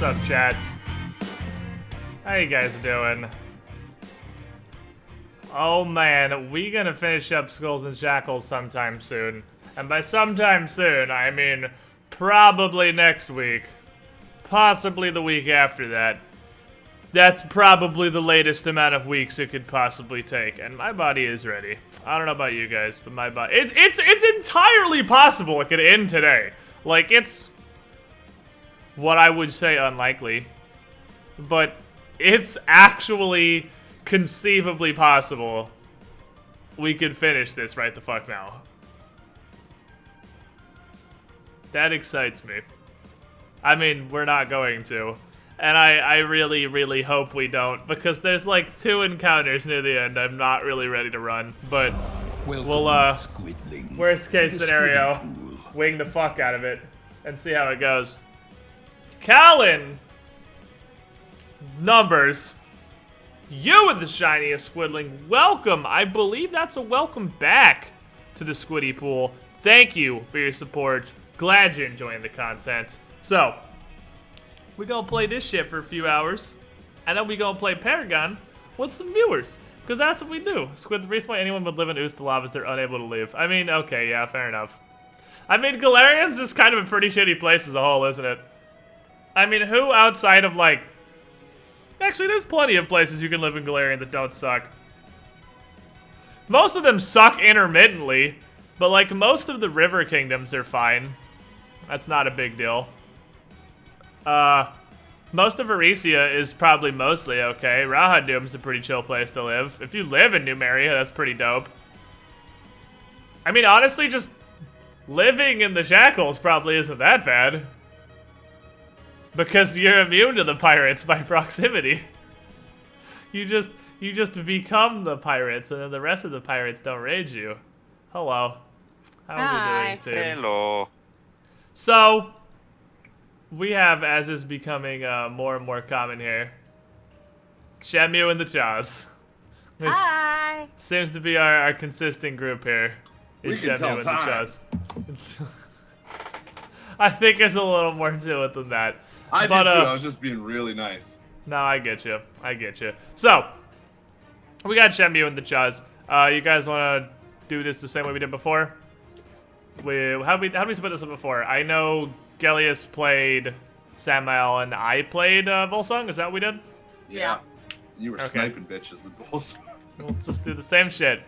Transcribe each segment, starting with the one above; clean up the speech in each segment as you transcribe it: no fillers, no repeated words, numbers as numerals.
What's up, chat? How you guys doing? Oh man, we gonna finish up Skulls and Shackles sometime soon. And by sometime soon, I mean probably next week. Possibly the week after that. That's probably the latest amount of weeks it could possibly take, and my body is ready. I don't know about you guys, but my body... It's entirely possible it could end today. Like, it's... what I would say unlikely, but it's actually conceivably possible we could finish this right the fuck now. That excites me. I mean, we're not going to. And I really, really hope we don't, because there's like 2 encounters near the end I'm not really ready to run, but we'll, worst case scenario, wing the fuck out of it and see how it goes. Callan! Numbers. You with the shiniest squidling. Welcome. I believe that's a welcome back to the Squiddy Pool. Thank you for your support. Glad you're enjoying the content. So, we gonna play this shit for a few hours, and then we gonna play Paragon with some viewers, because that's what we do. Squid the Respawn, anyone would live in Ustalav as they're unable to leave. I mean, okay, yeah, fair enough. I mean, Galarian's is kind of a pretty shitty place as a whole, isn't it? I mean, who outside of, like... Actually, there's plenty of places you can live in Galarian that don't suck. Most of them suck intermittently, but, like, most of the river kingdoms are fine. That's not a big deal. Most of Arisia is probably mostly okay. Rahadum's a pretty chill place to live. If you live in Numeria, that's pretty dope. I mean, honestly, just living in the Shackles probably isn't that bad. Because you're immune to the pirates by proximity. You just become the pirates, and then the rest of the pirates don't raid you. Hello. How are we doing, team? Hello. So, we have, as is becoming more and more common here, Shamu and the Chas. This Hi. seems to be our consistent group here. Is We can tell Shamu and time. the Chas. I think there's a little more to it than that. I But, did too. I was just being really nice. No, I get you. I get you. So, we got Shamu and the Chas. You guys want to do this the same way we did before? How did we split this up before? I know Gellius played Samael and I played Volsung. Is that what we did? Yeah. You were Okay. sniping bitches with balls. We'll just do the same shit.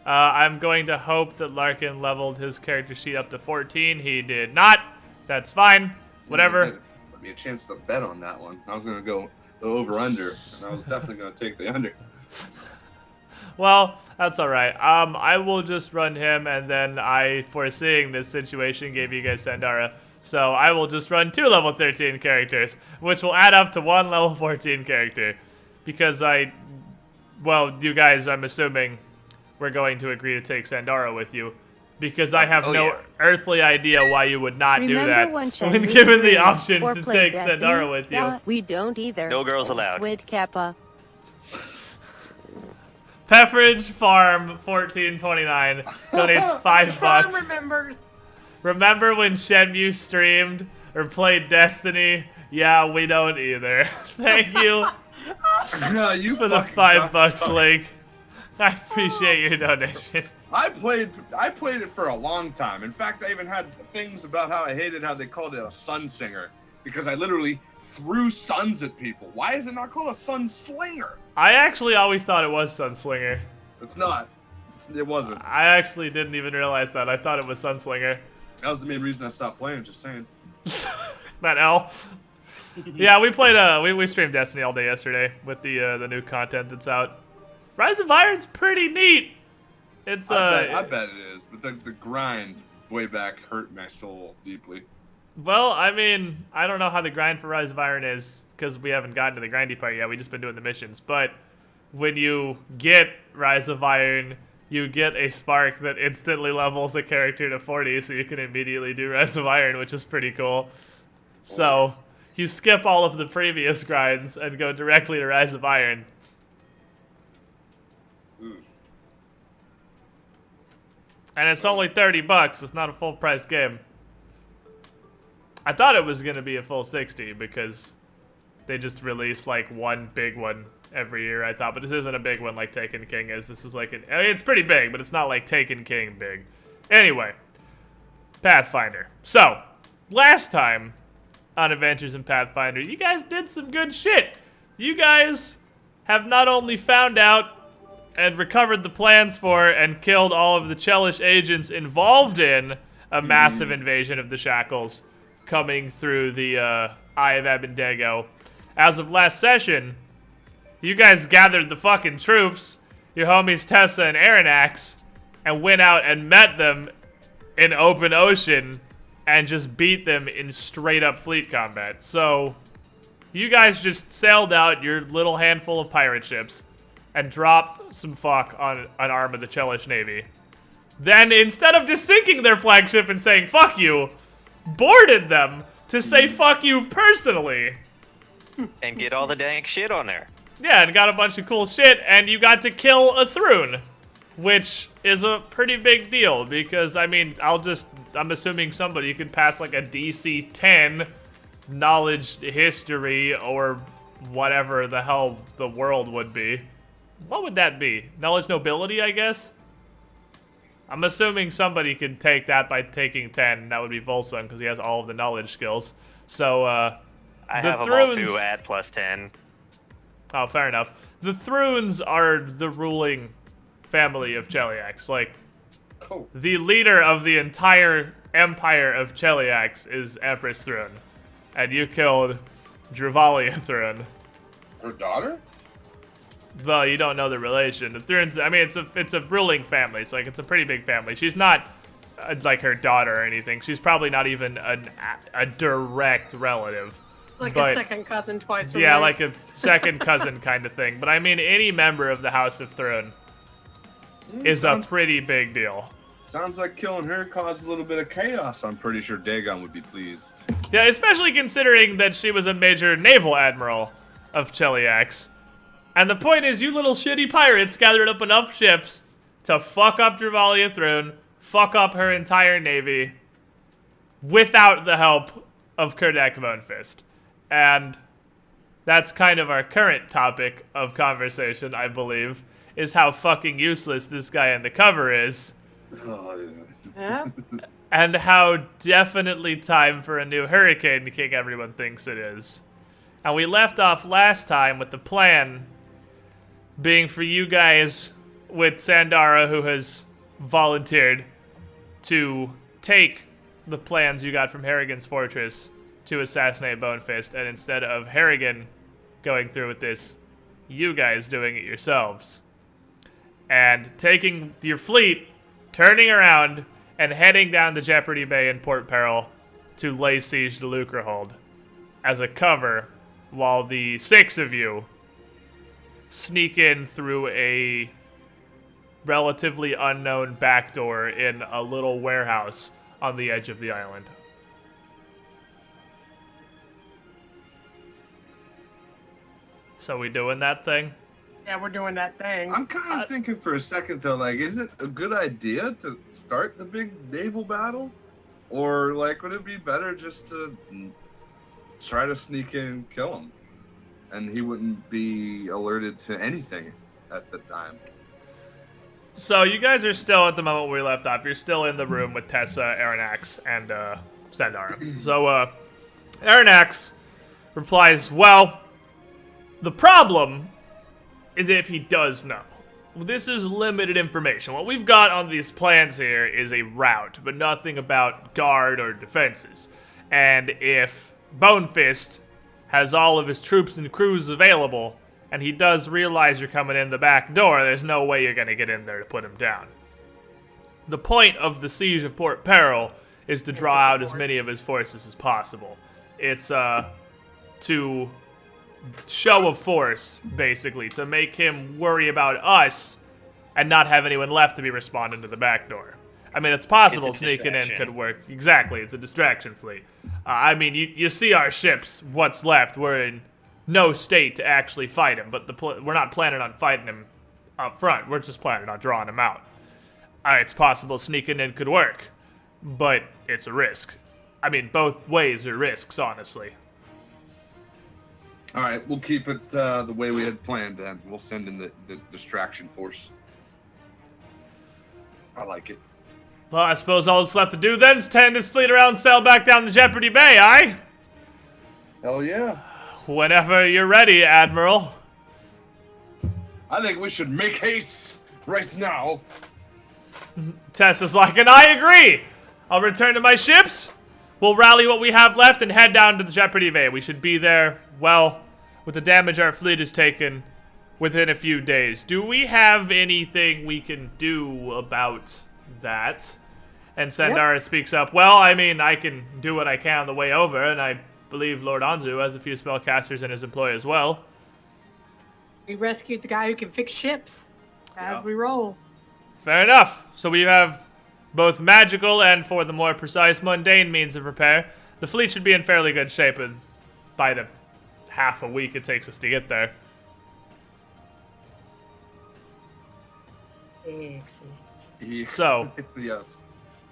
I'm going to hope that Larkin leveled his character sheet up to 14. He did not. That's fine. Whatever. Give me a chance to bet on that one. I was gonna go the over/under, and I was definitely gonna take the under. Well, that's all right. I will just run him, and then I, foreseeing this situation, gave you guys Sandara. So I will just run 2 level 13 characters, which will add up to 1 level 14 character. Because you guys, I'm assuming, we're going to agree to take Sandara with you. Because I have earthly idea why you would not do that when given the option to take Sandara with you. Yeah, we don't either. No girls allowed. Squid Kappa. Pepperidge Farm 1429 donates $5. Remembers. Remember when Shenmue streamed or played Destiny? Yeah, we don't either. Thank you No, you for the $5 link. I appreciate your donation. I played it for a long time. In fact, I even had things about how I hated how they called it a sun singer because I literally threw suns at people. Why is it not called a sun slinger? I actually always thought it was Sunslinger. It's not. It wasn't. I actually didn't even realize that. I thought it was Sunslinger. That was the main reason I stopped playing. Just saying. That L. Yeah, we played. We streamed Destiny all day yesterday with the new content that's out. Rise of Iron's pretty neat. It's I bet it is, but the grind way back hurt my soul deeply. Well, I mean, I don't know how the grind for Rise of Iron is, because we haven't gotten to the grindy part yet, we've just been doing the missions, but when you get Rise of Iron, you get a spark that instantly levels a character to 40, so you can immediately do Rise of Iron, which is pretty cool. So, you skip all of the previous grinds and go directly to Rise of Iron. And it's only $30, it's not a full price game. I thought it was gonna be a full 60 because they just release like one big one every year, I thought, but this isn't a big one like Taken King is. This is like I mean, it's pretty big, but it's not like Taken King big. Anyway, Pathfinder. So, last time on Adventures in Pathfinder, you guys did some good shit. You guys have not only found out and recovered the plans for and killed all of the Chelish agents involved in a massive invasion of the Shackles coming through the Eye of Abendego. As of last session, you guys gathered the fucking troops, your homies Tessa and Aranax, and went out and met them in open ocean and just beat them in straight up fleet combat. So, you guys just sailed out your little handful of pirate ships and dropped some fuck on an arm of the Chelish Navy. Then, instead of just sinking their flagship and saying fuck you, boarded them to say fuck you personally. And get all the dang shit on there. Yeah, and got a bunch of cool shit, and you got to kill a Thrune, which is a pretty big deal, because, I mean, I'm assuming somebody could pass like a DC 10 knowledge history or whatever the hell the world would be. What would that be? Knowledge nobility, I guess? I'm assuming somebody could take that by taking 10, and that would be Volsung, because he has all of the knowledge skills. So, I have them all too at plus 10. Oh, fair enough. The Thrunes are the ruling family of Cheliax. Like, the leader of the entire empire of Cheliax is Empress Thrune. And you killed Dravalia Thrune. Her daughter? Well, you don't know the relation. The Thrunes, I mean, it's a ruling family, so like it's a pretty big family. She's not like her daughter or anything. She's probably not even a direct relative. Like a second cousin twice removed. Yeah, like a second cousin kind of thing. But I mean, any member of the House of Thrune is a pretty big deal. Sounds like killing her caused a little bit of chaos. I'm pretty sure Dagon would be pleased. Yeah, especially considering that she was a major naval admiral of Cheliax. And the point is, you little shitty pirates gathered up enough ships to fuck up Dravalia Thrune, fuck up her entire navy, without the help of Kerdek Vonefist. And that's kind of our current topic of conversation, I believe, is how fucking useless this guy in the cover is. Oh, Yeah. And how definitely time for a new Hurricane King everyone thinks it is. And we left off last time with the plan being for you guys with Sandara, who has volunteered to take the plans you got from Harrigan's Fortress to assassinate Bonefist, and instead of Harrigan going through with this, you guys doing it yourselves. And taking your fleet, turning around, and heading down to Jeopardy Bay in Port Peril to lay siege to Lucrehold as a cover while the 6 of you sneak in through a relatively unknown backdoor in a little warehouse on the edge of the island. So we doing that thing? Yeah, we're doing that thing. I'm kind of thinking for a second though, like, is it a good idea to start the big naval battle? Or, like, would it be better just to try to sneak in and kill him? And he wouldn't be alerted to anything at the time. So you guys are still, at the moment where we left off, you're still in the room with Tessa, Aranax, and Sandara. So Aranax replies, well, the problem is if he does know. This is limited information. What we've got on these plans here is a route, but nothing about guard or defenses. And if Bonefist has all of his troops and crews available, and he does realize you're coming in the back door, there's no way you're going to get in there to put him down. The point of the siege of Port Peril is to draw out as many of his forces as possible. It's to show of force, basically, to make him worry about us and not have anyone left to be responding to the back door. I mean, it's possible sneaking in could work. Exactly, it's a distraction fleet. I mean, you see our ships, what's left. We're in no state to actually fight him, but we're not planning on fighting him up front. We're just planning on drawing him out. It's possible sneaking in could work, but it's a risk. I mean, both ways are risks, honestly. All right, we'll keep it the way we had planned then. We'll send in the distraction force. I like it. Well, I suppose all that's left to do then is turn this fleet around and sail back down to Jeopardy Bay, aye? Hell yeah. Whenever you're ready, Admiral. I think we should make haste right now. Tessa's like, and I agree. I'll return to my ships. We'll rally what we have left and head down to the Jeopardy Bay. We should be there, well, with the damage our fleet has taken, within a few days. Do we have anything we can do about that? And Sandara speaks up, well, I mean, I can do what I can on the way over, and I believe Lord Anzu has a few spellcasters in his employ as well. We rescued the guy who can fix ships as we roll. Fair enough. So we have both magical and, for the more precise, mundane means of repair. The fleet should be in fairly good shape by the half a week it takes us to get there. Excellent. Yes. So, yes.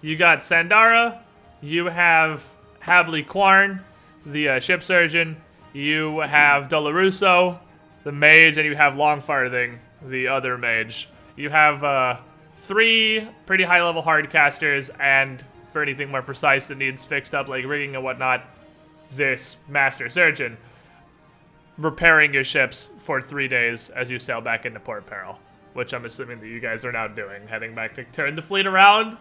You got Sandara, you have Habley Quarn, the ship surgeon, you have Dolarusso, the mage, and you have Longfarthing, the other mage. You have 3 pretty high-level hardcasters, and for anything more precise that needs fixed up, like rigging and whatnot, this master surgeon, repairing your ships for 3 days as you sail back into Port Peril, which I'm assuming that you guys are now doing, heading back to turn the fleet around.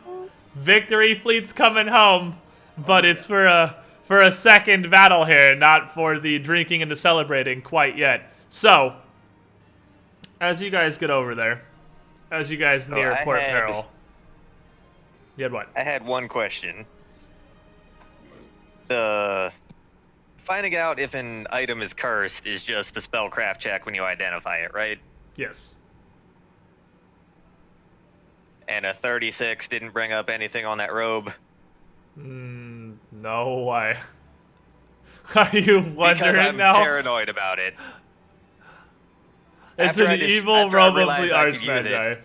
Victory fleet's coming home, but it's for a second battle here, not for the drinking and the celebrating quite yet. So, as you guys get over there, as you guys near Port Peril, you had what? I had one question. Finding out if an item is cursed is just the spellcraft check when you identify it, right? Yes. And a 36 didn't bring up anything on that robe? No, why? Are you wondering because I'm now? paranoid about it. It's an evil robe of the Archmagi.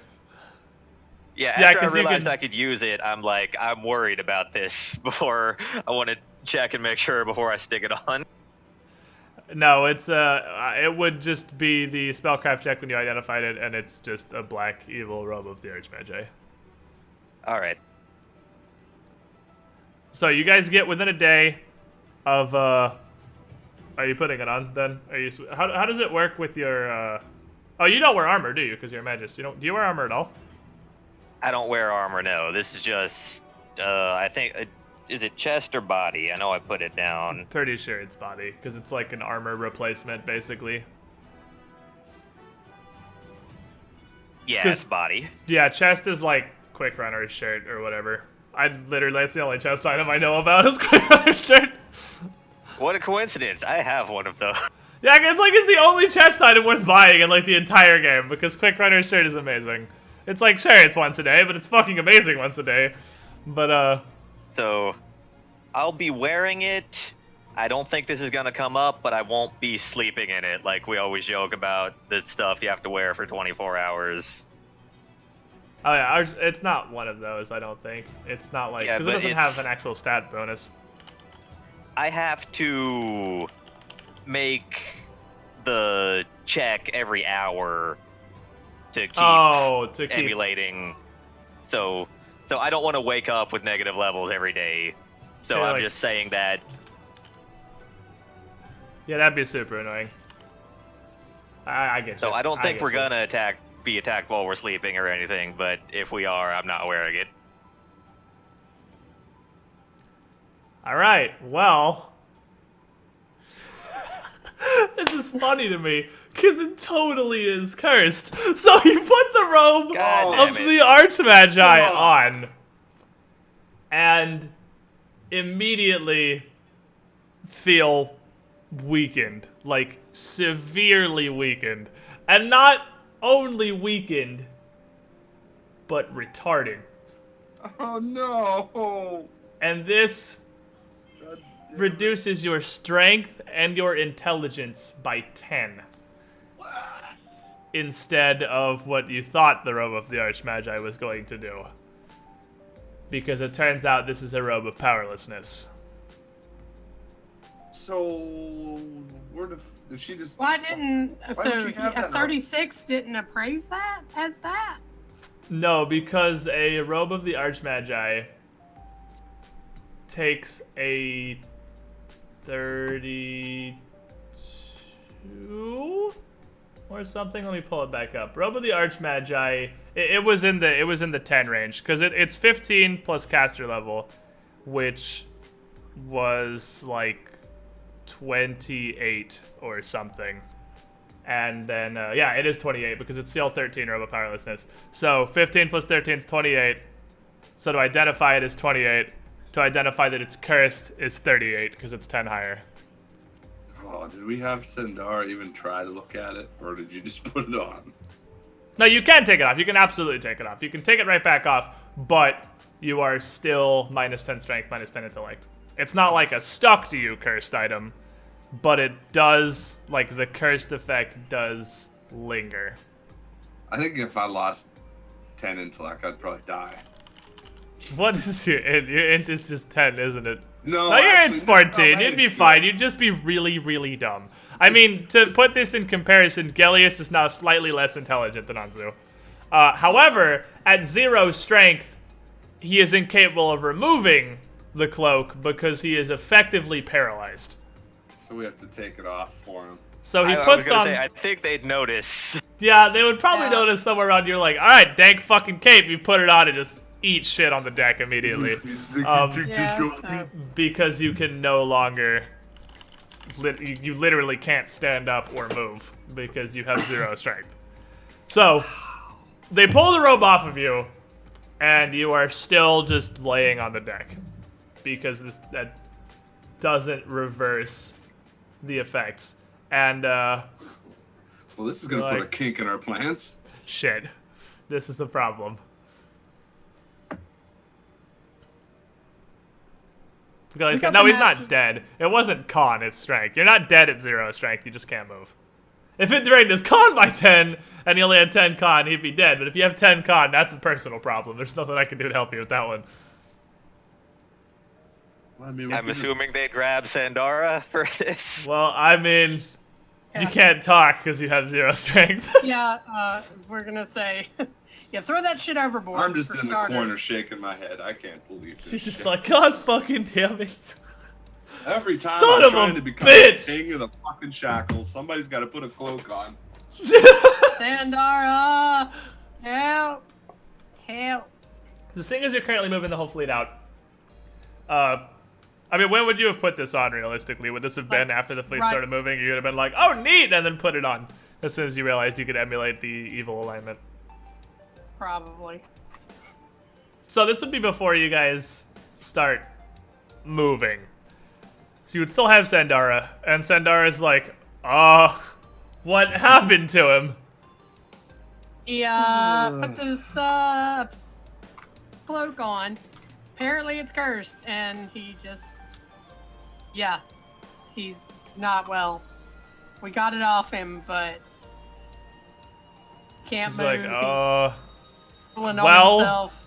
Yeah, after I realized I could use it, I'm like, I'm worried about this before I want to check and make sure before I stick it on. No, it would just be the spellcraft check when you identified it, and it's just a black evil robe of the Archmagi. All right. So you guys get within a day of. Are you putting it on then? Are you? How does it work with your? Oh, you don't wear armor, do you? Because you're a magus. You don't. Do you wear armor at all? I don't wear armor. No, this is just. I think Is it chest or body? I know I put it down. Pretty sure it's body, because it's like an armor replacement, basically. Yeah, it's body. Yeah, chest is like Quick Runner's shirt or whatever. That's the only chest item I know about is Quick Runner's shirt. What a coincidence. I have one of those. Yeah, it's the only chest item worth buying in like the entire game, because Quick Runner's shirt is amazing. It's like, sure, it's once a day, but it's fucking amazing once a day. But, So, I'll be wearing it. I don't think this is gonna come up, but I won't be sleeping in it like we always joke about the stuff you have to wear for 24 hours. Oh yeah, it's not one of those, I don't think. It's not like, because it doesn't have an actual stat bonus. I have to make the check every hour to keep emulating. So I don't want to wake up with negative levels every day. So I'm just saying that. Yeah, that'd be super annoying. I get you. So I don't think we're gonna be attacked while we're sleeping or anything, but if we are, I'm not wearing it. Alright, well. This is funny to me, because it totally is cursed. So you put the robe of the Archmagi on, and immediately feel weakened, like severely weakened. And not only weakened, but retarded. Oh no! And this reduces your strength and your intelligence by 10. Instead of what you thought the robe of the Archmagi was going to do. Because it turns out this is a robe of powerlessness. So, did she just... Why didn't... So, did she have that 36 didn't appraise that as that? No, because a robe of the Archmagi takes a 32 or something. Let me pull it back up. Robe of the Archmagi, it was in the 10 range, because it's 15 plus caster level, which was like 28 or something. And then, yeah, it is 28 because it's CL 13 Robe of Powerlessness. So 15 plus 13 is 28. So to identify it as 28, to identify that it's cursed is 38 because it's 10 higher. Oh, did we have Sandara even try to look at it, or did you just put it on? No, you can take it off. You can absolutely take it off. You can take it right back off, but you are still minus 10 strength, minus 10 intellect. It's not like a stuck to you cursed item, but it does, like, the cursed effect does linger. I think if I lost 10 intellect, I'd probably die. What is your int? Your int is just 10, isn't it? No, your int's 14. You'd be fine. You'd just be really, really dumb. I mean, to put this in comparison, Gellius is now slightly less intelligent than Anzu. However, at 0 strength, he is incapable of removing the cloak because he is effectively paralyzed. So we have to take it off for him. So he puts on... I think they'd notice. Yeah, they would probably notice somewhere around you're like, alright, dank fucking cape. You put it on and just eat shit on the deck immediately. Because you can no longer... You literally can't stand up or move because you have 0 strength. So, they pull the robe off of you, and you are still just laying on the deck. Because that doesn't reverse the effects. And, well, this is gonna put a kink in our plans. Shit. This is the problem. Because no, he's not dead. It wasn't con, it's strength. You're not dead at 0 strength, you just can't move. If it drained his con by 10, and he only had 10 con, he'd be dead. But if you have 10 con, that's a personal problem. There's nothing I can do to help you with that one. Well, I mean, I'm assuming they'd grab Sandara for this. Well, I mean, you can't talk because you have 0 strength. Yeah, we're gonna say... Yeah, throw that shit overboard. I'm just in the corner shaking my head. I can't believe this. She's just like, God fucking damn it. Every time Son I'm trying to become the king of the fucking shackles, somebody's got to put a cloak on. Sandara! Help! Help! So seeing as you're currently moving the whole fleet out, I mean, when would you have put this on realistically? Would this have been after the fleet right. started moving? You'd have been like, oh, neat, and then put it on as soon as you realized you could emulate the evil alignment. Probably. So this would be before you guys start moving. So you would still have Sandara, and Sandara's like, what happened to him? He put this cloak on. Apparently it's cursed, and he just, yeah, he's not well. We got it off him, but can't She's move. like, He's pulling on well, himself.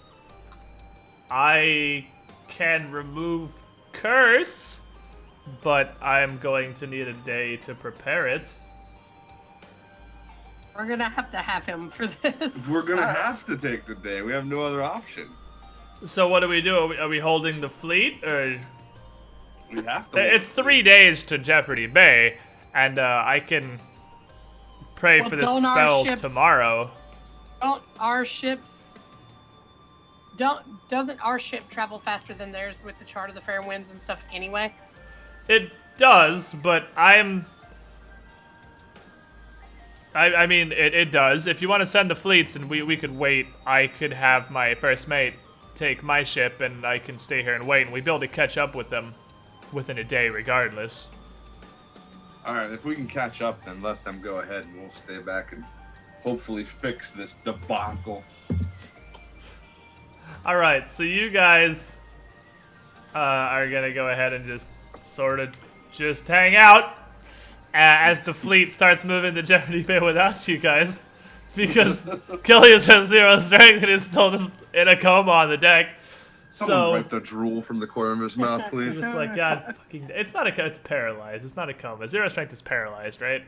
I can remove curse, but I'm going to need a day to prepare it. We're gonna have him for this. We're gonna have to take the day. We have no other option. So what do we do? Are we holding the fleet, or? We have to. It's 3 days to Jeopardy Bay, and I can pray for this spell tomorrow. Doesn't our ship travel faster than theirs with the chart of the fair winds and stuff anyway? It does, but I mean, it does. If you want to send the fleets and we could wait, I could have my first mate take my ship and I can stay here and wait, and we'd be able to catch up with them within a day regardless. Alright, if we can catch up, then let them go ahead and we'll stay back and hopefully fix this debacle. Alright, so you guys are gonna go ahead and just sort of just hang out as the fleet starts moving to Jeopardy Bay without you guys, because Killius has 0 strength and is still just in a coma on the deck. Someone wipe the drool from the corner of his mouth, please. Just like, God fucking, it's not a, it's paralyzed. It's not a coma. 0 strength is paralyzed, right?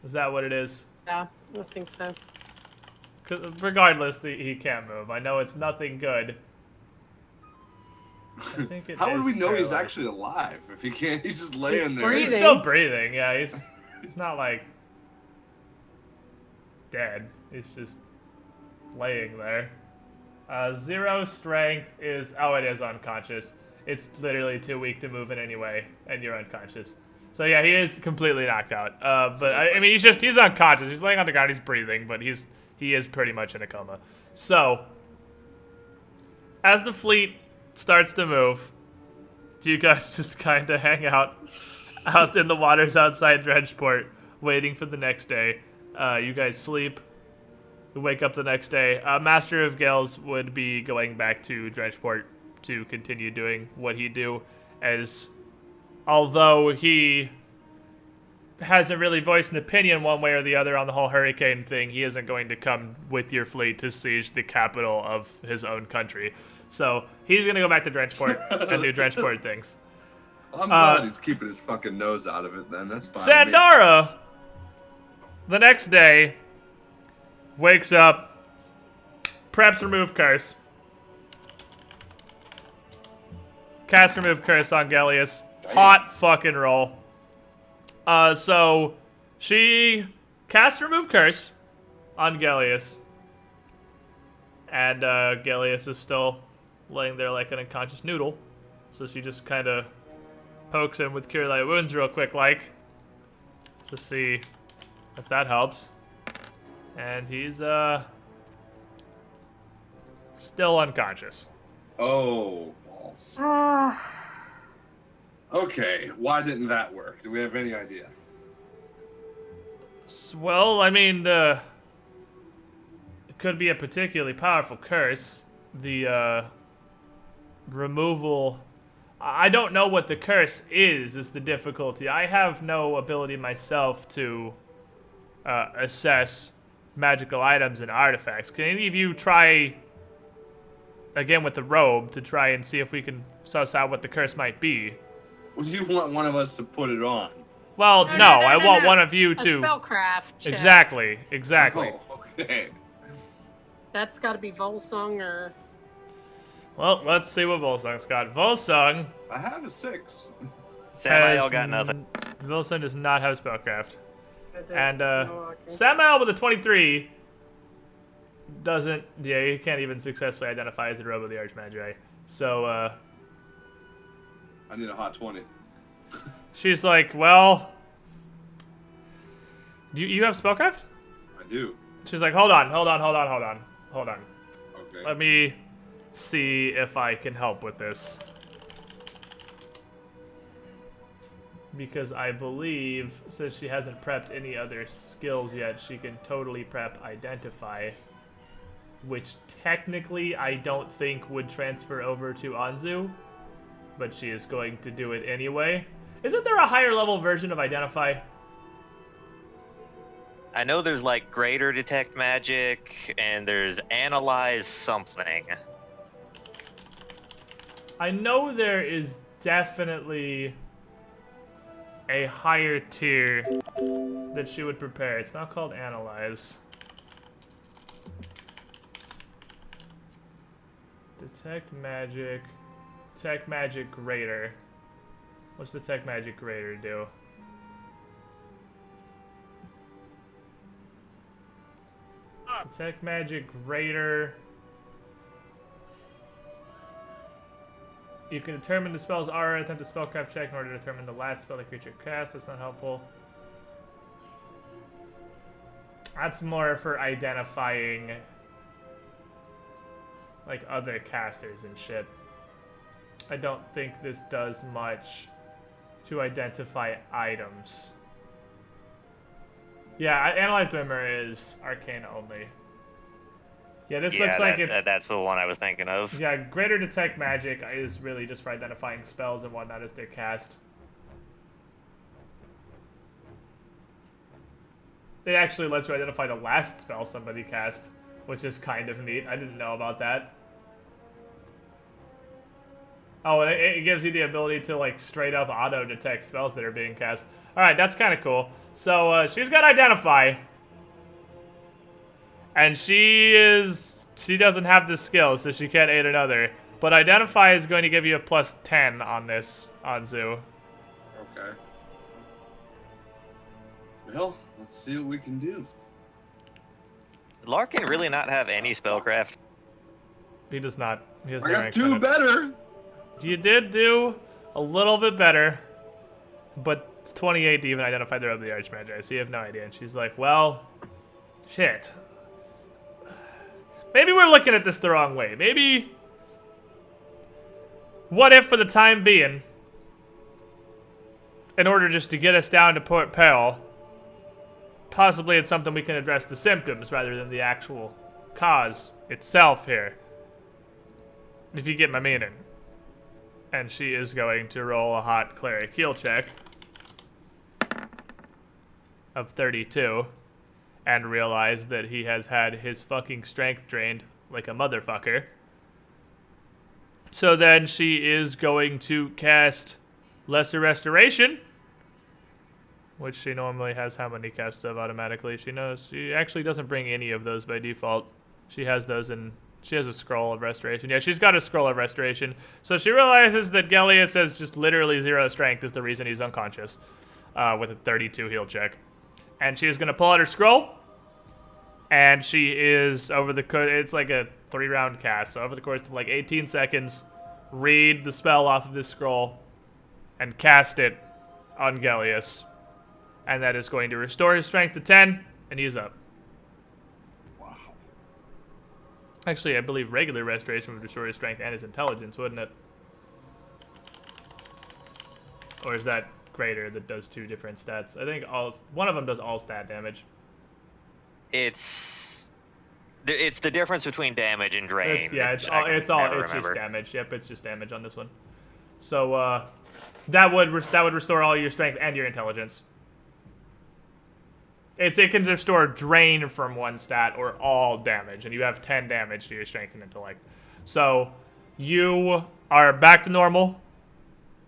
Is that what it is? Yeah, I think so. 'Cause regardless, he can't move. I know it's nothing good. I think it How would we know paralyzed. he's actually alive if he can't? He's just laying there. breathing. He's still breathing. Yeah, he's not like dead. He's just laying there. 0 strength is, oh, it is unconscious. It's literally too weak to move in any way, and you're unconscious. So yeah, he is completely knocked out. But I mean, he's unconscious. He's laying on the ground. He's breathing, but he is pretty much in a coma. So as the fleet starts to move, do you guys just kind of hang out in the waters outside Dredgeport, waiting for the next day? You guys sleep. You wake up the next day. Master of Gales would be going back to Dredgeport to continue doing what he do, as although he hasn't really voiced an opinion one way or the other on the whole hurricane thing, he isn't going to come with your fleet to siege the capital of his own country. So he's going to go back to Dredgeport and do Dredgeport things. I'm glad he's keeping his fucking nose out of it then. That's fine. Sandara, the next day, wakes up, preps remove curse. Cast remove curse on Gellius. Hot fucking roll. So she casts remove curse on Gellius. And Gellius is still laying there like an unconscious noodle. So she just kind of pokes him with Cure Light Wounds real quick, like, to see if that helps. And he's still unconscious. Oh, balls. Okay, why didn't that work? Do we have any idea? Well, I mean, it could be a particularly powerful curse. The removal, I don't know what the curse is the difficulty. I have no ability myself to assess magical items and artifacts. Can any of you try again with the robe to try and see if we can suss out what the curse might be? Well, you want one of us to put it on. Well, no, I want one of you a to spellcraft check. Exactly. Oh, okay. That's got to be Volsung or. Well, let's see what Volsung's got. Volsung I have a 6. Samael got nothing. Volsung does not have spellcraft. And okay. Samael with a 23 doesn't, yeah, he can't even successfully identify as the robe of the Archmagi. So, I need a hot 20. she's like, well, do you have spellcraft? I do. She's like, hold on. Okay. Let me see if I can help with this. Because I believe, since she hasn't prepped any other skills yet, she can totally prep Identify. Which technically I don't think would transfer over to Anzu. But she is going to do it anyway. Isn't there a higher level version of Identify? I know there's like greater detect magic, and there's analyze something. I know there is definitely a higher tier that she would prepare. It's not called Analyze. Detect Magic. Detect Magic Greater. What's Detect Magic Greater do? Detect Magic Greater. You can determine the spell's aura, attempt a spellcraft check in order to determine the last spell the creature cast. That's not helpful. That's more for identifying like other casters and shit. I don't think this does much to identify items. Yeah, Analyze Member is arcane only. Yeah, this looks like it's... that's the one I was thinking of. Yeah, Greater Detect Magic is really just for identifying spells and whatnot as they're cast. It actually lets you identify the last spell somebody cast, which is kind of neat. I didn't know about that. Oh, and it gives you the ability to, like, straight up auto-detect spells that are being cast. Alright, that's kind of cool. So, she's got Identify. And she doesn't have the skill, so she can't aid another. But Identify is going to give you a plus 10 on this, Anzu. Okay. Well, let's see what we can do. Does Larkin really not have any spellcraft? He does not. He has no I got rank 2 limit. better! You did do a little bit better, but it's 28 to even identify the Robe of the Archmagi, so you have no idea. And she's like, well, shit. Maybe we're looking at this the wrong way. Maybe, what if for the time being, in order just to get us down to Port Peril, possibly it's something we can address the symptoms rather than the actual cause itself here. If you get my meaning. And she is going to roll a hot cleric heal check of 32 and realize that he has had his fucking strength drained like a motherfucker. So then she is going to cast Lesser Restoration, which she normally has how many casts of automatically? She knows she actually doesn't bring any of those by default. She has those in... She has a scroll of restoration. Yeah, she's got a scroll of restoration. So she realizes that Gellius has just literally 0 strength is the reason he's unconscious. With a 32 heal check. And she is going to pull out her scroll. And she is, it's like a 3-round cast. So over the course of like 18 seconds, read the spell off of this scroll. And cast it on Gellius. And that is going to restore his strength to 10. And he's up. Actually, I believe regular restoration would restore his strength and his intelligence, wouldn't it? Or is that greater that does 2 different stats? I think one of them does all stat damage. It's the difference between damage and drain. It's just damage. Yep, it's just damage on this one. So that would restore all your strength and your intelligence. It can restore drain from 1 stat or all damage, and you have 10 damage to your strength and intellect. So you are back to normal.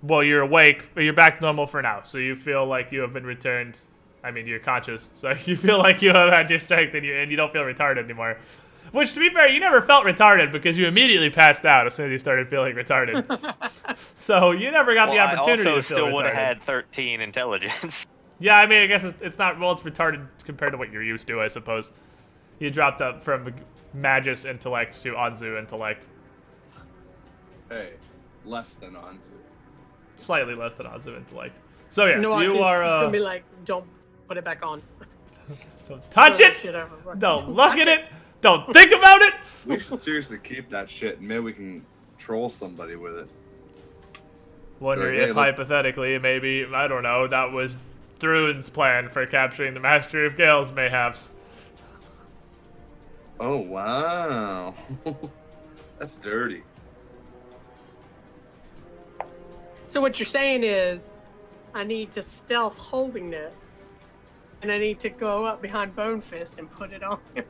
Well, you're awake, but you're back to normal for now. So you feel like you have been returned. I mean, you're conscious, so you feel like you have had your strength and you don't feel retarded anymore. Which, to be fair, you never felt retarded because you immediately passed out as soon as you started feeling retarded. So you never got the opportunity to feel retarded. I also still would have had 13 intelligence. Yeah, I mean, I guess it's not, well, it's retarded compared to what you're used to, I suppose. You dropped up from Magus intellect to Anzu intellect. Hey, less than Anzu. Slightly less than odds of intellect. So yes, No, you are. Just gonna be like, don't put it back on. Don't touch Throw it. that shit over. Don't look touch at it. Don't think about it. We should seriously keep that shit, and maybe we can troll somebody with it. Wondering Like, hey, if look- hypothetically, maybe, I don't know, that was Thruin's plan for capturing the Master of Gales, mayhaps. Oh, wow. That's dirty. So what you're saying is, I need to stealth holding it, and I need to go up behind Bone Fist and put it on him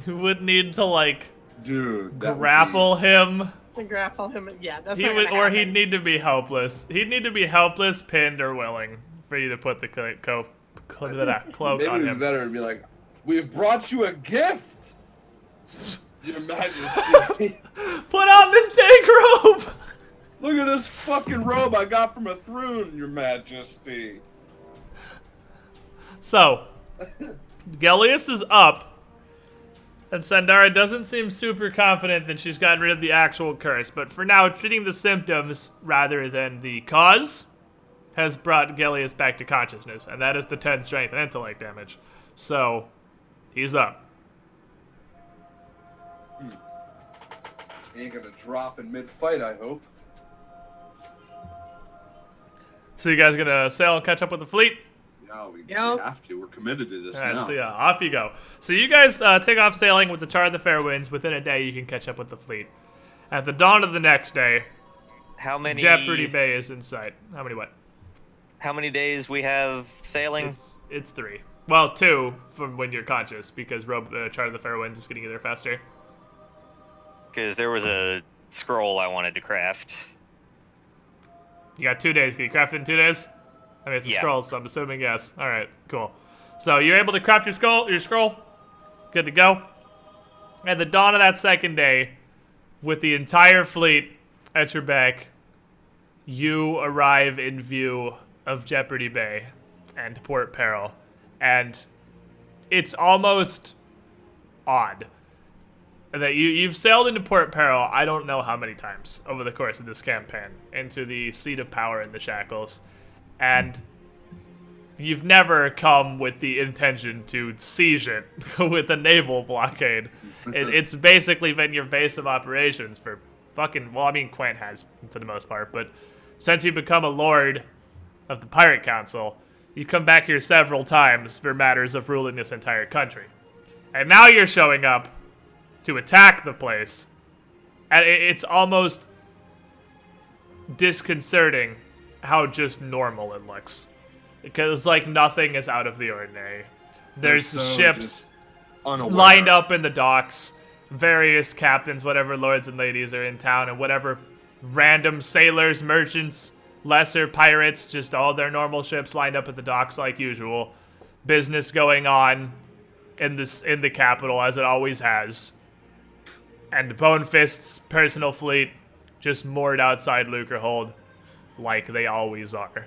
You would need to, like, Dude, that would grapple him. and grapple him. Yeah, that's He not would, gonna or happen. he'd need to be helpless. He'd need to be helpless, pinned, or willing for you to put the cloak Maybe on it was him. better to be like, we've brought you a gift, Your Majesty. Put on this dank robe! Look at this fucking robe I got from a throne, Your Majesty. So, Gellius is up, and Sandara doesn't seem super confident that she's gotten rid of the actual curse, but for now, treating the symptoms rather than the cause has brought Gellius back to consciousness, and that is the 10 strength and intellect damage. So, he's up. He ain't gonna drop in mid-fight, I hope. So you guys gonna sail and catch up with the fleet? Yeah, we Yep. have to. We're committed to this Alright, now. so yeah, off you go. So you guys take off sailing with the Chart of the Fair Winds. Within a day, you can catch up with the fleet. At the dawn of the next day, How many Jeopardy Bay is in sight. How many what? How many days we have sailing? It's 3. Well, 2 from when you're conscious, because Chart of the Fair Winds is getting you there faster. Because there was a scroll I wanted to craft. You got 2 days. Can you craft it in 2 days? I mean, it's a Yeah. scroll, so I'm assuming yes. All right, cool. So you're able to craft your scroll. Good to go. At the dawn of that second day, with the entire fleet at your back, you arrive in view of Jeopardy Bay and Port Peril, and it's almost odd that you've sailed into Port Peril, I don't know how many times over the course of this campaign, into the seat of power in the Shackles, and you've never come with the intention to siege it with a naval blockade. It's basically been your base of operations for fucking, well, I mean, Quint has for the most part, but since you've become a lord of the Pirate Council, you come back here several times for matters of ruling this entire country. And now you're showing up to attack the place, and it's almost disconcerting how just normal it looks. Because, like, nothing is out of the ordinary. There's so ships just unaware. lined up in the docks, various captains, whatever lords and ladies are in town, and whatever random sailors, merchants, lesser pirates, just all their normal ships lined up at the docks like usual. Business going on in the capital, as it always has. And Bone Fist's personal fleet just moored outside Lucrehold like they always are.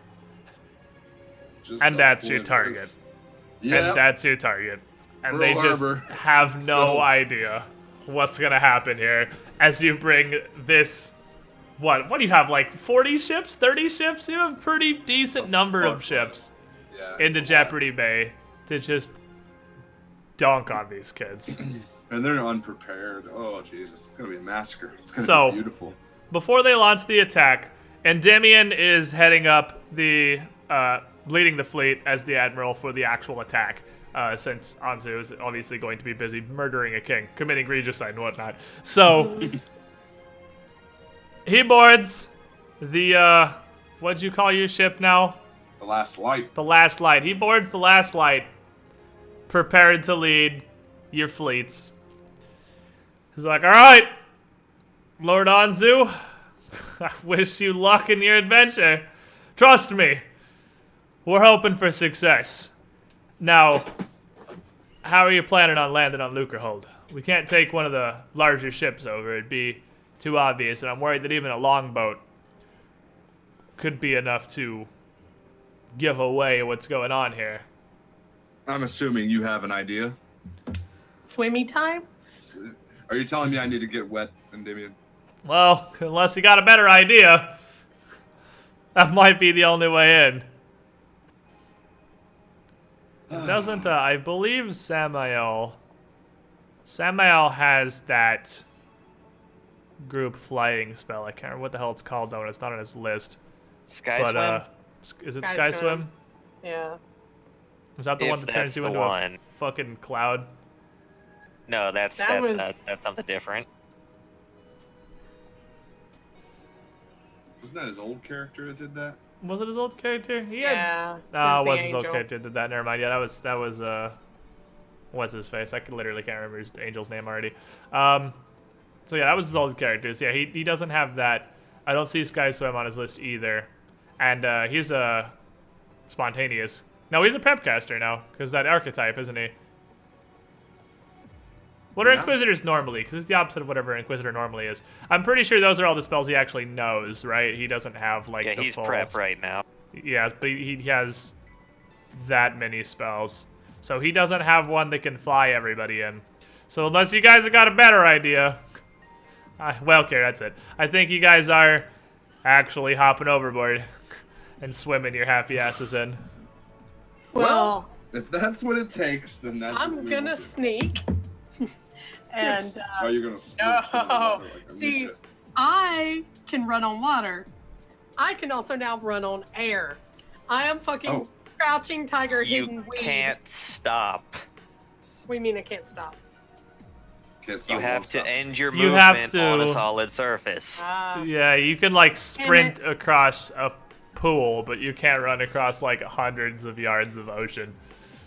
Just And that's your oblivious. target. Yeah. And that's your target. And Pearl they just Harbor. have Let's no go. idea what's gonna happen here as you bring this. What do you have, like 40 ships, 30 ships? You have a pretty decent number of fuck ships Yeah, it's into a lot. Jeopardy Bay to just dunk on these kids. And they're unprepared. Oh, Jesus. It's going to be a massacre. It's going to So- be beautiful. Before they launch the attack, Endymion is heading up leading the fleet as the admiral for the actual attack, since Anzu is obviously going to be busy murdering a king, committing regicide and whatnot. So he boards the what'd you call your ship now? The last light. The Last Light. He boards the Last Light, prepared to lead your fleets. He's like, all right, Lord Anzu, I wish you luck in your adventure. Trust me, we're hoping for success. Now, how are you planning on landing on Lucrehold? We can't take one of the larger ships over. It'd be too obvious, and I'm worried that even a longboat could be enough to give away what's going on here. I'm assuming you have an idea. Swimmy time? Are you telling me I need to get wet, Endymion? Well, unless you got a better idea, that might be the only way in. It doesn't, I believe Samael has that group flying spell. I can't remember what the hell it's called though, and it's not on his list. Sky Swim? Is it Sky Swim? Yeah. Is that the one that turns you into a fucking cloud? No, that's something different. Wasn't that his old character that did that? Was it his old character? Yeah. No, it was his old character that did that. Never mind. Yeah, that was what's his face? I literally can't remember his angel's name already. So yeah, that was his old character. So yeah, he doesn't have that. I don't see Sky Swim on his list either. And he's a spontaneous. No, he's a prep caster now, because that archetype, isn't he? What are Inquisitors normally? Because it's the opposite of whatever Inquisitor normally is. I'm pretty sure those are all the spells he actually knows, right? He doesn't have, like, the he's full... prep right now. Yeah, but he has that many spells. So he doesn't have one that can fly everybody in. So unless you guys have got a better idea... well, okay, that's it. I think you guys are actually hopping overboard and swimming your happy asses in. Well, if that's what it takes, then that's what I'm gonna sneak. And are you gonna sneak? No. See, I can run on water. I can also now run on air. I am fucking crouching tiger hidden weed. You can't stop. What do you mean I can't stop? You have to end your movement on a solid surface. Yeah, you can like sprint across a pool, but you can't run across like hundreds of yards of ocean.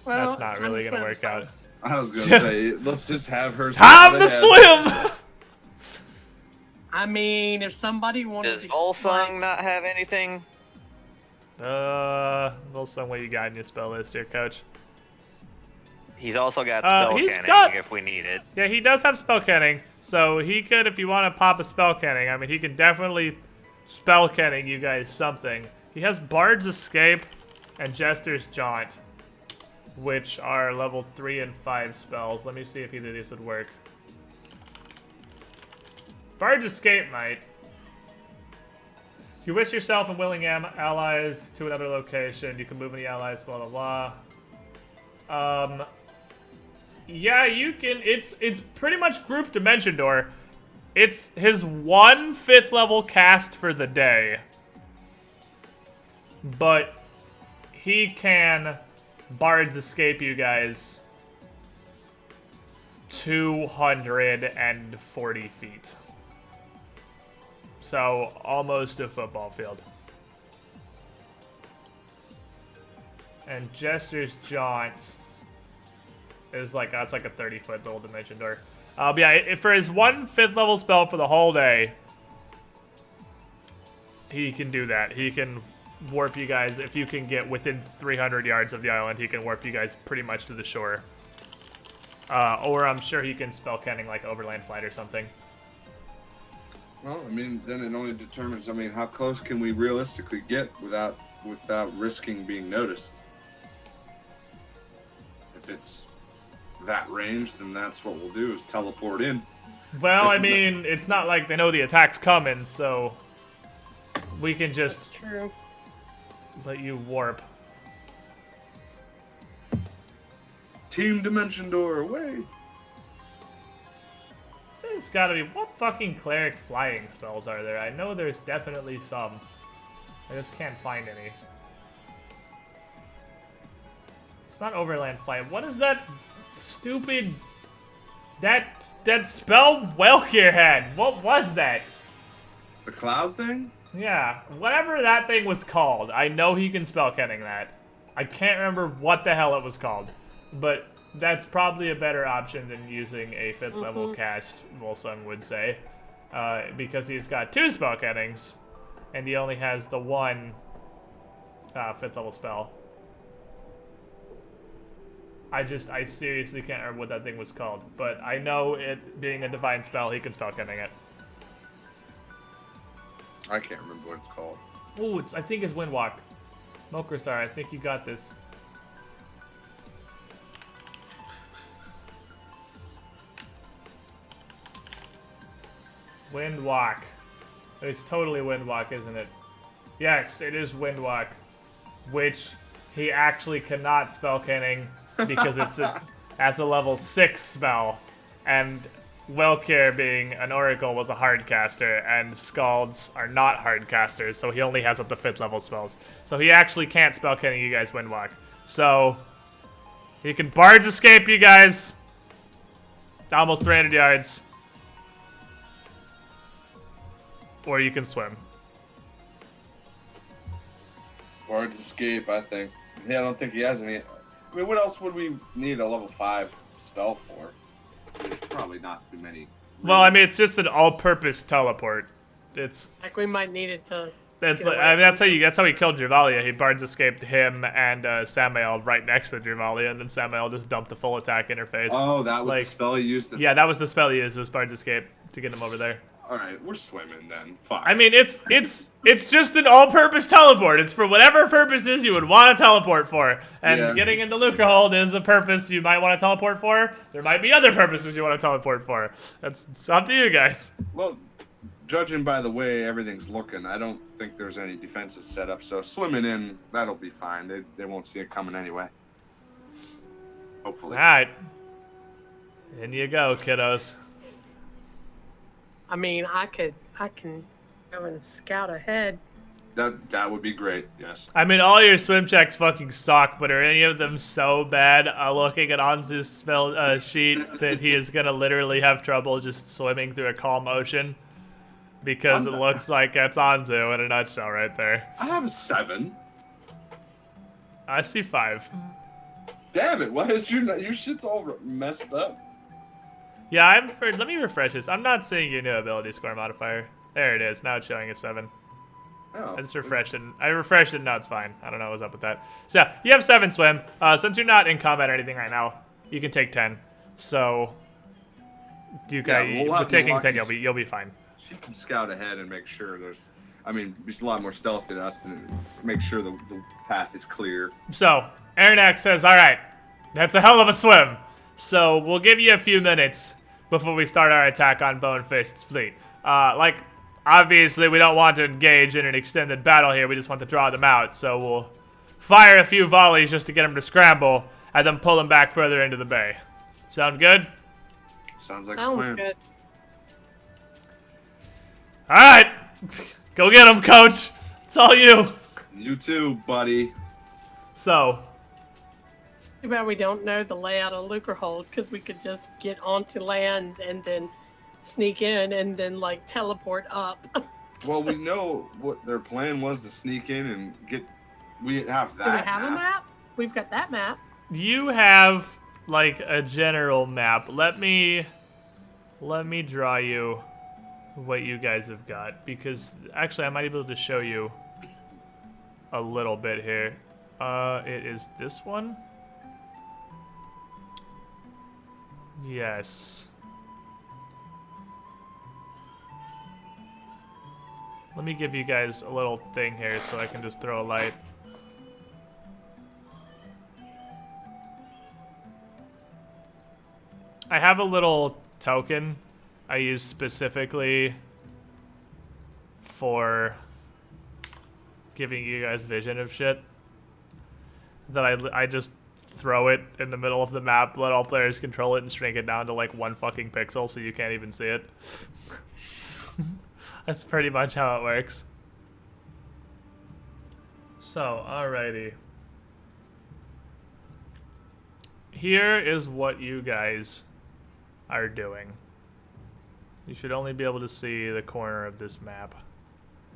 Well, that's not really gonna work out. I was gonna say, let's just have her. Time to swim. I mean, if somebody wanted to. Does Volsung not have anything? Volsung, what you got in your spell list here, Coach? He's also got spell canning if we need it. Yeah, he does have spell canning, so he could, if you want to pop a spell canning, I mean, he can definitely spell canning you guys something. He has Bard's Escape and Jester's Jaunt, which are level 3 and 5 spells. Let me see if either of these would work. Bard's Escape might. You wish yourself and willing allies to another location. You can move any allies, blah, blah, blah. Yeah, you can. It's pretty much group Dimension Door. It's his 1 5th level cast for the day. But he can Bard's Escape you guys 240 feet. So almost a football field. And Jester's Jaunt is like, that's like a 30-foot little Dimension Door. Yeah, for his 1 5th level spell for the whole day, he can do that. He can warp you guys. If you can get within 300 yards of the island, he can warp you guys pretty much to the shore. Or I'm sure he can spell canning like Overland Flight or something. Well, I mean, then it only determines, I mean, how close can we realistically get without risking being noticed? If it's that range, then that's what we'll do, is teleport in. Well, I mean, it's not like they know the attack's coming, so we can just let you warp. Team Dimension Door, away! There's gotta be... What fucking cleric flying spells are there? I know there's definitely some. I just can't find any. It's not Overland Flight. What is that stupid... That spell Welkier had? What was that? The cloud thing? Yeah. Whatever that thing was called. I know he can spell canning that. I can't remember what the hell it was called. But that's probably a better option than using a 5th level cast, Volsung would say. Because he's got 2 spell cannings. And he only has the 1 5th level spell. I seriously can't remember what that thing was called. But I know it being a divine spell, he can spell canning it. I can't remember what it's called. Ooh, I think it's Windwalk. Mokrasar, I think you got this. Windwalk. It's totally Windwalk, isn't it? Yes, it is Windwalk. Which he actually cannot spell canning because that's a level 6 spell. And Welkir, being an oracle, was a hard caster, and Scalds are not hard casters, so he only has up to 5th level spells. So he actually can't spell canning you guys Windwalk. So he can Bard's Escape you guys. Almost 300 yards. Or you can swim. Bard's Escape, I think. Yeah, I don't think he has any. I mean, what else would we need a level 5 spell for? There's probably not too many. Well, I mean, it's just an all-purpose teleport. It's like we might need it to. That's like, I mean, that's how he killed Dravalia. He Bard's escaped him and Samael right next to Dravalia, and then Samael just dumped the full attack interface. Oh, that was the spell he used. Yeah, that was the spell he used. Was Bard's Escape to get him over there. All right, we're swimming then. Fine. I mean, it's just an all-purpose teleport. It's for whatever purposes you would want to teleport for. And getting into Lucrehold is a purpose you might want to teleport for. There might be other purposes you want to teleport for. It's up to you guys. Well, judging by the way everything's looking, I don't think there's any defenses set up. So swimming in, that'll be fine. They won't see it coming anyway. Hopefully. All right. In you go, kiddos. I mean, I can go and scout ahead. That would be great. Yes. I mean, all your swim checks fucking suck, but are any of them so bad? Looking at Anzu's spell sheet that he is gonna literally have trouble just swimming through a calm ocean because it looks like that's Anzu in a nutshell right there. I have a 7. I see 5. Damn it! Why is your shit's all messed up? Yeah, let me refresh this. I'm not seeing your new ability score modifier. There it is. Now it's showing a 7. Oh. I just refreshed it. I refreshed it. Now it's fine. I don't know what's up with that. So yeah, you have 7 swim. Since you're not in combat or anything right now, you can take 10. So you guys, taking 10, you'll be fine. She can scout ahead and make sure there's. I mean, she's a lot more stealthy than us to make sure the path is clear. So Aranak says, "All right, that's a hell of a swim. So we'll give you a few minutes before we start our attack on Bonefist's fleet. Obviously, we don't want to engage in an extended battle here. We just want to draw them out. So we'll fire a few volleys just to get them to scramble, and then pull them back further into the bay. Sound good? Sounds like a plan. Good. All right, go get them, Coach. It's all you. You too, buddy. So. Too bad we don't know the layout of Lucrehold, because we could just get onto land and then sneak in and then like teleport up. Well, we know what their plan was to sneak in and get. We have that. Do we have a map? We've got that map. You have like a general map. Let me draw you what you guys have got, because actually I might be able to show you a little bit here. It is this one. Yes. Let me give you guys a little thing here so I can just throw a light. I have a little token I use specifically for giving you guys vision of shit that I just throw it in the middle of the map, let all players control it, and shrink it down to like 1 fucking pixel so you can't even see it. That's pretty much how it works. So, alrighty. Here is what you guys are doing. You should only be able to see the corner of this map.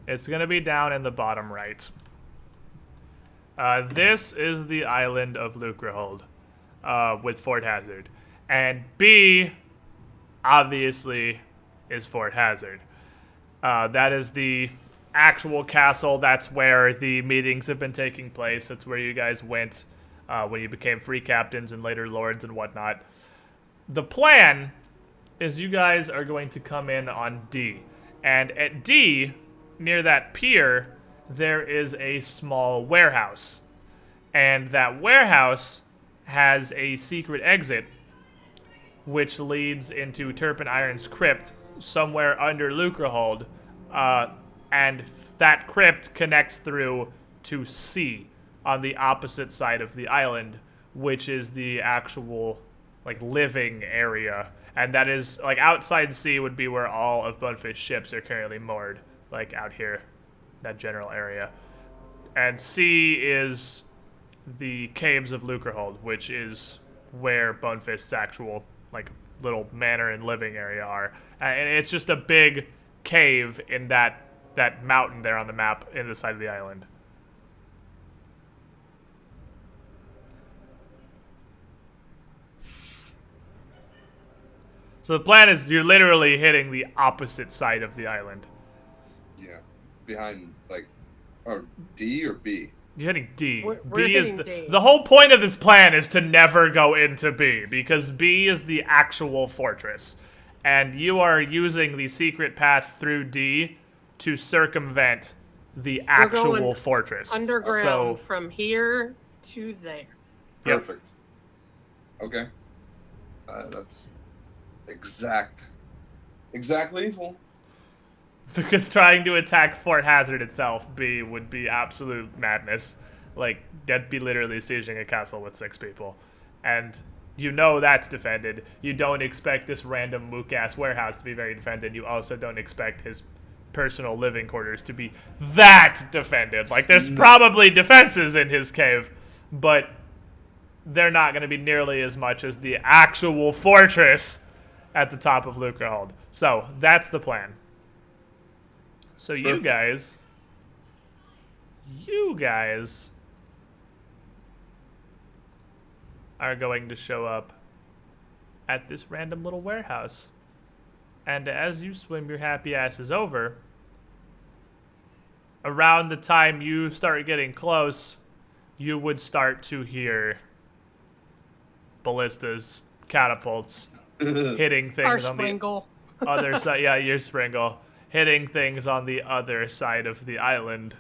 It's going to be down in the bottom right. This is the island of Lucrehold, with Fort Hazard. And B, obviously, is Fort Hazard. That is the actual castle. That's where the meetings have been taking place. That's where you guys went when you became free captains and later lords and whatnot. The plan is you guys are going to come in on D. And at D, near that pier, there is a small warehouse. And that warehouse has a secret exit which leads into Turpin Iron's crypt, somewhere under Lucrehold, and that crypt connects through to C on the opposite side of the island, which is the actual like living area. And that is like outside C would be where all of Bonefish ships are currently moored, like out here, that general area. And C is the caves of Lucrehold, which is where Bonefist's actual like little manor and living area are. And it's just a big cave in that mountain there on the map in the side of the island. So the plan is you're literally hitting the opposite side of the island. Yeah. Behind, like, or D or B? You're hitting D. We're B is hitting D. the whole point of this plan is to never go into B, because B is the actual fortress. And you are using the secret path through D to circumvent the actual fortress. Underground from here to there. Perfect. Yep. Okay. That's exactly lethal. Because trying to attack Fort Hazard itself, B, would be absolute madness. Like, that'd be literally sieging a castle with 6 people. And you know that's defended. You don't expect this random mook-ass warehouse to be very defended. You also don't expect his personal living quarters to be that defended. Like, there's probably defenses in his cave, but they're not going to be nearly as much as the actual fortress at the top of Lucrehold. So, that's the plan. So you guys are going to show up at this random little warehouse. And as you swim your happy asses over, around the time you start getting close, you would start to hear ballistas, catapults, hitting things on the other side. Yeah, your Springle. Hitting things on the other side of the island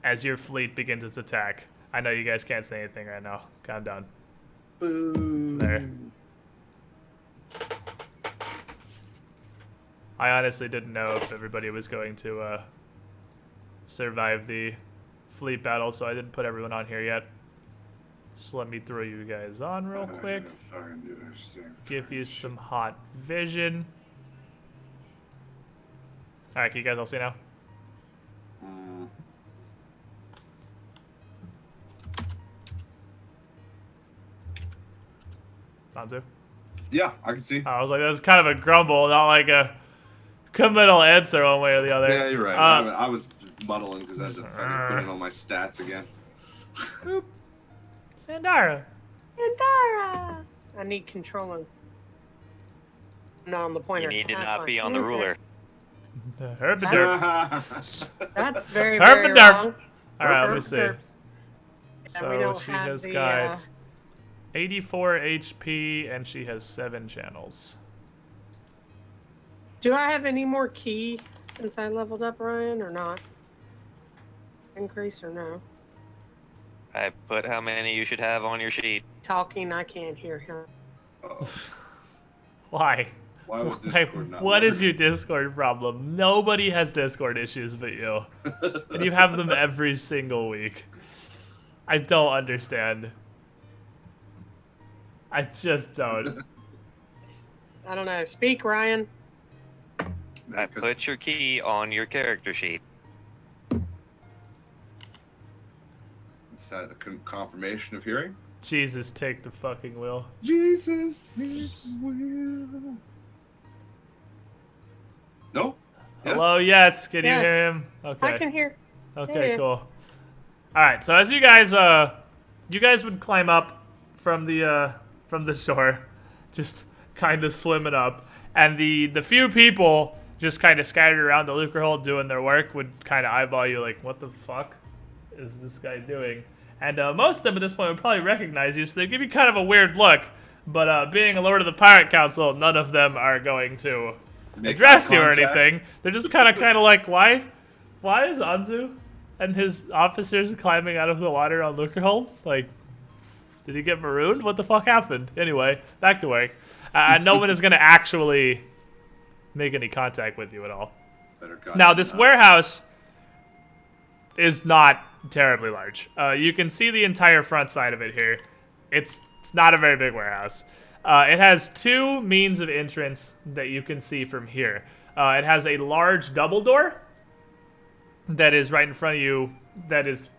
as your fleet begins its attack. I know you guys can't say anything right now. Calm down. Boom. There. I honestly didn't know if everybody was going to survive the fleet battle, so I didn't put everyone on here yet. So let me throw you guys on real quick. Give you some hot vision. Alright, can you guys all see now? Bonzo? Yeah, I can see. I was like, that was kind of a grumble, not like a committal answer one way or the other. Yeah, you're right. I was muddling because I had to fucking put in all my stats again. Boop. Sandara. I need controlling. Not on the pointer. You need to not be on the ruler. Herpaderp. That's very, very wrong. Alright, let me see. So she has got 84 HP and she has 7 channels. Do I have any more key since I leveled up, Ryan, or not? Increase or no? I put how many you should have on your sheet. Talking, I can't hear him. Why? Why would Discord not what work? is your Discord problem? Nobody has Discord issues but you. And you have them every single week. I don't understand. I just don't. I don't know. Speak, Ryan. I put your key on your character sheet. Is that a confirmation of hearing? Jesus, take the fucking wheel. Jesus, take the wheel. No? Yes? Hello, yes. Can you Yes. hear him? Okay. I can hear. Okay, Yeah. cool. All right, so as you guys would climb up from the shore, just kind of swimming up, and the few people just kind of scattered around the Lucrehold doing their work would kind of eyeball you like, what the fuck is this guy doing? And most of them at this point would probably recognize you, so they'd give you kind of a weird look. But being a Lord of the Pirate Council, none of them are going to address you or anything. They're just kind of like, why is Anzu and his officers climbing out of the water on Lucrehold? Like, did he get marooned? What the fuck happened? Anyway, back to work. No one is going to actually make any contact with you at all. God Now, this warehouse is not terribly large. You can see the entire front side of it here. It's not a very big warehouse. It has two means of entrance that you can see from here. It has a large double door that is right in front of you that is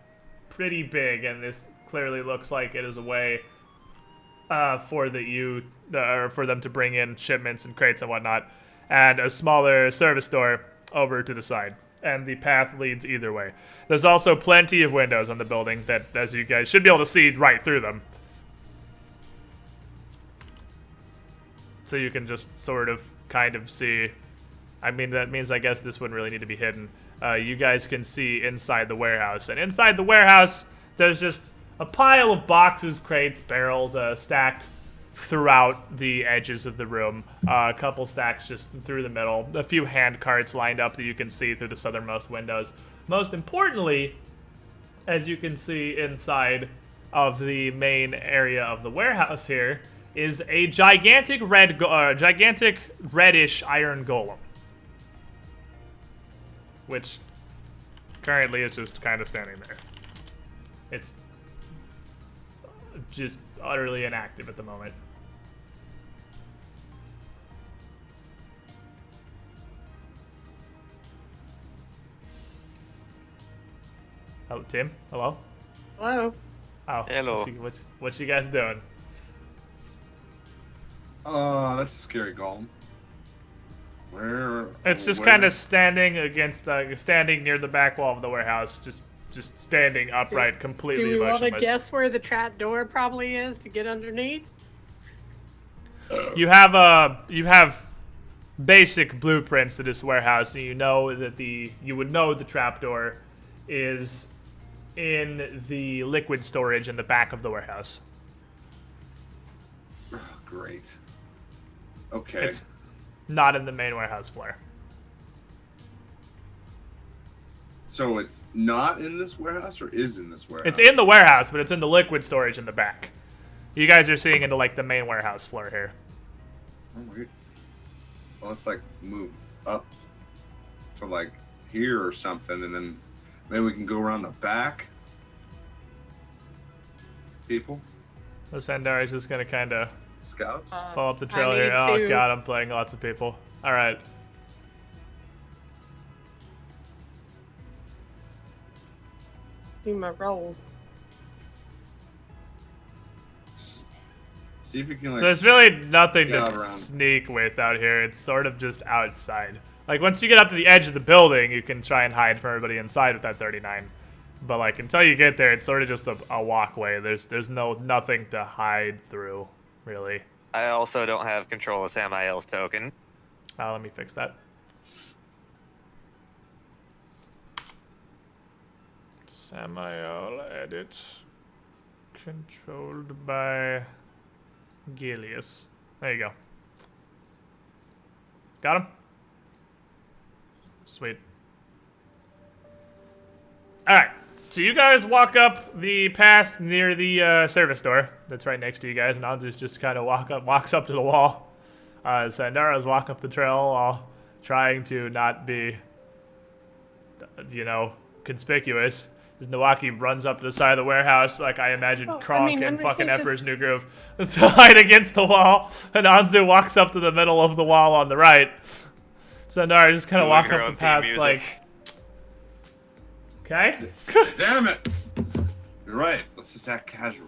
pretty big, and this clearly looks like it is a way for them to bring in shipments and crates and whatnot, and a smaller service door over to the side. And the path leads either way. There's also plenty of windows on the building that, as you guys should be able to see right through them. So you can just sort of kind of see. I mean, that means I guess this wouldn't really need to be hidden. You guys can see inside the warehouse. And inside the warehouse, there's just a pile of boxes, crates, barrels stacked throughout the edges of the room. A couple stacks just through the middle. A few hand carts lined up that you can see through the southernmost windows. Most importantly, as you can see inside of the main area of the warehouse here, is a gigantic reddish iron golem, which currently is just kind of standing there. It's just utterly inactive at the moment. Oh, Tim? Hello? Hello. Oh, hello. What you guys doing? That's a scary golem. It's just kind of standing against, standing near the back wall of the warehouse, just standing upright, completely Do we want motionless. to guess where the trap door probably is to get underneath? You have basic blueprints to this warehouse, and you know that you would know the trapdoor is in the liquid storage in the back of the warehouse. Oh, great. Okay. It's not in the main warehouse floor. So it's not in this warehouse, or is in this warehouse? It's in the warehouse, but it's in the liquid storage in the back. You guys are seeing into like the main warehouse floor here. Oh, wait. Well, let's like move up to like here or something, and then maybe we can go around the back. People. The Sandar is just gonna kind of Scouts. follow up the trail I here. need Oh to- god, I'm playing lots of people. All right. Do my roll. See if you can like. There's really nothing get out to around. sneak with out here. It's sort of just outside. Like, once you get up to the edge of the building, you can try and hide from everybody inside with that 39. But, like, until you get there, it's sort of just a walkway. There's nothing to hide through, really. I also don't have control of Samael's token. Let me fix that. Samael edit. Controlled by Gilius. There you go. Got him? Sweet. Alright, so you guys walk up the path near the service door that's right next to you guys, and Anzu's just kind of walks up to the wall. Sandara's walking up the trail while trying to not be, conspicuous. As Nawaki runs up to the side of the warehouse, like I imagine Kronk and fucking it's Emperor's just- New Groove, to hide against the wall, and Anzu walks up to the middle of the wall on the right. Sandara just kind of walk up the path like, okay? Damn it! You're right. Let's just act casual.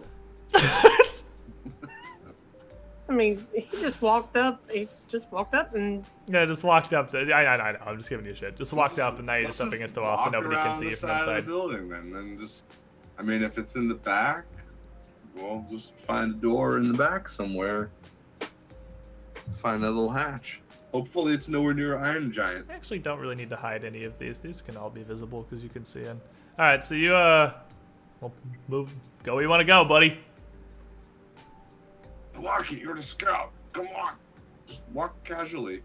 I mean, he just walked up. He just walked up and. Yeah, just walked up to. I know. I'm just giving you shit. Just walked up, and now you're just up against the wall, so walk nobody can around see the you from side inside. of the building, then just. I mean, if it's in the back, we'll just find a door in the back somewhere. Find that little hatch. Hopefully, it's nowhere near Iron Giant. I actually don't really need to hide any of these. These can all be visible because you can see in. All right, so you well, move. Go where you want to go, buddy. Lucky, you're the scout. Come on, just walk casually.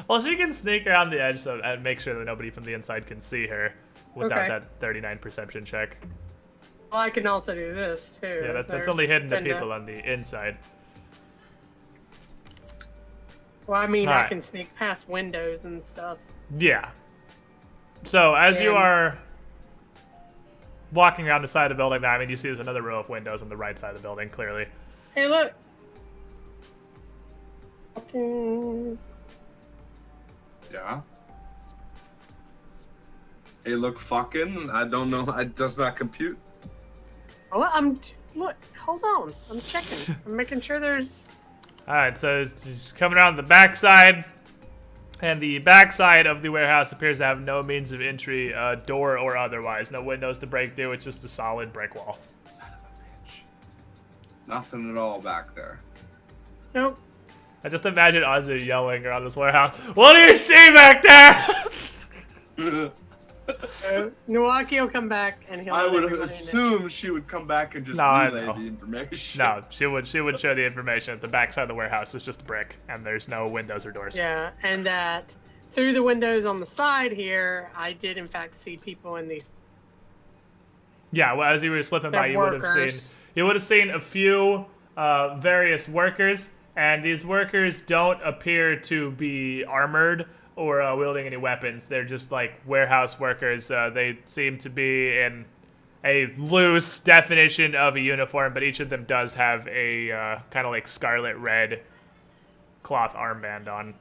Well, she can sneak around the edge and make sure that nobody from the inside can see her without Okay. that 39 perception check. Well, I can also do this too. Yeah, that's There's only hidden to spin people on the inside. Well, I mean, All I right. can sneak past windows and stuff. Yeah. So as you are walking around the side of the building, I mean, you see there's another row of windows on the right side of the building, clearly. Hey, look. Okay. Yeah. Hey, look, fucking. I don't know. It does not compute. Well, look. Hold on. I'm checking. I'm making sure there's. All right, so it's coming around the backside, and the backside of the warehouse appears to have no means of entry, door or otherwise. No windows to break through. It's just a solid brick wall. Son of a bitch. Nothing at all back there. Nope. I just imagine Anzu yelling around this warehouse. What do you see back there? Nawaki will come back and he'll. I let would everybody assume she would come back and just relay the information. No, she would share the information. At the backside of the warehouse is just a brick, and there's no windows or doors. Yeah, and that through the windows on the side here, I did in fact see people in these. Yeah, well, as you were slipping by, you would workers. have seen a few various workers, and these workers don't appear to be armored or wielding any weapons. They're just like warehouse workers. They seem to be in a loose definition of a uniform, but each of them does have a kind of like scarlet red cloth armband on.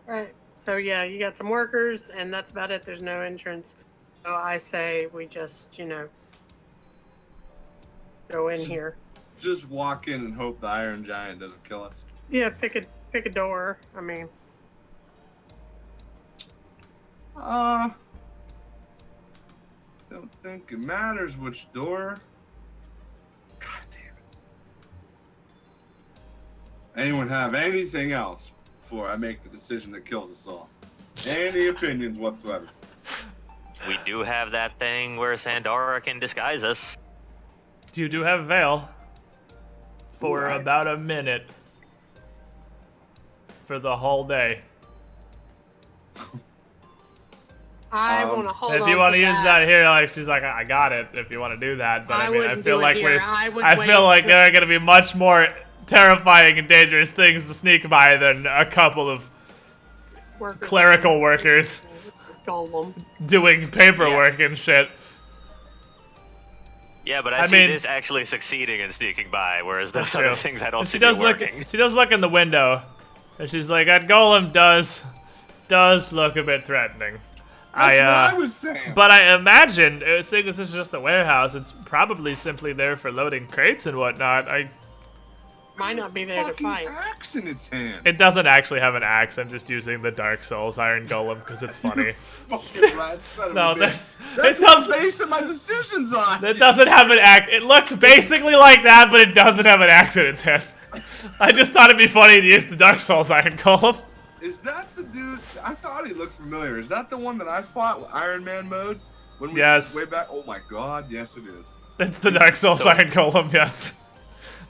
Right. So yeah, you got some workers, and that's about it. There's no entrance. So I say we just, go in here. Just walk in and hope the Iron Giant doesn't kill us. Yeah, pick a door. I mean, don't think it matters which door. God damn it. Anyone have anything else before I make the decision that kills us all? Any opinions whatsoever? We do have that thing where Sandara can disguise us. You do have veil for Right. about a minute for the whole day. I want to hold on. If you want to to use that here, like she's like, I got it. If you want to do that, but I mean, I wouldn't feel do it like here. I would I wait feel like until- there are going to be much more terrifying and dangerous things to sneak by than a couple of workers clerical workers golem. doing paperwork and shit. Yeah, but I see mean- this actually succeeding and sneaking by, whereas those That's other true. things I don't And see working. She does look in the window, and she's like, "That golem does look a bit threatening." That's what I was saying. But I imagine, seeing as this is just a warehouse, it's probably simply there for loading crates and whatnot. Might not be there to fucking fight. axe in its hand. It doesn't actually have an axe. I'm just using the Dark Souls Iron Golem because it's funny. Fucking rat son of No, a bitch. that's That's it what I'm doesn't. basing my decisions on. It doesn't have an axe. It looks basically like that, but it doesn't have an axe in its hand. I just thought it'd be funny to use the Dark Souls Iron Golem. Is that the dude? I thought he looked familiar. Is that the one that I fought with Iron Man mode? When we Yes. way back? Oh my god, yes it is. It's the Dark Souls So- Iron Golem, yes.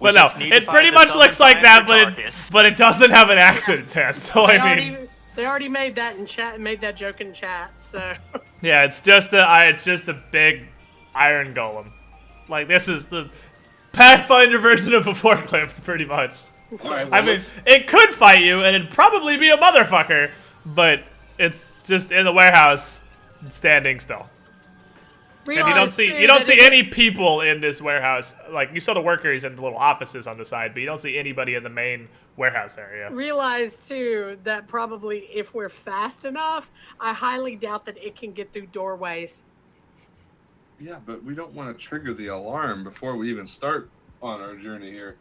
We But no, just need to it find pretty the much summon looks like sign that, for Tarkus. but it doesn't have an axe in its hand. So I mean, They already made that in chat. Made that joke in chat. So yeah, it's just a big Iron Golem. Like this is the Pathfinder version of a forklift, pretty much. All right, I mean, it could fight you, and it'd probably be a motherfucker, but it's just in the warehouse, standing still. And you don't see any people in this warehouse. Like you saw the workers in the little offices on the side, but you don't see anybody in the main warehouse area. Realize too that probably if we're fast enough, I highly doubt that it can get through doorways. yeah, but we don't want to trigger the alarm before we even start on our journey here.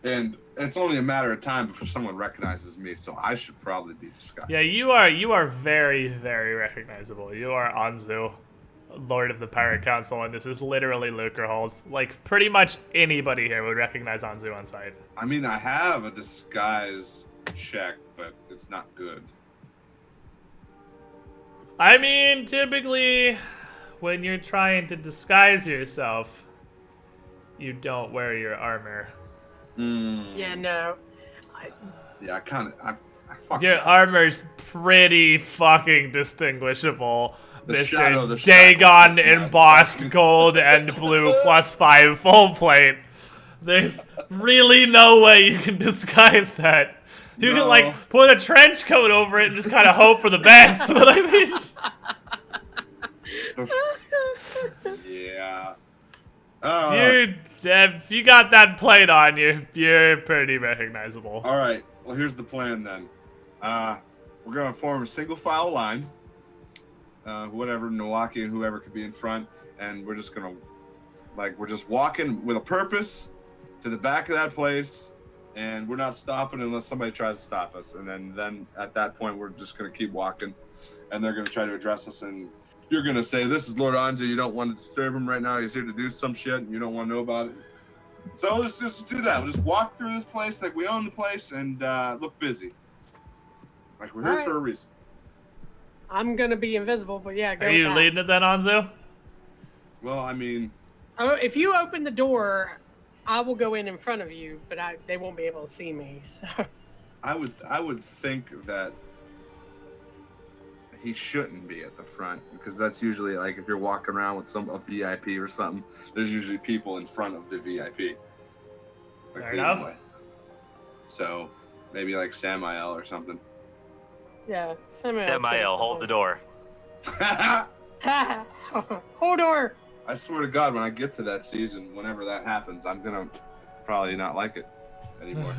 And it's only a matter of time before someone recognizes me, so I should probably be disguised. Yeah, you are very, very recognizable. You are Anzu, Lord of the Pirate Council, and this is literally Lucrehold. Like, pretty much anybody here would recognize Anzu on sight. I mean, I have a disguise check, but it's not good. I mean, typically, when you're trying to disguise yourself, you don't wear your armor. Yeah, no. Yeah, I fucked Your up. armor's pretty fucking distinguishable. Mr. Dagon embossed gold and blue +5 full plate. There's really no way you can disguise that. You can like put a trench coat over it and just kind of hope for the best. But I mean, yeah. Dude, if you got that plate on you, you're pretty recognizable. All right. Well, here's the plan then. We're gonna form a single file line. Whatever, Milwaukee and whoever could be in front, and we're just gonna, we're just walking with a purpose to the back of that place, and we're not stopping unless somebody tries to stop us. And then at that point, we're just gonna keep walking, and they're gonna try to address us, and you're gonna say, "This is Lord Anja. You don't want to disturb him right now. He's here to do some shit, and you don't want to know about it." So let's just do that. We'll just walk through this place like we own the place and look busy, like we're here for a reason. I'm gonna be invisible, but yeah, go Are with you that. leading it then, Anzu? Well, I mean, if you open the door, I will go in front of you, but they won't be able to see me. So I would think that he shouldn't be at the front, because that's usually like if you're walking around with a VIP or something, there's usually people in front of the VIP. Like Fair enough. So maybe like Samael or something. yeah, Samael, hold the door. Hold door. I swear to God, when I get to that season, whenever that happens, I'm gonna probably not like it anymore.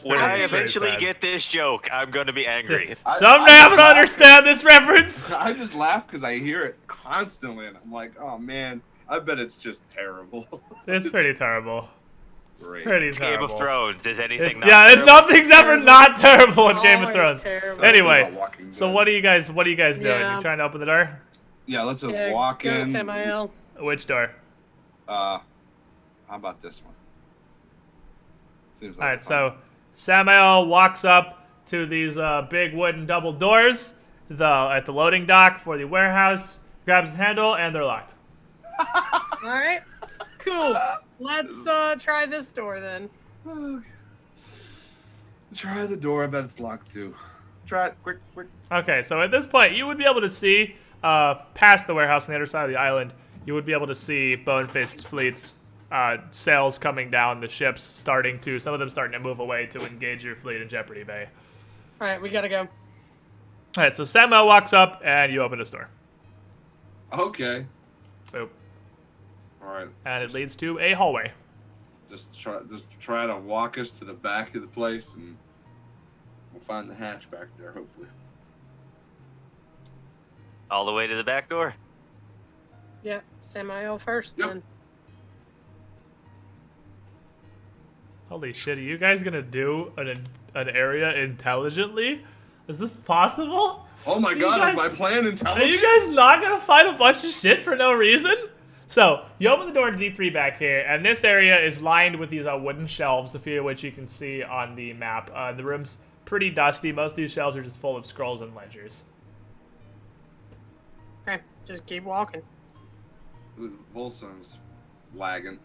When I eventually get this joke, I'm gonna be angry. Someday I'm gonna understand this reference. I just laugh because I hear it constantly, and I'm like, oh man, I bet it's just terrible. It's pretty terrible. Great. Pretty terrible. Game of Thrones. Is anything not yeah, terrible? nothing's ever not terrible in Game of Thrones. Terrible. Anyway, so what are you guys doing? Yeah. You trying to open the door? Yeah, let's just walk go in. Samael. Which door? How about this one? Seems like Alright, so Samael walks up to these big wooden double doors at the loading dock for the warehouse, grabs the handle, and they're locked. Alright, cool. Let's try this door then. Try the door. I bet it's locked too. Try it. Quick. Okay, so at this point, you would be able to see past the warehouse on the other side of the island. You would be able to see Bonefist's fleet's sails coming down, the ships some of them starting to move away to engage your fleet in Jeopardy Bay. Alright, we gotta go. Alright, so Samuel walks up and you open his door. Okay. Boop. All right. And it leads to a hallway. Just try to walk us to the back of the place, and we'll find the hatch back there, hopefully. All the way to the back door? Yeah, Samael first then. Holy shit, are you guys gonna do an area intelligently? Is this possible? Oh my god, is my plan intelligent? Are you guys not gonna find a bunch of shit for no reason? So, you open the door to D3 back here, and this area is lined with these wooden shelves, a few of which you can see on the map. The room's pretty dusty. Most of these shelves are just full of scrolls and ledgers. Okay, just keep walking. Volsung's lagging.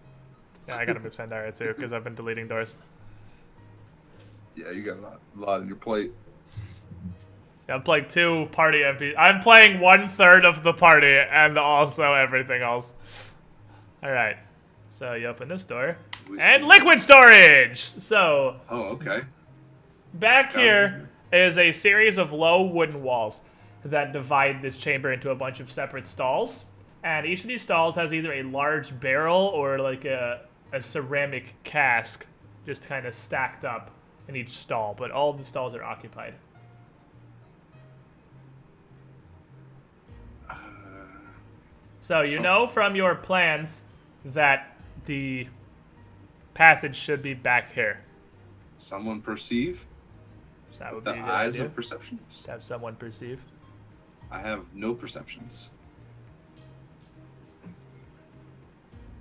Yeah, I gotta move Sandara too, because I've been deleting doors. Yeah, you got a lot on your plate. Yeah, I'm playing 2 party MPs. I'm playing 1/3 of the party and also everything else. Alright. So you open this door. And liquid storage! So. Oh, okay. Back here is a series of low wooden walls that divide this chamber into a bunch of separate stalls. And each of these stalls has either a large barrel or like a ceramic cask just kind of stacked up in each stall. But all of the stalls are occupied. So you know from your plans that the passage should be back here. Someone perceive? So that would the be a good eyes idea. of perception. To have someone perceive. I have no perceptions.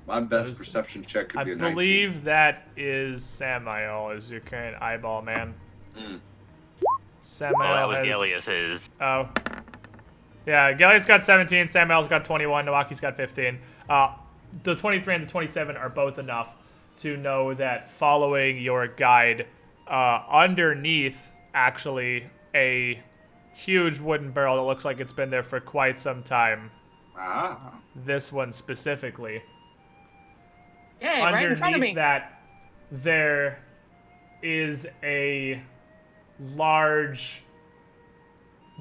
My best perception check could be a 19. I believe that is Samael as your current eyeball man. Samael that was has... Gellius's. Oh. Yeah, Gellius got 17, Samael's got 21, Nawaki's got 15. The 23 and the 27 are both enough to know that following your guide, underneath, actually, a huge wooden barrel that looks like it's been there for quite some time. Ah. This one specifically. Hey, right in front of me. Underneath that, there is a large,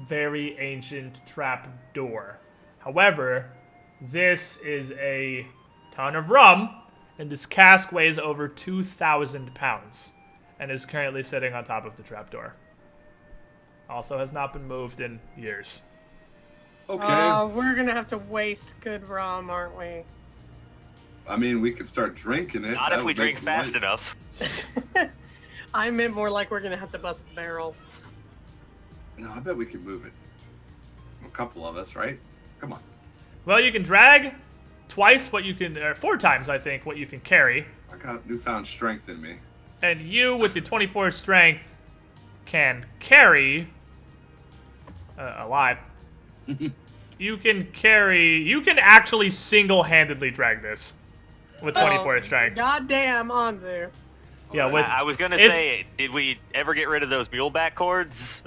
very ancient trap door. However, this is a ton of rum, and this cask weighs over 2,000 pounds, and is currently sitting on top of the trapdoor. Also has not been moved in years. Okay. We're gonna have to waste good rum, aren't we? I mean, we could start drinking it. Not if we drink fast enough. I meant more like we're gonna have to bust the barrel. No, I bet we can move it. A couple of us, right? Come on. Well, you can drag twice what you can, or 4 times, I think, what you can carry. I got newfound strength in me. And you, with your 24 strength, can carry a lot. You can actually single-handedly drag this with 24 strength. Goddamn, Anzu. Yeah, I was gonna say, did we ever get rid of those muleback cords?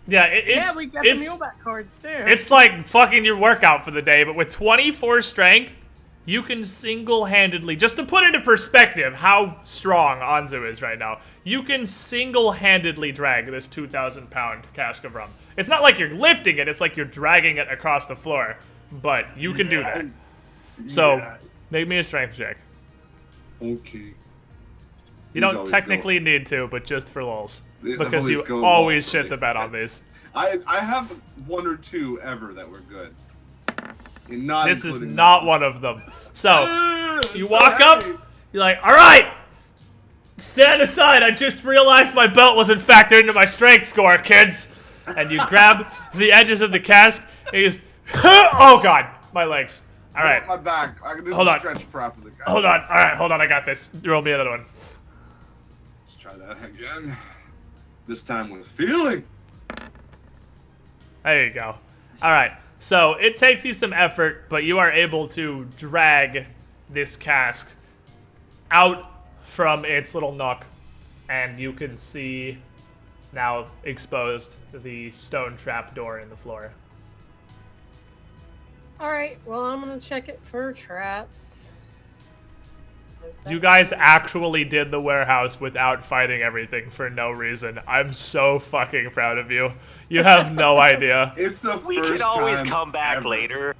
Yeah, we got the muleback cords too. It's like fucking your workout for the day, but with 24 strength, you can single-handedly, just to put into perspective how strong Anzu is right now, you can single-handedly drag this 2,000-pound cask of rum. It's not like you're lifting it, it's like you're dragging it across the floor, but you can do that. So, make me a strength check. Okay. You don't technically need to, but just for lulz. Because you always shit the bed on these. I have 1 or 2 ever that were good. This is not one of them. So, you walk up, you're like, alright! Stand aside, I just realized my belt wasn't factored into my strength score, kids! And you grab the edges of the cask, and you just, oh god, my legs. Alright. My back. I can Hold on. stretch properly. Hold on, alright, hold on, I got this. Roll me another one. Let's try that again. This time with feeling. There you go. Alright, so it takes you some effort, but you are able to drag this cask out from its little nook, and you can see now exposed the stone trap door in the floor. Alright, well, I'm gonna check it for traps. You guys actually did the warehouse without fighting everything for no reason. I'm so fucking proud of you. You have no idea. It's the first We can always time come back ever. later.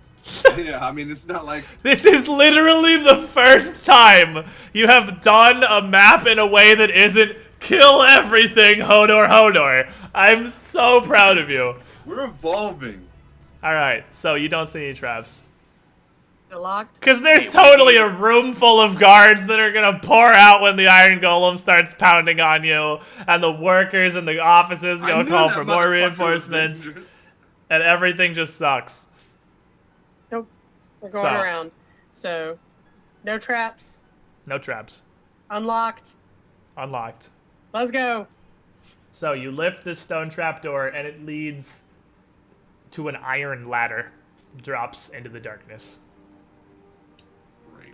Yeah, I mean, it's not like... This is literally the first time you have done a map in a way that isn't kill everything, Hodor Hodor. I'm so proud of you. We're evolving. Alright, so you don't see any traps. They're locked? Because there's totally a room full of guards that are gonna pour out when the Iron Golem starts pounding on you, and the workers in the offices go call for more reinforcements, and everything just sucks. Nope. We're going around. So, no traps. No traps. Unlocked. Unlocked. Let's go. So you lift this stone trapdoor, and it leads to an iron ladder. Drops into the darkness.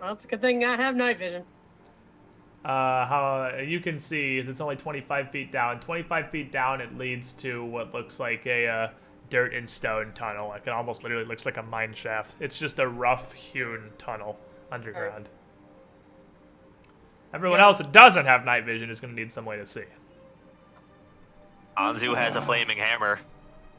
Well, it's a good thing I have night vision. How you can see is it's only 25 feet down. 25 feet down, it leads to what looks like a dirt and stone tunnel. Like it almost literally looks like a mine shaft. It's just a rough-hewn tunnel underground. Everyone else that doesn't have night vision is going to need some way to see. Anzu has a flaming hammer.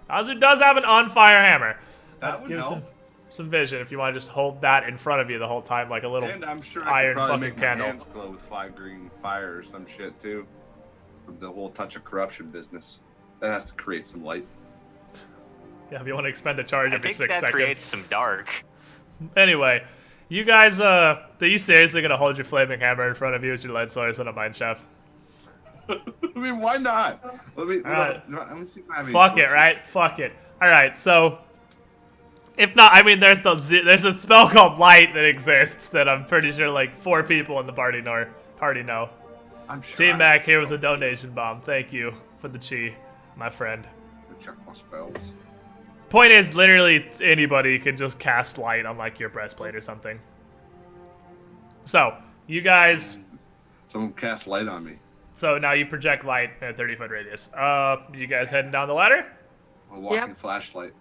Anzu does have an on-fire hammer. That would help. Some vision if you want to just hold that in front of you the whole time like a little And I'm sure I iron could probably fucking make candle. my hands glow with 5 green fire or some shit too. From the whole touch of corruption business. That has to create some light. Yeah, if you want to expend a charge I every think 6 that seconds. creates some dark. Anyway, you guys, are you seriously gonna hold your flaming hammer in front of you as your lead source in a mine shaft? I mean, why not? Let me see if I have any Fuck it, torches. right? Fuck it. Alright, so... If not, I mean, there's a spell called Light that exists that I'm pretty sure, like, 4 people in the party know. I'm sure Team I Mac have here with a spells. donation bomb. Thank you for the chi, my friend. Check my spells. Point is, literally, anybody can just cast Light on, like, your breastplate or something. So, you guys... Someone cast light on me. So now you project light in a 30-foot radius. You guys heading down the ladder? A walking flashlight.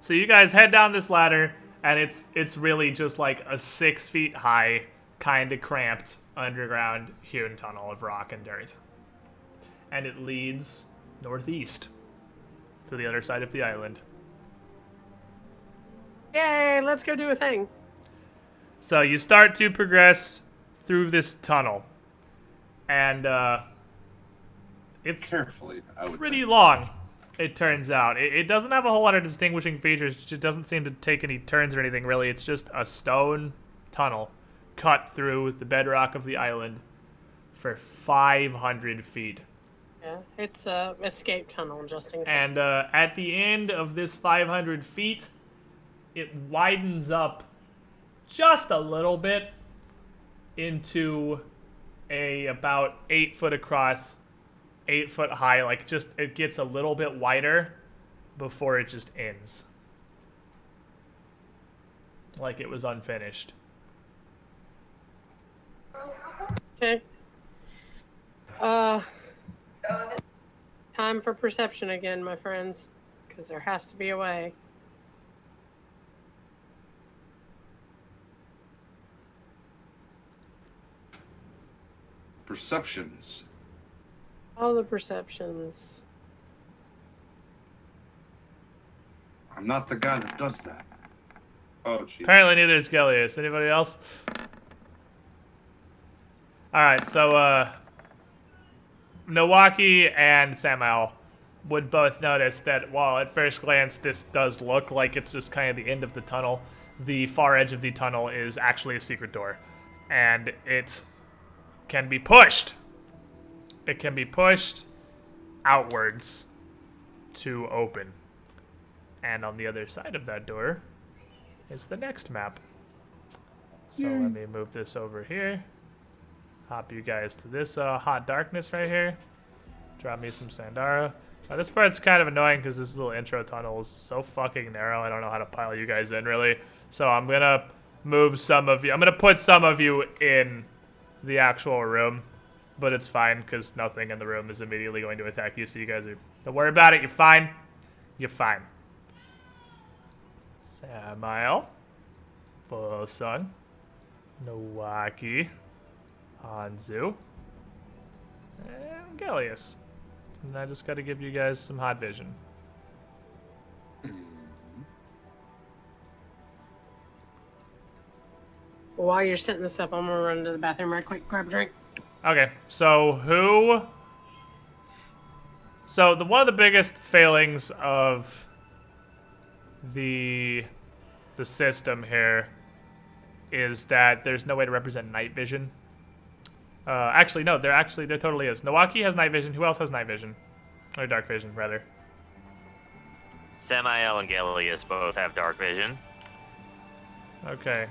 So you guys head down this ladder, and it's really just like a 6 feet high, kind of cramped underground hewn tunnel of rock and dirt. And it leads northeast to the other side of the island. Yay, let's go do a thing. So you start to progress through this tunnel. And it's Carefully, I would pretty think. long, it turns out. It doesn't have a whole lot of distinguishing features. It just doesn't seem to take any turns or anything, really. It's just a stone tunnel cut through the bedrock of the island for 500 feet. Yeah, it's a escape tunnel, just in case. And at the end of this 500 feet, it widens up just a little bit into a about 8 foot across, 8 foot high, like just it gets a little bit wider before it just ends. Like it was unfinished. Okay. Time for perception again, my friends, because there has to be a way. Perceptions. All the perceptions. I'm not the guy that does that. Oh, jeez. Apparently neither is Gellius. Anybody else? Alright, so, Milwaukee and Samael would both notice that while at first glance this does look like it's just kind of the end of the tunnel, the far edge of the tunnel is actually a secret door. And it can be pushed. It can be pushed outwards to open. And on the other side of that door is the next map. So let me move this over here. Hop you guys to this hot darkness right here. Drop me some Sandara. This part's kind of annoying because this little intro tunnel is so fucking narrow. I don't know how to pile you guys in, really. So I'm going to move some of you. I'm going to put some of you in the actual room. But it's fine because nothing in the room is immediately going to attack you. So you guys are... Don't worry about it. You're fine. You're fine. Samael. Volsung. Milwaukee. Hanzu. And Gellius. And I just got to give you guys some hot vision. While you're setting this up, I'm gonna run to the bathroom right quick, grab a drink. Okay, so who... So one of the biggest failings of the system here is that there's no way to represent night vision. Actually, no, there totally is. Milwaukee has night vision. Who else has night vision? Or dark vision, rather. Samael and Gellius both have dark vision. Okay.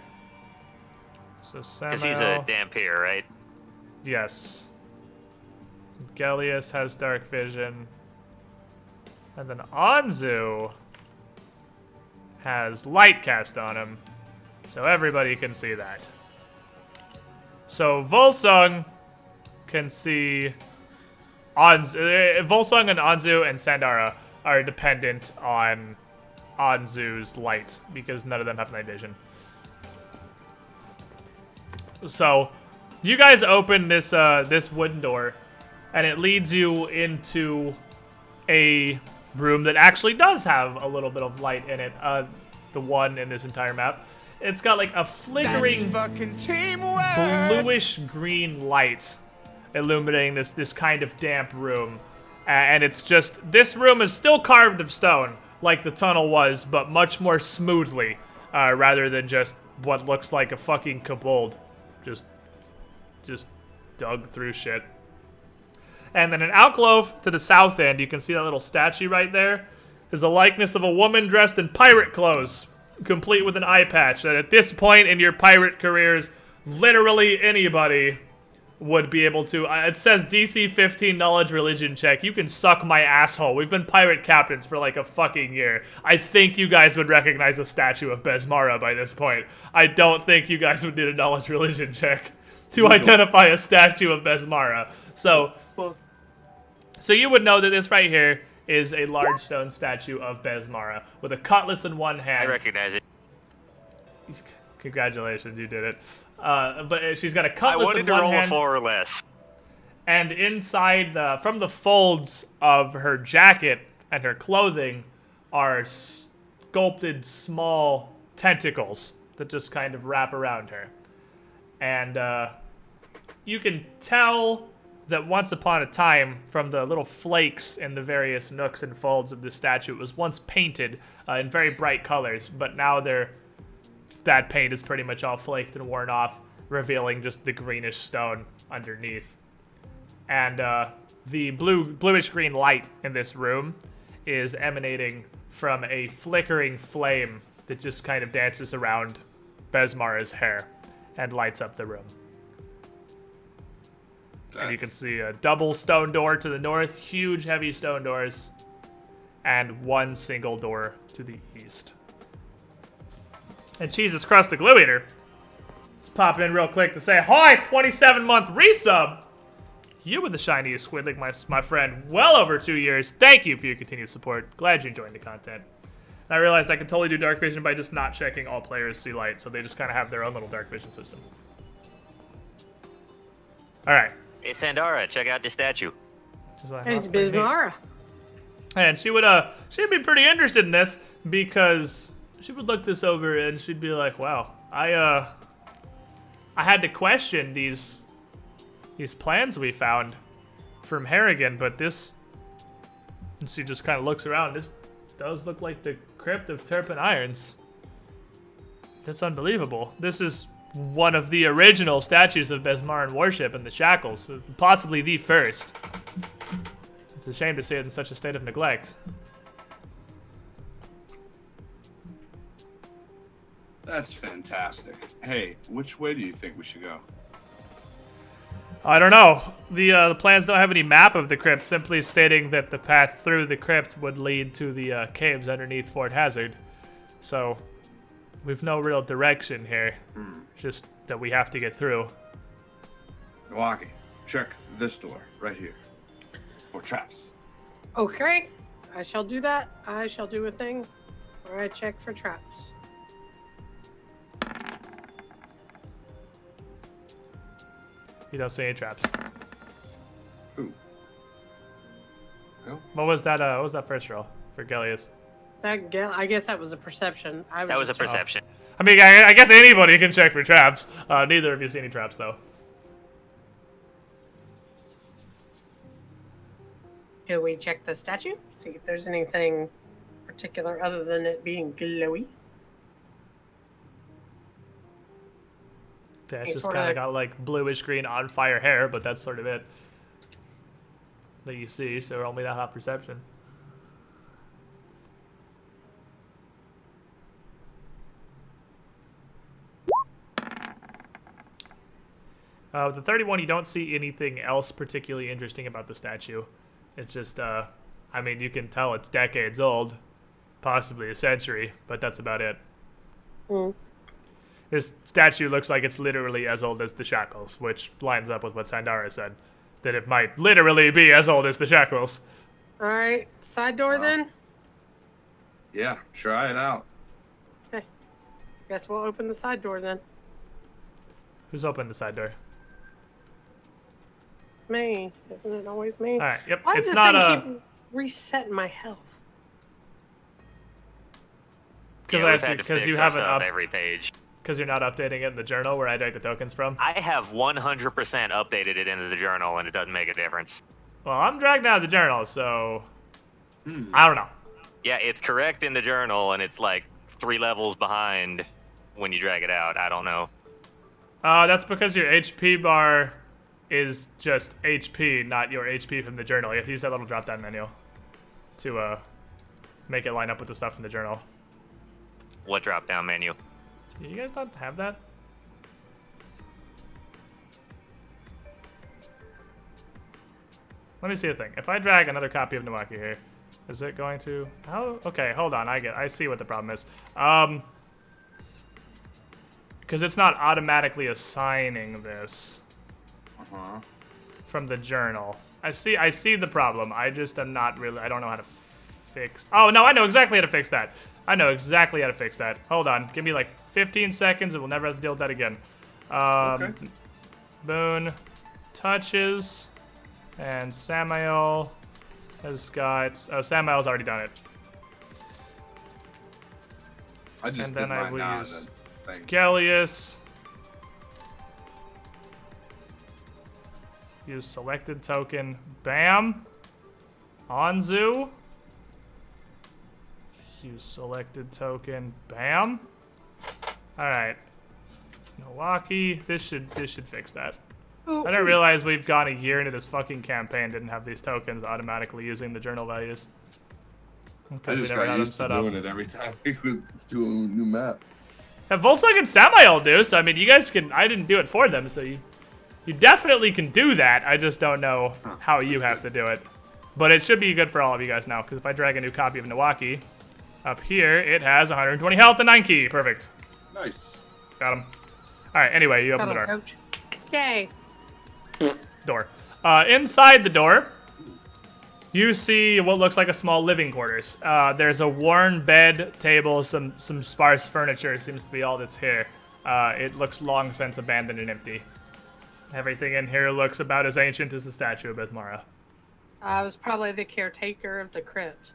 So Samael... Because he's a Dampier, right? Yes. Gellius has dark vision. And then Anzu has light cast on him. So everybody can see that. So Volsung can see Volsung and Anzu and Sandara are dependent on Anzu's light because none of them have night vision. So you guys open this this wooden door, and it leads you into a room that actually does have a little bit of light in it. The one in this entire map. It's got like a flickering bluish green light illuminating this kind of damp room. And it's just, this room is still carved of stone like the tunnel was, but much more smoothly, rather than just what looks like a fucking kobold. Just dug through shit. And then an alcove to the south end, you can see that little statue right there, is a likeness of a woman dressed in pirate clothes, complete with an eye patch, that at this point in your pirate careers, literally anybody would be able to. It says DC 15 knowledge religion check. You can suck my asshole. We've been pirate captains for like a fucking year. I think you guys would recognize a statue of Besmara by this point. I don't think you guys would need a knowledge religion check to identify a statue of Besmara. So you would know that this right here is a large stone statue of Besmara with a cutlass in one hand. I recognize it. Congratulations, you did it. But she's got a cutlass in one hand. I wanted to roll a 4 or less. And inside, from the folds of her jacket and her clothing, are sculpted small tentacles that just kind of wrap around her. And you can tell that once upon a time, from the little flakes in the various nooks and folds of the statue, it was once painted in very bright colors, but now that paint is pretty much all flaked and worn off, revealing just the greenish stone underneath. And the bluish-green light in this room is emanating from a flickering flame that just kind of dances around Besmara's hair and lights up the room. And you can see a double stone door to the north, huge heavy stone doors, and one single door to the east. And Jesus Christ, the Glue Eater is popping in real quick to say, hi, 27-month resub! You were the shiniest squidling, my friend, well over 2 years. Thank you for your continued support. Glad you enjoyed the content. And I realized I could totally do dark vision by just not checking all players see light, so they just kind of have their own little dark vision system. Alright. Hey, Sandara, check out the statue. It's Besmara. And she'd be pretty interested in this because she would look this over and she'd be like, wow, I had to question these plans we found from Paragon, but this, and she just kind of looks around, this does look like the crypt of Turpin Irons. That's unbelievable. This is one of the original statues of Besmaran worship in the Shackles, possibly the first. It's a shame to see it in such a state of neglect. That's fantastic. Hey, which way do you think we should go? I don't know. The plans don't have any map of the crypt, simply stating that the path through the crypt would lead to the caves underneath Fort Hazard. So, we've no real direction here. Just that we have to get through. Milwaukee, check this door right here for traps. Okay, I shall do that. I shall do a thing where I check for traps. You don't see any traps. Ooh. No? What was that first roll for Gellius? I guess that was a perception. That was a perception. I mean, I guess anybody can check for traps. Neither of you see any traps, though. Do we check the statue? See if there's anything particular other than it being glowy. Yeah, it's just kind of got like bluish green on fire hair, but that's sort of it that you see, so only that hot perception. With the 31, you don't see anything else particularly interesting about the statue. It's just, I mean, you can tell it's decades old, possibly a century, but that's about it. This statue looks like it's literally as old as the Shackles, which lines up with what Sandara said, that it might literally be as old as the Shackles. All right, side door then? Yeah, try it out. Okay, guess we'll open the side door then. Who's opened the side door? Me. Isn't it always me? All right, yep. Why it's does not this thing keep resetting my health? Because you haven't up every page. Because you're not updating it in the journal where I drag the tokens from? I have 100% updated it into the journal, and it doesn't make a difference. Well, I'm dragged out of the journal, so... I don't know. Yeah, it's correct in the journal, and it's like 3 levels behind when you drag it out. I don't know. That's because your HP bar is just HP, not your HP from the journal. You have to use that little drop-down menu to make it line up with the stuff from the journal. What drop-down menu? You guys not have that? Let me see a thing. If I drag another copy of Milwaukee here, is it going to... Oh, okay, hold on. I see what the problem is. Because it's not automatically assigning this from the journal. I see the problem. I just am not really. I don't know how to fix. Oh no, I know exactly how to fix that. Hold on, give me like 15 seconds, and we'll never have to deal with that again. Okay. Boone touches, and Samael has got. Oh, Samael's already done it. I just And did then I mine will now, use and then Gellius. Use selected token. Bam. Anzu. Use selected token. Bam. All right. Milwaukee. This should fix that. Oh, I didn't realize we've gone a year into this fucking campaign. Didn't have these tokens automatically using the journal values. I just got used to doing it every time we would do a new map. And Volsung and Samael do, so I mean, you guys can. I didn't do it for them, so you definitely can do that. I just don't know how you have to do it. But it should be good for all of you guys now, because if I drag a new copy of Milwaukee, up here it has 120 health and 9 key. Perfect. Nice. Got him. All right. Anyway, you open the door. Coach. Yay. Door. Inside the door, you see what looks like a small living quarters. There's a worn bed, table, some sparse furniture seems to be all that's here. It looks long since abandoned and empty. Everything in here looks about as ancient as the statue of Besmara. I was probably the caretaker of the crypt.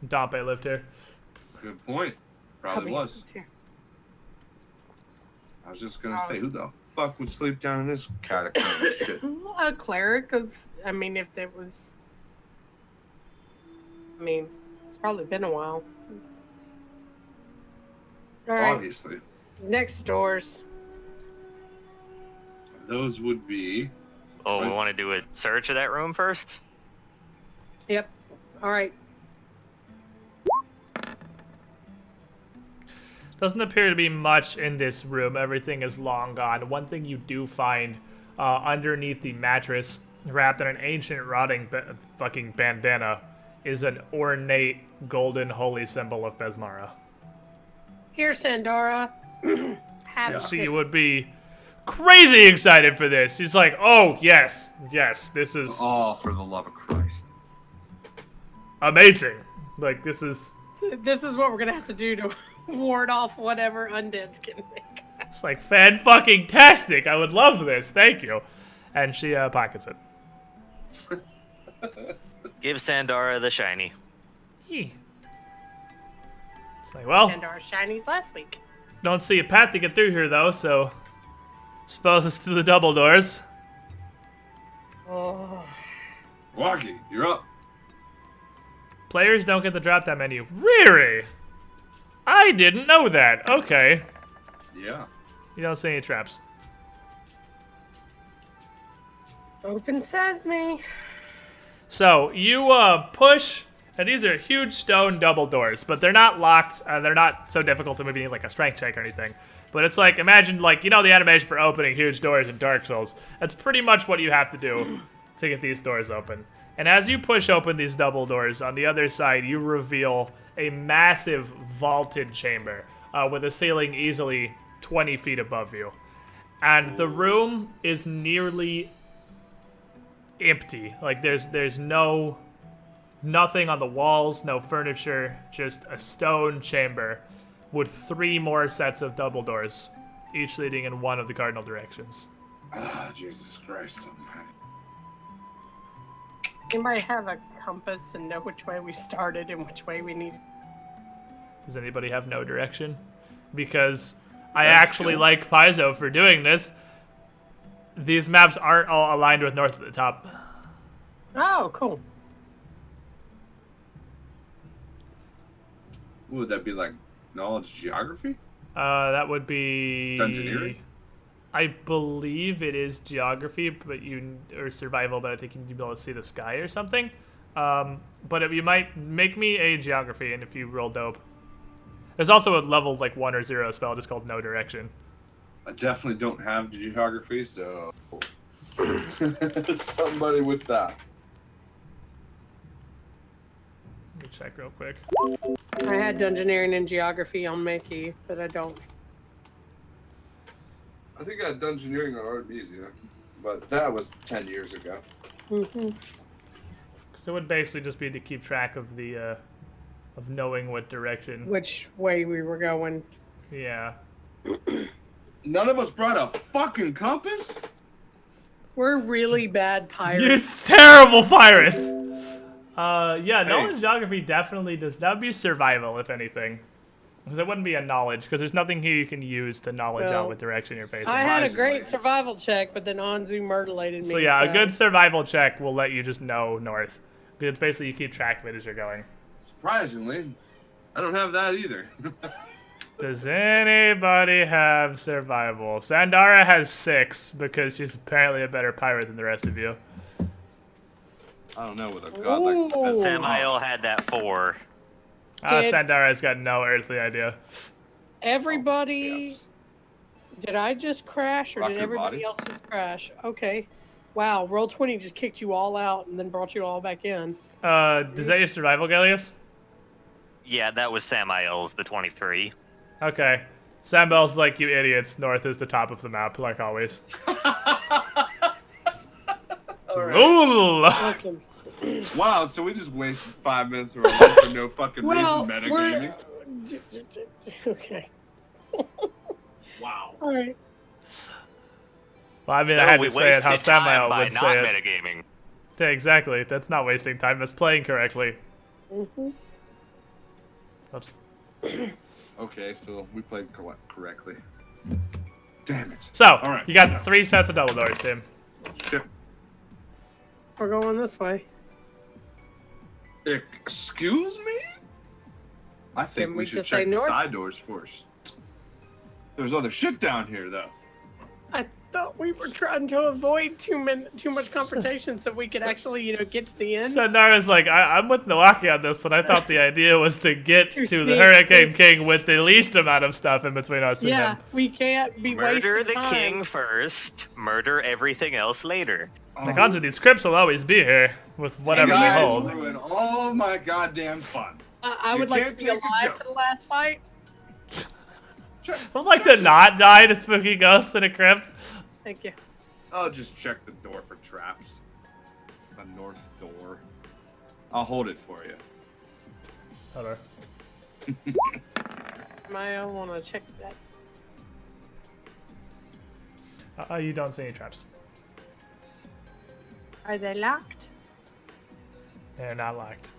Dompe lived here. Good point. Probably was. Too. I was just gonna say, who the fuck would sleep down in this catacomb of shit? A cleric of, I mean, if there was, I mean, it's probably been a while. All right. Obviously. Next doors. Those would be. Oh, we want to do a search of that room first? Yep. All right. Doesn't appear to be much in this room. Everything is long gone. One thing you do find underneath the mattress, wrapped in an ancient rotting fucking bandana, is an ornate golden holy symbol of Besmara. Here, Sandora. Have She this. would be crazy excited for this. She's like, oh, yes, this is Oh, for the love of Christ. amazing. Like, this is what we're gonna have to do to ward off whatever undeads can make. it's like fan-fucking-tastic. I would love this. Thank you. And she pockets it. Give Sandara the shiny. It's like, well, Sandora shinies last week. don't see a path to get through here, though, so suppose it's through the double doors. Oh. Milwaukee, you're up. Players don't get to drop that menu. Really? I didn't know that. Okay. Yeah. You don't see any traps. Open sesame. So, you push, and these are huge stone double doors, but they're not locked. They're not so difficult to maybe need like a strength check or anything. But it's like, imagine like, you know the animation for opening huge doors in Dark Souls. That's pretty much what you have to do to get these doors open. And as you push open these double doors, on the other side, you reveal a massive vaulted chamber with a ceiling easily 20 feet above you. And the room is nearly empty. Like, there's nothing on the walls, no furniture, just a stone chamber with 3 more sets of double doors, each leading in one of the cardinal directions. Ah, Jesus Christ almighty. Anybody have a compass and know which way we started and which way we need? Does anybody have no direction? Because I actually like Paizo for doing this. These maps aren't all aligned with north at the top. Oh, cool. Would that be like knowledge geography? That would be Dungeoneering? I believe it is geography, or survival, but I think you'd be able to see the sky or something. But you might make me a geography, and if you roll dope. There's also a level like 1 or 0 spell just called No Direction. I definitely don't have geography, so somebody with that. Let me check real quick. I had dungeoneering and geography on Mickey, but I don't. I think I had dungeoneering on Artemisia, but that was 10 years ago. Mm-hmm. So it would basically just be to keep track of the, of knowing what direction. Which way we were going. Yeah. None of us brought a fucking compass? We're really bad pirates. You're terrible pirates! Yeah, Hey. knowledge geography definitely does. That would be survival, if anything. Because it wouldn't be a knowledge, because there's nothing here you can use to knowledge out Well, what direction you're facing. I had a great survival check, but then Anzu murderlated me. So yeah, a good survival check will let you just know north. Because it's basically you keep track of it as you're going. Surprisingly, I don't have that either. Does anybody have survival? Sandara has 6 because she's apparently a better pirate than the rest of you. I don't know with a god like Ooh. Samael had that 4. Sandara's got no earthly idea. Everybody. Yes. Did I just crash, or Rock did your everybody body. else just crash? Okay. Wow, Roll20 just kicked you all out and then brought you all back in. Is that your survival, Gallius? Yeah, that was Samael's, the 23. Okay. Sambel's like, you idiots, north is the top of the map, like always. Ooh! Listen. Wow, so we just wasted 5 minutes of our life for no fucking Well, reason metagaming? Okay. Wow. All right. Well, I mean, I had to say it how Samael would say it. Metagaming. Yeah, exactly. That's not wasting time. That's playing correctly. Mm-hmm. Oops. Okay, so we played correctly. Damn it. So, right. you got 3 sets of double doors, Tim. Shit. We're going this way. Excuse me? I think Didn't we we should just say check the north? side doors first. There's other shit down here, though. I thought we were trying to avoid too much confrontation so we could actually, get to the end. Sandara's like, I'm with Milwaukee on this one. I thought the idea was to get To to the sneak Hurricane this- King with the least amount of stuff in between us and Yeah, him. we can't be Murder wasting the time. king first, murder everything else later. Like, onto these crypts will always be here with whatever you they guys hold. ruin all my goddamn fun. I You would like to can't be take a alive joke. for the last fight. I'd like to not die to spooky ghosts in a crypt. Thank you. I'll just check the door for traps. The north door. I'll hold it for you. Hold on. I want to check that. You don't see any traps. Are they locked? They're not locked.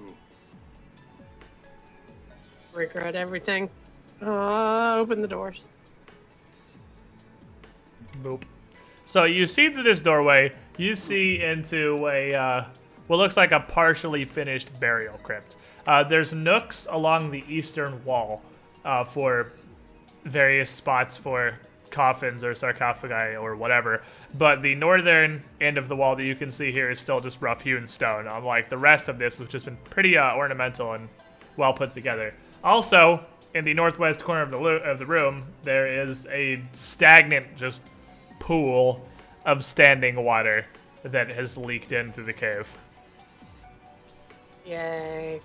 Ooh. Regret everything. Open the doors. Boop. So you see through this doorway, you see into a, what looks like a partially finished burial crypt. There's nooks along the eastern wall for various spots for coffins or sarcophagi or whatever, but the northern end of the wall that you can see here is still just rough-hewn stone, unlike the rest of this, which has been pretty ornamental and well put together. Also, in the northwest corner of the room, there is a stagnant just pool of standing water that has leaked in through the cave. Yay.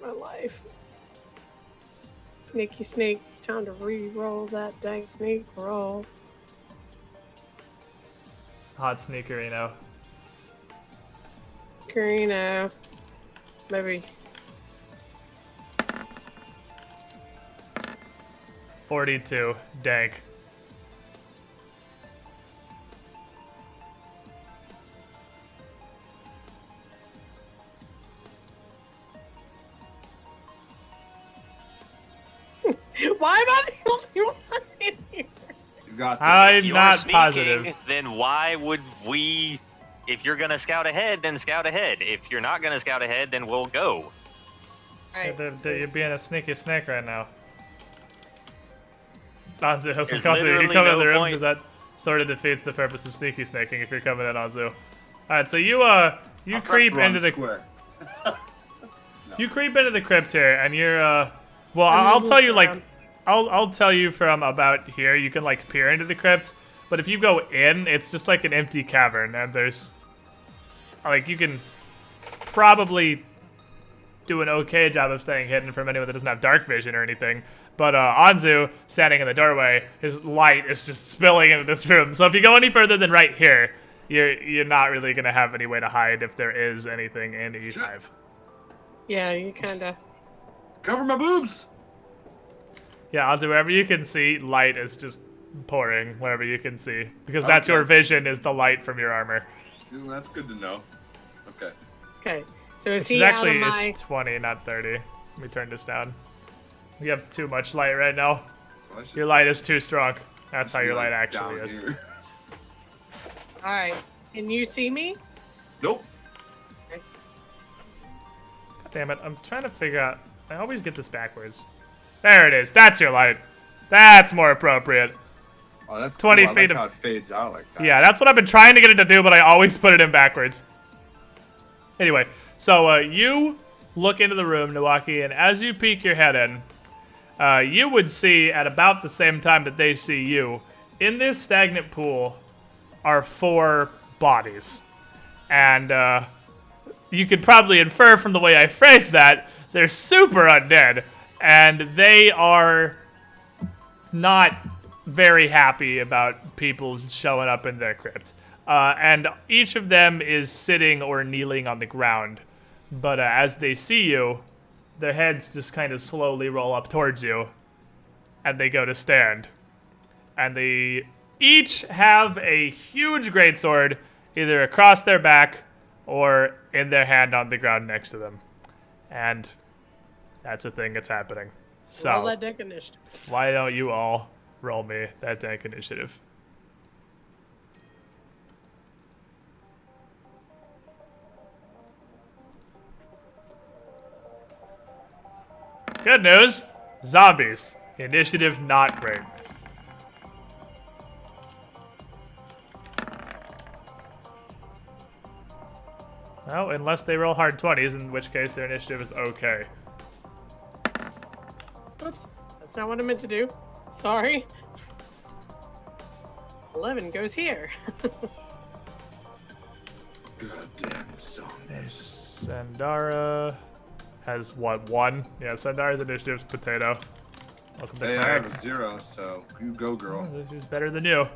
My life. Sneaky snake, time to re-roll that dang snake roll. Hot sneaker, you know. Karina. Maybe. 42. Dank. Why am I the only one in here? You got this. I'm You're not sneaking, positive. Then why would we? If you're gonna scout ahead, then scout ahead. If you're not gonna scout ahead, then we'll go. Right. You're being a sneaky snake right now. Anzu, There's you come literally in no the room point. because that sort of defeats the purpose of sneaky snaking if you're coming in, Anzu. Alright, so you creep Restaurant into the square. you creep into the crypt here, and you're well, I'm I'll just tell you looking like I'll tell you from about here. You can like peer into the crypt, but if you go in, it's just like an empty cavern, and there's like you can probably do an okay job of staying hidden from anyone that doesn't have dark vision or anything. But Anzu, standing in the doorway, his light is just spilling into this room. So if you go any further than right here, you're not really going to have any way to hide if there is anything in E5. Yeah, you kind of... Cover my boobs! Yeah, Anzu, wherever you can see, light is just pouring wherever you can see. Because that's your vision, is the light from your armor. That's good to know. Okay. Okay, so is It's he actually, out of my... it's 20, not 30. Let me turn this down. You have too much light right now. So Your light is too strong. That's how your light actually is. Alright, can you see me? Nope. Okay. God damn it, I'm trying to figure out... I always get this backwards. There it is. That's your light. That's more appropriate. Oh, that's 20 cool. I feet like of... how it fades out like that. Yeah, that's what I've been trying to get it to do, but I always put it in backwards. Anyway, so you look into the room, Milwaukee, and as you peek your head in, you would see at about the same time that they see you, in this stagnant pool are 4 bodies. And you could probably infer from the way I phrased that, they're super undead. And they are not very happy about people showing up in their crypt. And each of them is sitting or kneeling on the ground. But as they see you, their heads just kind of slowly roll up towards you. And they go to stand. And they each have a huge greatsword either across their back or in their hand on the ground next to them. And that's a thing that's happening. So, Roll that deck initiative. why don't you all roll me that deck initiative? Good news. Zombies. Initiative not great. Well, unless they roll hard 20s, in which case their initiative is okay. Oops, that's not what I meant to do. Sorry. 11 goes here. Goddamn zombies. Sandara has what, 1? Yeah, Sandara's initiative's potato. Welcome to Hey, I Frank. have a 0, so you go, girl. This is better than you.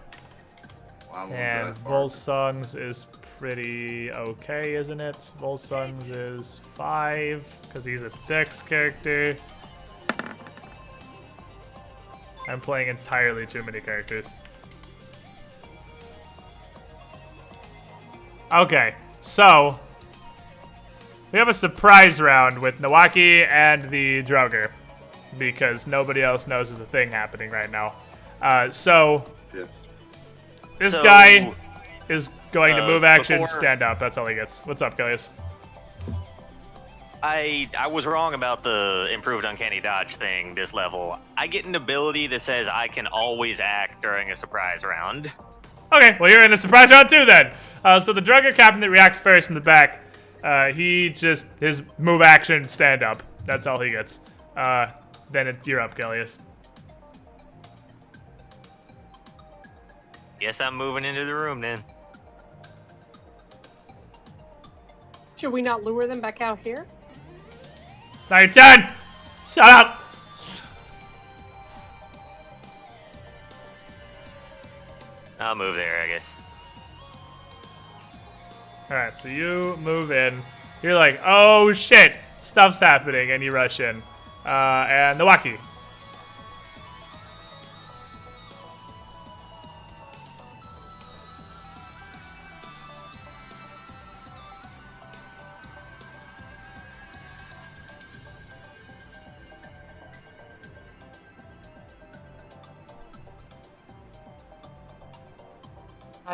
Wow, And Volsung's is pretty okay, isn't it? Volsung's is 5, because he's a Dex character. I'm playing entirely too many characters. Okay, so we have a surprise round with Nawaki and the Droger, because nobody else knows there's a thing happening right now. Yes. This So, guy is going to move action, before- stand up. That's all he gets. What's up, Gilius? I was wrong about the improved uncanny dodge thing this level. I get an ability that says I can always act during a surprise round. Okay, well, you're in a surprise round too then. So the Drugger captain that reacts first in the back, his move action, stand up. That's all he gets. Then you're up, Gilius. Guess I'm moving into the room then. Should we not lure them back out here? Now your turn! Shut up! I'll move there, I guess. Alright, so you move in. You're like, oh shit, stuff's happening, and you rush in. And Nawaki.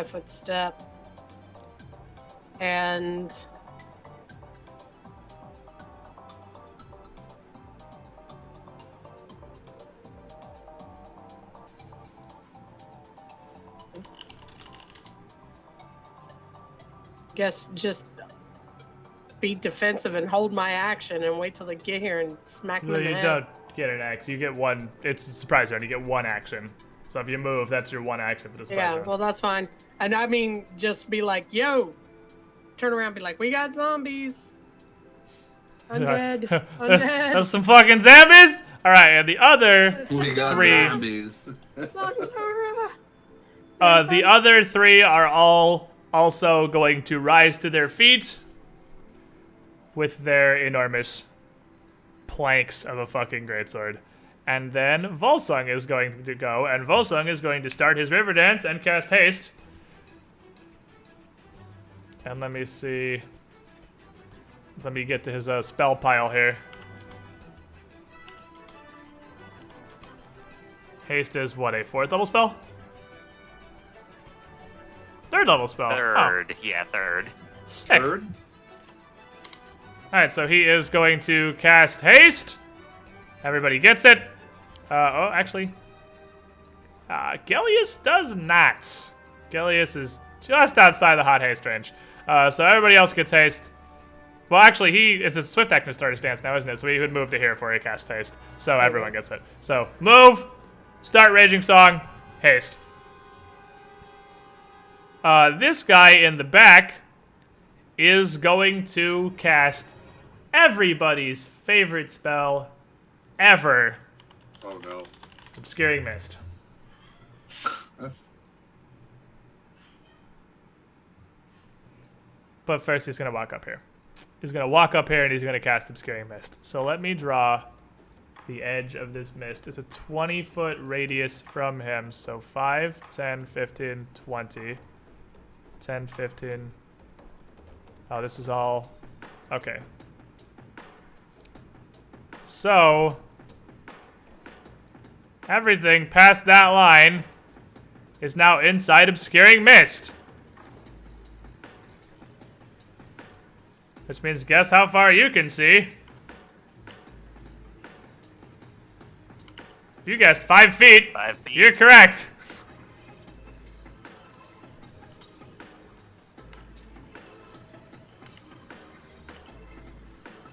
Foot step. And guess just be defensive and hold my action and wait till they get here and smack them No, in the you head. don't get an action. You get one. It's a surprise round. You get one action. So if you move, that's your one action for the surprise Yeah, round. well, that's fine. And I mean, just be like, yo, turn around, be like, we got zombies. Undead. There's Undead. some fucking zombies. All right, and the other We got three. zombies. Sandra. The other three are all also going to rise to their feet with their enormous planks of a fucking greatsword. And then Volsung is going to go, and Volsung is going to start his river dance and cast haste. And let me see. Let me get to his spell pile here. Haste is what, a 4th level spell? 3rd level spell. Third. Yeah, third. Sick. Third? Alright, so he is going to cast haste. Everybody gets it. Oh, actually. Gellius does not. Gellius is just outside the hot haste range. So everybody else gets haste. Well, actually, it's a swift action to start his dance now, isn't it? So he would move to here before he casts haste. So everyone gets it. So move, start Raging Song, haste. This guy in the back is going to cast everybody's favorite spell ever. Oh no. Obscuring Mist. That's... But first he's going to walk up here. He's going to walk up here and he's going to cast Obscuring Mist. So let me draw the edge of this mist. It's a 20-foot radius from him. So 5, 10, 15, 20. 10, 15. Oh, this is all... Okay. So... everything past that line is now inside Obscuring Mist. Which means guess how far you can see. You guessed 5 feet. 5 feet. You're correct.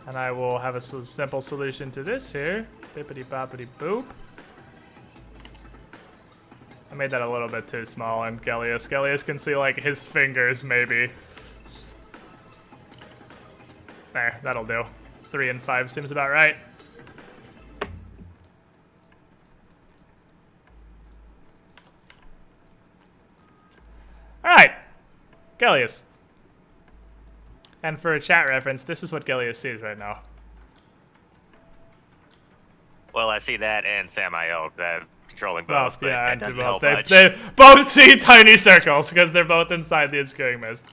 And I will have a simple solution to this here. Bippity boppity boop. I made that a little bit too small on Gellius. Gellius can see like his fingers maybe. There, that'll do. 3 and 5 seems about right. Alright. Gellius. And for a chat reference, this is what Gellius sees right now. Well, I see that and Samael controlling both, but yeah, that and doesn't both. help They, much. they both see tiny circles because they're both inside the Obscuring Mist.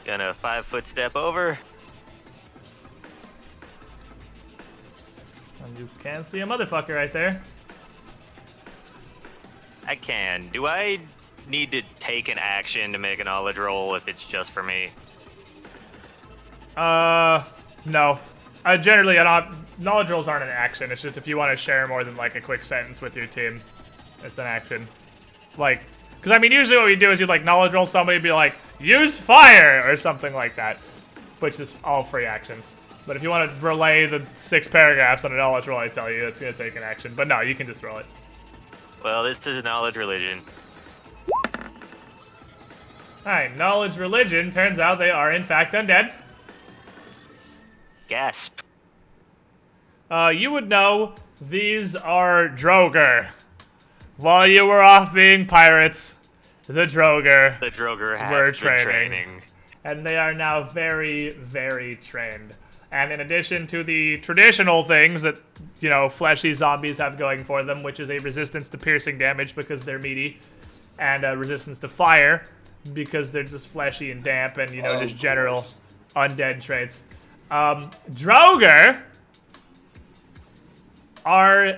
Gonna 5-foot step over. And you can see a motherfucker right there. I can. Do I need to take an action to make a knowledge roll if it's just for me? No. Generally, knowledge rolls aren't an action. It's just if you want to share more than like a quick sentence with your team, it's an action. Like, because I mean, usually what we do is you'd like knowledge roll somebody, be like, use fire or something like that, which is all free actions. But if you want to relay the 6 paragraphs on a knowledge roll, I tell you, it's gonna take an action. But no, you can just roll it. Well, this is knowledge religion. Alright, knowledge religion. Turns out they are in fact undead. Gasp. You would know these are Droger. While you were off being pirates, the Droger were were training. And they are now very, very trained. And in addition to the traditional things that, you know, fleshy zombies have going for them, which is a resistance to piercing damage because they're meaty, and a resistance to fire because they're just fleshy and damp and, you know, just general undead traits. Droger are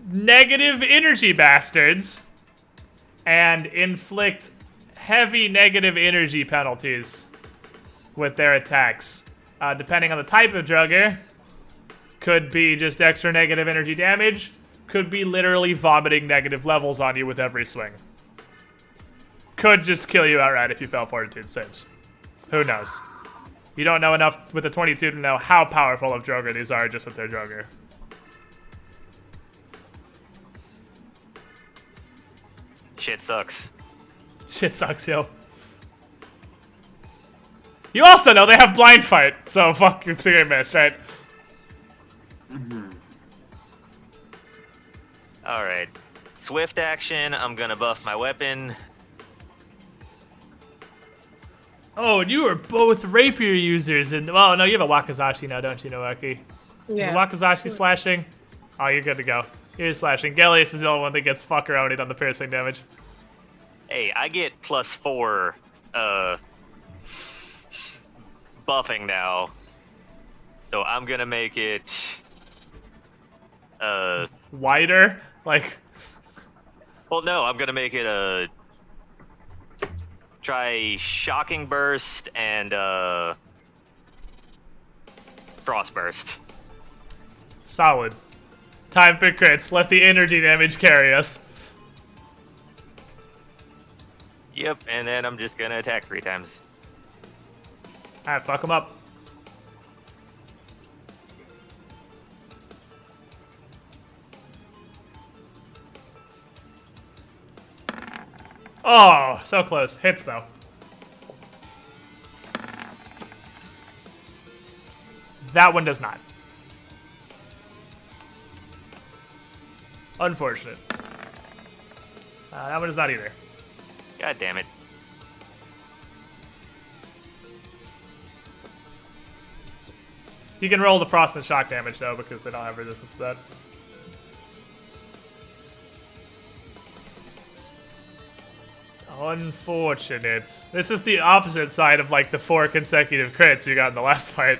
negative energy bastards and inflict heavy negative energy penalties with their attacks. Depending on the type of Droger, could be just extra negative energy damage, could be literally vomiting negative levels on you with every swing. Could just kill you outright if you fail fortitude saves. Who knows? You don't know enough with the 22 to know how powerful of Droger these are, just that they're Droger. Shit sucks. Shit sucks, yo. You also know they have blind fight, so fuck if you missed, right? Alright. Swift action, I'm gonna buff my weapon. Oh, and you are both rapier users, and well, no, you have a Wakizashi now, don't you, Noaki? Yeah. Is Wakizashi slashing? Oh, you're good to go. You're slashing. Gallius is the only one that gets fuckeronied on the piercing damage. Hey, I get +4, buffing now. So I'm gonna make it, Wider? Like... well, no, I'm gonna make it try Shocking Burst and Frost Burst. Solid. Time for crits. Let the energy damage carry us. Yep, and then I'm just gonna attack 3 times. Alright, fuck him up. Oh, so close. Hits, though. That one does not. Unfortunate. That one does not either. God damn it. You can roll the frost and shock damage, though, because they don't have resistance to that. Unfortunate. This is the opposite side of, like, the 4 consecutive crits you got in the last fight.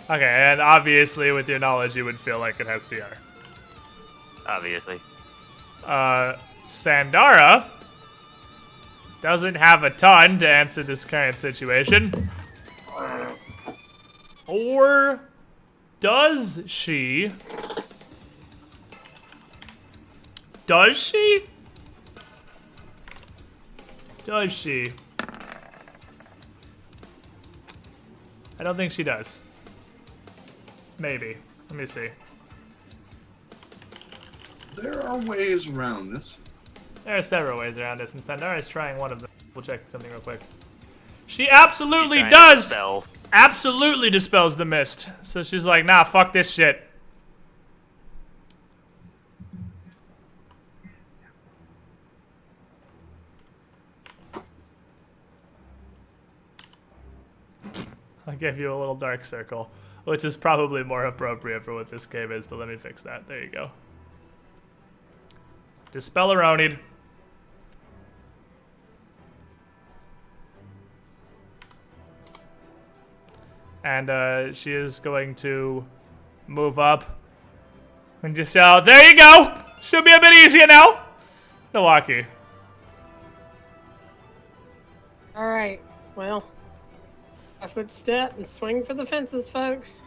Okay, and obviously, with your knowledge, you would feel like it has DR. Obviously. Sandara doesn't have a ton to answer this current situation. Or does she? Does she? Does she? I don't think she does. Maybe. Let me see. There are ways around this. There are several ways around this, and Sandara is trying one of them. We'll check something real quick. She absolutely does! Absolutely dispels the mist. So she's like, nah, fuck this shit. I gave you a little dark circle, which is probably more appropriate for what this game is, but let me fix that. There you go. Dispel Aronied. And she is going to move up and just yell, there you go! Should be a bit easier now! Milwaukee. Alright, well. 5-foot step and swing for the fences, folks.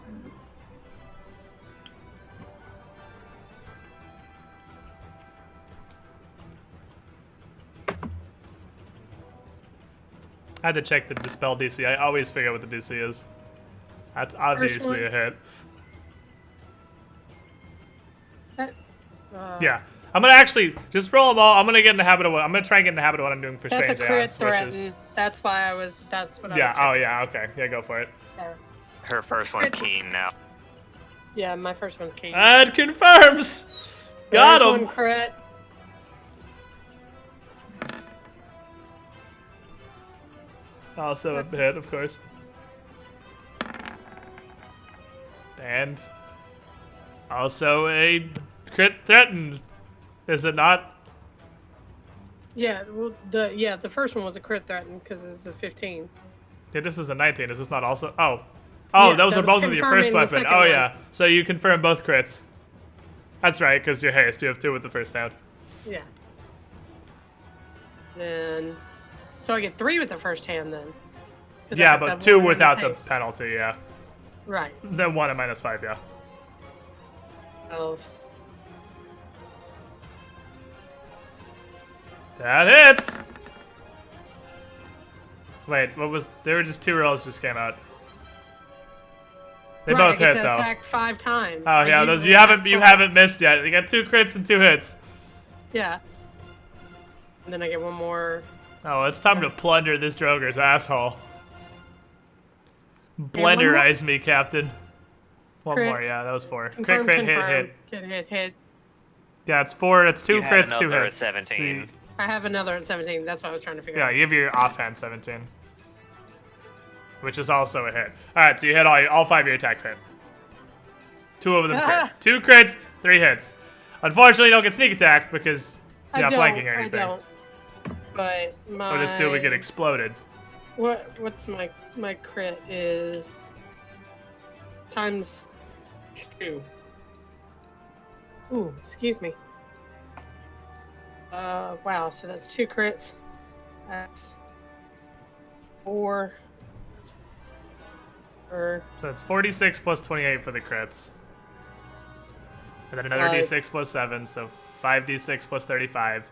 I had to check the Dispel DC. I always figure out what the DC is. That's obviously a hit. Yeah. I'm gonna actually just roll them all. I'm gonna get in the habit of what I'm gonna try and get in the habit of what I'm doing for That's strange a crit ads, threaten. That's why I was. That's what I was. Yeah. Oh yeah. Okay. Yeah. Go for it. Her first one's keen now. Yeah, my first one's keen. Ad confirms. So Got him. One crit. Also a hit, of course. And also a crit threatened. Is it not? Yeah, well, the first one was a crit threaten because it's a 15. Yeah, this is a 19. Is this not also? Oh, yeah, those are both of your first weapon. Oh yeah, so you confirm both crits. That's right, because you're haste. You have 2 with the first hand. Yeah. Then, so I get 3 with the first hand then. Yeah, but 2 without the penalty. Yeah. Right. Then 1 at -5. Yeah. 12. That hits. Wait, what was? There were just 2 rolls just came out. They right, both I get hit to though. attack 5 times. Oh yeah, those you haven't missed yet. You got 2 crits and 2 hits. Yeah. And then I get one more. Oh, it's time to plunder this Droger's asshole. one Blenderize me, Captain. One Crit. more, yeah, that was 4. Confirm, Crit, confirm. hit. Yeah, it's 4. It's 2 You had crits, 2 another hits. at 17. See, I have another at 17. That's what I was trying to figure yeah, out. you have your offhand 17, which is also a hit. All right, so you hit all 5 of your attacks hit. 2 of them crit. 2 crits, 3 hits. Unfortunately, you don't get sneak attack because you're not flanking or anything. I don't. But my. Or just do we get exploded? What's my crit is times 2. Ooh, excuse me. Wow, so that's 2 crits. That's 4. So it's 46 plus 28 for the crits. And then another Nice. d6 plus 7, so 5d6 plus 35.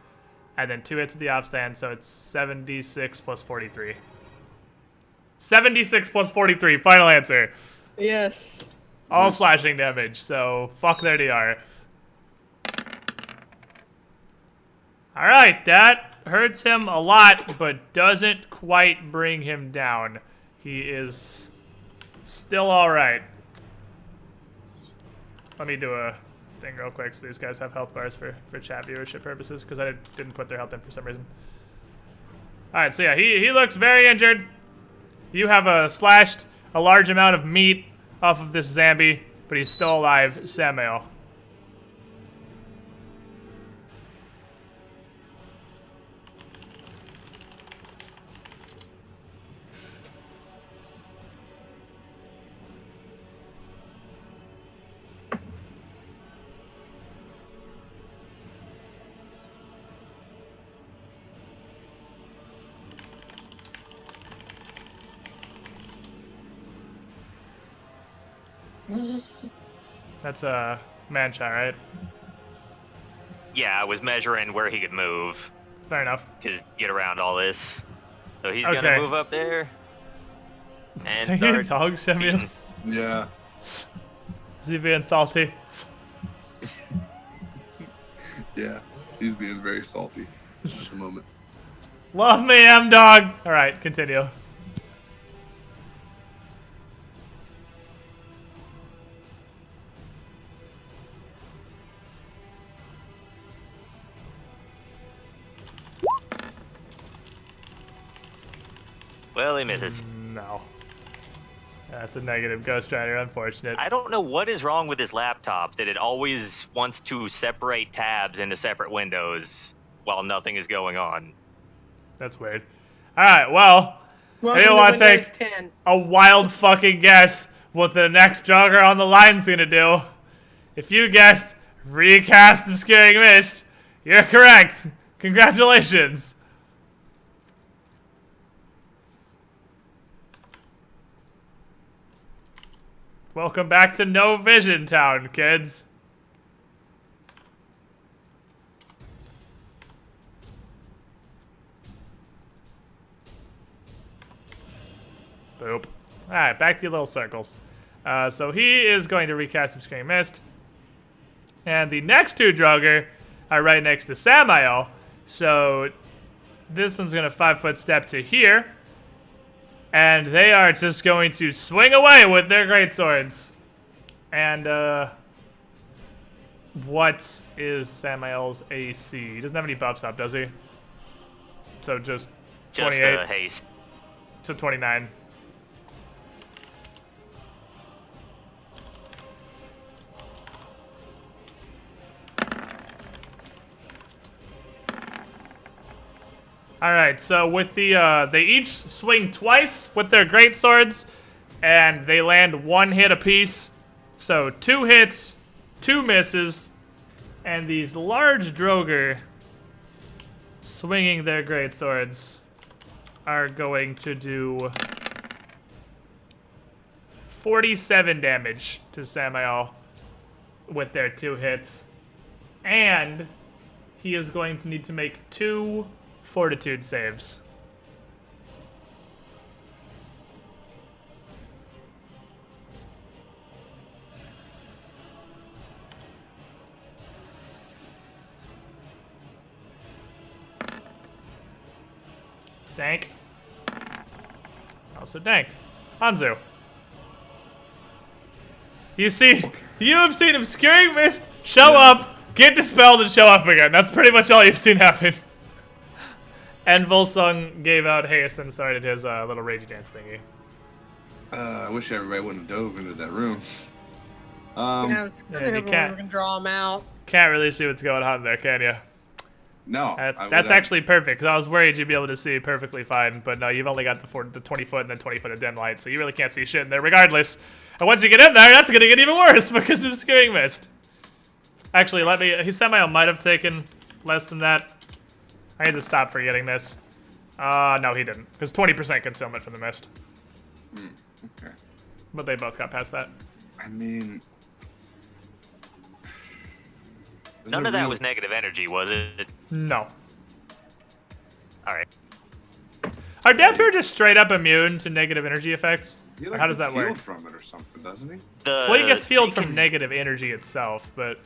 And then 2 hits with the op stand, so it's 7d6 plus 43. 7d6 plus 43, final answer. Yes. All slashing damage, so fuck their DR. Alright, that hurts him a lot, but doesn't quite bring him down. He is still alright. Let me do a thing real quick so these guys have health bars for chat viewership purposes, because I didn't put their health in for some reason. Alright, so yeah, he looks very injured. You have slashed a large amount of meat off of this zombie, but he's still alive. Samael. That's ManCha, right? Yeah, I was measuring where he could move Fair enough. to get around all this. So he's Okay. gonna move up there Say and your start. dog, Samuel. Yeah. Is he being salty? Yeah. He's being very salty at the moment. Love me, M-Dog! Alright, continue. Well, he misses. No. That's a negative Ghost Rider, unfortunate. I don't know what is wrong with his laptop that it always wants to separate tabs into separate windows while nothing is going on. That's weird. Alright, well, Welcome you to want to Windows take 10. a wild fucking guess what the next jogger on the line's gonna do. If you guessed recast Obscuring Mist, you're correct. Congratulations. Welcome back to No Vision Town, kids. Boop. Alright, back to your little circles. So he is going to recast Obscuring Mist. And the next 2 Droger are right next to Samael. So this one's going to 5-foot step to here. And they are just going to swing away with their greatswords. And, what is Samael's AC? He doesn't have any buffs up, does he? So just 28 Just haste. to 29. Alright, so with the, they each swing twice with their greatswords, and they land 1 hit apiece. So 2 hits, 2 misses, and these large Droger swinging their greatswords are going to do 47 damage to Samael with their 2 hits. And he is going to need to make 2 fortitude saves. Dank. Also dank. Hanzo. You see, you have seen Obscuring Mist show up, get dispelled, and show up again. That's pretty much all you've seen happen. And Volsung gave out haste and started his little rage dance thingy. I wish everybody wouldn't have dove into that room. We're gonna draw him out. Can't really see what's going on there, can you? No. That's actually perfect, because I was worried you'd be able to see perfectly fine, but no, you've only got the 20 foot and then 20 foot of dim light, so you really can't see shit in there regardless. And once you get in there, that's gonna get even worse because of Obscuring Mist. Actually, his Semi might have taken less than that. I need to stop forgetting this. No, he didn't, because 20% concealment from the mist. Okay. But they both got past that. I mean... None of that was negative energy, was it? No. Alright. Are Dampier just straight up immune to negative energy effects? He like how does that work? Healed from it or something, doesn't he? Well, he gets healed from negative energy itself, but...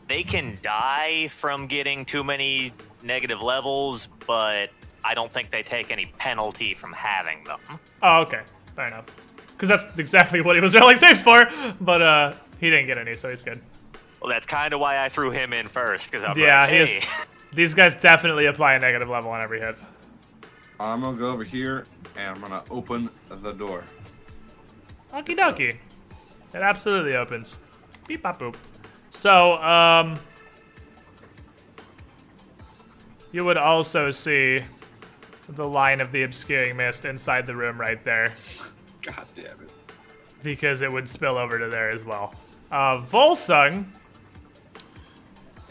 They can die from getting too many negative levels, but I don't think they take any penalty from having them. Oh, okay. Fair enough. Because that's exactly what he was rolling saves for, but he didn't get any, so he's good. Well, that's kind of why I threw him in first, because I'm yeah, like, hey. he is, these guys definitely apply a negative level on every hit. I'm gonna go over here, and I'm gonna open the door. Okie dokie. It absolutely opens. Beep bop boop. So, you would also see the line of the Obscuring Mist inside the room right there. God damn it. Because it would spill over to there as well. Volsung.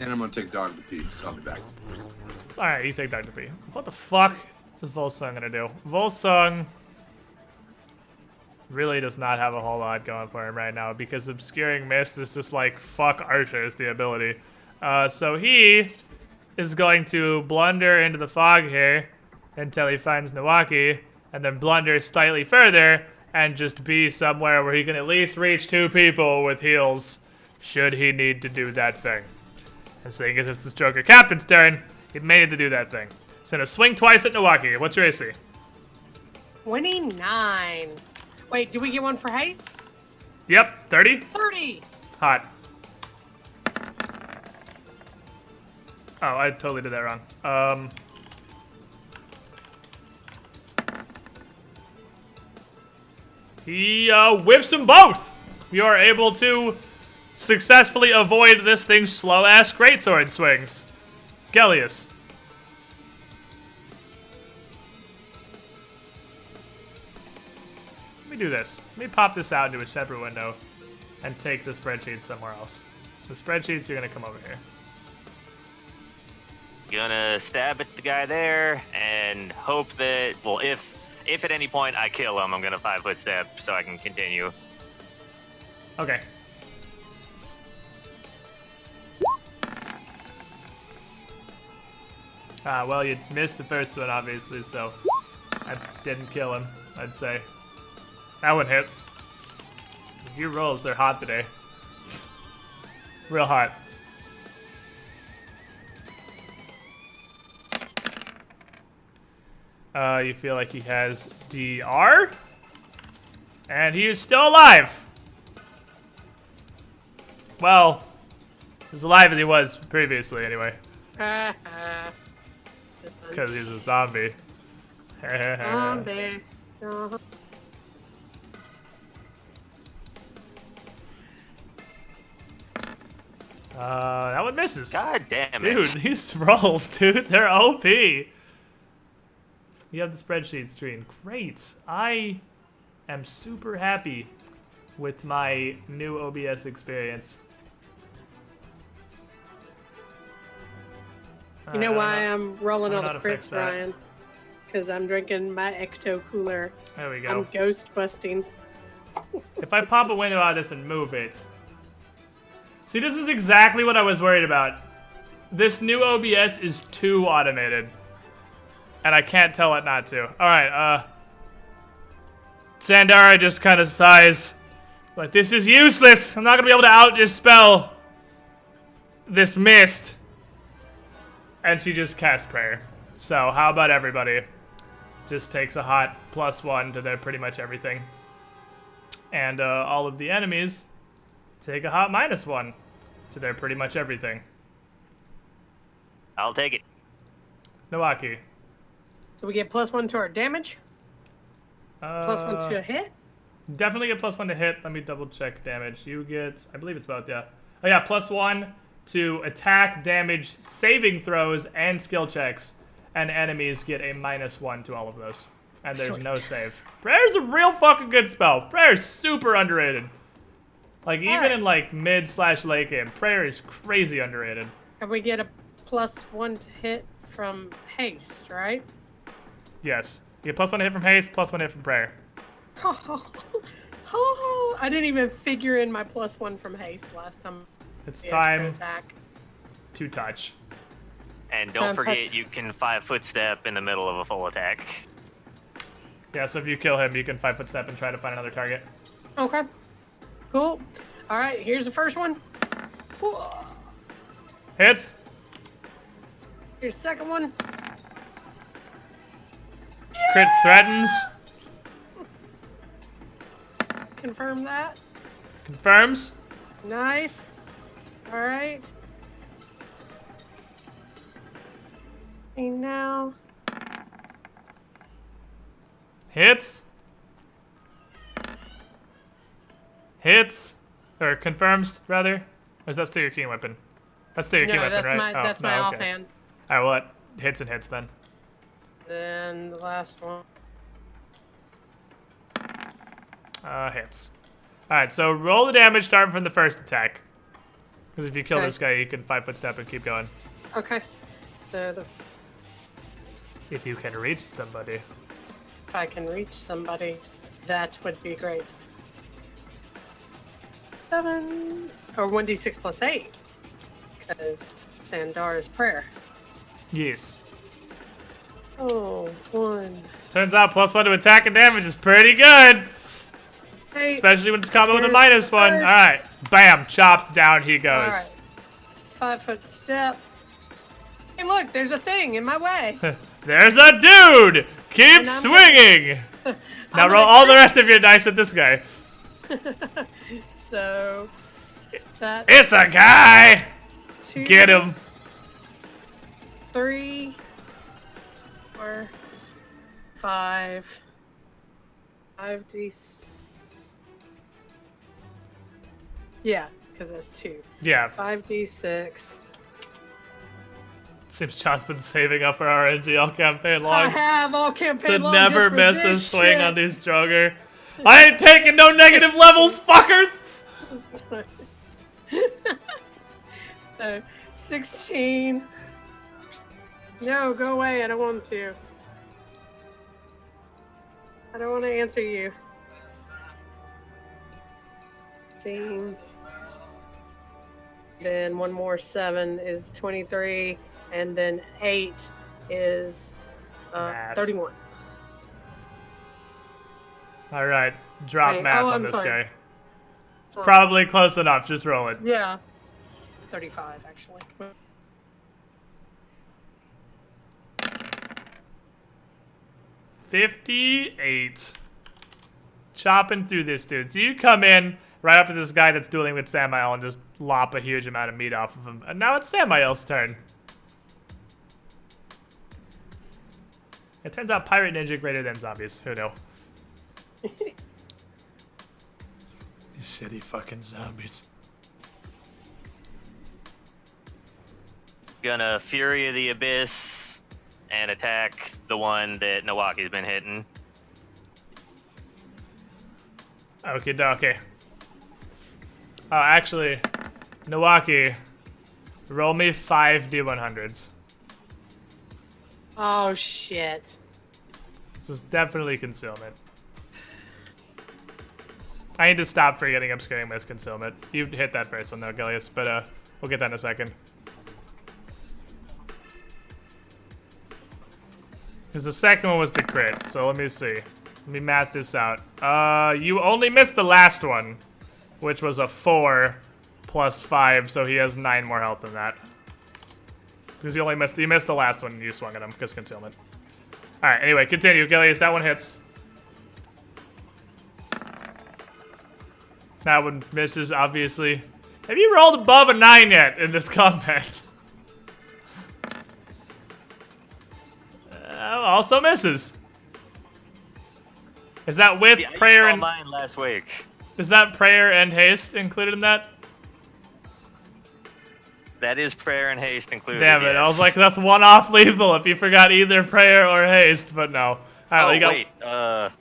And I'm gonna take Dog to pee, so I'll be back. Alright, you take Dog to pee. What the fuck is Volsung gonna do? Volsung really does not have a whole lot going for him right now because Obscuring Mist is just like, fuck Archer is the ability. So he is going to blunder into the fog here until he finds Nawaki, and then blunder slightly further and just be somewhere where he can at least reach 2 people with heals should he need to do that thing. And seeing as it's the Stroker Captain's turn, he may need to do that thing. So gonna swing twice at Nawaki. What's your AC? 29. Wait, do we get one for haste? Yep, 30? 30! Hot. Oh, I totally did that wrong. He whips them both! You are able to successfully avoid this thing's slow-ass greatsword swings. Gellius. Let me do this. Let me pop this out into a separate window and take the spreadsheet somewhere else. The spreadsheets are gonna come over here. Gonna stab at the guy there and hope that, well, if at any point I kill him, I'm gonna 5-foot step so I can continue. Okay. Well, you missed the first one, obviously, so I didn't kill him, I'd say. That one hits. Your rolls are hot today. Real hot. You feel like he has DR? And he is still alive! Well, as alive as he was previously, anyway. Because he's a zombie. Zombie. That one misses. God damn it. Dude, these rolls, dude, they're OP. You have the spreadsheet screen. Great. I am super happy with my new OBS experience. You know why I'm rolling all the how to fix crits, that. Ryan? Because I'm drinking my Ecto Cooler. There we go. I'm ghost busting. If I pop a window out of this and move it. See, this is exactly what I was worried about. This new OBS is too automated. And I can't tell it not to. Alright, Sandara just kind of sighs. Like, this is useless! I'm not gonna be able to out-dispel this mist. And she just casts prayer. So how about everybody just takes a hot +1 to their pretty much everything. And all of the enemies take a hot -1 to their pretty much everything. I'll take it. Nawaki. Do we get +1 to our damage? +1 to a hit? Definitely get +1 to hit. Let me double check damage. You get, I believe it's both, yeah. Oh yeah, +1 to attack, damage, saving throws, and skill checks. And enemies get a -1 to all of those. And there's no save. Prayer's a real fucking good spell. Prayer's super underrated. Like, even in, like, mid/late game, Prayer is crazy underrated. And we get a +1 to hit from haste, right? Yes. You get +1 to hit from haste, +1 hit from Prayer. I didn't even figure in my +1 from haste last time. It's time attack. to touch. And don't forget, you can 5-foot step in the middle of a full attack. Yeah, so if you kill him, you can 5-foot step and try to find another target. Okay. Cool. All right, here's the first one. Hits. Here's the second one. Crit threatens. Confirm that. Confirms. Nice. All right. And now. Hits. Hits. Or confirms, rather. Or is that still your keen weapon? That's still your keen weapon, right? That's my offhand. Alright, well, it hits and hits then. Then the last one. Hits. Alright, so roll the damage starting from the first attack. Because if you kill this guy, you can 5-foot step and keep going. Okay. So if you can reach somebody. If I can reach somebody, that would be great. 7 or 1d6 plus 8. Because Sandar's prayer. Yes. Oh, 1. Turns out +1 to attack and damage is pretty good. 8. Especially when it's combo with a -1. Alright. Bam. Chopped down he goes. Alright. 5-foot step. Hey, look, there's a thing in my way. There's a dude! Keep swinging! Now roll all the rest of your dice at this guy. So, that. It's a guy! 2, Get him. 3, 4, 5. 5d. Yeah, because that's 2. Yeah. 5d6. Seems John's been saving up for RNG all campaign long. I have all campaign long. To never just for miss a this swing shit. on these Droger. I ain't taking no negative levels, fuckers! So, 16. No, go away. I don't want to. I don't want to answer you. 16. Then one more 7 is 23. And then 8 is 31. Alright, drop Wait, math on I'm this sorry. guy. It's probably close enough, just roll it. Yeah. 35, actually. 58. Chopping through this dude. So you come in right up to this guy that's dueling with Samael and just lop a huge amount of meat off of him. And now it's Samael's turn. It turns out Pirate Ninja greater than zombies. Who knew? You shitty fucking zombies. Gonna Fury of the Abyss and attack the one that Nawaki's been hitting. Okie dokie. Oh, actually, Nawaki, roll me 5 D100s. Oh, shit. This is definitely concealment. I need to stop forgetting obscuring mist concealment. You hit that first one though, Gilius, but we'll get that in a second. Because the second one was the crit, so let me see. Let me math this out. You only missed the last one, which was a 4 plus 5, so he has 9 more health than that. Because you missed the last one and you swung at him because concealment. Alright, anyway, continue, Gilius. That one hits. That one misses, obviously. Have you rolled above a 9 yet in this combat? Also misses. Is that with prayer and mine last week? Is that prayer and haste included in that? That is prayer and haste included. Damn it! Yes. I was like, that's one off lethal if you forgot either prayer or haste, but no. All right, wait.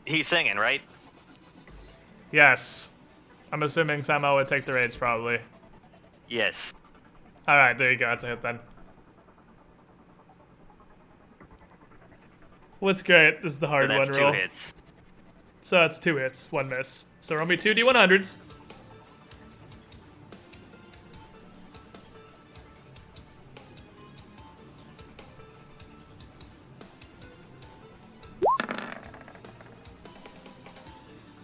He's singing, right? Yes. I'm assuming Samo would take the rage, probably. Yes. All right, there you go. That's a hit then. What's great? This is the hard one roll. So that's 2 hits. So that's 2 hits, 1 miss. So roll me 2 D100s.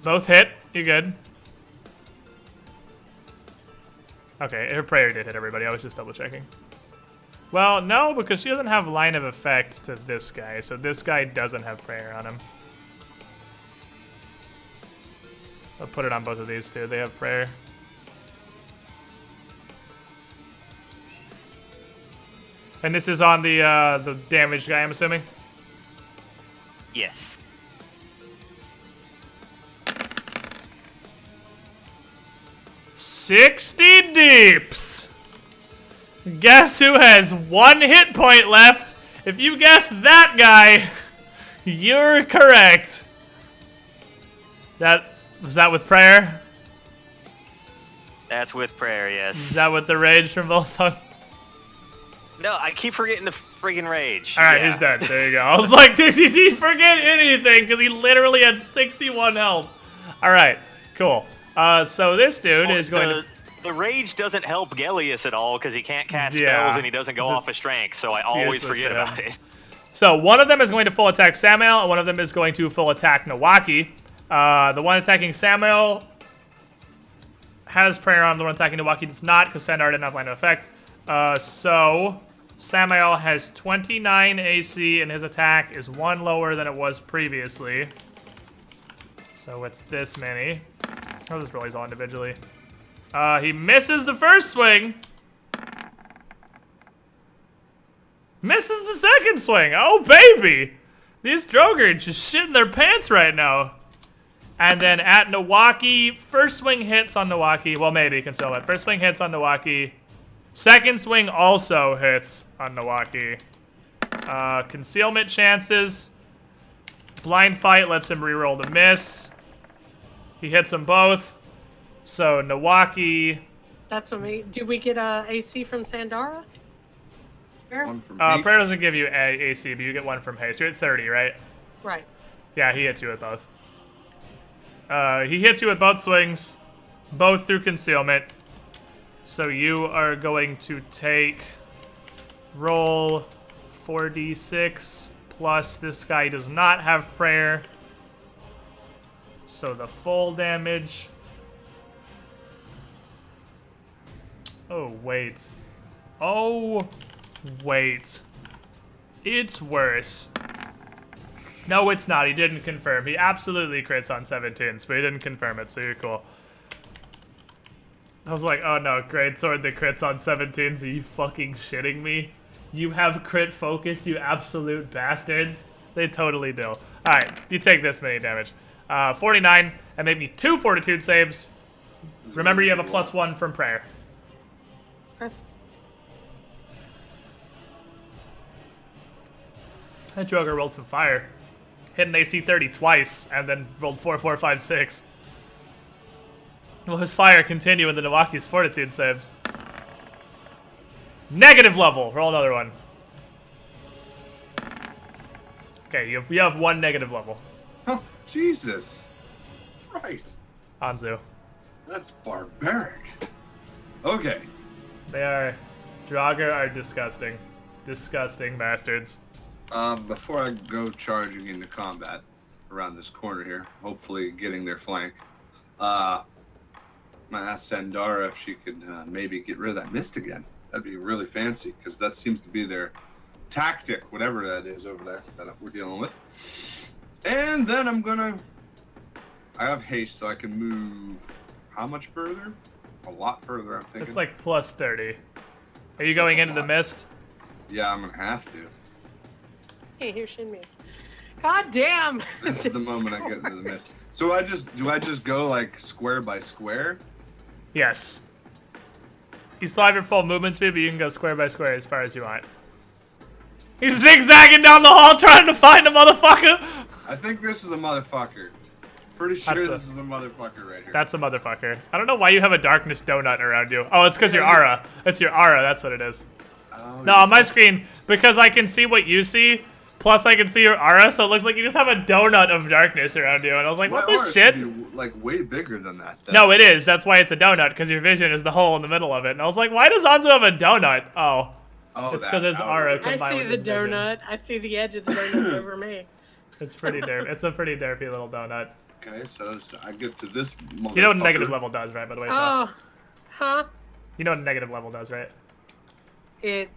Both hit. You good? Okay, her prayer did hit everybody. I was just double checking. Well, no, because she doesn't have line of effect to this guy, so this guy doesn't have prayer on him. I'll put it on both of these two. They have prayer. And this is on the damaged guy, I'm assuming? Yes. $60 deeps. Guess who has 1 hit point left? If you guessed that guy, you're correct. Was that with prayer? That's with prayer, yes. Is that with the rage from Volsung? No, I keep forgetting the friggin' rage. Alright, he's dead. There you go. I was like, did he forget anything? Because he literally had 61 health. Alright, cool. So this dude is going to... The rage doesn't help Gilius at all because he can't cast spells and he doesn't go off his strength, so I always forget about it. So one of them is going to full attack Samael, and one of them is going to full attack Nawaki. The one attacking Samael has prayer on, the one attacking Nawaki does not, because Sandar didn't have line of effect. So Samael has 29 AC, and his attack is 1 lower than it was previously. So it's this many. I'll just roll these all individually. He misses the first swing. Misses the second swing. Oh, baby. These Droger just shitting their pants right now. And then at Nawaki, first swing hits on Nawaki. Well, maybe concealment. First swing hits on Nawaki. Second swing also hits on Nawaki. Concealment chances. Blind fight lets him reroll the miss. He hits them both. So Nawaki. That's what we. Do we get a AC from Sandara? One from haste. Prayer doesn't give you AC, but you get 1 from haste. You're at 30, right? Right. Yeah, he hits you with both. He hits you with both swings, both through concealment. So you are going to take roll 4d6 plus this guy does not have prayer. So the full damage. Oh, wait. Oh, wait. It's worse. No, it's not. He didn't confirm. He absolutely crits on 17s, but he didn't confirm it, so you're cool. I was like, oh no, great sword that crits on 17s. Are you fucking shitting me? You have crit focus, you absolute bastards. They totally do. Alright, you take this many damage. 49, and maybe 2 fortitude saves. Remember, you have a +1 from prayer. Okay. That Droger rolled some fire. Hit an AC 30 twice, and then rolled 4, 4, 5, 6. Will his fire continue in the Nawaki's fortitude saves? Negative level. Roll another one. Okay, you have 1 negative level. Oh, Jesus Christ. Anzu. That's barbaric. Okay. Droger are disgusting. Disgusting bastards. Before I go charging into combat around this corner here, hopefully getting their flank, I'm gonna ask Sandara if she could maybe get rid of that mist again. That'd be really fancy, because that seems to be their tactic, whatever that is over there that we're dealing with. And then I have haste, so I can move how much further? A lot further, I'm thinking. It's like plus 30. Are you going into the mist? Yeah, I'm gonna have to. Hey, here's Shinmi. God damn! This is the moment I get into the mist. So do I just go like square by square? Yes. You still have your full movement speed, but you can go square by square as far as you want. He's zigzagging down the hall trying to find a motherfucker! I think this is a motherfucker. Pretty sure this is a motherfucker right here. That's a motherfucker. I don't know why you have a darkness donut around you. Oh, it's because your aura. It's your aura, that's what it is. Oh, No, on my screen, because I can see what you see, plus I can see your aura, so it looks like you just have a donut of darkness around you. And I was like, what My the aura shit? should be, like, way bigger than that. Though. No, it is. That's why it's a donut, because your vision is the hole in the middle of it. And I was like, why does Anzu have a donut? Oh. It's because his aura I combined see with the his vision. donut. I see the edge of the donut over me. It's pretty derp. It's a pretty derpy little donut. Okay, so I get to this motherfucker. You know what negative level does, right, by the way? Oh, huh? You know what negative level does, right? It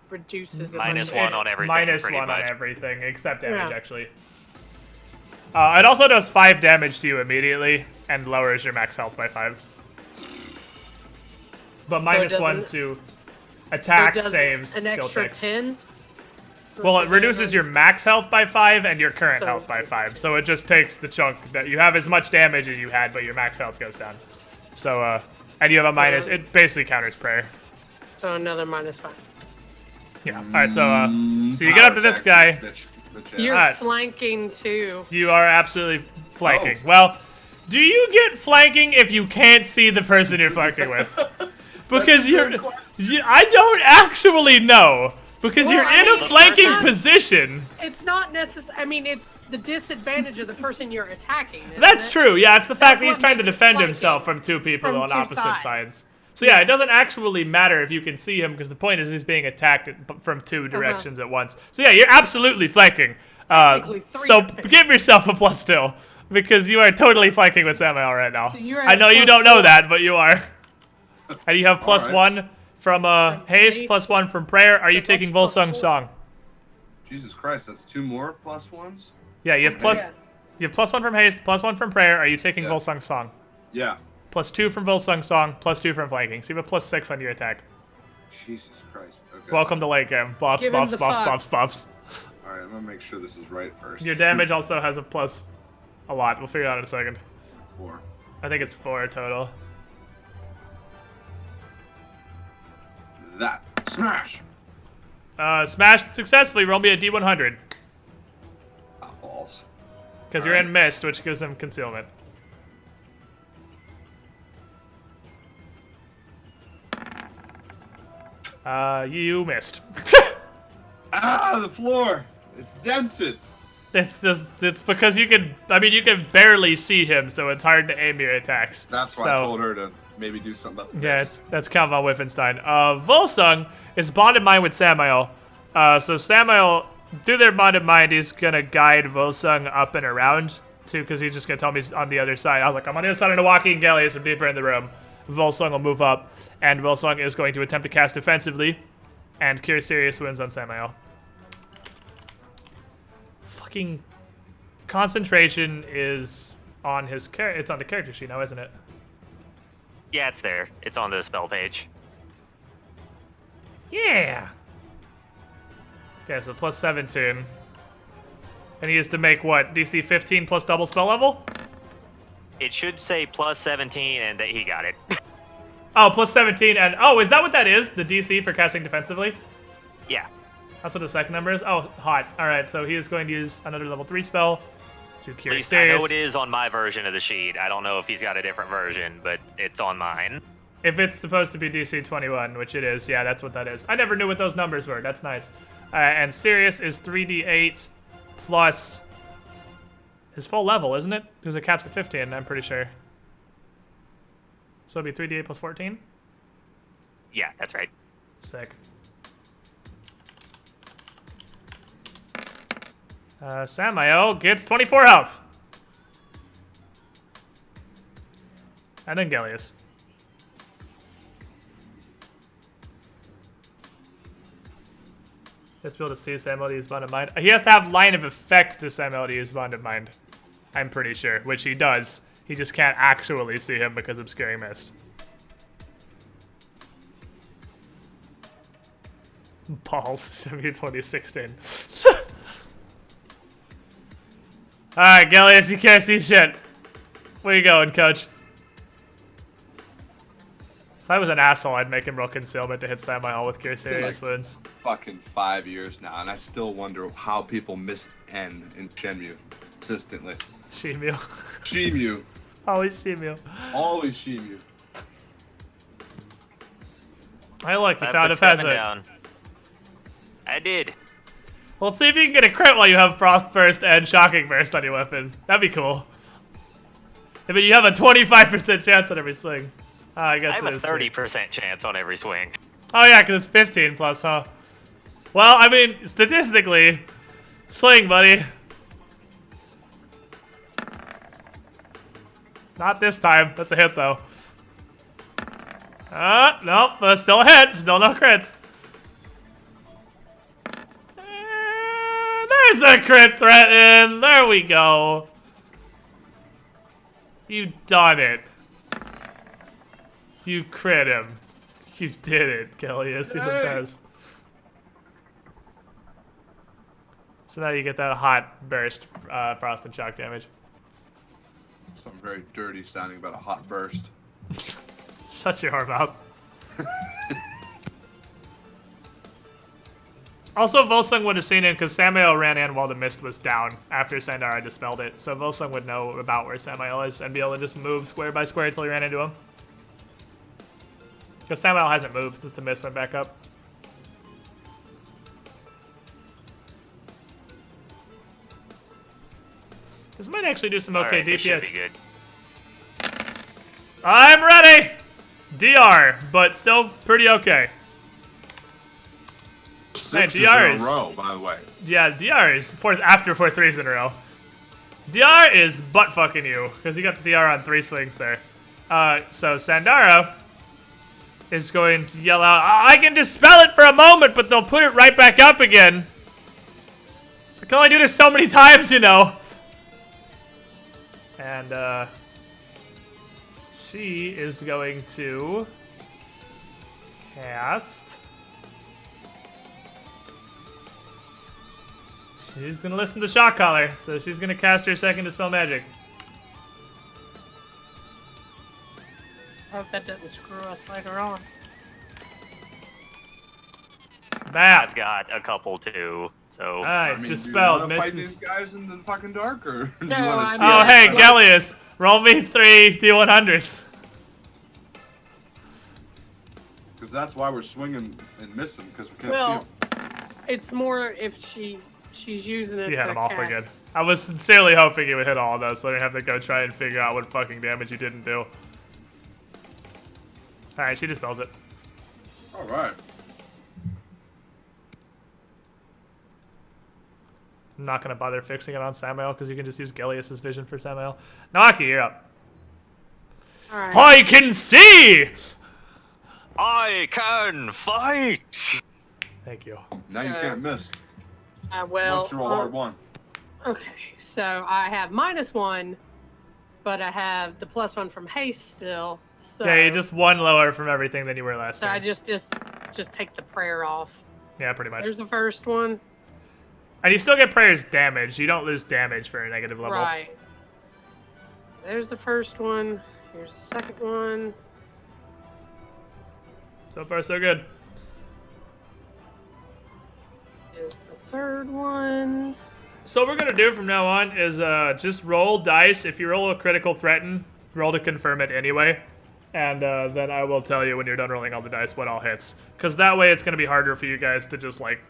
reduces a Minus bunch one of- on everything. Minus pretty one much. on everything, except damage, Yeah. actually. It also does 5 damage to you immediately, and lowers your max health by 5. But minus 1 to attack, So it does saves, an skill extra checks. 10. Well, it reduces your max health by 5 and your current So- health by 5. So it just takes the chunk that you have as much damage as you had, but your max health goes down. So, and you have a minus. It basically counters prayer. So another -5. Yeah. All right. So you get up to this guy. You're Alright. flanking too. You are absolutely flanking. Oh. Well, do you get flanking if you can't see the person you're flanking with? Because I don't actually know. Because Well, you're I in a mean, flanking it's not- position. It's not necessary. I mean, it's the disadvantage of the person you're attacking. isn't That's it? true. Yeah, it's the fact That's that he's what trying to makes it defend flanking. himself from 2 people From on 2 opposite sides. sides. So yeah, it doesn't actually matter if you can see him, because the point is he's being attacked from 2 directions at once. So yeah, you're absolutely flanking. Technically, 3 So directions. give yourself a +2, because you are totally flanking with Samael right now. So you're I at know you don't know +4. that, but you are. And you have Alright. +1 from haste, haste. +1 from prayer. Are you So taking that's Volsung's +4. song? Jesus Christ, that's 2 more +1s? Yeah, you have Okay. you have +1 from haste, +1 from prayer. Are you taking Yeah. Volsung's song? Yeah. +2 from Volsung's song, +2 from flanking. So you have a +6 on your attack. Jesus Christ. Okay. Welcome to late game. Buffs, Give him buffs, the buffs, fuck. buffs, buffs. Alright, I'm gonna make sure this is right first. Your damage also has a plus a lot. We'll figure it out in a second. 4. I think it's 4 total. That. Smash! Smashed successfully. Roll me a D100. Ah, balls. Because you're in mist, which gives them concealment. You missed. Ah, the floor! It's dented! It's because you can barely see him, so it's hard to aim your attacks. That's why I told her to maybe do something about the Yeah, mist. that's Count von Wittgenstein. Volsung is bonded mind with Samael. So Samael, through their bonded mind, he's gonna guide Volsung up and around too, because he's just gonna tell me he's on the other side. I was like, I'm on the other side of the walking galleys, I'm deeper in the room. Volsung will move up, and Volsung is going to attempt to cast defensively, and Cure Serious wins on Samael. Fucking concentration is on his character. It's on the character sheet now, isn't it? Yeah, it's there. It's on the spell page. Yeah. Okay, so plus 17. And he has to make what? DC 15 plus double spell level? It should say +17, and that he got it. Oh, plus 17 and... Oh, is that what that is? The DC for casting defensively? Yeah. That's what the second number is? Oh, hot. Alright, so he is going to use another level 3 spell to At cure least Serious. I know it is on my version of the sheet. I don't know if he's got a different version, but it's on mine. If it's supposed to be DC 21, which it is, yeah, that's what that is. I never knew what those numbers were. That's nice. And Sirius is 3d8 plus his full level, isn't it? Because it caps at 15, I'm pretty sure. So it'd be 3d8 plus 14? Yeah, that's right. Sick. Samael gets 24 health. And then Gellius. He has to be able to see Samuel to use Bond of Mind. He has to have line of effect to Samuel to use Bond of Mind. I'm pretty sure, which he does. He just can't actually see him because of Obscuring Mist. Balls, Chevy 2016. Alright, Gellius, you can't see shit. Where you going, coach? If I was an asshole, I'd make him roll concealment to hit Samuel with Cure Serious Wounds. Fucking 5 years now, and I still wonder how people miss N in Shenmue consistently. Shemu. Shemu. Always Shemu. Always Shemu. Hey, look, you found a peasant. Down. I did. Well, see if you can get a crit while you have Frost Burst and Shocking Burst on your weapon. That'd be cool. I mean, you have a 25% chance on every swing. I guess I have a 30% chance on every swing. Oh yeah, because it's 15 plus, huh? Well, I mean, statistically, swing, buddy. Not this time. That's a hit, though. Nope, but still a hit. Still no crits. There's the crit threaten. There we go. You done it. You crit him. You did it, Gellius. You're the best. So now you get that hot burst, frost and shock damage. Something very dirty sounding about a hot burst. Shut your mouth. Also, Volsung would have seen it because Samael ran in while the mist was down after Sandara dispelled it. So Volsung would know about where Samael is and be able to just move square by square until he ran into him. Because Samael hasn't moved since the mist went back up. This might actually do some okay DPS. This should be good. I'm ready! DR, but still pretty okay. Six Man, DR in a row, by the way. Yeah, DR is after 4 threes in a row. DR is butt fucking you, because you got the DR on 3 swings there. So Sandara is going to yell out, I can dispel it for a moment, but they'll put it right back up again. I can only do this so many times, you know. And, she is going to cast... She's gonna listen to Shock Collar, so she's gonna cast her second Dispel Magic. I hope that doesn't screw us later on. Bam! I've got a couple too, so. Alright, I mean, dispelled. do you want to fight Misses. these guys in the fucking dark, or do No, you want I to see? mean- Oh, hey, it? Gellius! Roll me 3 D100s. Because that's why we're swinging and missing, because we can't Well, see them. it's more if she's using it You to had them awfully cast. good. I was sincerely hoping you would hit all of those, so I didn't have to go try and figure out what fucking damage you didn't do. Alright, she dispels it. All right. I'm not gonna bother fixing it on Samael, because you can just use Gellius' vision for Samael. Nawaki, you're up. Alright. I can see! I can fight! Thank you. Now you So- can't miss. Well, Unless you roll a hard one. okay, so I have -1, but I have the +1 from haste still. So Yeah, you're just 1 lower from everything than you were last so time. I just take the prayer off. Yeah, pretty much. There's the first one. And you still get prayer's damage. You don't lose damage for a negative level. Right. There's the first one. Here's the second one. So far, so good. Is the third one. So what we're gonna do from now on is just roll dice. If you roll a critical threaten, roll to confirm it anyway. And then I will tell you when you're done rolling all the dice what all hits. Because that way it's gonna be harder for you guys to just like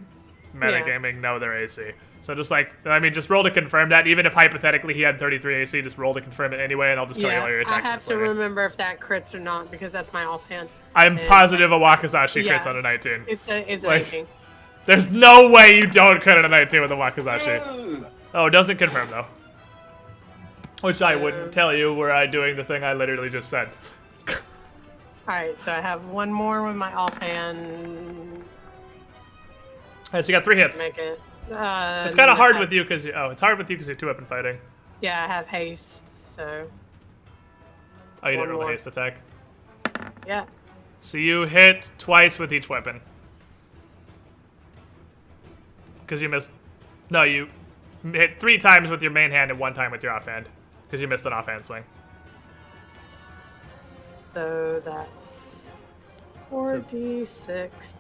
metagaming know their AC. So just like, I mean, just roll to confirm that. Even if hypothetically he had 33 AC, just roll to confirm it anyway, and I'll just tell you all your I attacks. have to remember if that crits or not because that's my offhand. I'm and- positive a Wakazashi Yeah. crits on a 19. It's an Like- 18. There's no way you don't crit on a 19 with a Wakazashi. Oh, it doesn't confirm though. Which I wouldn't tell you were I doing the thing I literally just said. Alright, so I have one more with my offhand. Alright, so you got 3 hits. Make it. It's kind of hard with you because it's hard with you because you're 2-weapon fighting. Yeah, I have haste, so. Oh, you didn't One roll a more. haste attack. Yeah. So you hit twice with each weapon. Because you missed. No, you hit 3 times with your main hand and 1 time with your offhand. Because you missed an offhand swing. So that's 4d6.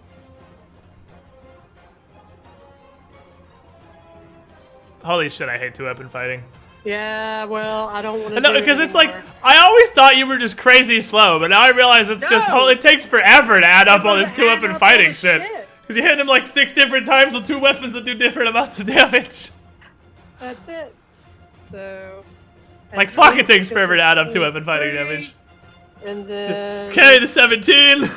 Holy shit, I hate 2-weapon fighting. Yeah, well, I don't want to. No, because it's like, I always thought you were just crazy slow, but now I realize it's just, it takes forever to add up all this 2-weapon fighting shit. Because you're hitting him like 6 different times with 2 weapons that do different amounts of damage. That's it. So. Like, fuck, it takes forever to add up 2-weapon fighting damage. And then. Okay, the 17.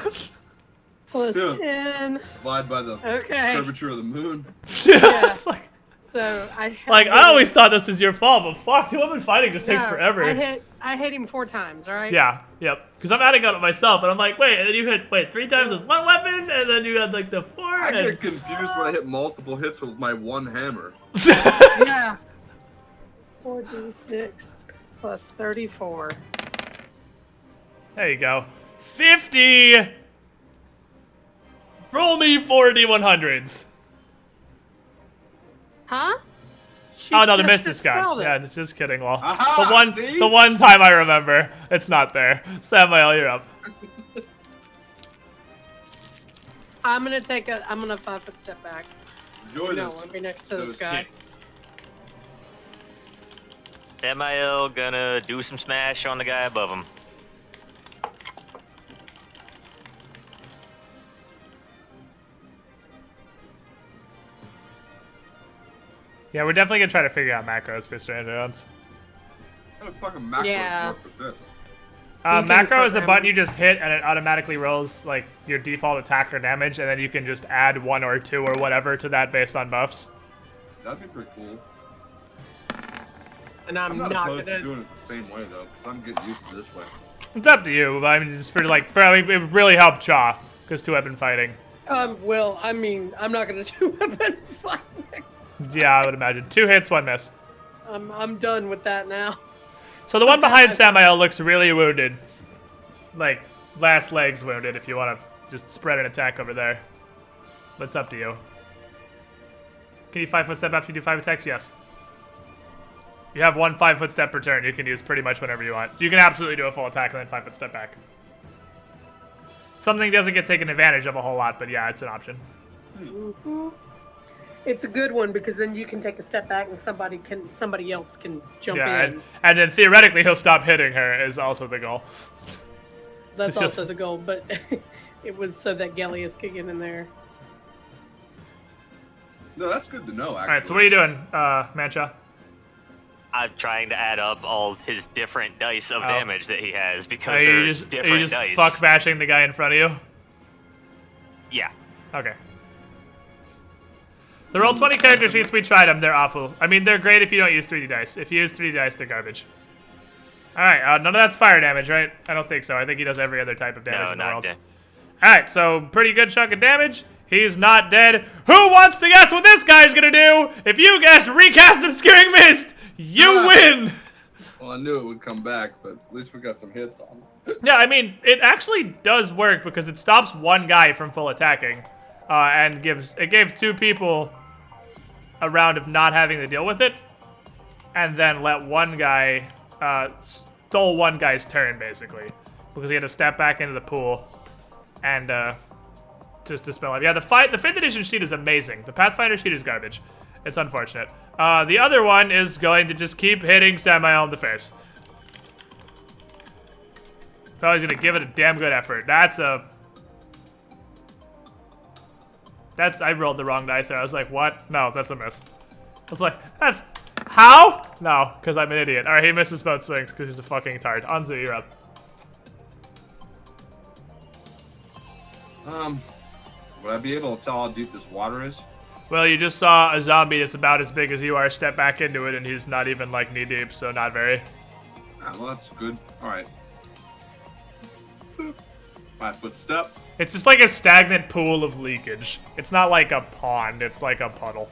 Plus Yeah. 10. Divide by the Okay. curvature of the moon. It's like, So I. I always thought this was your fault, but fuck, 2-weapon fighting just takes forever. I hit him 4 times, alright? Yeah, yep. Because I'm adding up myself, and I'm like, wait, and then you hit 3 times with 1 weapon, and then you had like the 4. I and... get confused when I hit multiple hits with my one hammer. Yeah. 4d6 plus 34. There you go. 50. Roll me 4d100s. Huh? She Oh no, the just Mistress guy. dispelled it. Yeah, just kidding. Lol. Aha, see? The one time I remember, it's not there. Samuel, you're up. I'm gonna 5-foot step back. Enjoy No, those- I'll be next to this those guy. hits. Samael gonna do some smash on the guy above him. Yeah, we're definitely gonna try to figure out macros for stranded rounds. What kind of fucking macros Yeah. work with this? You can Macro is a program button it. you just hit and it automatically rolls like your default attack or damage, and then you can just add 1 or 2 or whatever to that based on buffs. That'd be pretty cool. And I'm not not opposed to gonna. doing it the same way though, because I'm getting used to this way. It's up to you. But I mean, just for like, it really helped Cha because 2-weapon fighting. Well, I mean, I'm not gonna do weapon fight next. Yeah, I would imagine 2 hits, 1 miss. I'm done with that now. So the one behind Samael looks really wounded. Like, last leg's wounded if you want to just spread an attack over there. But it's up to you. Can you 5-foot step after you do 5 attacks? Yes. You have 1 5-foot step per turn. You can use pretty much whenever you want. You can absolutely do a full attack and then 5-foot step back. Something doesn't get taken advantage of a whole lot, but yeah, it's an option. It's a good one because then you can take a step back and somebody else can jump Yeah, in. and then theoretically he'll stop hitting her is also the goal. That's it's just- also the goal, but it was so that Gellius could get in there. No, that's good to know, actually. Alright, so what are you doing, ManCha? I'm trying to add up all his different dice of damage that he has because Are they're you just different dice. fuck bashing the guy in front of you? Yeah. Okay. The roll 20 character sheets, we tried them. They're awful. I mean, they're great if you don't use 3D dice. If you use 3D dice, they're garbage. Alright, none of that's fire damage, right? I don't think so. I think he does every other type of damage No, in the not world. dead. Alright, so pretty good chunk of damage. He's not dead. Who wants to guess what this guy's gonna do? If you guessed Recast Obscuring Mist, you win! Well, I knew it would come back, but at least we got some hits on it. Yeah, I mean, it actually does work because it stops one guy from full attacking. And gave 2 people a round of not having to deal with it. And then let one guy, stole one guy's turn, basically. Because he had to step back into the pool and, just dispel it. Yeah, the 5th edition sheet is amazing. The Pathfinder sheet is garbage. It's unfortunate. The other one is going to just keep hitting Samael in the face. So he's gonna give it a damn good effort. I rolled the wrong dice there. I was like, what? No, that's a miss. I was like, how? No, because I'm an idiot. All right, he misses both swings because he's a fucking tard. Anzu, you're up. Would I be able to tell how deep this water is? Well, you just saw a zombie that's about as big as you are step back into it, and he's not even, like, knee-deep, so not very. Ah, well, that's good. All right. 5-foot step. It's just like a stagnant pool of leakage. It's not like a pond, it's like a puddle.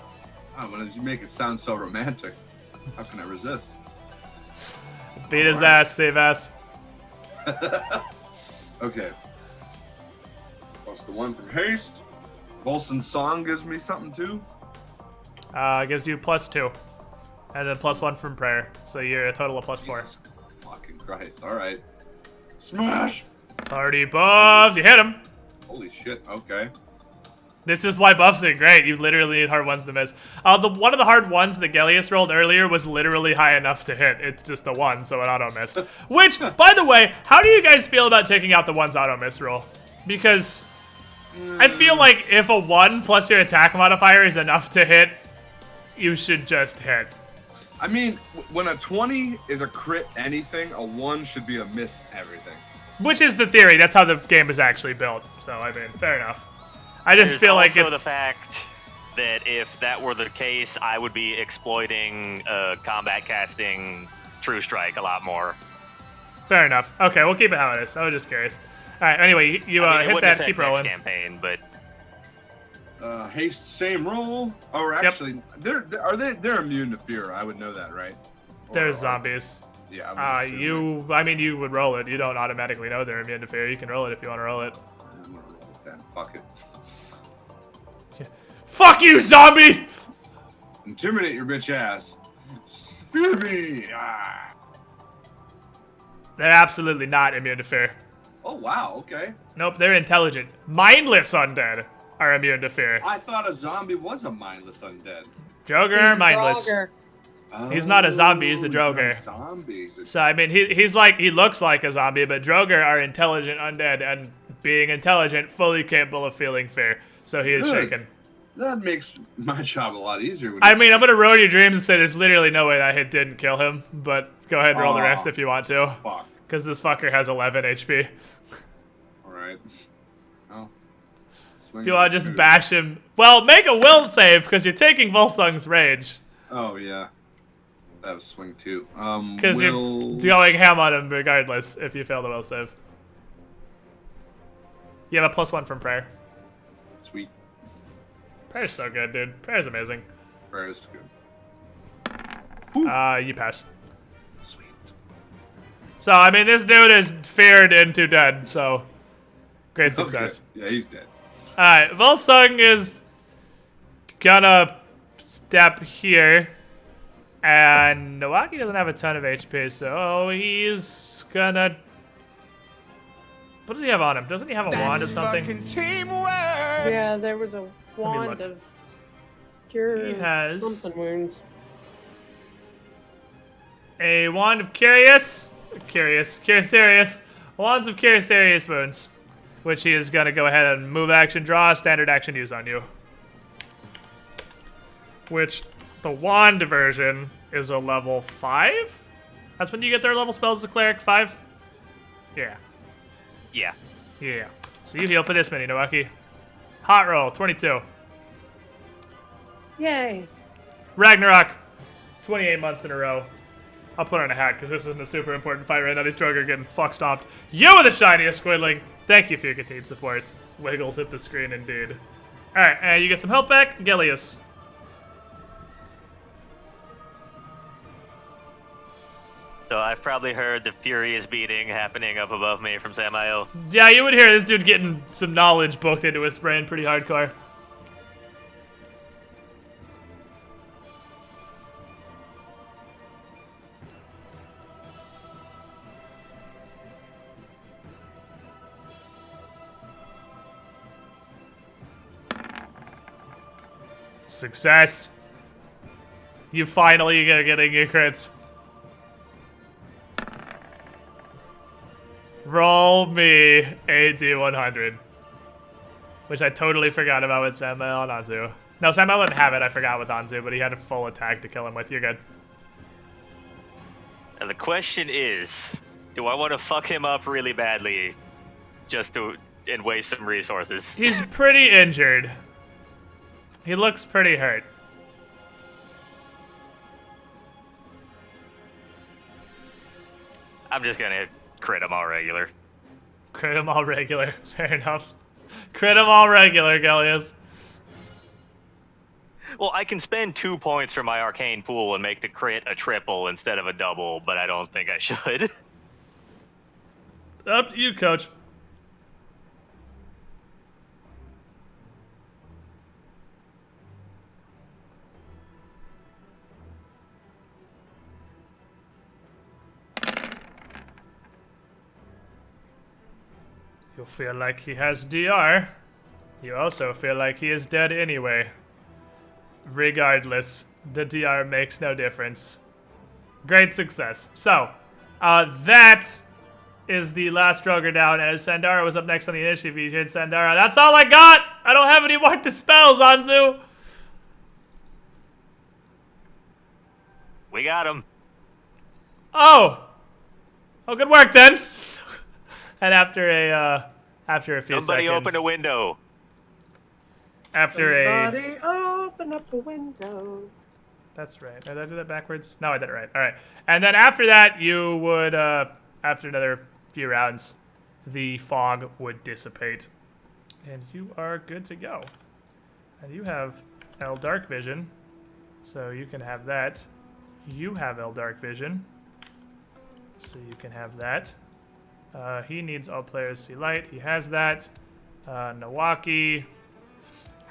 Oh, well, you make it sound so romantic. How can I resist? Beat his ass, save ass. Okay. Plus the 1 from haste. Volson's song gives me something too. Gives you +2. And then +1 from prayer. So you're a total of +4. Jesus fucking Christ. Alright. Smash! Party buffs! You hit him! Holy shit, okay. This is why buffs are great. You literally need hard ones to miss. One of the hard ones that Gellius rolled earlier was literally high enough to hit. It's just a 1, so an auto miss. Which, by the way, how do you guys feel about taking out the 1's auto miss roll? Because I feel like if a 1 plus your attack modifier is enough to hit, you should just hit. I mean, when a 20 is a crit anything, a 1 should be a miss everything. Which is the theory. That's how the game is actually built. So, I mean, fair enough. I just feel like it's... There's also the fact that if that were the case, I would be exploiting combat casting True Strike a lot more. Fair enough. Okay, we'll keep it how it is. I was just curious. All right, anyway, you hit that, keep rolling. Campaign, but... Haste, same roll. Or actually, they're immune to fear. I would know that, right? They're zombies. Yeah. I mean, you would roll it. You don't automatically know they're immune to fear. You can roll it if you want to roll it. I'm gonna roll it then. Fuck it. Yeah. Fuck you, zombie! Intimidate your bitch ass. Fear me. Ah. They're absolutely not immune to fear. Oh wow. Okay. Nope, they're intelligent. Mindless undead are immune to fear. I thought a zombie was a mindless undead. Droger, mindless. Droger. He's not a zombie, he's the Droger. So, I mean, he looks like a zombie, but Droger are intelligent undead, and being intelligent, fully capable of feeling fear. So he is shaken. That makes my job a lot easier. I mean, I'm going to ruin your dreams and say there's literally no way that hit didn't kill him, but go ahead and roll the rest if you want to. Fuck. Because this fucker has 11 HP. Alright. Oh. If you want to just bash him... Well, make a will save, because you're taking Volsung's rage. Oh, yeah. That was swing 2. Because you're going ham on him regardless if you fail the will save. You have a +1 from prayer. Sweet. Prayer's so good, dude. Prayer's amazing. Prayer is good. You pass. Sweet. So, I mean, this dude is feared into dead, so... Great success. Okay. Yeah, he's dead. Alright, Volsung is gonna step here. And Nowaki doesn't have a ton of HP, so he's gonna... What does he have on him? Doesn't he have a wand of something? Yeah, there was a wand of cure He has something wounds. A wand of Curious. Wands of Curious wounds. Which he is gonna go ahead and move action, draw, standard action, use on you. Which... The wand version is a level 5? That's when you get their level spells as a cleric, 5? Yeah. Yeah. Yeah. So you heal for this many, Nowaki. Hot roll, 22. Yay. Ragnarok, 28 months in a row. I'll put on a hat because this isn't a super important fight right now. These Droger are getting fuck stomped. You are the shiniest Squidling. Thank you for your continued support. Wiggles at the screen indeed. Alright, you get some health back. Gellius. So I've probably heard the furious beating happening up above me from Samael. Yeah, you would hear this dude getting some knowledge booked into his brain pretty hardcore. Success. You finally are getting your crits. Roll me a D100. Which I totally forgot about with Samael and Anzu. No, Samael didn't have it. I forgot with Anzu, but he had a full attack to kill him with. You're good. And the question is, do I want to fuck him up really badly just to and waste some resources? He's pretty injured. He looks pretty hurt. I'm just gonna crit him all regular. Crit him all regular. Fair enough. Crit him all regular, Gellius. Well, I can spend 2 points from my arcane pool and make the crit a triple instead of a double, but I don't think I should. Up to you, coach. You'll feel like he has DR. You also feel like he is dead anyway. Regardless, the DR makes no difference. Great success. So, that is the last Droger down, as Sandara was up next on the initiative. You hit Sandara. That's all I got! I don't have any more dispels, Anzu! We got him. Oh! Oh, good work then! And after a few Somebody seconds... open a window. Somebody open up a window. That's right. Did I do that backwards? No, I did it right. All right. And then after that, you would, after another few rounds, the fog would dissipate. And you are good to go. And you have El Dark Vision, so you can have that. You have El Dark Vision, so you can have that. He needs all players see light. He has that. Nawaki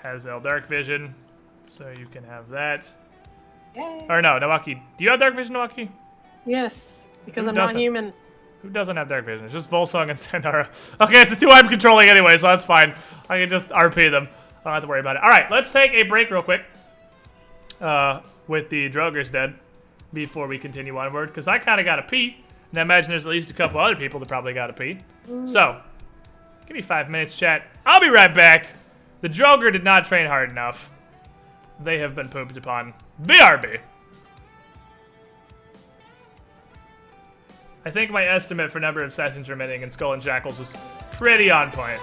has El Dark Vision, so you can have that. Yay. Or no, Nawaki. Do you have Dark Vision, Nawaki? Yes, because Who I'm not doesn't? human. Who doesn't have Dark Vision? It's just Volsung and Sandara. Okay, it's the two I'm controlling anyway, so that's fine. I can just RP them. I don't have to worry about it. All right, let's take a break real quick with the Droger's dead before we continue onward, because I kind of got to pee, and I imagine there's at least a couple other people that probably got to pee. So, give me 5 minutes, chat. I'll be right back. The Droger did not train hard enough. They have been pooped upon. BRB. I think my estimate for number of sessions remaining in Skull and Shackles was pretty on point.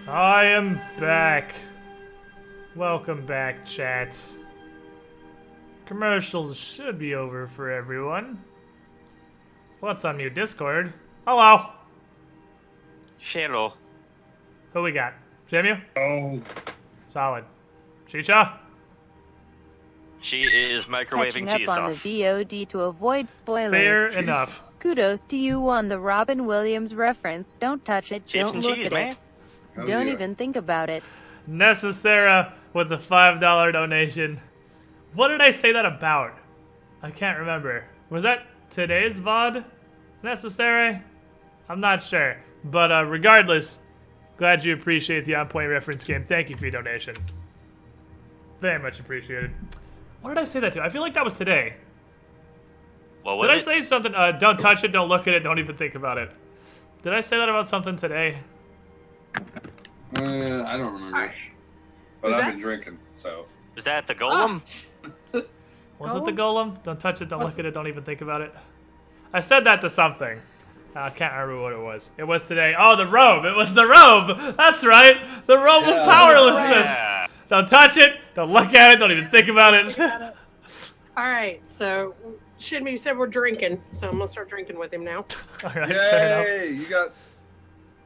I am back. Welcome back, chat. Commercials should be over for everyone. So let's unmute Discord. Hello. Hello. Who we got? Samuel? Oh. Solid. Chicha? She is microwaving Catching cheese up sauce. on the VOD to avoid spoilers. Fair enough. Kudos to you on the Robin Williams reference. Don't touch it. Chips Don't and look cheese, at man. it. Hell Don't yeah. even think about it. Necessara with the $5 donation. What did I say that about? I can't remember. Was that today's VOD? Necessary? I'm not sure. But regardless, glad you appreciate the On Point reference game. Thank you for your donation. Very much appreciated. What did I say that to? I feel like that was today. What was Did I it? say something? Don't touch it, don't look at it, don't even think about it. Did I say that about something today? I don't remember. But Who's I've that? been drinking, so. Was that the golem? Was it the golem? Don't touch it, don't look at it, don't even think about it. I said that to something. I can't remember what it was. It was today. Oh, the robe. It was the robe. That's right. The robe of powerlessness. Yeah. Don't touch it. Don't look at it. Don't even think about it. All right, so Shinmi said we're drinking, so I'm gonna start drinking with him now. All right, fair enough. Yay! You got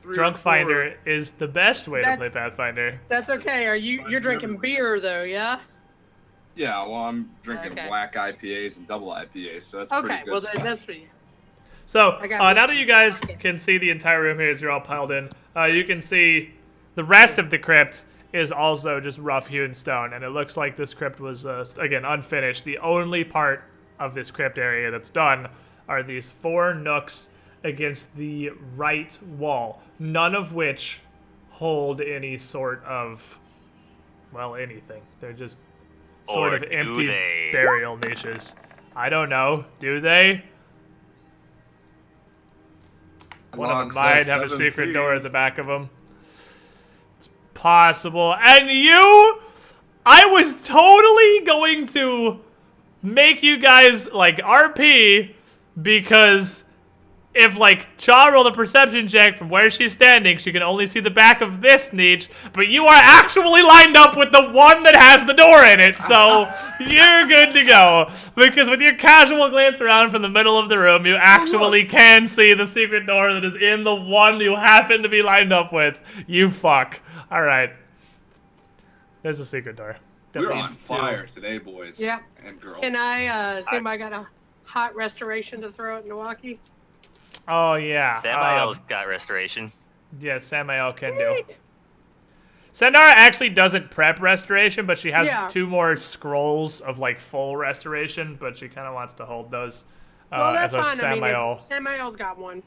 3 Drunk or 4. Finder is the best way to play That's- Pathfinder. That's okay. You're drinking beer though, yeah? Yeah, well, I'm drinking Okay. black IPAs and double IPAs, so that's Okay, pretty good well stuff. that's me. So, I got now that you guys can see the entire room here as you're all piled in, you can see the rest of the crypt is also just rough-hewn stone, and it looks like this crypt was, again, unfinished. The only part of this crypt area that's done are these 4 nooks against the right wall, none of which hold any sort of, well, anything. They're just sort Or of do empty they? burial niches. I don't know. Do they? One of them Lock might says have a 7 secret keys. door at the back of them. It's possible. And you, I was totally going to make you guys like RP because if like Cha rolled a perception check from where she's standing, she can only see the back of this niche, but you are actually lined up with the one that has the door in it, so you're good to go. Because with your casual glance around from the middle of the room, you actually can see the secret door that is in the one you happen to be lined up with. You fuck. Alright. There's a secret door. that We're on leads to- fire today, boys. Yeah. And girls. Can I, has anybody got a hot restoration to throw at Milwaukee? Oh, yeah. Samael's got restoration. Yeah, Samael can do. Sweet. Sandara actually doesn't prep restoration, but she has Yeah. 2 more scrolls of like full restoration, but she kind of wants to hold those. Well, that's as a fine. I mean, Samael. if Samael's got one,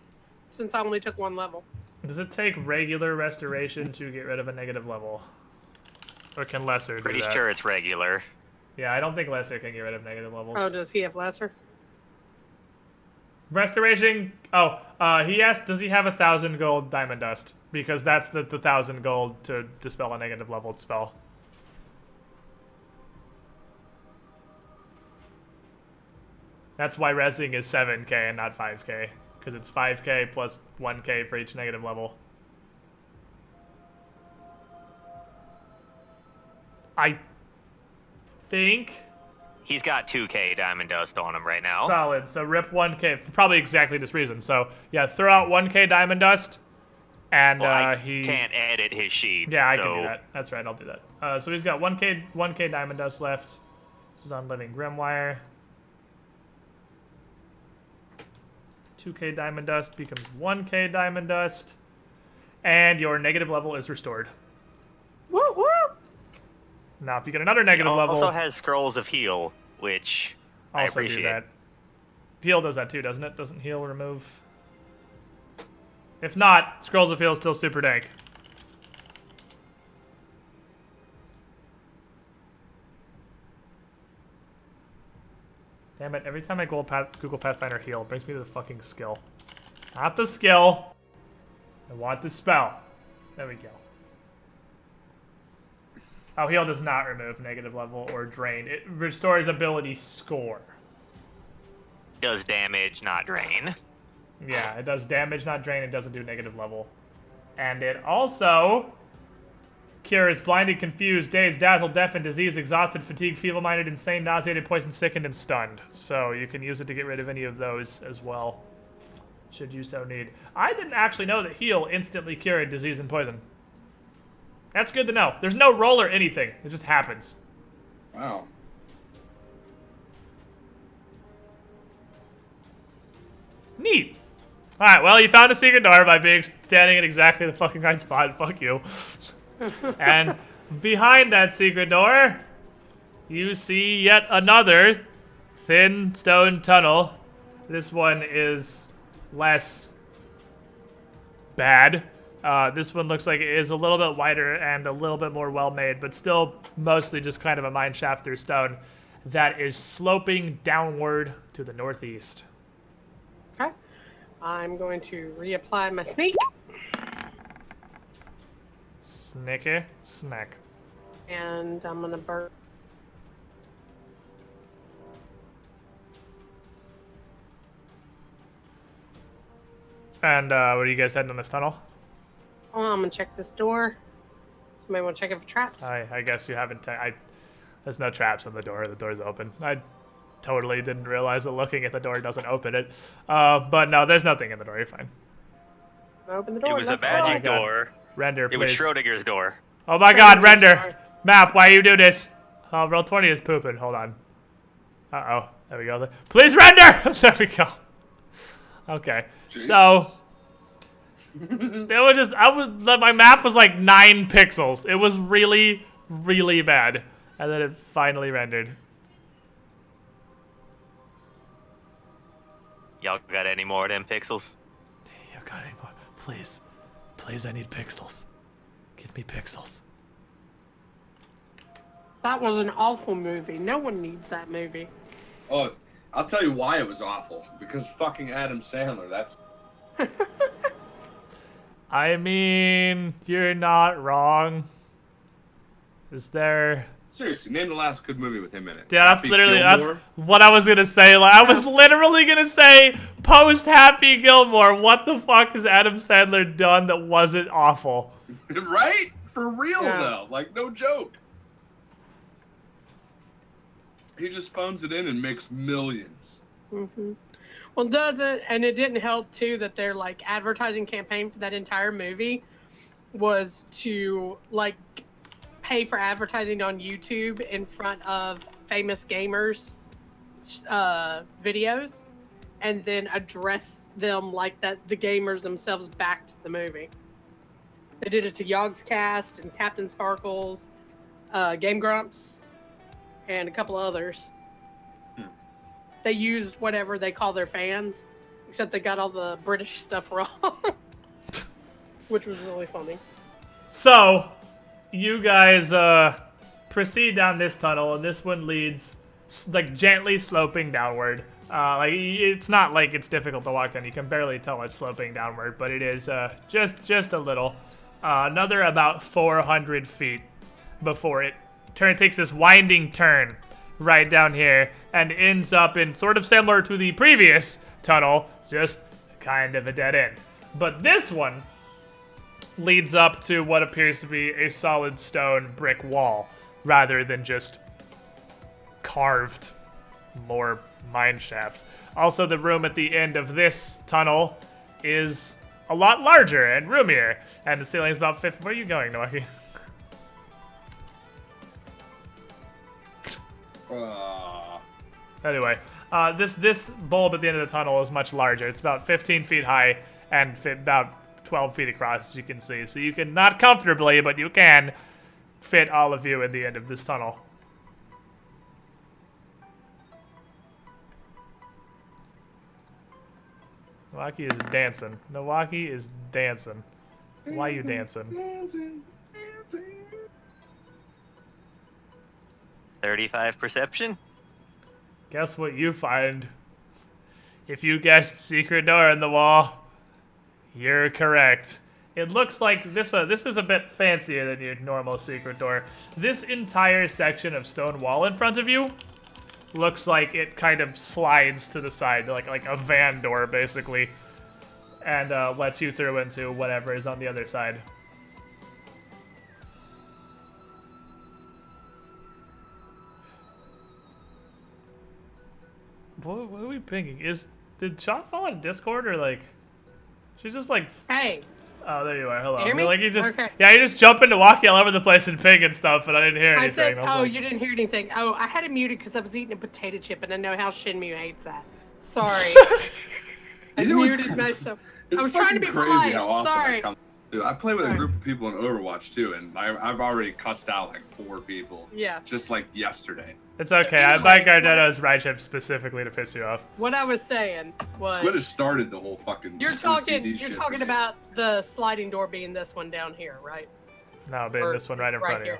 since I only took 1 level. Does it take regular restoration to get rid of a negative level? Or can lesser do Pretty that? sure it's regular. Yeah, I don't think lesser can get rid of negative levels. Oh, does he have lesser? Restoration. Oh, he asked, does he have 1,000 gold diamond dust? Because that's the 1,000 gold to dispel a negative leveled spell. That's why resing is 7k and not 5k. Because it's 5k plus 1k for each negative level. I think... He's got 2k diamond dust on him right now. Solid. So rip 1k for probably exactly this reason. So yeah, throw out 1k diamond dust, and Well, I he can't edit his sheet. Yeah, I so can do that. That's right. I'll do that. So he's got 1k diamond dust left. This is on living Grimwire. 2k diamond dust becomes 1k diamond dust, and your negative level is restored. Woo woo! Now, if you get another negative He level, also has scrolls of heal, which I also appreciate. do that. Heal does that too, doesn't it? Doesn't heal remove? If not, Scrolls of Heal is still super dank. Damn it, every time I Google Pathfinder heal, it brings me to the fucking skill. Not the skill. I want the spell. There we go. Oh, heal does not remove negative level or drain. It restores ability score. Does damage, not drain. Yeah, it does damage, not drain. It doesn't do negative level. And it also Cures: blinded, confused, dazed, dazzled, deafened, diseased, exhausted, fatigued, feeble-minded, insane, nauseated, poisoned, sickened, and stunned. So you can use it to get rid of any of those as well, should you so need. I didn't actually know that heal instantly cured disease and poison. That's good to know. There's no roll or anything. It just happens. Wow. Neat. Alright, well, you found a secret door by standing in exactly the fucking right spot. Fuck you. And behind that secret door, you see yet another thin stone tunnel. This one is less bad. This one looks like it is a little bit wider and a little bit more well-made, but still mostly just kind of a mine shaft through stone that is sloping downward to the northeast. Okay. I'm going to reapply my sneak. Snicky snack. And I'm going to burn. And what are you guys heading on this tunnel? Oh, I'm going to check this door. Somebody want to check it for traps? I guess you haven't. There's no traps on the door. The door's open. I totally didn't realize that looking at the door doesn't open it. But no, there's nothing in the door. You're fine. Open the door. It was a Let's magic go. door. Render, It was please. Schrodinger's door. Oh my God, render. Sorry. Map, why you do this? Oh, roll 20 is pooping. Hold on. Uh-oh. There we go. Please render! There we go. Okay. Jesus. So it was just my map was like 9 pixels. It was really, really bad. And then it finally rendered. Y'all got any more of them pixels? You got any more? Please. Please, I need pixels. Give me pixels. That was an awful movie. No one needs that movie. Oh, I'll tell you why it was awful. Because fucking Adam Sandler. That's. I mean, you're not wrong. Is there... Seriously, name the last good movie with him in it. Yeah, that's Happy literally Gilmore? that's what I was gonna say. Like, I was literally gonna say post Happy Gilmore. What the fuck has Adam Sandler done that wasn't awful? Right? For real, Yeah. though. Like, no joke. He just phones it in and makes millions. Mm-hmm. Well, does it? And it didn't help too that their like advertising campaign for that entire movie was to like pay for advertising on YouTube in front of famous gamers' videos, and then address them like that the gamers themselves backed the movie. They did it to Yogscast and Captain Sparkles, Game Grumps, and a couple others. They used whatever they call their fans, except they got all the British stuff wrong, which was really funny. So, you guys proceed down this tunnel, and this one leads like gently sloping downward. Like it's not like it's difficult to walk down. You can barely tell it's sloping downward, but it is just a little. Another about 400 feet before it takes this winding turn right down here and ends up in sort of similar to the previous tunnel, just kind of a dead end. But this one leads up to what appears to be a solid stone brick wall rather than just carved more mine shafts. Also, the room at the end of this tunnel is a lot larger and roomier, and the ceiling is about 50. Where are you going, Noaki? Anyway, this bulb at the end of the tunnel is much larger. It's about 15 feet high and about 12 feet across, as you can see. So you can, not comfortably, but you can fit all of you in the end of this tunnel. Milwaukee is dancing. Milwaukee is dancing. Why are you dancing? 35 perception? Guess what you find? If you guessed secret door in the wall, you're correct. It looks like this is a bit fancier than your normal secret door. This entire section of stone wall in front of you looks like it kind of slides to the side, like a van door, basically, and lets you through into whatever is on the other side. what are we pinging? Did Shaw fall out of Discord or like? She's just like. Hey. Oh, there you are. Hello. You hear me? Like you just. Okay. Yeah, you just jump into walking all over the place and ping and stuff, and I didn't hear anything. I said, was like, you didn't hear anything. Oh, I had it muted because I was eating a potato chip, and I know how Shenmue hates that. Sorry. I muted myself. I was trying to be crazy polite. how often Sorry. I come. Dude, I play with a group of people in Overwatch too, and I've already cussed out like 4 people. Yeah. Just like yesterday. It's okay. So I buy anyway, Gardetto's ride chip specifically to piss you off. What I was saying was. Squid has started the whole fucking. You're OCD talking shit. about the sliding door being this one down here, right? No, babe, this one right in front of you.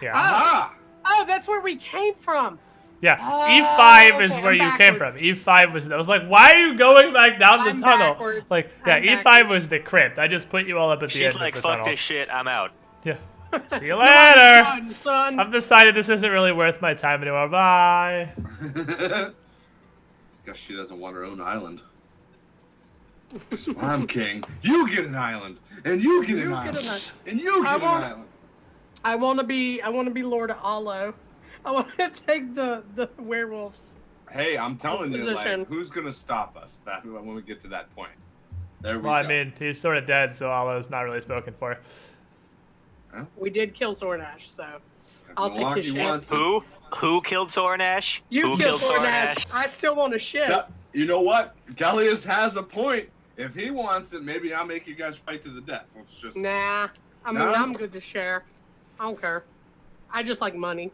Yeah. Ah! Oh, that's where we came from. Yeah. Oh, E5 is okay, where I'm you came from. backwards. E5 was. I was like, why are you going back down the I'm tunnel? backwards. Like, yeah, I'm E5 backwards. was the crypt. I just put you all up at the She's end like, of the fuck tunnel. this shit, I'm out. Yeah. See you later. Run, son. I've decided this isn't really worth my time anymore. Bye. Guess she doesn't want her own island. So I'm king. You get an island, and you get an island, and you get an island. I want to be Lord of Alo. I want to take the werewolves. Hey, I'm telling you, Position. like, who's gonna stop us? That when we get to that point. There we Well, go. I mean, he's sort of dead, so Alo's not really spoken for. We did kill Zornash, so I'll take Milwaukee his shit. wants it. Who killed Sornash? You Who killed Zornash. I still want a shit. You know what? Gallius has a point. If he wants it, maybe I'll make you guys fight to the death. Let's just. Nah. I mean, No? I'm good to share. I don't care. I just like money.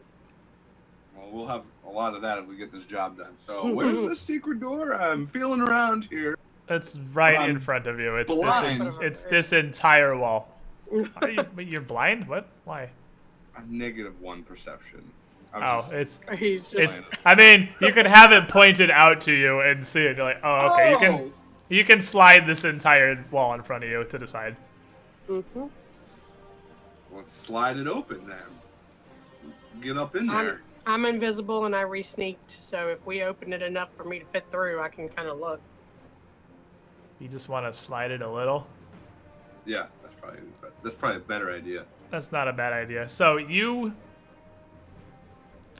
Well, we'll have a lot of that if we get this job done. So, where's the secret door? I'm feeling around here. It's right I'm in front of you. It's blind. it's this entire wall. You're blind? What? Why? I'm -1 perception. He's just. It's. I mean, you can have it pointed out to you and see it. You're like, oh, okay. You can slide this entire wall in front of you to the side. Mm-hmm. Let's slide it open then. Get up in there. I'm invisible and I re-sneaked, so if we open it enough for me to fit through, I can kind of look. You just want to slide it a little. Yeah, that's probably a better idea. That's not a bad idea. So you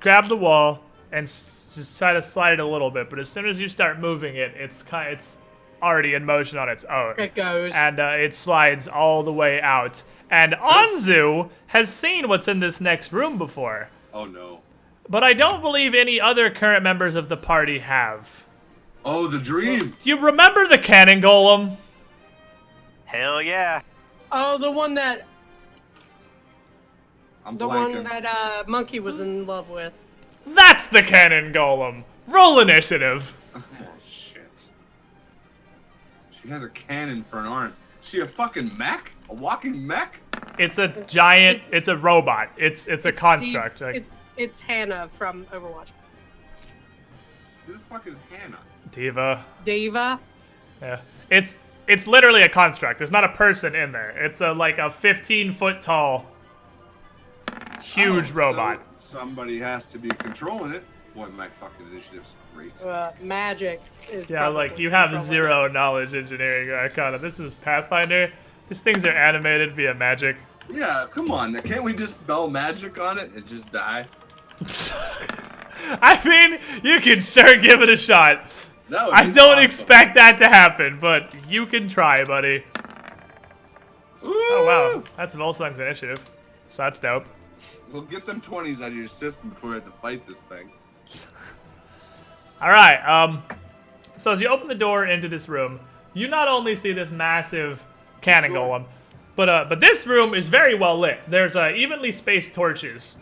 grab the wall and just try to slide it a little bit, but as soon as you start moving it, it's already in motion on its own. It goes. And it slides all the way out. And Anzu has seen what's in this next room before. Oh no. But I don't believe any other current members of the party have. Oh, the dream. You remember the cannon golem? Hell yeah. Oh, the one that I'm the blanking. one that Monkey was in love with. That's the cannon golem. Roll initiative. Oh shit. She has a cannon for an arm. Is she a fucking mech? A walking mech? It's a giant. It's a robot. It's a construct. It's Hannah from Overwatch. Who the fuck is Hannah? Diva. Diva. Yeah. It's literally a construct. There's not a person in there. It's like a 15-foot tall, huge robot. So somebody has to be controlling it. Boy, my fucking initiative's great. Magic is. Yeah, like you have zero knowledge engineering arcana. This is Pathfinder. These things are animated via magic. Yeah, come on. Can't we just spell magic on it and just die? I mean, you can sure give it a shot. That would I be don't awesome. expect that to happen, but you can try, buddy. Ooh! Oh, wow. That's Volsung's initiative. So that's dope. Well, get them 20s out of your system before we have to fight this thing. All right. So as you open the door into this room, you not only see this massive cannon golem, but this room is very well lit. There's evenly spaced torches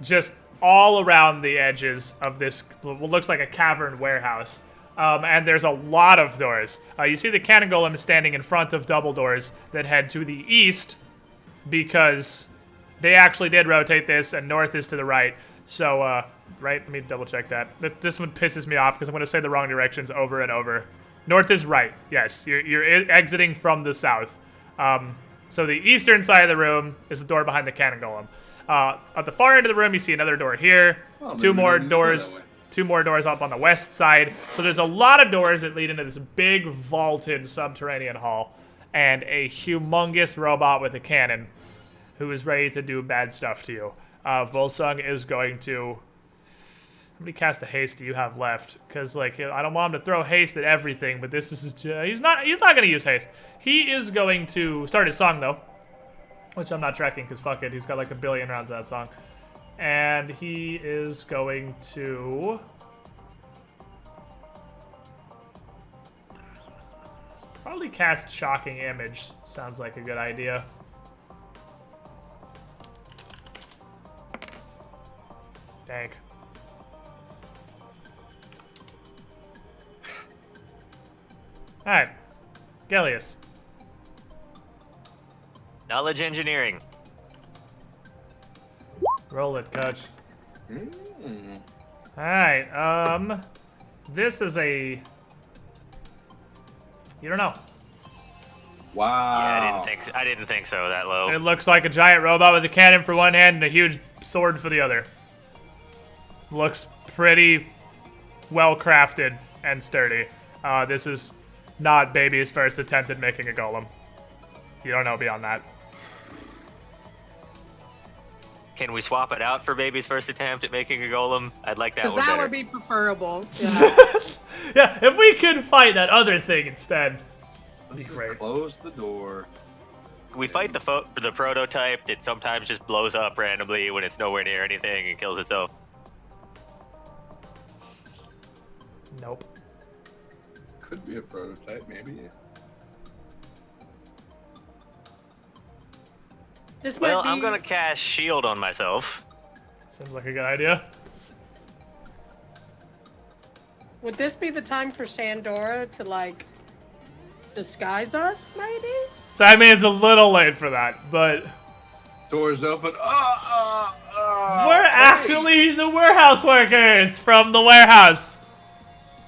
just all around the edges of this what looks like a cavern warehouse. And there's a lot of doors. You see the cannon golem standing in front of double doors that head to the east because they actually did rotate this, and north is to the right. So, right? Let me double check that. This one pisses me off because I'm going to say the wrong directions over and over. North is right. Yes, you're exiting from the south. So the eastern side of the room is the door behind the cannon golem. At the far end of the room, you see another door here. Well, Two maybe we more don't need to go that doors. way. Two more doors up on the west side. So there's a lot of doors that lead into this big vaulted subterranean hall. And a humongous robot with a cannon who is ready to do bad stuff to you. Volsung is going to... many cast of haste do you have left? Because like I don't want him to throw haste at everything, but this is he's not gonna use haste. He is going to start his song though, which I'm not tracking because fuck it, he's got like a billion rounds of that song, and he is going to probably cast Shocking Image. Sounds like a good idea. Dank. Alright. Gellius. Knowledge engineering. Roll it, coach. Mm. Alright, this is a... You don't know. Wow. Yeah, I didn't think so that low. It looks like a giant robot with a cannon for one hand and a huge sword for the other. Looks pretty well crafted and sturdy. This is not Baby's first attempt at making a golem. You don't know beyond that. Can we swap it out for Baby's first attempt at making a golem? I'd like that one Because that better. would be preferable. Yeah. Yeah, if we could fight that other thing instead. Let's Be great. close the door. We fight the prototype that sometimes just blows up randomly when it's nowhere near anything and kills itself. Nope. Could be a prototype, maybe. This Well, might be... I'm gonna cast shield on myself. Seems like a good idea. Would this be the time for Sandora to, like, disguise us, maybe? I mean, it's a little late for that, but... Doors open. We're actually the warehouse workers from the warehouse.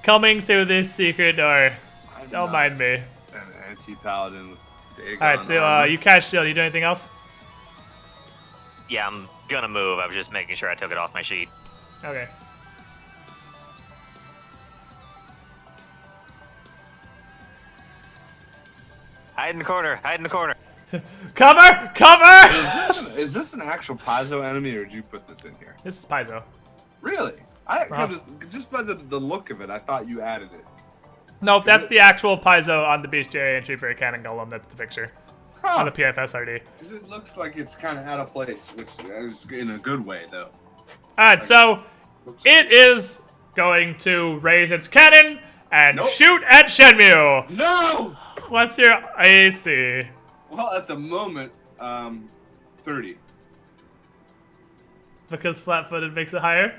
Coming through this secret door. Don't mind me. An anti-paladin with Dagon Alright, so armor. you cast shield. You do anything else? Yeah, I'm gonna move. I was just making sure I took it off my sheet. Okay. Hide in the corner. Hide in the corner. Cover! Cover! Is this an actual Paizo enemy, or did you put this in here? This is Paizo. Really? I just by the look of it, I thought you added it. Nope, that's the actual Paizo on the bestiary entry for a cannon golem. That's the picture. On the PFSRD. It looks like it's kind of out of place, which is in a good way, though. Alright, so it is going to raise its cannon and shoot at Shenmue. No! What's your AC? Well, at the moment, 30. Because flat-footed makes it higher?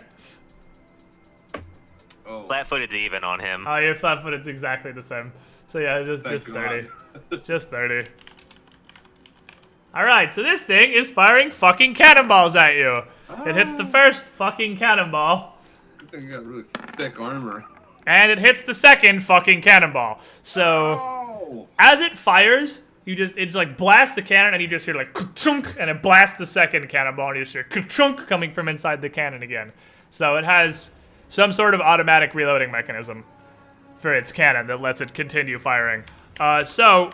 Oh, Flat-footed's even on him. Oh, your flat-footed's exactly the same. So yeah, just thank 30. God. Just 30. Alright, so this thing is firing fucking cannonballs at you. It hits the first fucking cannonball. Good thing you got really thick armor. And it hits the second fucking cannonball. So, Oh! as it fires, it's like blasts the cannon and you just hear like ka-chunk, and it blasts the second cannonball and you just hear ka-chunk coming from inside the cannon again. So it has some sort of automatic reloading mechanism for its cannon that lets it continue firing. So,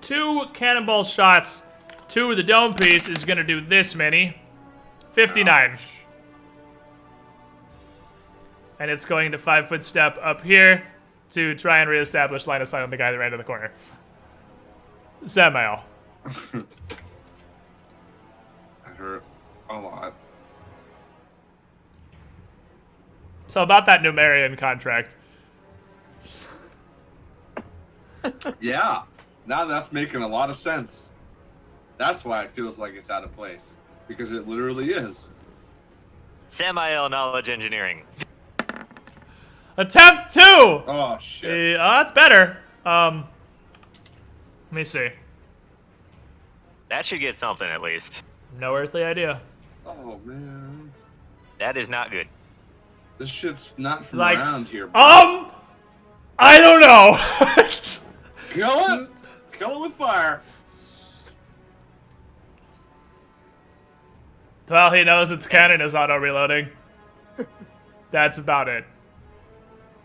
2 cannonball shots to the dome piece is gonna do this many. 59. Ouch. And it's going to 5-foot step up here to try and reestablish line of sight on the guy that ran to the corner. Samael. That hurt a lot. So about that Numerian contract. Yeah, now that's making a lot of sense. That's why it feels like it's out of place. Because it literally is. Samael knowledge engineering. Attempt 2! Oh, shit. That's better. Let me see. That should get something at least. No earthly idea. Oh, man. That is not good. This shit's not from Like, around here. I don't know. Kill it! Kill it with fire. Well, he knows its cannon is auto-reloading. That's about it.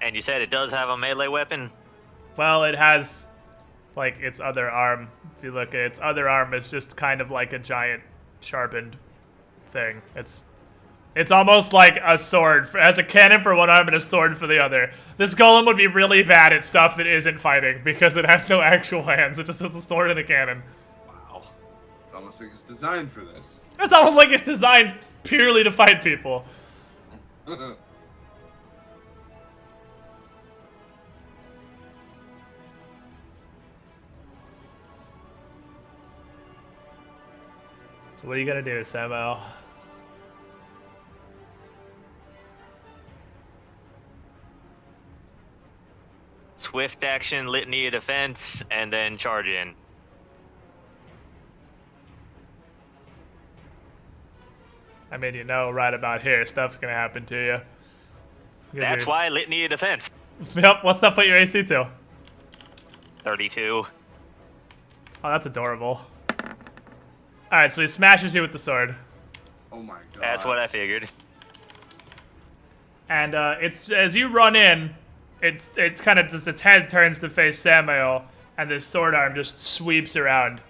And you said it does have a melee weapon? Well, it has, like, its other arm. If you look at its other arm, it's just kind of like a giant sharpened thing. It's It's almost like a sword. It has a cannon for one arm and a sword for the other. This golem would be really bad at stuff that isn't fighting because it has no actual hands. It just has a sword and a cannon. Wow. It's almost like it's designed for this. It's almost like it's designed purely to fight people. So what are you gonna do, Samo? Swift action, litany of defense, and then charge in. I mean, you know, right about here, stuff's gonna happen to you. That's why litany of defense. Yep, what's that put your AC to? 32. Oh, that's adorable. Alright, so he smashes you with the sword. Oh my god. That's what I figured. And it's as you run in, it's kind of just its head turns to face Samael, and this sword arm just sweeps around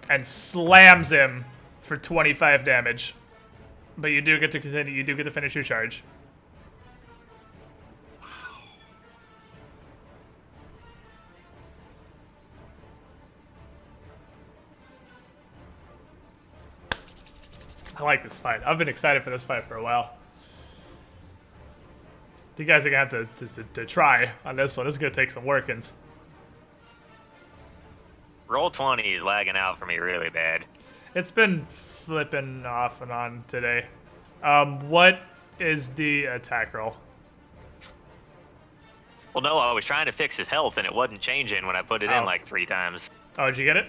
and slams him for 25 damage. But you do get to continue. You do get to finish your charge. I like this fight. I've been excited for this fight for a while. You guys are gonna have to try on this one. This is gonna take some workings. Roll 20 is lagging out for me really bad. It's been flipping off and on today. What is the attack roll? Well, no, I was trying to fix his health and it wasn't changing when I put it in like 3 times. Oh, did you get it?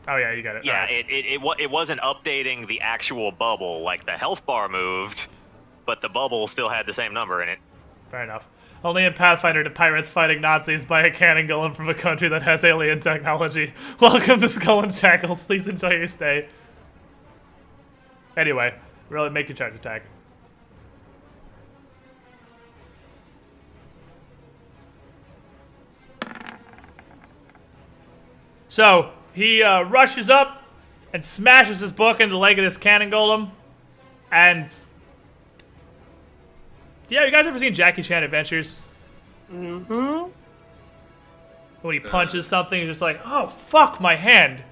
Oh yeah, you got it. Yeah, right. it wasn't updating the actual bubble. Like the health bar moved, but the bubble still had the same number in it. Fair enough. Only in Pathfinder do pirates fighting Nazis by a cannon golem from a country that has alien technology. Welcome to Skull and Shackles. Please enjoy your stay. Anyway, really make your charge attack. So, he rushes up and smashes his book into the leg of this cannon golem. And... yeah, you guys ever seen Jackie Chan Adventures? Mm-hmm. When he punches something, you're just like, oh, fuck, my hand.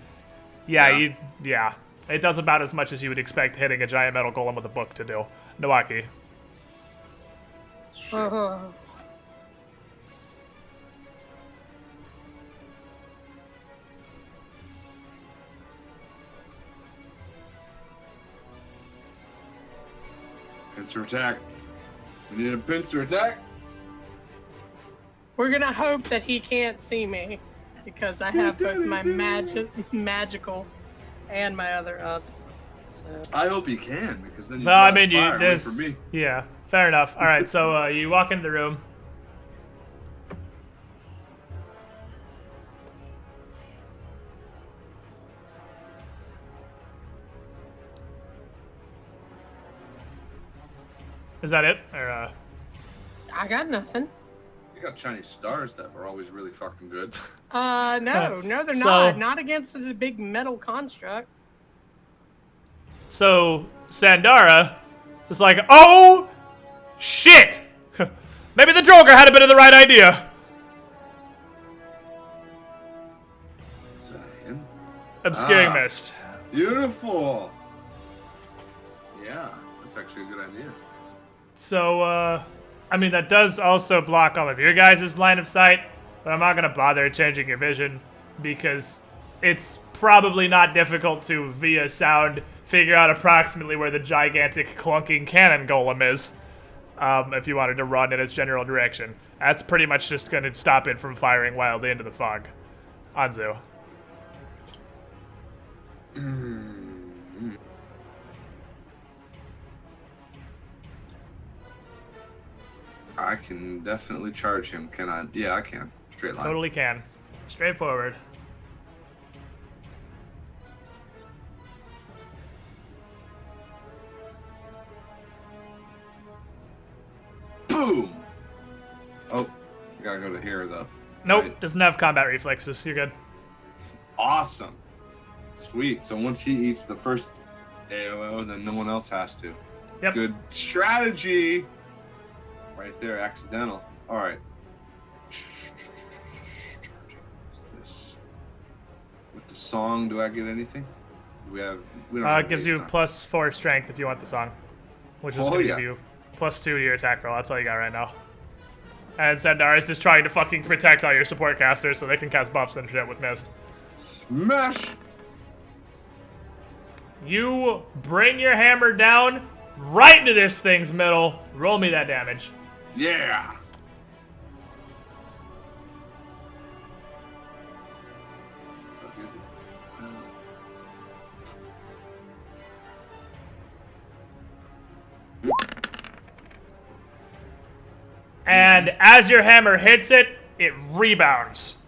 Yeah, Yeah. It does about as much as you would expect hitting a giant metal golem with a book to do. Nawaki. Shit. Pincer attack. We need a pincer attack. We're gonna hope that he can't see me because I have both my magical and my other up. So. I hope you can, because then you No, I mean, fire away there's... from me. yeah, fair enough. All right, so you walk into the room. Is that it? Or, I got nothing. You got Chinese stars that were always really fucking good. No, they're So- not. Not against the big metal construct. So, Sandara is like, oh, shit! Maybe the Droger had a bit of the right idea. Is that him? Obscuring Ah. Mist. Beautiful. Yeah, that's actually a good idea. So, I mean, that does also block all of your guys' line of sight, but I'm not going to bother changing your vision because it's probably not difficult to, via sound, figure out approximately where the gigantic clunking cannon golem is, if you wanted to run in its general direction. That's pretty much just going to stop it from firing wildly into the fog. Anzu. I can definitely charge him, can I? Yeah, I can. Straight line. Totally can. Straightforward. Boom! Oh, I gotta go to here, though. Nope, Right. doesn't have combat reflexes. You're good. Awesome. Sweet. So once he eats the first AOO, then no one else has to. Yep. Good strategy. Right there, accidental. All right. With the song, do I get anything? We don't It gives you +4 strength if you want the song, which is going to give you +2 to your attack roll. That's all you got right now. And Zendar is just trying to fucking protect all your support casters so they can cast buffs and shit with Mist. Smash! You bring your hammer down right into this thing's middle. Roll me that damage. Yeah! And as your hammer hits it, it rebounds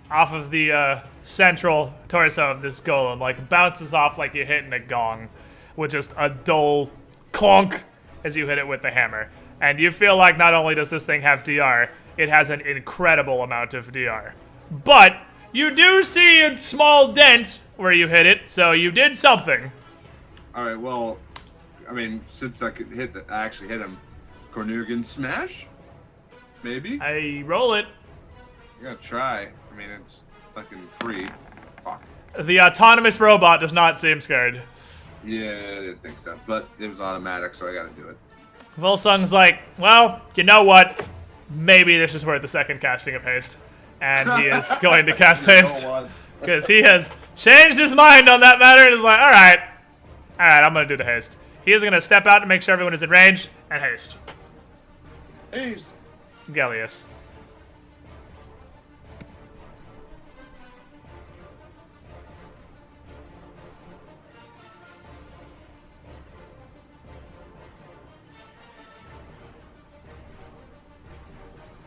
off of the central torso of this golem. Like, bounces off like you're hitting a gong with just a dull clunk as you hit it with the hammer. And you feel like not only does this thing have DR, it has an incredible amount of DR. But you do see a small dent where you hit it, so you did something. Alright, well, I mean, since I could I actually hit him, Cornurgan smash? Maybe? I roll it. I gotta try. I mean, it's fucking free. Fuck. The autonomous robot does not seem scared. Yeah, I didn't think so. But it was automatic, so I gotta do it. Volsung's like, well, you know what? Maybe this is worth the second casting of haste. And he is going to cast haste. Because he has changed his mind on that matter and is like, alright, I'm going to do the haste. He is going to step out to make sure everyone is in range and haste. Haste. Gellius.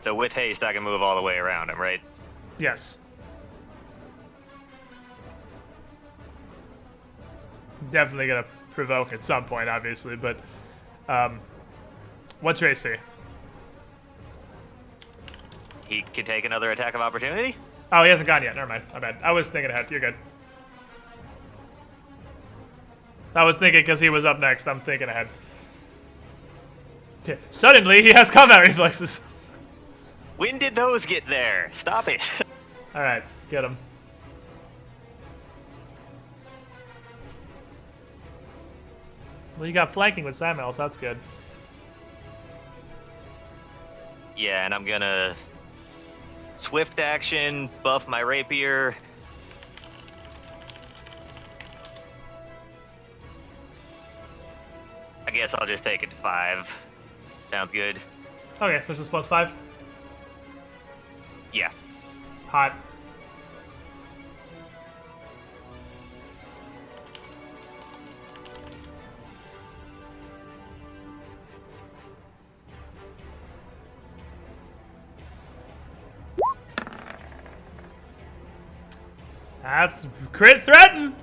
So with haste, I can move all the way around him, right? Yes. Definitely gonna provoke at some point, obviously, but what's your AC? He can take another attack of opportunity? Oh, he hasn't gone yet. Never mind. My bad. I was thinking ahead. You're good. I was thinking because he was up next. I'm thinking ahead. Suddenly, he has combat reflexes. When did those get there? Stop it. All right, get him. Well, you got flanking with Samuel, so that's good. Yeah, and I'm gonna swift action, buff my rapier. I guess I'll just take it to 5. Sounds good. Okay, so it's just +5. Yeah. Hot. That's crit threaten.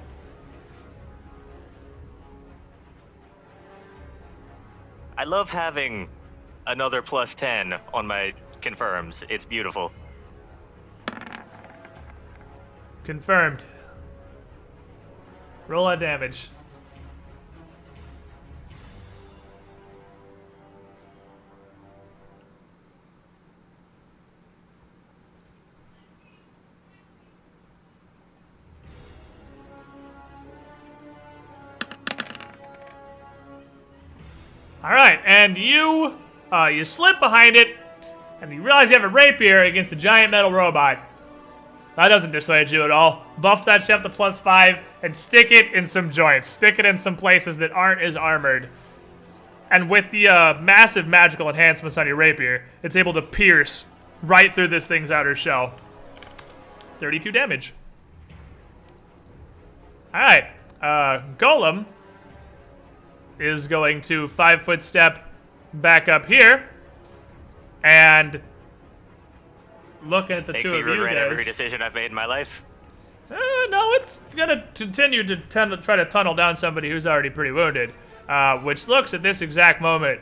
I love having another +10 on my confirms. It's beautiful. Confirmed. Roll that damage. All right, and you slip behind it, and you realize you have a rapier against the giant metal robot. That doesn't dissuade you at all. Buff that shit up to +5 and stick it in some joints. Stick it in some places that aren't as armored. And with the massive magical enhancements on your rapier, it's able to pierce right through this thing's outer shell. 32 damage. All right, Golem is going to 5-foot step back up here, and looking at the two of you regret guys. every decision I've made in my life. No, it's gonna continue to try to tunnel down somebody who's already pretty wounded, which looks at this exact moment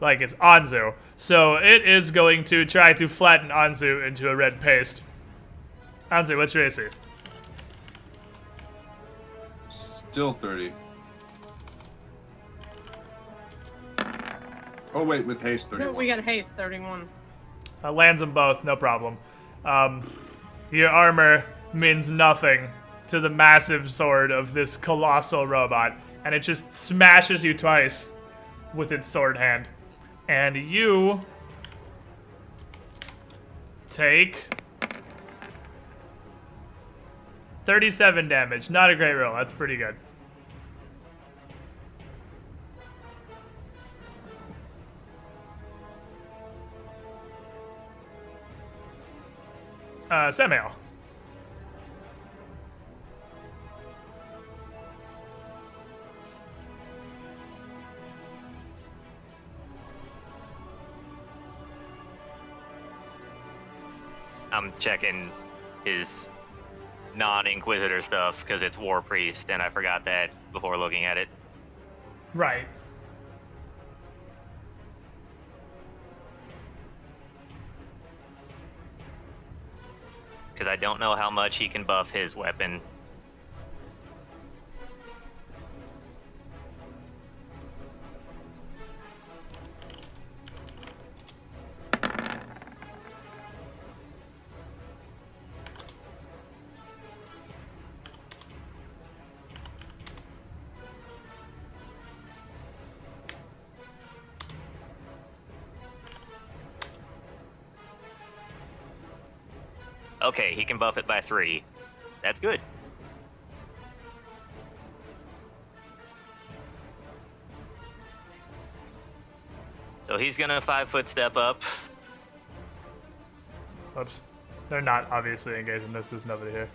like it's Anzu. So it is going to try to flatten Anzu into a red paste. Anzu, what's your AC? Still 30. Oh wait, with haste 31. No, we got haste 31. Lands them both, no problem. Your armor means nothing to the massive sword of this colossal robot, and it just smashes you twice with its sword hand. And you take 37 damage. Not a great roll. That's pretty good. Samuel. I'm checking his non-Inquisitor stuff because it's War Priest, and I forgot that before looking at it. Right. Because I don't know how much he can buff his weapon. Okay, he can buff it by 3. That's good. So he's gonna 5-foot step up. Oops. They're not obviously engaged in this. There's nobody here.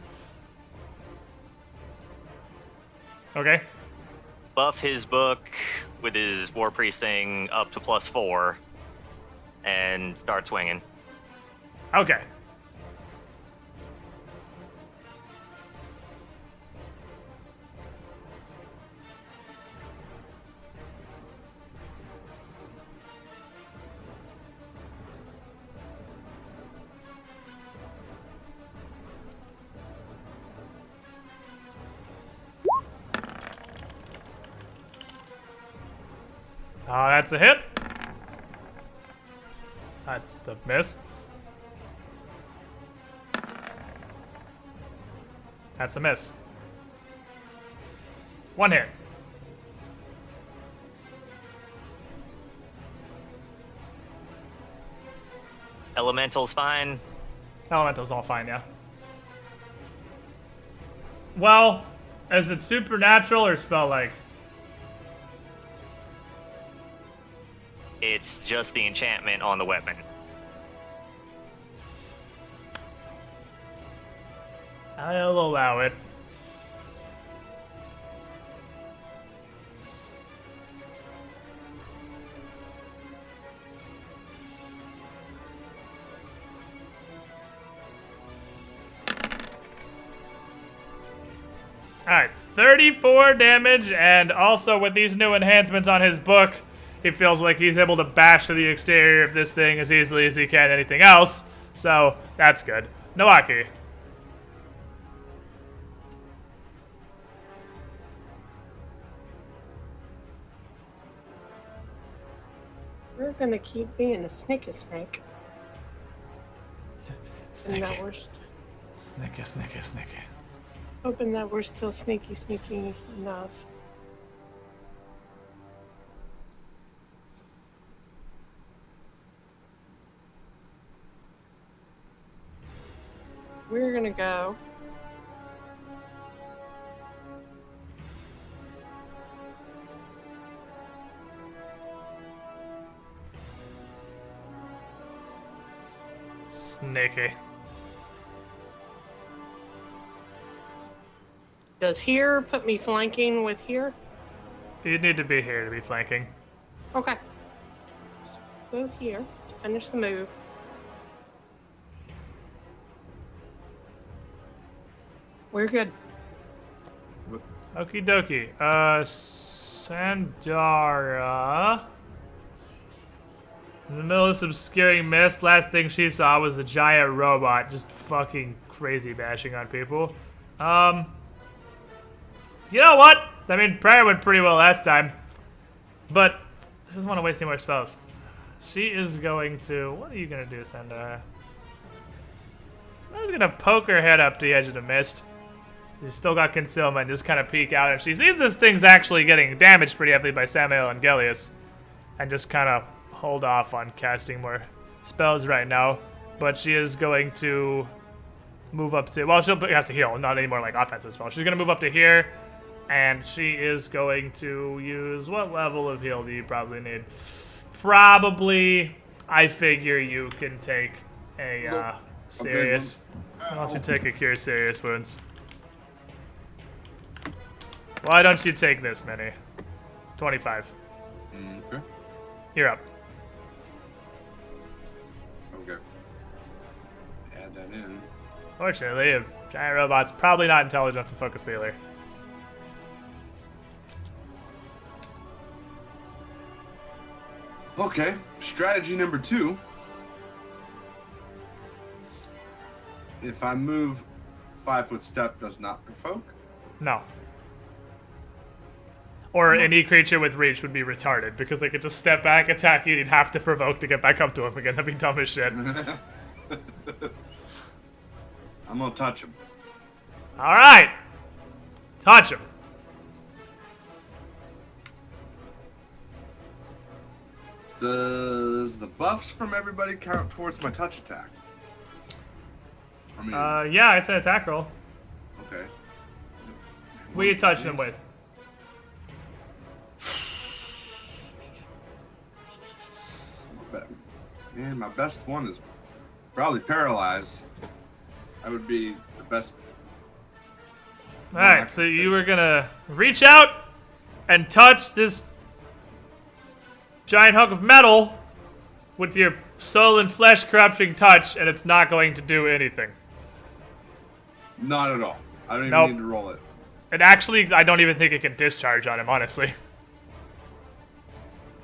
Okay. Buff his book with his War Priest thing up to +4. And start swinging. Okay. Oh, that's a hit. That's the miss. That's a miss. 1 hit. Elemental's fine. Elemental's all fine, yeah. Well, is it supernatural or spell-like? It's just the enchantment on the weapon. I'll allow it. Alright, 34 damage, and also with these new enhancements on his book, he feels like he's able to bash through the exterior of this thing as easily as he can anything else, so that's good. Nawaki. We're gonna keep being a sneaky snake. Sneaky. And that we're Sneaky, sneaky, sneaky. hoping that we're still sneaky enough. We're gonna go. Sneaky. Does here put me flanking with here? You need to be here to be flanking. Okay. So go here to finish the move. We're good. Okie dokie. Sandara. In the middle of this obscuring mist, last thing she saw was a giant robot just fucking crazy bashing on people. You know what? I mean, prayer went pretty well last time. But I just want to waste any more spells. She is going to... What are you going to do, Senda? Senda's going to poke her head up to the edge of the mist. She's still got concealment, just kind of peek out, and she sees this thing's actually getting damaged pretty heavily by Samael and Gellius. And just kind of hold off on casting more spells right now. But she is going to move up to... Well, she has to heal, not any more like offensive spells. She's going to move up to here, and she is going to use... What level of heal do you probably need? Probably, I figure you can take a serious... Unless you take a cure serious wounds. Why don't you take this, Minnie? 25. Okay. You're up. Okay. Add that in. Fortunately, a giant robot's probably not intelligent enough to focus the healer. Okay. Strategy number 2. If I move 5-foot step, does not provoke. No. Or any creature with reach would be retarded because they could just step back, attack you, and you'd have to provoke to get back up to him again. That'd be dumb as shit. I'm gonna touch him. All right, touch him. Does the buffs from everybody count towards my touch attack? I mean, Yeah, it's an attack roll. okay. What are you touching him with? Man, my best one is probably paralyzed. That would be the best. All right, so you were gonna reach out and touch this giant hunk of metal with your soul and flesh corrupting touch, and it's not going to do anything. Not at all. I don't even Nope. need to roll it. And actually, I don't even think it can discharge on him, honestly.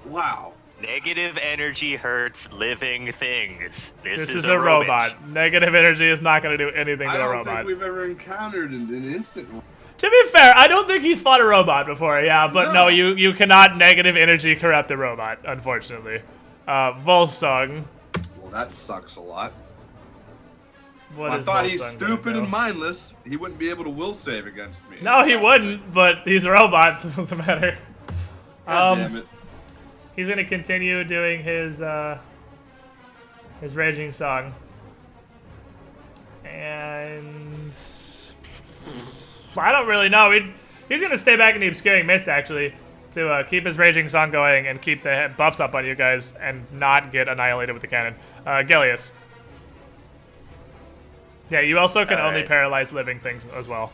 Wow. Negative energy hurts living things. This is a robot. Negative energy is not going to do anything I to a don't robot. think we've ever encountered an instant one. To be fair, I don't think he's fought a robot before, yeah, but no, you cannot negative energy corrupt a robot, unfortunately. Volsung. Well, that sucks a lot. What I is thought he's Volsung stupid gonna and do? mindless. He wouldn't be able to will save against me. No, he wouldn't, but he's a robot, so it doesn't matter. God damn it. He's gonna continue doing his raging song, and I don't really know. He's gonna stay back in the obscuring mist actually to keep his raging song going and keep the buffs up on you guys and not get annihilated with the cannon. Gellius. Yeah, you also can only paralyze living things as well.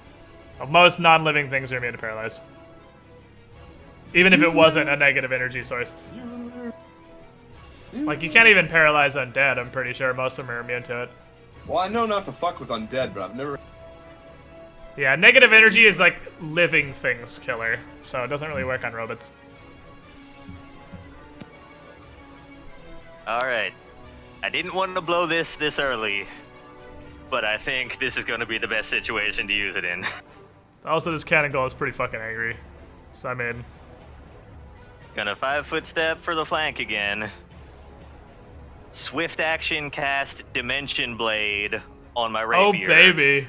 Most non-living things are immune to paralyze. Even if it wasn't a negative energy source. Like, you can't even paralyze undead, I'm pretty sure. Most of them are immune to it. Well, I know not to fuck with undead, but I've never... Yeah, negative energy is like living things killer, so it doesn't really work on robots. Alright. I didn't want to blow this early, but I think this is going to be the best situation to use it in. Also, this cannon goal is pretty fucking angry. So, I mean... Gonna 5-foot step for the flank again. Swift action cast Dimension Blade on my rapier. Oh, baby.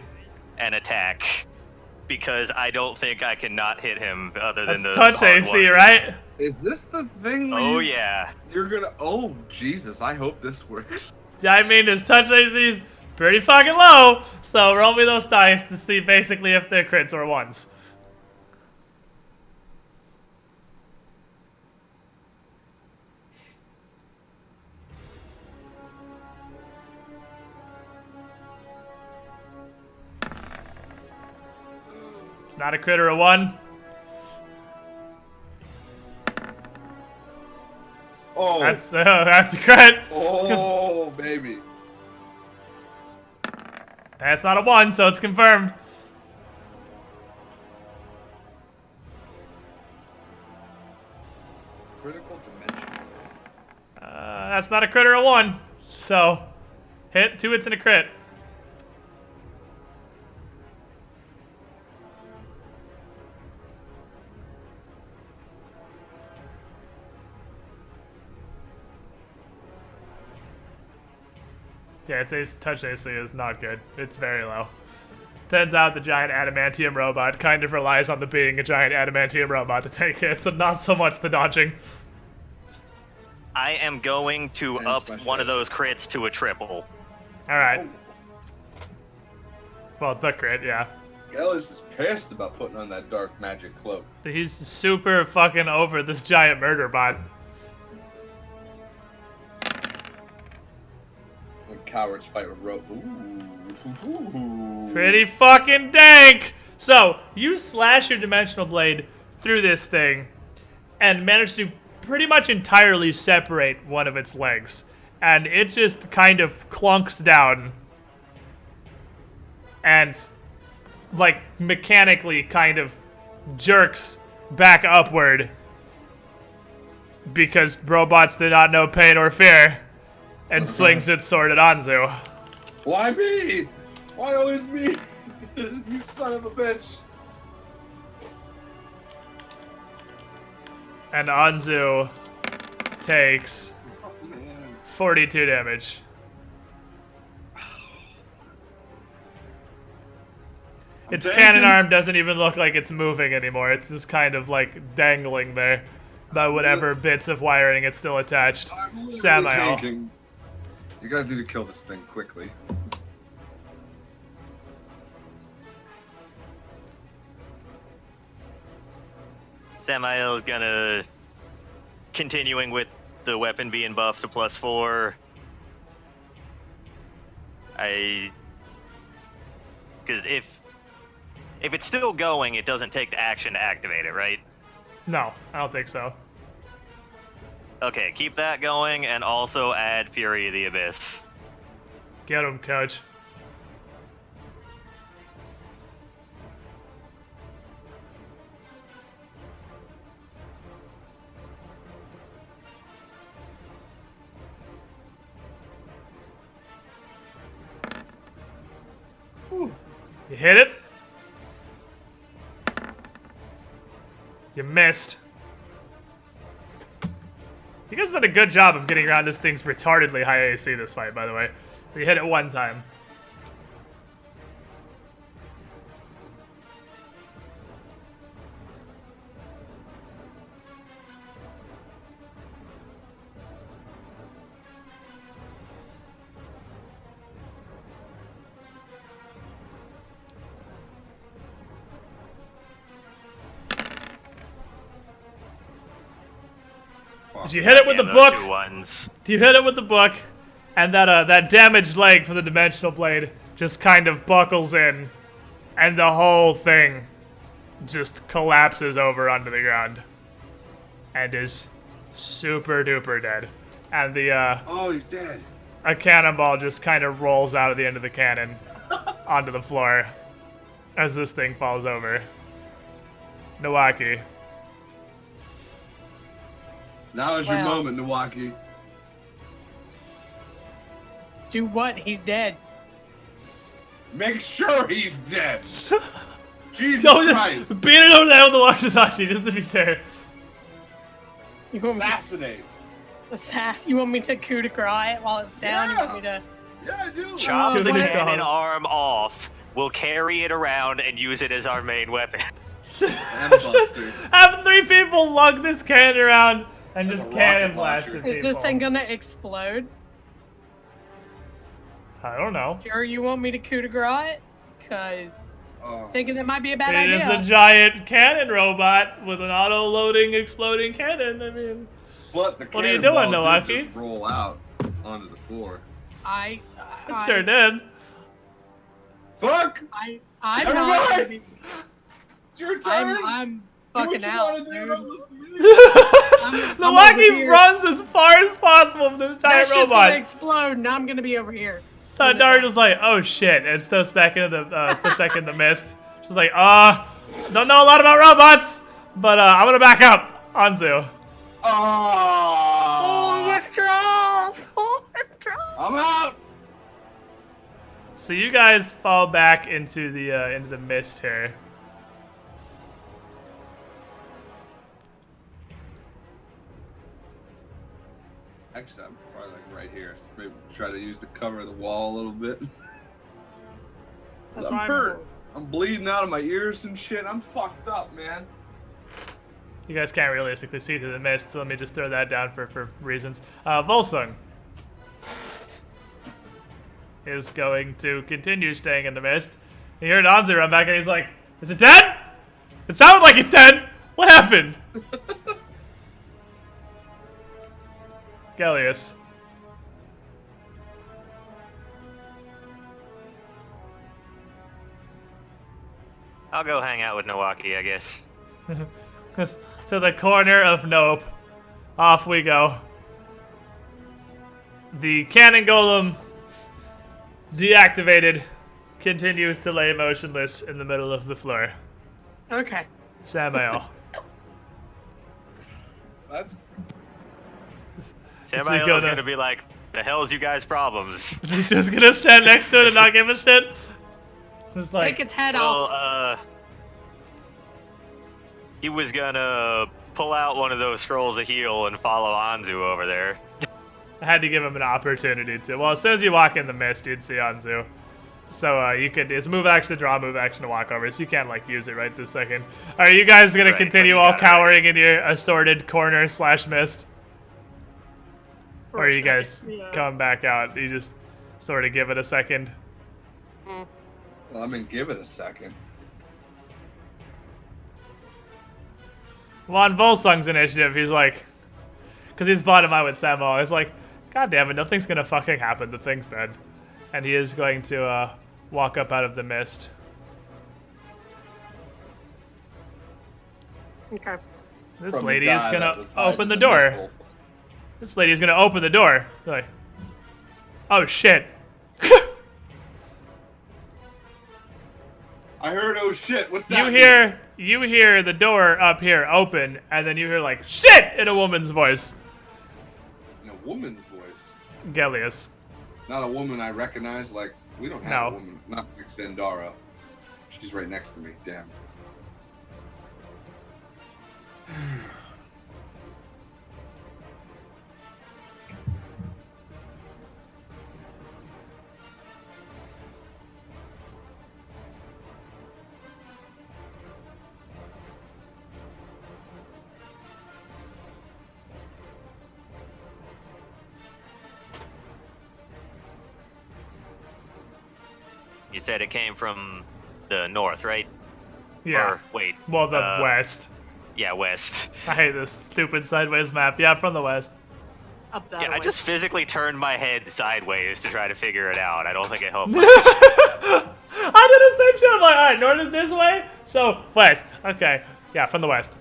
And attack. Because I don't think I can not hit him other than That's the touch hard AC, ones. right? Is this the thing where Oh, yeah. you're gonna... Oh, Jesus, I hope this works. I mean, his touch AC is pretty fucking low, so roll me those dice to see basically if they're crits or ones. Not a crit or a 1. Oh. That's a crit. Oh, baby. That's not a 1, so it's confirmed. Critical dimension. That's not a crit or a 1. So, hit 2 hits and a crit. Yeah, its touch AC is not good. It's very low. Turns out the giant adamantium robot kind of relies on the being a giant adamantium robot to take hits, and not so much the dodging. I am going to up one of those crits to a triple. Alright. Well, the crit, yeah. Ellis is pissed about putting on that dark magic cloak. He's super fucking over this giant murder bot. When cowards fight with rope. Ooh. Pretty fucking dank! So, you slash your dimensional blade through this thing and manage to pretty much entirely separate one of its legs. And it just kind of clunks down. And, like, mechanically kind of jerks back upward. Because robots do not know pain or fear. And swings its sword at Anzu. Why me? Why always me? You son of a bitch. And Anzu takes 42 damage. Its cannon arm doesn't even look like it's moving anymore. It's just kind of like dangling there by whatever bits of wiring it's still attached. Samael. You guys need to kill this thing quickly. Samael's gonna continuing with the weapon being buffed to +4. Because if it's still going, it doesn't take the action to activate it, right? No, I don't think so. Okay, keep that going and also add Fury of the Abyss. Get him, coach. You hit it. You missed. You guys did a good job of getting around this thing's retardedly high AC this fight, by the way. You hit it one time. You hit it with the book. You hit it with the book, and that damaged leg from the dimensional blade just kind of buckles in, and the whole thing just collapses over onto the ground, and is super duper dead. And the oh, he's dead. A cannonball just kind of rolls out of the end of the cannon onto the floor as this thing falls over. Nawaki. Now is your moment, Nawaki. Do what? He's dead. Make sure he's dead. Jesus Christ. Just beat it over the head with the Wakizashi, just to be sure. You want Assassinate. You want me to coup de grace it while it's down? Yeah. You want me to... Yeah, I do. Chop the cannon arm off. We'll carry it around and use it as our main weapon. Have 3 people lug this cannon around and just cannon blast at people. Is this thing gonna explode? I don't know. Sure you want me to coup de grace it? Cause thinking that might be a bad idea. It is a giant cannon robot with an auto-loading exploding cannon. I mean, what are you doing, Nawaki? Just roll out onto the floor. I sure did. Fuck! I'm not gonna be... It's your turn! I'm fucking out, dude. Nawaki runs as far as possible from this giant robot. That's just gonna explode, and I'm gonna be over here. So Darja's like, oh shit, and steps back into the mist. She's like, don't know a lot about robots, but I'm gonna back up. Anzu. Oh, withdraw! I'm out. So you guys fall back into the mist here. Actually, I'm probably like right right here. So maybe try to use the cover of the wall a little bit. That's I'm why hurt. I'm bleeding out of my ears and shit. I'm fucked up, man. You guys can't realistically see through the mist, so let me just throw that down for reasons. Volsung is going to continue staying in the mist. You hear Anzu run back and he's like, "Is it dead? It sounded like it's dead. What happened?" Gellius. I'll go hang out with Nowaki, I guess. To the corner of Nope. Off we go. The cannon golem, deactivated, continues to lay motionless in the middle of the floor. Okay. Samael. Samael's gonna be like, the hell's you guys' problems? Is he just gonna stand next to it and not give a shit? Just like, Take its head off. He was gonna pull out one of those scrolls of heal and follow Anzu over there. I had to give him an opportunity to. Well, as soon as you walk in the mist, you'd see Anzu. So you could, it's move action to draw, move action to walk over, so you can't like use it right this second. Are you guys gonna continue all cowering in your assorted corner / mist? Or are you guys coming back out? You just sort of give it a second. Well, I mean, give it a second. Well, on Volsung's initiative, he's like, because he's bottom out with Samuel, he's like, God damn it, nothing's gonna fucking happen, the thing's dead. And he is going to walk up out of the mist. Okay. This lady is gonna open the door. This lady's gonna open the door. Like, oh shit. I heard, oh shit, what's that? You hear the door up here open, and then you hear like, shit, in a woman's voice. In a woman's voice? Gellius. Not a woman I recognize, like, we don't have a woman. Not Xandara. She's right next to me, damn. You said it came from the north, right? Yeah. Or, wait. Well, the west. Yeah, west. I hate this stupid sideways map. Yeah, from the west. Up that Yeah, way. I just physically turned my head sideways to try to figure it out. I don't think it helped much. I did the same shit. I'm like, alright, north is this way, so west. Okay. Yeah, from the west.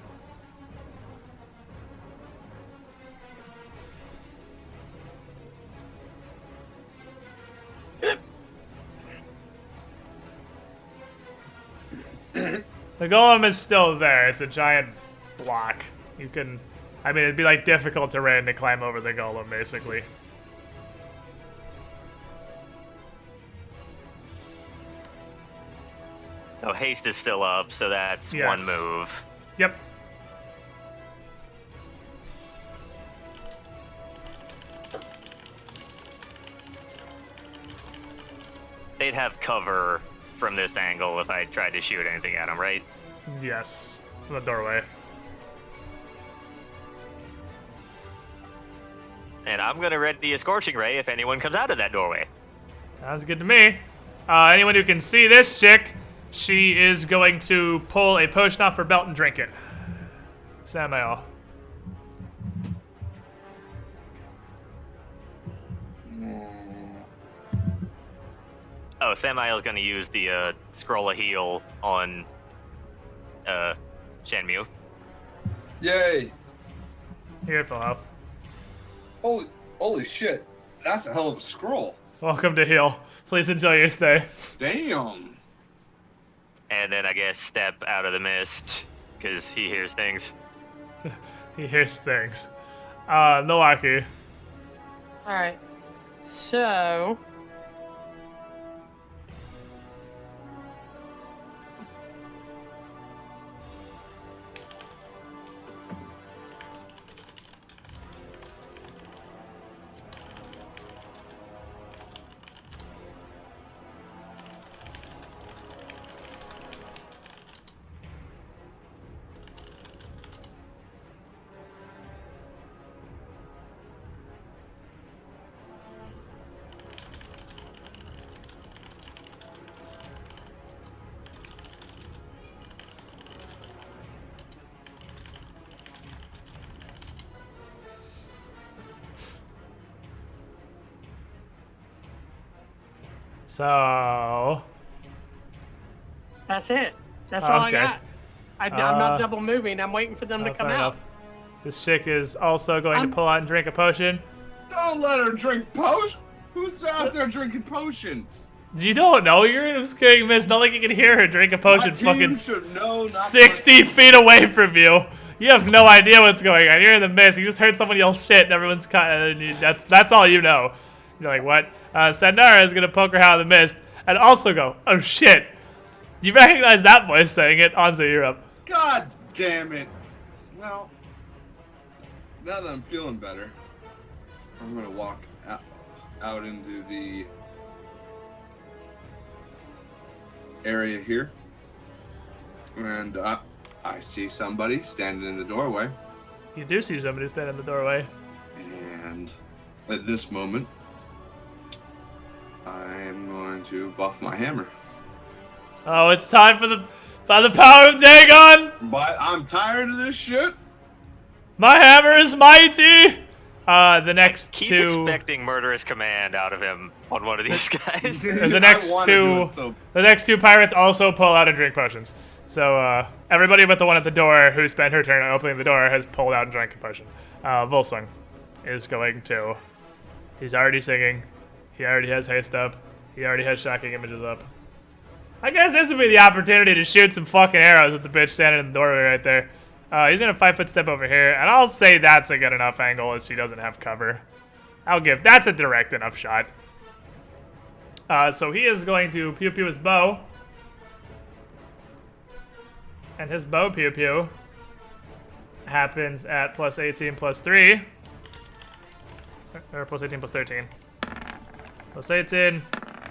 The golem is still there. It's a giant block. You can... I mean, it'd be like difficult terrain to climb over the golem, basically. So haste is still up, so that's one move. Yep. They'd have cover from this angle if I tried to shoot anything at them, right? Yes. From the doorway. And I'm gonna ready a Scorching Ray if anyone comes out of that doorway. Sounds good to me. Anyone who can see this chick, she is going to pull a potion off her belt and drink it. Samael. Oh, Samael's gonna use the scroll of heal on Shenmue. Yay! Here, full health. Holy shit! That's a hell of a scroll. Welcome to heal. Please enjoy your stay. Damn. And then I guess step out of the mist because he hears things. He hears things. Nowaki. Alright. So... So... That's it. That's all I Okay. got. I'm not double moving. I'm waiting for them to come fair out. enough. This chick is also going to pull out and drink a potion. Don't let her drink potion. Who's out there drinking potions? You don't know. You're in a scary mist. Not like you can hear her drink a potion fucking 60 feet away from you. You have no idea what's going on. You're in the mist. You just heard someone yell shit and everyone's that's all you know. You're like, what? Sandara is going to poke her out of the mist and also go, oh shit. You recognize that voice saying it? Anzo, you're up. God damn it. Well, now that I'm feeling better, I'm going to walk out into the area here. And I see somebody standing in the doorway. You do see somebody standing in the doorway. And at this moment, I'm going to buff my hammer. Oh, it's time for the power of Dagon! But I'm tired of this shit. My hammer is mighty! The next Keep two... expecting murderous command out of him on one of these guys. The next two pirates also pull out and drink potions. So, everybody but the one at the door who spent her turn opening the door has pulled out and drank a potion. Volsung is going to... He's already singing. He already has haste up. He already has shocking images up. I guess this would be the opportunity to shoot some fucking arrows at the bitch standing in the doorway right there. He's gonna 5-foot step over here, and I'll say that's a good enough angle if she doesn't have cover. That's a direct enough shot. So he is going to pew pew his bow. And his bow pew pew happens at plus 18 plus 3. Or plus 18 plus 13. Plus 18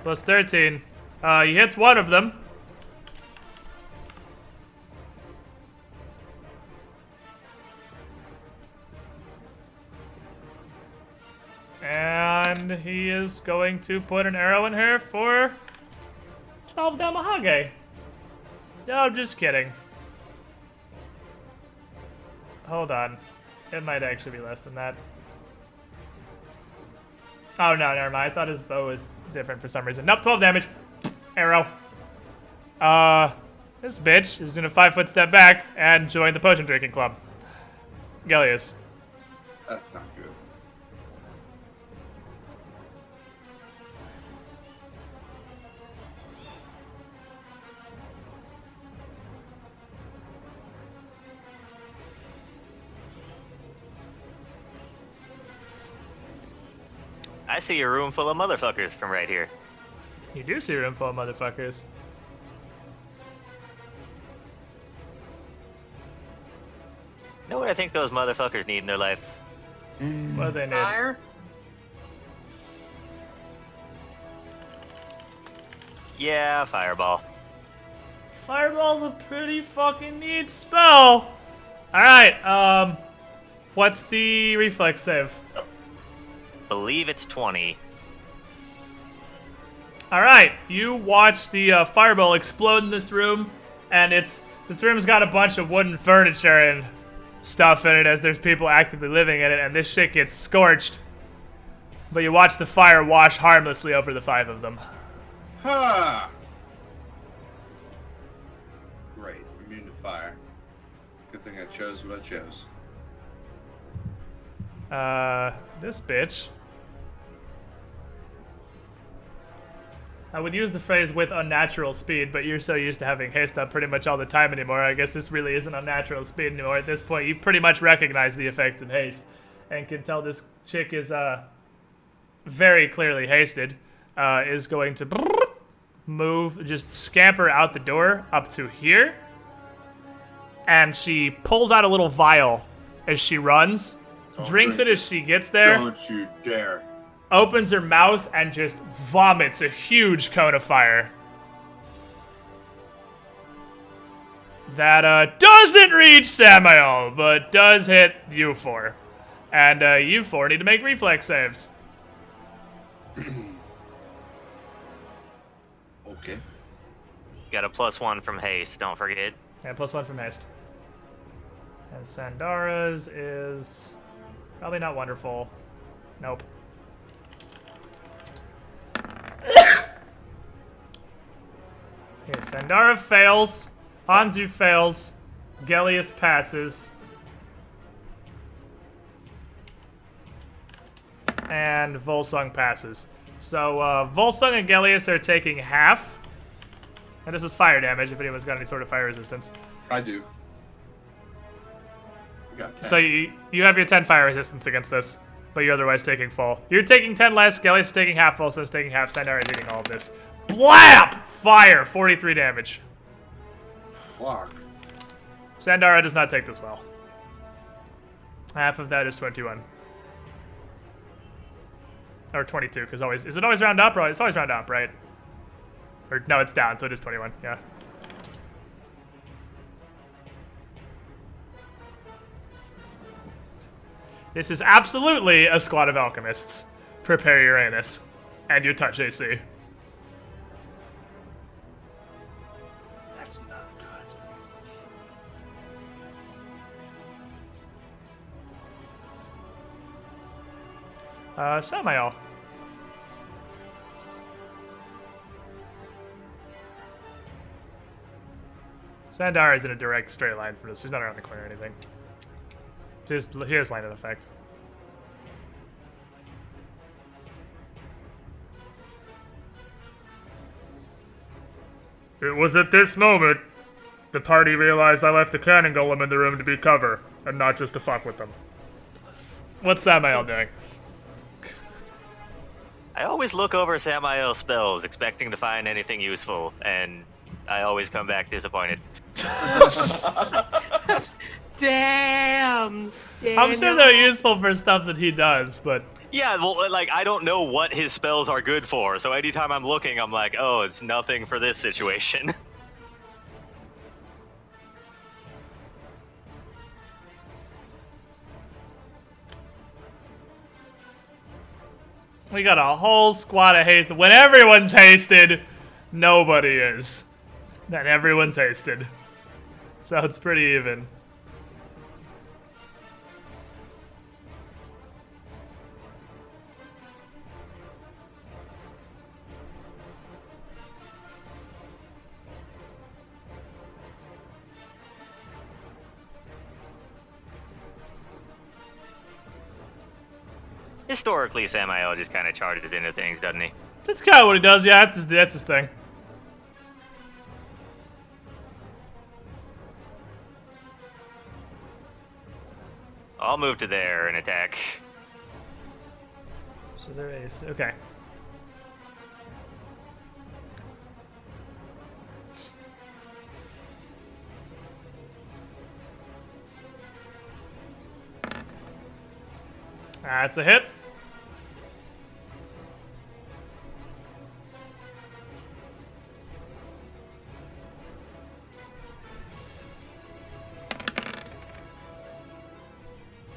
plus 13. He hits one of them. And he is going to put an arrow in her for 12 damahage. No, I'm just kidding. Hold on. It might actually be less than that. Oh, no, never mind. I thought his bow was different for some reason. Nope, 12 damage. Arrow. This bitch is gonna 5-foot step back and join the potion drinking club. Gellius. That's not good. I see a room full of motherfuckers from right here. You do see a room full of motherfuckers. You know what I think those motherfuckers need in their life? What do they need? Fire. Yeah, fireball. Fireball's a pretty fucking neat spell. Alright, what's the reflex save? Believe it's 20. Alright, you watch the fireball explode in this room, and this room's got a bunch of wooden furniture and stuff in it as there's people actively living in it, and this shit gets scorched. But you watch the fire wash harmlessly over the 5 of them. Ha! Great, immune to fire. Good thing I chose what I chose. This bitch. I would use the phrase with unnatural speed, but you're so used to having haste up pretty much all the time anymore. I guess this really isn't unnatural speed anymore. At this point, you pretty much recognize the effects of haste and can tell this chick is very clearly hasted. Is going to move, just scamper out the door up to here. And she pulls out a little vial as she runs, drinks it as she gets there. Don't you dare. Opens her mouth and just vomits a huge cone of fire. That doesn't reach Samael, but does hit you 4. And you 4 need to make reflex saves. Okay. Got a +1 from haste, don't forget. And +1 from haste. And Sandara's is probably not wonderful. Nope. Okay, Sandara fails. Hanzu fails. Gellius passes. And Volsung passes. So, Volsung and Gellius are taking half. And this is fire damage, if anyone's got any sort of fire resistance. I do. You got 10. So you have your 10 fire resistance against this, but you're otherwise taking full. You're taking 10 less, Gellius is taking half, Volsung's taking half, Sandara is eating all of this. Blap! Fire! 43 damage. Fuck. Sandara does not take this well. Half of that is 21. Or 22, because always... Is it always round up? It's always round up, right? Or, no, it's down, so it is 21, yeah. This is absolutely a squad of alchemists. Prepare your anus. And your touch AC. That's not good. Samael. Sandara is in a direct straight line from this. She's not around the corner or anything. Here's line of effect. It was at this moment the party realized I left the cannon golem in the room to be cover, and not just to fuck with them. What's Samael doing? I always look over Samael's spells, expecting to find anything useful, and I always come back disappointed. Damn. I'm sure they're useful for stuff that he does, but... Yeah, well, like, I don't know what his spells are good for, so anytime I'm looking, I'm like, oh, it's nothing for this situation. We got a whole squad of hasted. When everyone's hasted, nobody is. Then everyone's hasted. So it's pretty even. Historically, Samael just kind of charges into things, doesn't he? That's kind of what he does, yeah, that's his thing. I'll move to there and attack. So there is, okay. That's a hit.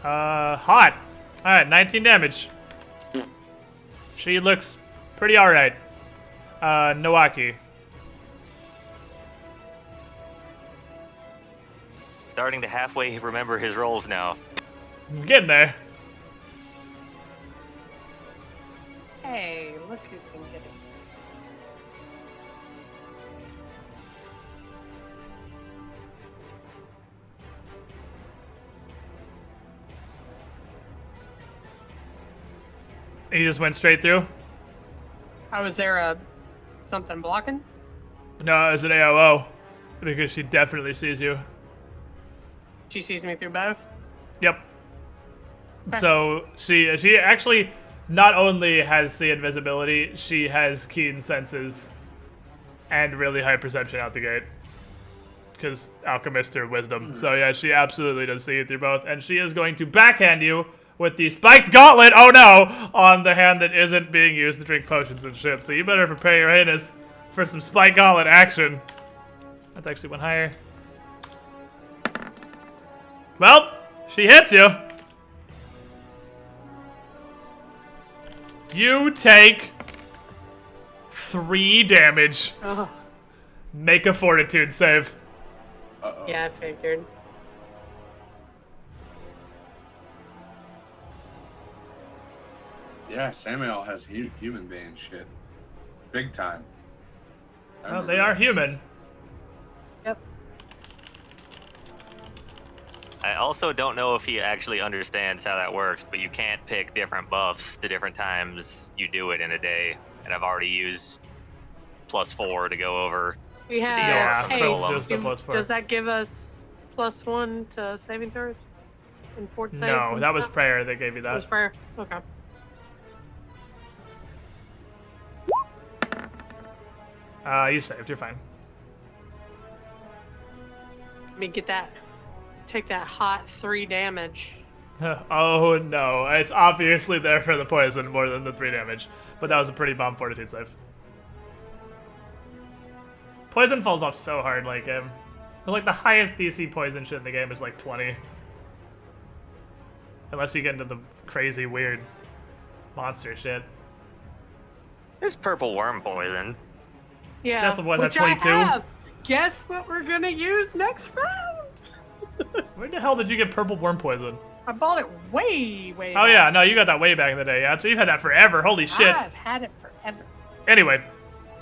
Hot. Alright, 19 damage. She looks pretty alright. Nowaki. Starting to halfway remember his roles now. I'm getting there. Hey, look who can get it. He just went straight through? Oh, is there something blocking? No, it's an AOO. Because she definitely sees you. She sees me through both? Yep. So she actually not only has the invisibility, she has keen senses and really high perception out the gate. Because alchemist her wisdom. So yeah, she absolutely does see you through both. And she is going to backhand you with the spiked gauntlet, oh no, on the hand that isn't being used to drink potions and shit. So you better prepare your heinous for some spiked gauntlet action. That's actually one higher. Well, she hits you. You take 3 damage. Oh. Make a fortitude save. Uh-oh. Yeah, I figured. Yeah, Samuel has human being shit. Big time. Well, they are human. Yep. I also don't know if he actually understands how that works, but you can't pick different buffs the different times you do it in a day. And I've already used +4 to go over. We have Yeah, haste. +4. Does that give us +1 to saving throws and fort saves? No, that was prayer that gave you that. That was prayer. Okay. You saved. You're fine. Let me get that. Take that hot 3 damage. Oh no, it's obviously there for the poison more than the 3 damage. But that was a pretty bomb fortitude save. Poison falls off so hard, like, but like the highest DC poison shit in the game is like 20. Unless you get into the crazy, weird monster shit. There's purple worm poison. Yeah, That's what, which 22? I have. Guess what we're gonna use next round? Where the hell did you get purple worm poison? I bought it way Oh back. yeah, no, you got that way back in the day, yeah. So you've had that forever, holy shit. I've had it forever. Anyway.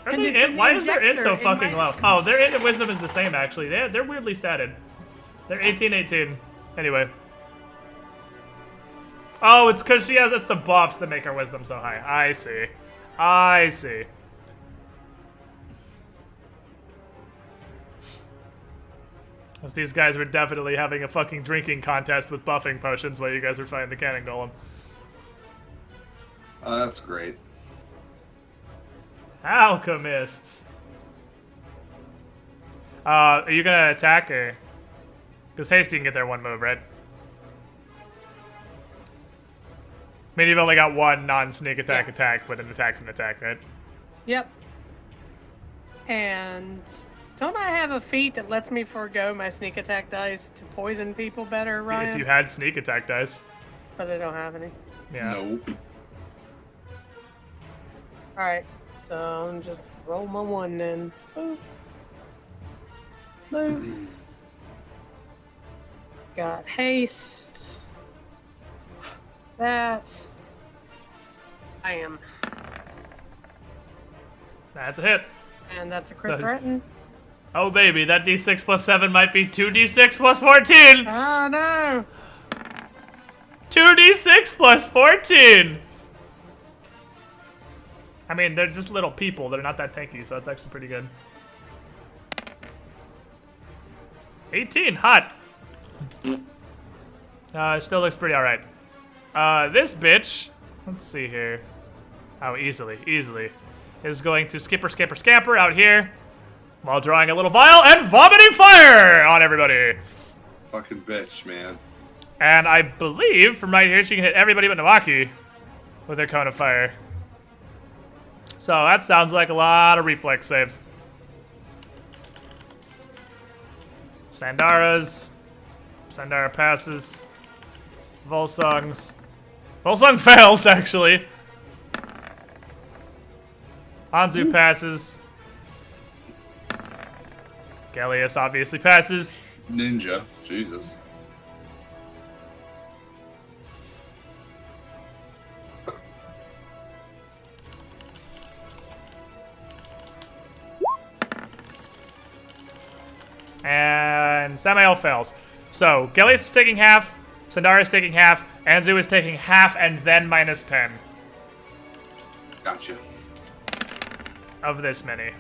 And it's in the Why is their int so injector in fucking my low? Oh, their int and wisdom is the same, actually. They're weirdly statted. They're 18-18. Anyway. Oh, it's because it's the buffs that make her wisdom so high. I see. I see. Because these guys were definitely having a fucking drinking contest with buffing potions while you guys were fighting the cannon golem. Oh, that's great. Alchemists. Are you gonna attack or? Because Hasty can get there one move, right? I mean, you've only got one non-sneak attack, but an attack's an attack, right? Yep. And don't I have a feat that lets me forego my sneak attack dice to poison people better, Ryan? If you had sneak attack dice. But I don't have any. Yeah. Nope. Alright, so I'm just roll my 1 then. Boop. Boop. Got haste. That. I am. That's a hit. And that's a crit threaten. Oh baby, that d6 plus 7 might be 2d6 plus 14! Oh no! 2d6 plus 14! I mean, they're just little people. They're not that tanky, so that's actually pretty good. 18, hot. It still looks pretty alright. This bitch, let's see here. Oh, easily, is going to scamper out here while drawing a little vial and vomiting fire on everybody. Fucking bitch, man. And I believe from right here she can hit everybody but Nawaki with her cone of fire. So that sounds like a lot of reflex saves. Sandara passes. Volsung fails, actually. Anzu passes. Gallius obviously passes. Ninja. Jesus. And Samael fails. So, Gallius is taking half, Sandara is taking half, Anzu is taking half and then minus 10. Gotcha. Of this many.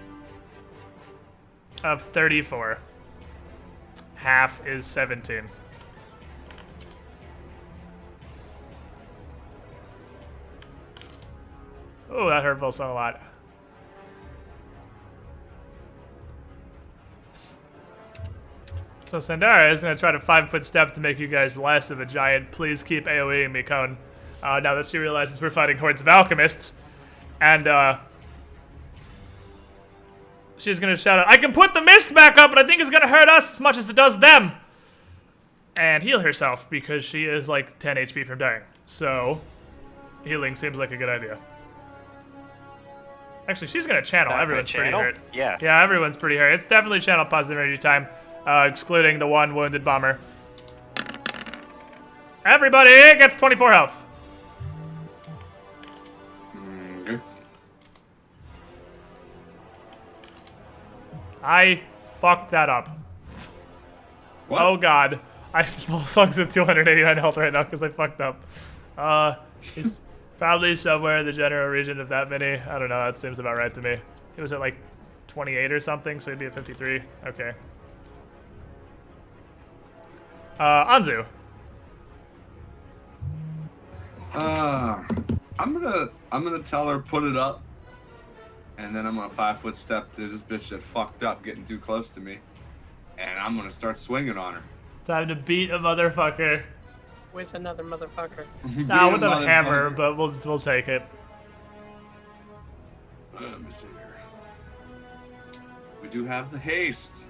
Of 34. Half is 17. Oh, that hurt Volsung a lot. So Sandara is going to try to 5-foot step to make you guys less of a giant. Please keep AoEing me, Cone. Now that she realizes we're fighting hordes of alchemists. And, she's going to shout out, I can put the mist back up, but I think it's going to hurt us as much as it does them. And heal herself, because she is like 10 HP from dying. So, healing seems like a good idea. Actually, she's going to channel. Everyone's pretty hurt. Yeah. Yeah, everyone's pretty hurt. It's definitely channel positive energy time. Excluding the one wounded bomber. Everybody gets 24 health. Okay. I fucked that up. What? Oh god. Slug's at 289 health right now because I fucked up. He's probably somewhere in the general region of that many. I don't know, that seems about right to me. He was at like 28 or something, so he'd be at 53. Okay. Anzu. I'm gonna tell her put it up, and then I'm gonna 5-foot step. There's this bitch that fucked up getting too close to me, and I'm gonna start swinging on her. It's time to beat a motherfucker. With another motherfucker. Nah, with a hammer, but we'll take it. Let me see here. We do have the haste,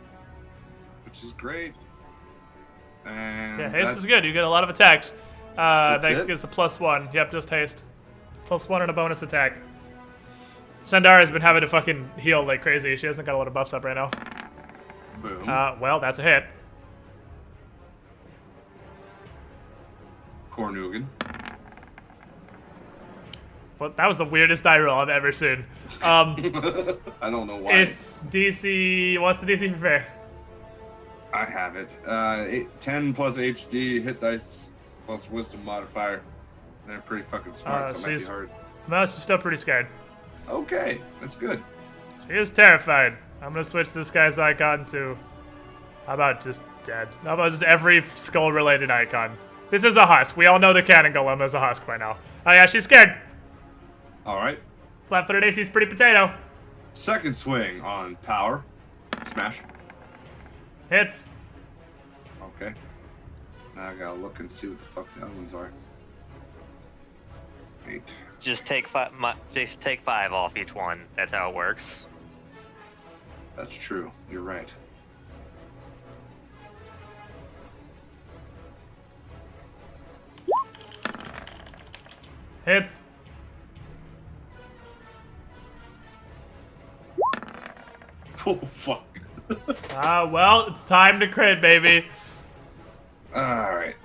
which is great. And yeah, haste is good. You get a lot of attacks. That it? gives a +1. Yep, just haste. +1 and a bonus attack. Sandara's been having to fucking heal like crazy. She hasn't got a lot of buffs up right now. Boom. Well, that's a hit. Cornugan. Well, that was the weirdest die roll I've ever seen. I don't know why. It's DC. What's the DC for fair? I have it. 10 plus HD, hit dice, plus wisdom modifier. They're pretty fucking smart, so it might be hard. No, she's still pretty scared. Okay, that's good. She is terrified. I'm gonna switch this guy's icon to... How about just dead? How about just every skull-related icon? This is a husk. We all know the cannon golem is a husk by now. Oh yeah, she's scared. Alright. Flat-footed AC's pretty potato. Second swing on power. Smash. Hits. Okay. Now I gotta look and see what the fuck the other ones are. 8. Just take 5. Just take 5 off each one. That's how it works. That's true. You're right. Hits. Oh fuck. Well, it's time to crit, baby. Alright.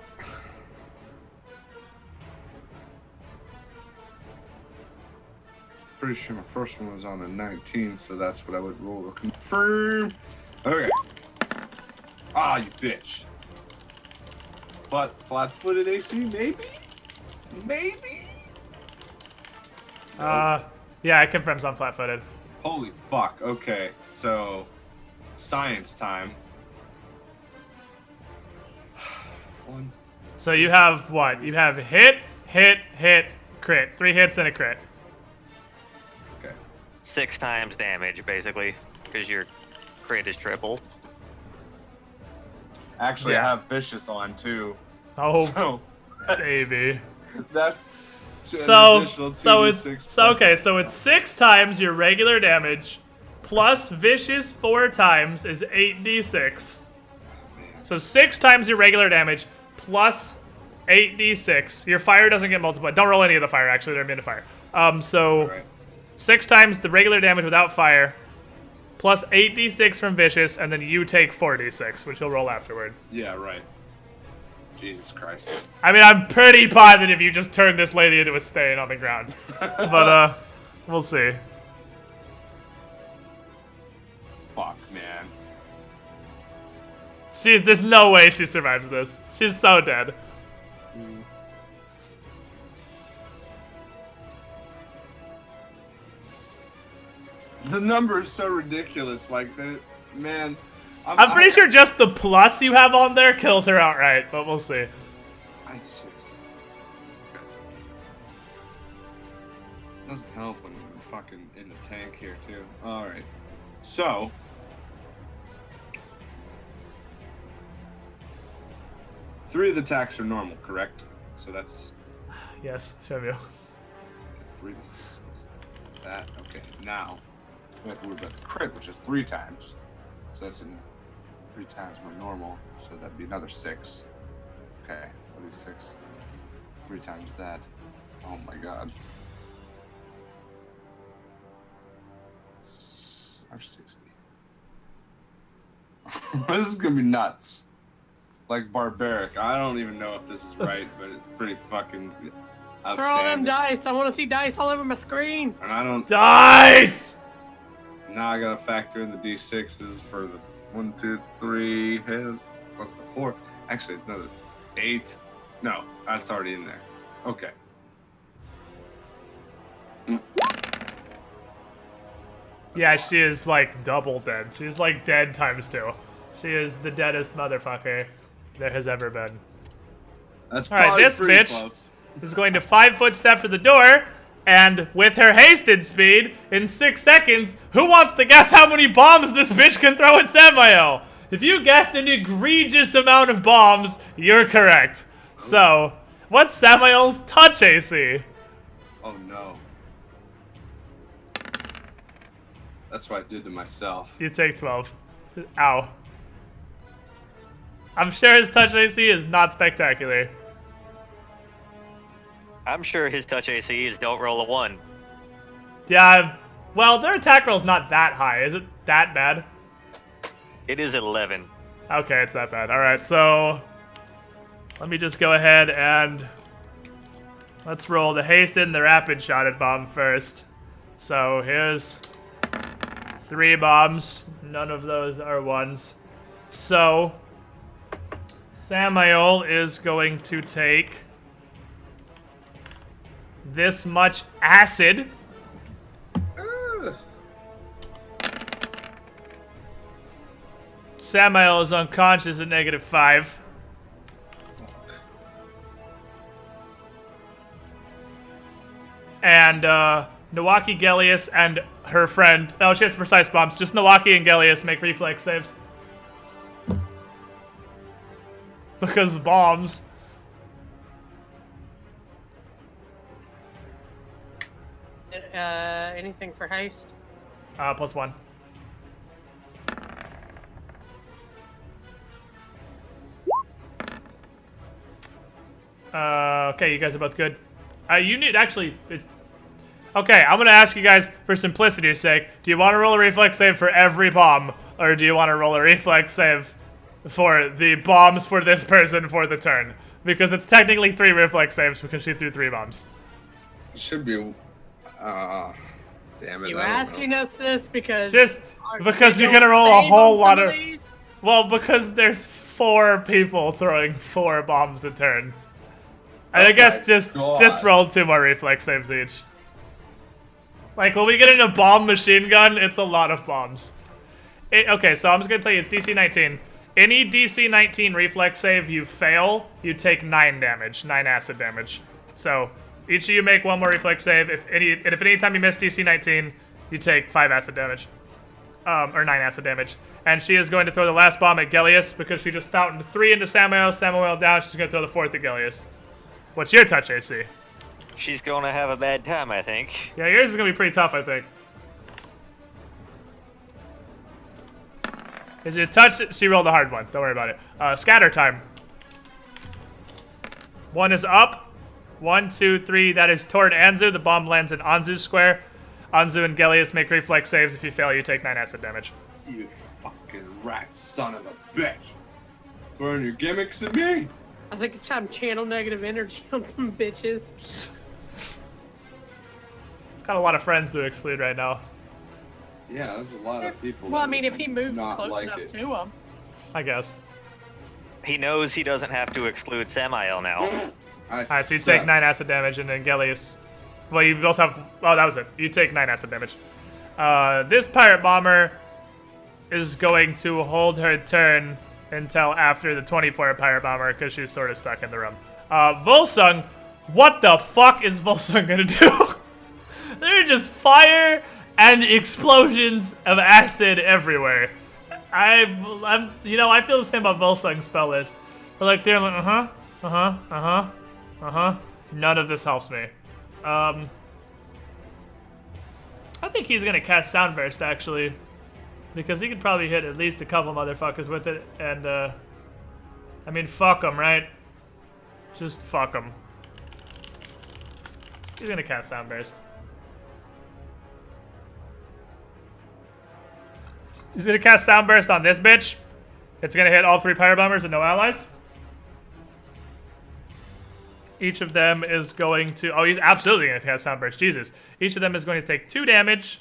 Pretty sure my first one was on a 19, so that's what I would roll to confirm. Okay. Ah, you bitch. But flat-footed AC, maybe? Maybe? Yeah, it confirms I'm flat-footed. Holy fuck, okay. So, science time. One. So you have what? You have hit, crit. 3 hits and a crit. Okay. 6 times damage, basically, because your crit is triple. Actually, Yeah. I have vicious on too. Oh, So, baby. that's an So additional it's 2d6 so plus- okay. So it's 6 times your regular damage, plus vicious 4 times is 8d6. So 6 times your regular damage plus 8d6. Your fire doesn't get multiplied. Don't roll any of the fire. Actually, they're immune to fire. So Right. 6 times the regular damage without fire, plus 8d6 from vicious, and then you take 4d6, which you'll roll afterward. Yeah, right. Jesus Christ. I mean, I'm pretty positive you just turned this lady into a stain on the ground. But, we'll see. Fuck, man. There's no way she survives this. She's so dead. The number is so ridiculous. Like, man. I'm pretty sure just the plus you have on there kills her outright, but we'll see. I just. Doesn't help when you're fucking in the tank here, too. Alright. So. Three of the attacks are normal, correct? So that's Yes, show me. 3 to 6 plus that. Okay, now we have to worry about the crit, which is 3 times. So that's 3 times more normal. So that'd be another 6. Okay, that'd be 6. 3 times that. Oh my god. 560. This is gonna be nuts. Like barbaric. I don't even know if this is right, but it's pretty fucking For all them outstanding. dice, I want to see dice all over my screen. And I don't. Dice! Now I gotta factor in the D6s for the 1, 2, 3 hit plus the 4. Actually, it's another 8. No, that's already in there. Okay. Yeah, she is like double dead. She's like dead times 2. She is the deadest motherfucker there has ever been. That's Alright, this pretty bitch close. is going to 5-foot step to the door, and with her hasted speed, in 6 seconds, who wants to guess how many bombs this bitch can throw at Samael? If you guessed an egregious amount of bombs, you're correct. So, what's Samael's touch AC? Oh no. That's what I did to myself. You take 12. Ow. I'm sure his touch AC is not spectacular. I'm sure his touch AC is don't roll a 1. Yeah, well, their attack roll's not that high. Is it that bad? It is 11. Okay, it's that bad. Alright, so let me just go ahead and let's roll the hasted and the rapid shotted bomb first. So here's 3 bombs. None of those are 1s. So Samael is going to take this much acid. Samael is unconscious at -5. And Nawaki, Gellius, and her friend. Oh, she has precise bombs. Just Nawaki and Gellius make reflex saves. Because bombs. Anything for haste? +1. Okay, you guys are both good. You need, actually, it's... Okay, I'm gonna ask you guys, for simplicity's sake, do you want to roll a reflex save for every bomb, or do you want to roll a reflex save for the bombs for this person for the turn? Because it's technically 3 reflex saves because she threw 3 bombs. It should be... damn it. You asking us this because... Just because you're gonna roll a whole lot of... Well, because there's 4 people throwing 4 bombs a turn. And I guess just roll 2 more reflex saves each. Like, when we get into bomb machine gun, it's a lot of bombs. Okay, so I'm just gonna tell you, it's DC 19. Any DC 19 reflex save you fail, you take 9 damage, 9 acid damage. So, each of you make 1 more reflex save. If any time you miss DC 19, you take 5 acid damage. Or 9 acid damage. And she is going to throw the last bomb at Gellius, because she just fountained 3 into Samael. Samael down, she's gonna throw the 4th at Gellius. What's your touch AC? She's gonna have a bad time, I think. Yeah, yours is gonna be pretty tough, I think. Is your touch? She rolled a hard one. Don't worry about it. Scatter time. 1 is up. 1, 2, 3. That is toward Anzu. The bomb lands in Anzu's square. Anzu and Gellius make reflex saves. If you fail, you take 9 acid damage. You fucking rat son of a bitch. Throwing your gimmicks at me? I think it's time to channel negative energy on some bitches. It's got a lot of friends to exclude right now. Yeah, there's a lot of people. Well, I mean, if he moves not close like enough it. to him. I guess. He knows he doesn't have to exclude Samael now. Alright, so you take 9 acid damage, and then Gellius... Well, you both have... Oh, that was it. You take 9 acid damage. This pirate bomber is going to hold her turn until after the 24 pirate bomber, because she's sort of stuck in the room. Volsung, what the fuck is Volsung gonna do? There are just fire and explosions of acid everywhere. I'm, you know, I feel the same about Volsung's spell list. But like, they're like, none of this helps me. I think he's gonna cast Soundburst, actually. Because he could probably hit at least a couple motherfuckers with it, and, I mean, fuck him, right? Just fuck him. He's gonna cast Soundburst. He's gonna cast Soundburst on this bitch. It's gonna hit all 3 Pyro Bombers and no allies. Each of them is going to... Oh, he's absolutely gonna cast Soundburst, Jesus. Each of them is going to take 2 damage.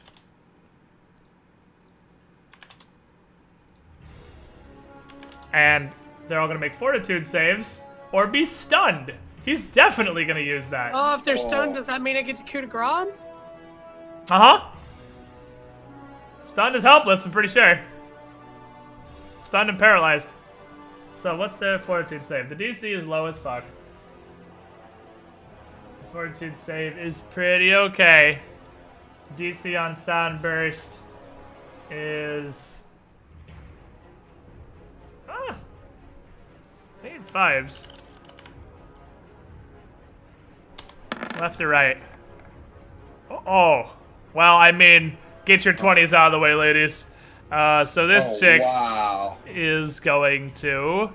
And they're all going to make fortitude saves or be stunned. He's definitely going to use that. Oh, if they're stunned, does that mean I get to coup de grace? Uh-huh. Stunned is helpless, I'm pretty sure. Stunned and paralyzed. So what's their fortitude save? The DC is low as fuck. The fortitude save is pretty okay. DC on sound burst is... I need 5s. Left or right? Oh. Well, I mean, get your 20s out of the way, ladies. So this chick is going to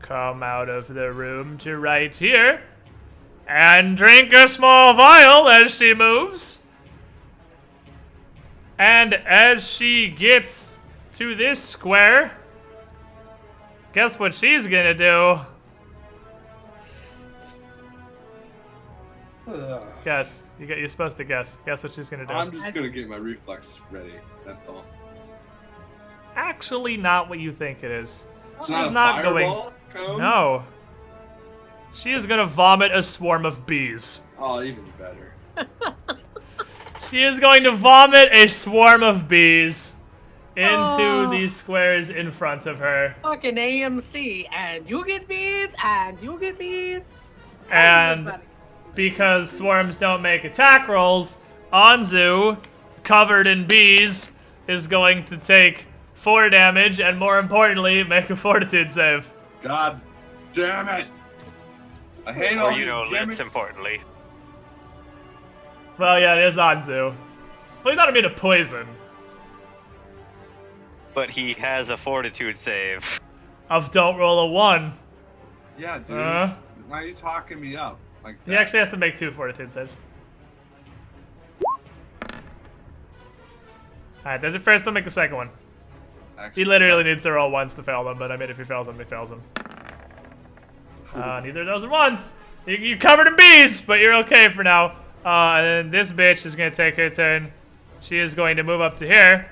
come out of the room to right here and drink a small vial as she moves. And as she gets to this square, guess what she's gonna do? Guess. You're supposed to guess. Guess what she's gonna do. I'm just gonna get my reflex ready. That's all. It's actually not what you think it is. It's She's not going. cone? No. She is gonna vomit a swarm of bees. Oh, even better. She is going to vomit a swarm of bees into these squares in front of her. Fucking AMC, and you get bees, and you get bees. And because swarms don't make attack rolls, Anzu, covered in bees, is going to take 4 damage and, more importantly, make a fortitude save. God damn it! I hate all Or, these less gimmicks. importantly. Well, yeah, it is Anzu. But he's not immune to poison. But he has a fortitude save. Of don't roll a 1. Yeah, dude. Why are you talking me up like that? He actually has to make 2 fortitude saves. Alright, does it first, don't make the second one. Actually, He literally needs to roll once to fail them, but I mean, if he fails them, he fails them. Neither of those are ones. You covered in bees, but you're okay for now. And then this bitch is going to take her turn. She is going to move up to here.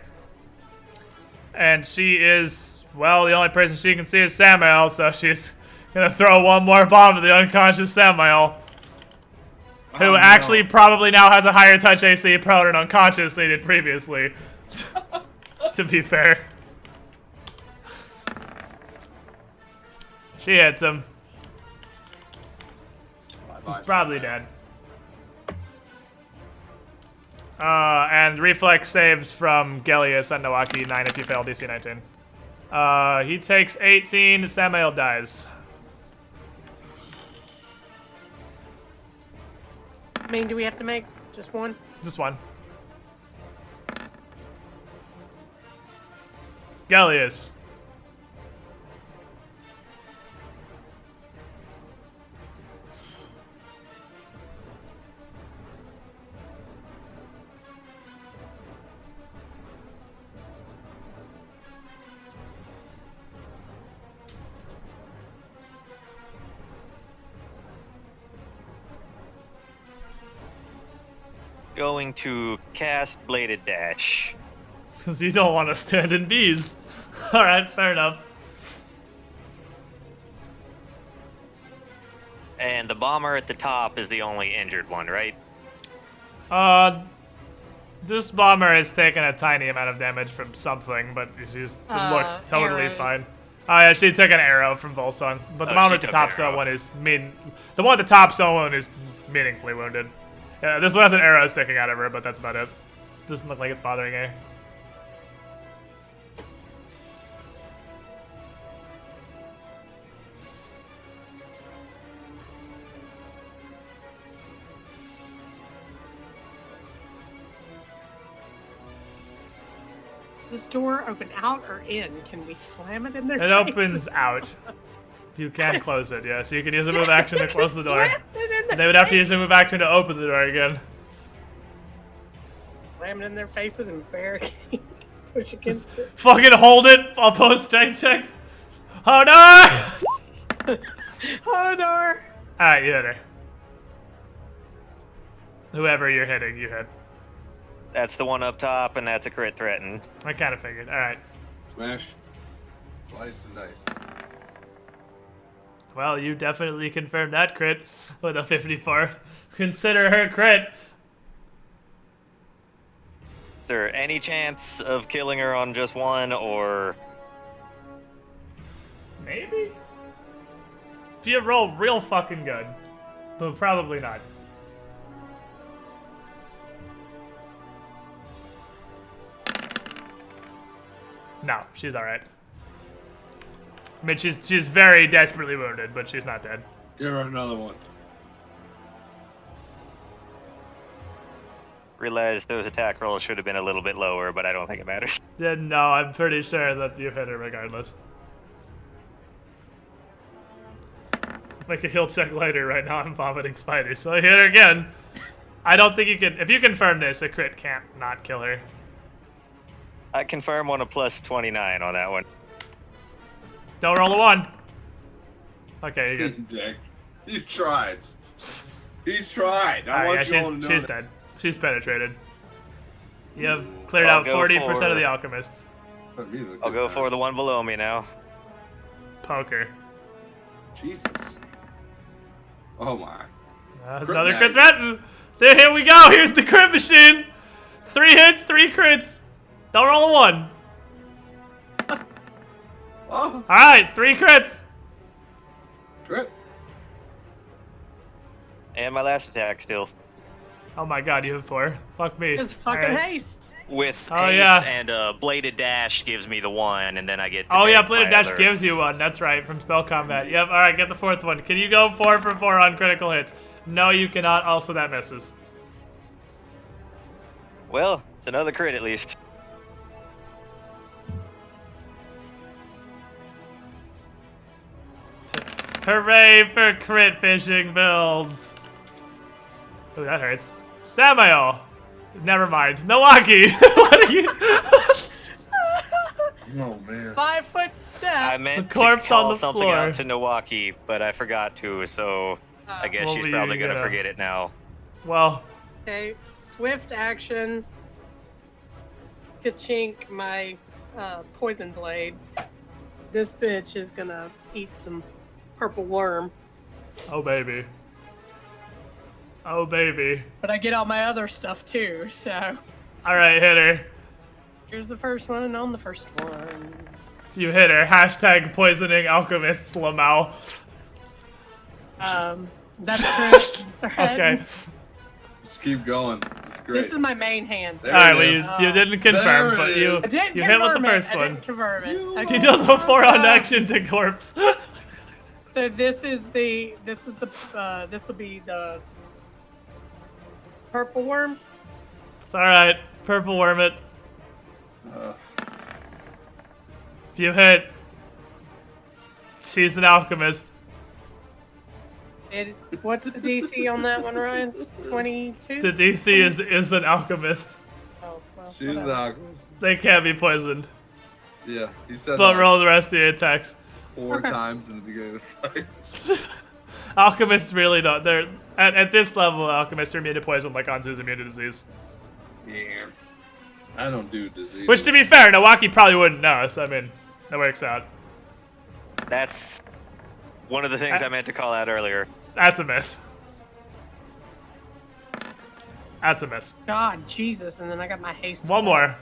And she is, well, the only person she can see is Samael, so she's going to throw one more bomb to the unconscious Samael. Who actually probably now has a higher touch AC prone and unconscious than he did previously. To be fair. She hits him. He's probably dead. And reflex saves from Gellius and Nowaki, 9 if you fail DC 19. He takes 18, Samael dies. I mean, do we have to make just one? Just one. Gellius. Going to cast Bladed Dash. Because you don't want to stand in bees. Alright, fair enough. And the bomber at the top is the only injured one, right? This bomber has taken a tiny amount of damage from something, but she's looks totally arrows. fine. Oh yeah, she took an arrow from Volsung. But the Oh, bomber she at the took top an zone arrow. one is the one at the top zone one is meaningfully wounded. Yeah, this one has an arrow sticking out of her, but that's about it. Doesn't look like it's bothering her. Does door open out or in? Can we slam it in their It faces? opens out. You can close it, yeah. So you can use a move action to close the door. Slam it in their They would have to use a face. move action to open the door again. Slam it in their faces and barricade. Push against it. Fucking hold it. I'll post strength checks. Oh no! Oh, door. Alright, you hit her. Whoever you're hitting, you hit. That's the one up top, and that's a crit threaten. I kind of figured. Alright. Smash. Slice and dice. Well, you definitely confirmed that crit with a 54. Consider her crit. Is there any chance of killing her on just one, or... Maybe? If you roll real fucking good. But probably not. No, she's alright. I mean, she's very desperately wounded, but she's not dead. Give her another one. Realized those attack rolls should have been a little bit lower, but I don't think it matters. No, I'm pretty sure that you hit her regardless. Make a heal check later. Right now I'm vomiting spiders, so I hit her again. I don't think you can... If you confirm this, a crit can't not kill her. I confirm on a plus 29 on that one. Don't roll a 1. Okay, you're good. Dick. You tried. He tried. I want you all to know she's that. dead. She's penetrated. You have cleared out 40% of the alchemists. I'll go for the one below me now. Poker. Jesus. Oh my. Another crit threat. Here we go. Here's the crit machine. 3 hits, 3 crits. Don't roll a 1. Oh. Alright, 3 crits. Crit. And my last attack still. Oh my god, you have 4. Fuck me. It's fucking Alright. haste. With Oh, haste yeah. and Bladed Dash gives me the 1, and then I get to Oh yeah, make Bladed my Dash other- gives you 1. That's right, from spell combat. Yep, alright, get the 4th one. Can you go 4 for 4 on critical hits? No, you cannot. Also, that misses. Well, it's another crit at least. Hooray for crit fishing builds. Oh, that hurts. Samael. Never mind. Milwaukee. What are you? Oh man. 5 foot step. I meant The corpse to call on the something floor. out to Milwaukee, but I forgot to, so I guess Well, she's you probably gonna gotta- forget it now. Well, Okay, swift action. Ka-chink my poison blade. This bitch is gonna eat some purple worm. oh baby. Oh baby. But I get all my other stuff too, so Alright, hit her. here's the first one on the first one. You hit her. Hashtag poisoning alchemists, Lamau. That's crit. Okay. Just keep going. It's great. This is my main hand. So There Alright, it well, is. you didn't confirm, There but it you is. I didn't you hit with the confirm it. first I one. didn't confirm it. You Okay. He does a 4 on So- action to corpse. So this will be the purple worm. It's alright. Purple worm it. If you hit, she's an alchemist. What's the DC on that one, Ryan? 22? The DC is an alchemist. Oh, well, She's whatever. the alchemist. They can't be poisoned. Yeah, he said But that roll the rest of your attacks. 4 Okay. times in the beginning of the fight. Alchemists really don't. They're at this level. Alchemists are immune to poison, like Anzu's immune to disease. Yeah. I don't do disease. Which, to be fair, Milwaukee probably wouldn't know. So I mean, that works out. That's one of the things I meant to call out earlier. That's a miss. That's a miss. God, Jesus, and then I got my haste. One attack. more.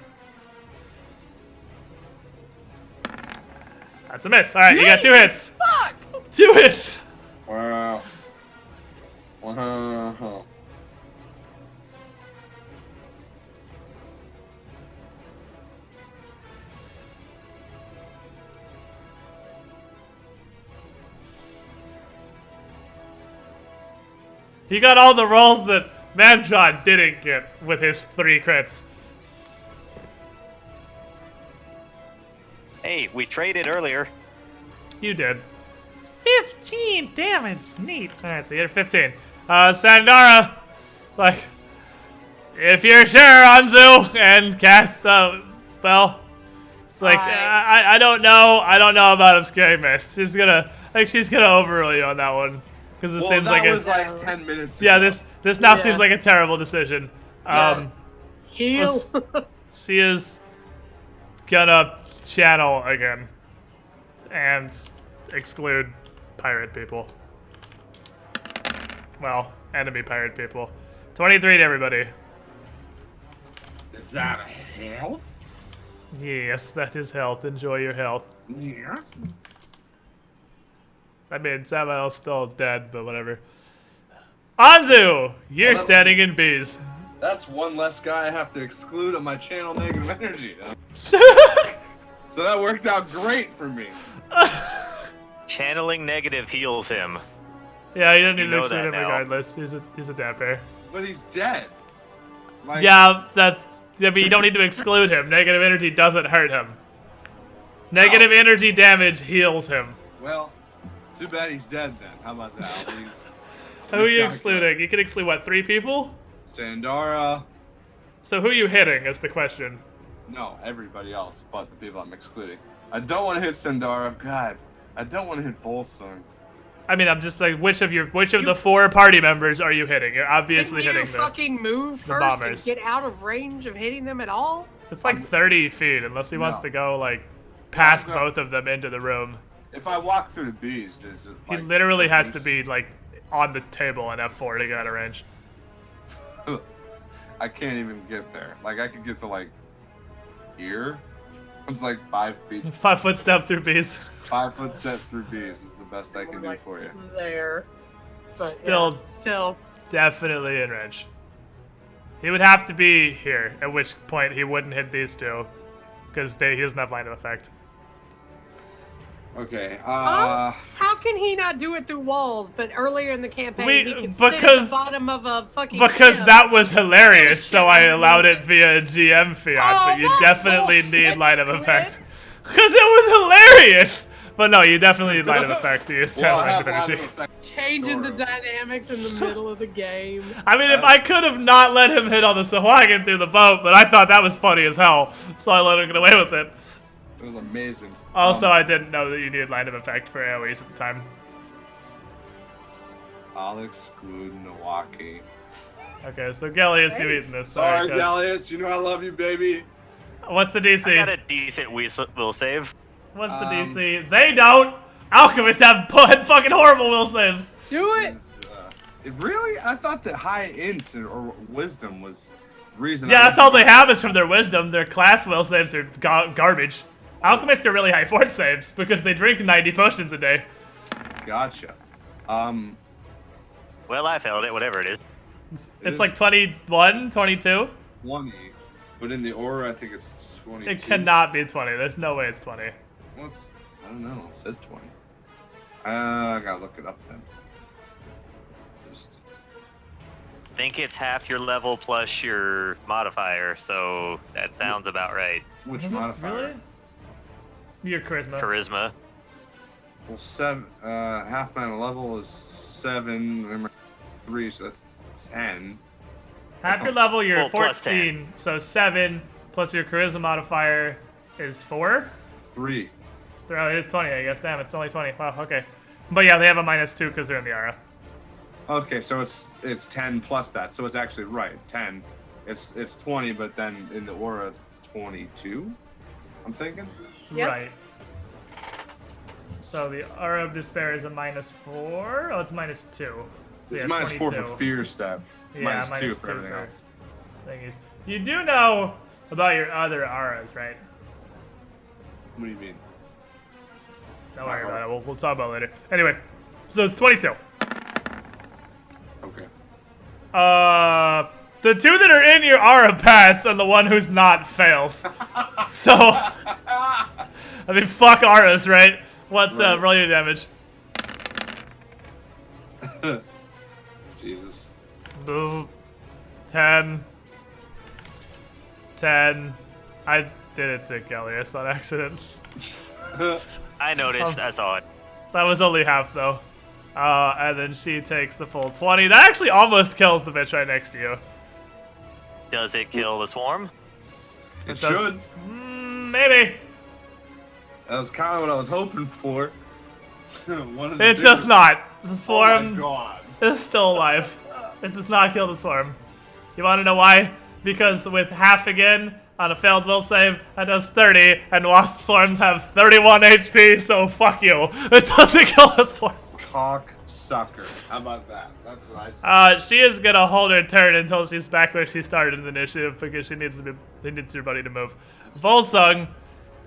That's a miss. All right, you got 2 hits. Fuck! 2 hits. Wow. Wow. He got all the rolls that ManCha didn't get with his 3 crits. Hey, we traded earlier. You did. 15 damage. Neat. Alright, so you hit 15. Sandara, like, if you're sure, Anzu, and cast the spell. It's like, I don't know. I don't know about Obscuring Mist. She's gonna overrule you on that one. Because this seems like was like 10 minutes ago. yeah, this now Yeah. seems like a terrible decision. Heal. She is gonna channel again. and exclude pirate people. Well, enemy pirate people. 23 to everybody. Is that a health? Yes, that is health. Enjoy your health. Yes. I mean, Samael's still dead, but whatever. Anzu! You're standing in bees. That's one less guy I have to exclude on my channel negative energy. So that worked out great for me. Channeling negative heals him. Yeah, he doesn't need to know exclude that him now. regardless. He's a dad bear. But he's dead. Like, Yeah, but you don't need to exclude him. Negative energy doesn't hurt him. Negative energy damage heals him. Well, too bad he's dead then. How about that? Who are you excluding? You can exclude, what, 3 people? Sandara. So who are you hitting is the question. No, everybody else but the people I'm excluding. I don't want to hit Sandara. God, I don't want to hit Volsung. I mean, I'm just like, which of the 4 party members are you hitting? You're obviously Didn't hitting you fucking move first bombers. to get out of range of hitting them at all? It's like 30 feet, unless he wants to go, like, past both of them into the room. If I walk through the bees, does it, He like, literally has to be, like, on the table in F4 to get out of range. I can't even get there. Like, I could get to, like, here. It's like 5 feet. 5 foot step through bees. 5 foot step through bees is the best I can do for you. There. But Still definitely in range. He would have to be here, at which point he wouldn't hit these 2. Because he doesn't have line of effect. Okay, How can he not do it through walls? But earlier in the campaign, he could sit at because- the bottom of a fucking Because ship. that was hilarious, Ship so I and allowed move it via GM fiat, but you that's definitely bullshit, need line of Squid. effect. Because it was hilarious! But no, you definitely need line of effect to use well, I channel have line of energy. effect. changing the Sort of. dynamics in the middle of the game. I mean, if I could have not let him hit on the Sahuagin through the boat, but I thought that was funny as hell, so I let him get away with it. It was amazing. Also, I didn't know that you needed line of effect for AoEs at the time. I'll exclude Milwaukee. Okay, so Gellius, you eating this. Sorry, good. Gallius. You know I love you, baby. What's the DC? I got a decent will save. What's the DC? They don't! Alchemists have fucking horrible will saves! Do it! Really? I thought that high int or wisdom was the reason. Yeah, I that's all they have is from their wisdom. Their class will saves are garbage. Alchemists are really high fort saves because they drink 90 potions a day. Gotcha. Well, I failed it, whatever it is. It's like 21, 22? 20, but in the aura, I think it's 22. It cannot be 20. There's no way it's 20. Well, I don't know. It says 20. I gotta look it up then. Just. I think it's half your level plus your modifier, so that sounds about right. Which Is it modifier? really? Your charisma. Charisma. Well, 7. Half my level is 7. Remember 3, so that's 10. Half your level, you're Well, plus 14, so 7 plus your charisma modifier is 4? 3. Oh, it is 20, I guess. Damn, it's only 20. Wow, okay. But yeah, they have a -2 because they're in the aura. Okay, so it's 10 plus that, so it's actually right. 10. It's 20, but then in the aura it's 22. I'm thinking. Yep. Right. So the Aura of Despair is a -4? Oh, it's -2. So It's yeah, -4 for 22. fear stuff. Yeah, -2 for everything for else. thingies. You do know about your other auras, right? What do you mean? Don't worry about it. We'll talk about it later. Anyway, so it's 22. Okay. The 2 that are in your aura pass, and the one who's not fails. So, I mean, fuck auras, right? What's Right. roll your damage? Jesus. 10. 10. I did it to Gellius on accident. I noticed, I saw it. That was only half, though. And then she takes the full 20. That actually almost kills the bitch right next to you. Does it kill the swarm? It does- should. Maybe. That was kind of what I was hoping for. One of the It does dudes- not. The Oh my swarm god. is still alive. It does not kill the swarm. You want to know why? Because with half again, on a failed will save, that does 30, and Wasp Swarms have 31 HP, so fuck you. It doesn't kill a swarm. Cock sucker. How about that? That's what I say. She is gonna hold her turn until she's back where she started in the initiative because she needs everybody to move. Volsung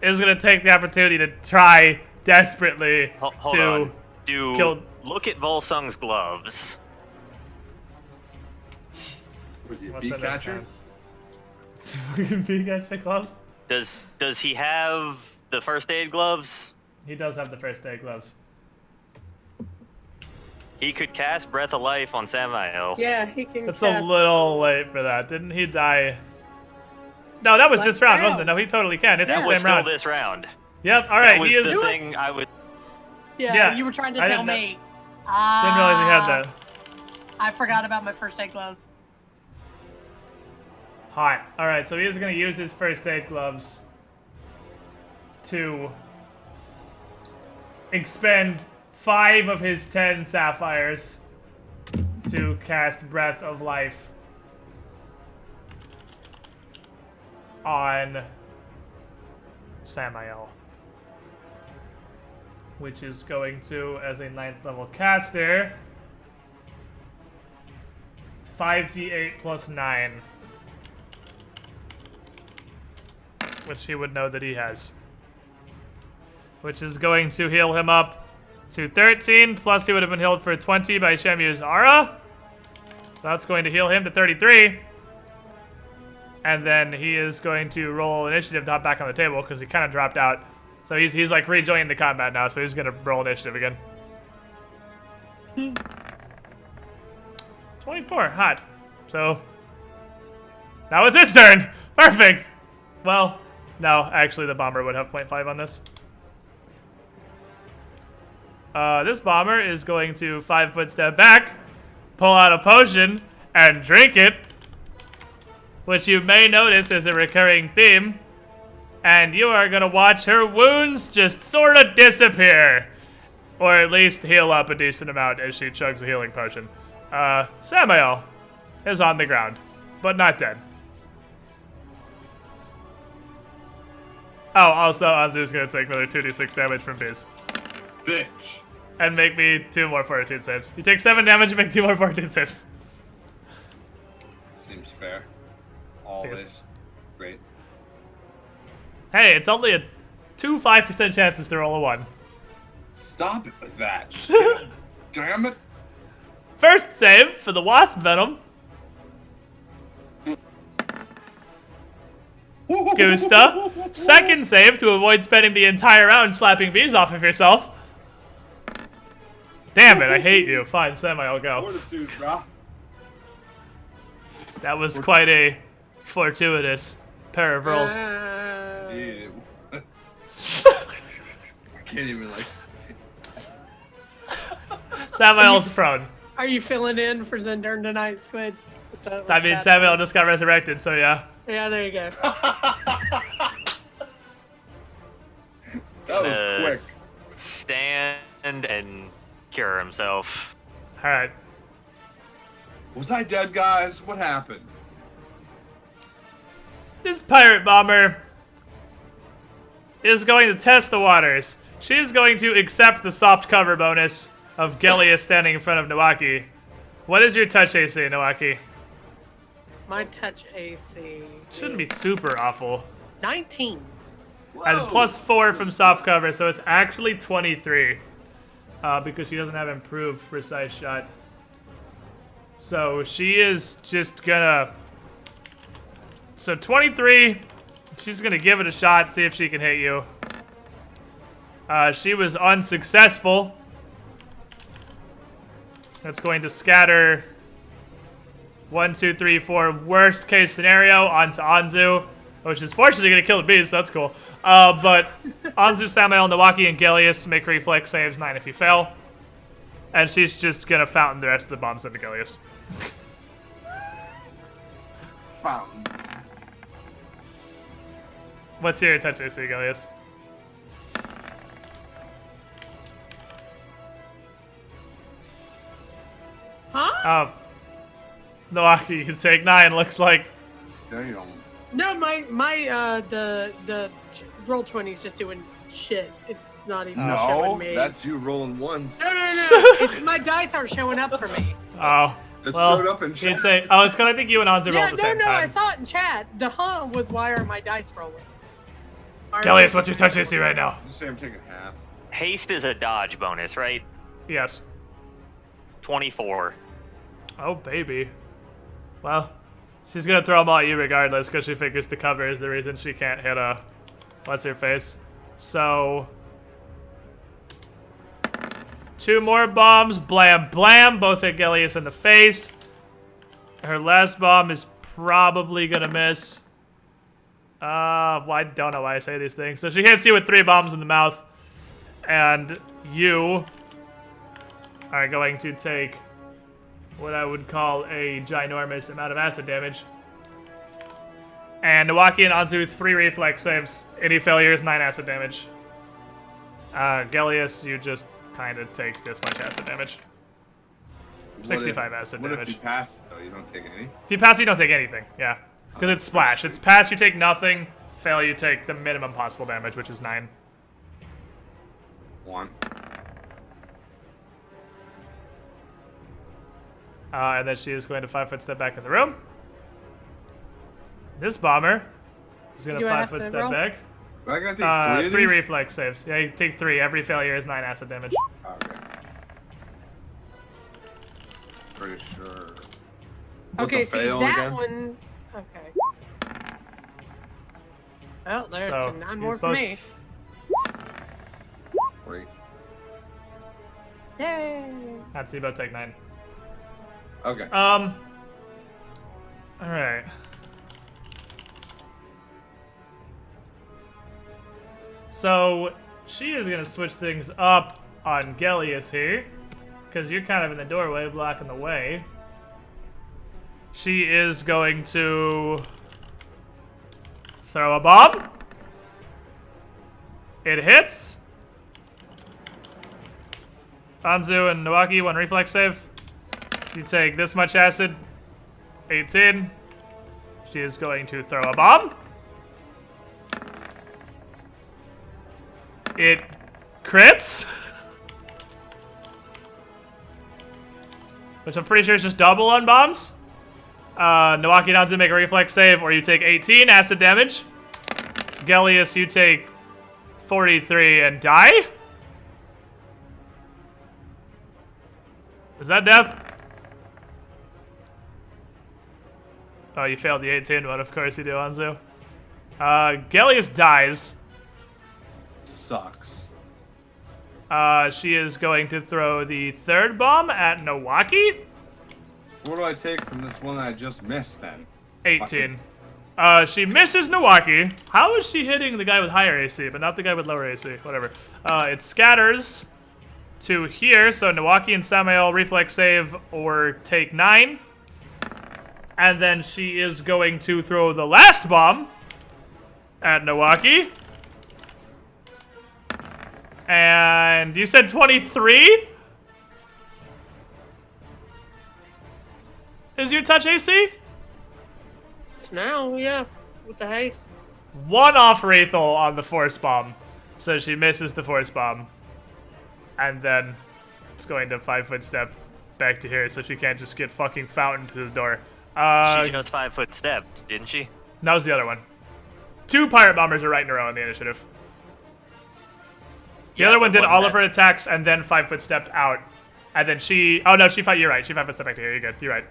is gonna take the opportunity to try desperately Hold to on. kill. Look at Volsung's gloves. Was he a What's bee in his catcher? hands? Bee catcher gloves? Does he have the first aid gloves? He does have the first aid gloves. He could cast Breath of Life on Samael. Yeah, he can. It's cast. a little late for that. Didn't he die? No, that was this round, wasn't it? No, he totally can. It's That the was same still round. this round. Yep, alright, That was he is. the thing I would. Yeah, you were trying to I tell didn't know- me. Didn't realize he had that. I forgot about my first aid gloves. Hot. Alright, so he is going to use his first aid gloves to expend 5 of his 10 sapphires to cast Breath of Life on Samael. Which is going to, as a 9th level caster, 5d8 plus 9. Which he would know that he has. Which is going to heal him up to 13, plus he would have been healed for 20 by Shemu's aura. So that's going to heal him to 33. And then he is going to roll initiative to hop back on the table because he kind of dropped out. So he's like rejoining the combat now, so he's going to roll initiative again. 24, hot. So now it's his turn. Perfect. Well, no, actually the bomber would have 0.5 on this. This bomber is going to 5-foot step back, pull out a potion, and drink it, which you may notice is a recurring theme. And you are going to watch her wounds just sort of disappear. Or at least heal up a decent amount as she chugs a healing potion. Samael is on the ground, but not dead. Oh, also, Anzu's going to take another 2d6 damage from bees. Bitch. And make me 2 more fortitude saves. You take 7 damage and make 2 more fortitude saves. Seems fair. Always. Yes. Great. Hey, it's only a 5% chances to roll a 1. Stop it with that. Damn it. First save for the wasp venom. Gusta. Second save to avoid spending the entire round slapping bees off of yourself. Damn it, I hate you. Fine, Samael, go. Fortitude, brah. That was quite a fortuitous pair of rolls. Yeah, it was. I can't even like. Samael's prone. Are you filling in for Zendern tonight, Squid? I mean, Samael just got resurrected, so yeah. Yeah, there you go. That was quick. Stand and cure himself. Alright. Was I dead, guys? What happened? This pirate bomber is going to test the waters. She is going to accept the soft cover bonus of Gellius standing in front of Nawaki. What is your touch AC, Nawaki? My touch AC. Shouldn't be super awful. 19. And plus 4 from soft cover, so it's actually 23. Because she doesn't have improved precise shot. So she is just gonna... So 23, she's gonna give it a shot, see if she can hit you. She was unsuccessful. That's going to scatter 1, 2, 3, 4, worst case scenario onto Anzu, which is fortunately gonna kill the bees, so that's cool. But Anzu, Samael, Nawaki, and Gellius make reflex saves 9 if you fail. And she's just gonna fountain the rest of the bombs into Gellius. Fountain. What's your touch AC, Gellius? Huh? Nawaki, you can take 9, looks like. Damn. No, the roll 20 is just doing shit. It's not even showing me. That's you rolling ones. No. It's my dice aren't showing up for me. Oh. It Well, showed up in chat. it's because I think you and Anzu rolled at the same time. I saw it in chat. The was why are my dice rolling? Gellius, what's your touch AC right now? Just say I'm taking half. Haste is a dodge bonus, right? Yes. 24. Oh, baby. Well, she's gonna throw them all at you regardless because she figures the cover is the reason she can't hit what's her face. So 2 more bombs, blam blam, both hit Gellius in the face. Her last bomb is probably gonna miss. Well, I don't know why I say these things. So she hits you with 3 bombs in the mouth, and you are going to take what I would call a ginormous amount of acid damage. And Nawaki and Anzu, 3 reflex saves. Any failures, 9 acid damage. Gellius, you just kind of take this much acid damage. 65 acid damage. What if you pass, though? You don't take any? If you pass, you don't take anything, yeah. Because it's splash. It's pass, you take nothing. Fail, you take the minimum possible damage, which is 9. 1. And then she is going to 5-foot step back in the room. This bomber is going to 5-foot step roll? back. I gotta take 3 of 3 these? reflex saves. Yeah, you take 3. Every failure is 9 acid damage. Okay. Pretty sure. Okay, What's a see fail that again? one. Okay. Well, there's So, 9 you more for both- me. Wait. Yay! That's you both take 9. Okay. Alright. So, she is going to switch things up on Gellius here. Because you're kind of in the doorway, blocking the way. She is going to throw a bomb. It hits. Anzu and Nawaki, 1 reflex save. You take this much acid. 18. She is going to throw a bomb. It crits. Which I'm pretty sure is just double on bombs. Nawaki and Anzu make a reflex save, or you take 18 acid damage. Gellius, you take 43 and die. Is that death? Oh, you failed the 18 one, of course you do, Anzu. Gellius dies. Sucks. She is going to throw the 3rd bomb at Nawaki. What do I take from this one that I just missed then? 18. She misses Nawaki. How is she hitting the guy with higher AC, but not the guy with lower AC? Whatever. It scatters to here, so Nawaki and Samael reflex save or take 9. And then she is going to throw the last bomb at Nawaki. And you said 23? Is your touch AC? It's now, yeah, with the haste. 1 off Wraithel on the force bomb. So she misses the force bomb. And then it's going to 5-foot step back to here so she can't just get fucking fountained through the door. She just 5-foot step, didn't she? That was the other one. 2 pirate bombers are right in a row in the initiative. The other one did all of her attacks and then 5-foot stepped out. And then she... Oh, no, you're right. She 5-foot step back to here. You're good. You're right.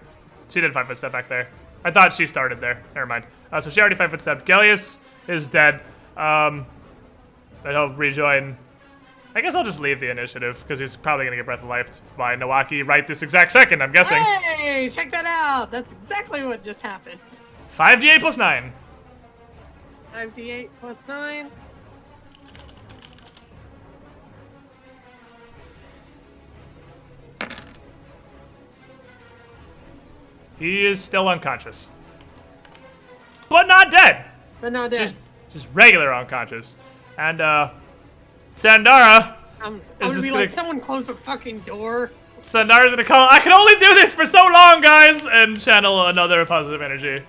She did 5-foot step back there. I thought she started there. Never mind. So she already 5-foot stepped. Gellius is dead. But he'll rejoin. I guess I'll just leave the initiative because he's probably going to get Breath of Life by Nawaki right this exact second, I'm guessing. Hey, check that out. That's exactly what just happened. 5d8 plus 9. 5d8 plus 9. He is still unconscious. But not dead. But not dead. Just regular unconscious. And, Sandara I'm is gonna just be gonna... like, someone close the fucking door. Sandara's gonna call, I can only do this for so long, guys! And channel another positive energy.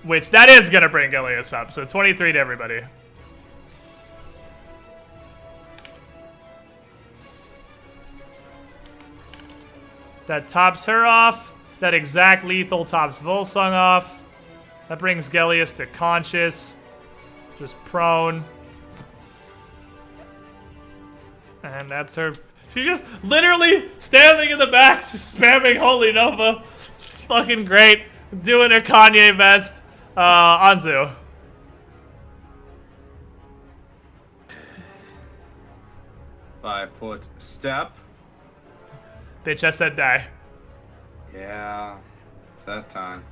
which that is gonna bring Gilius up. So 23 to everybody. That tops her off. That exact lethal tops Volsung off. That brings Gilius to conscious. Just prone. And that's her. She's just literally standing in the back, just spamming Holy Nova. It's fucking great. Doing her Kanye best. Anzu. Five-foot step. Bitch, I said die. Yeah, it's that time.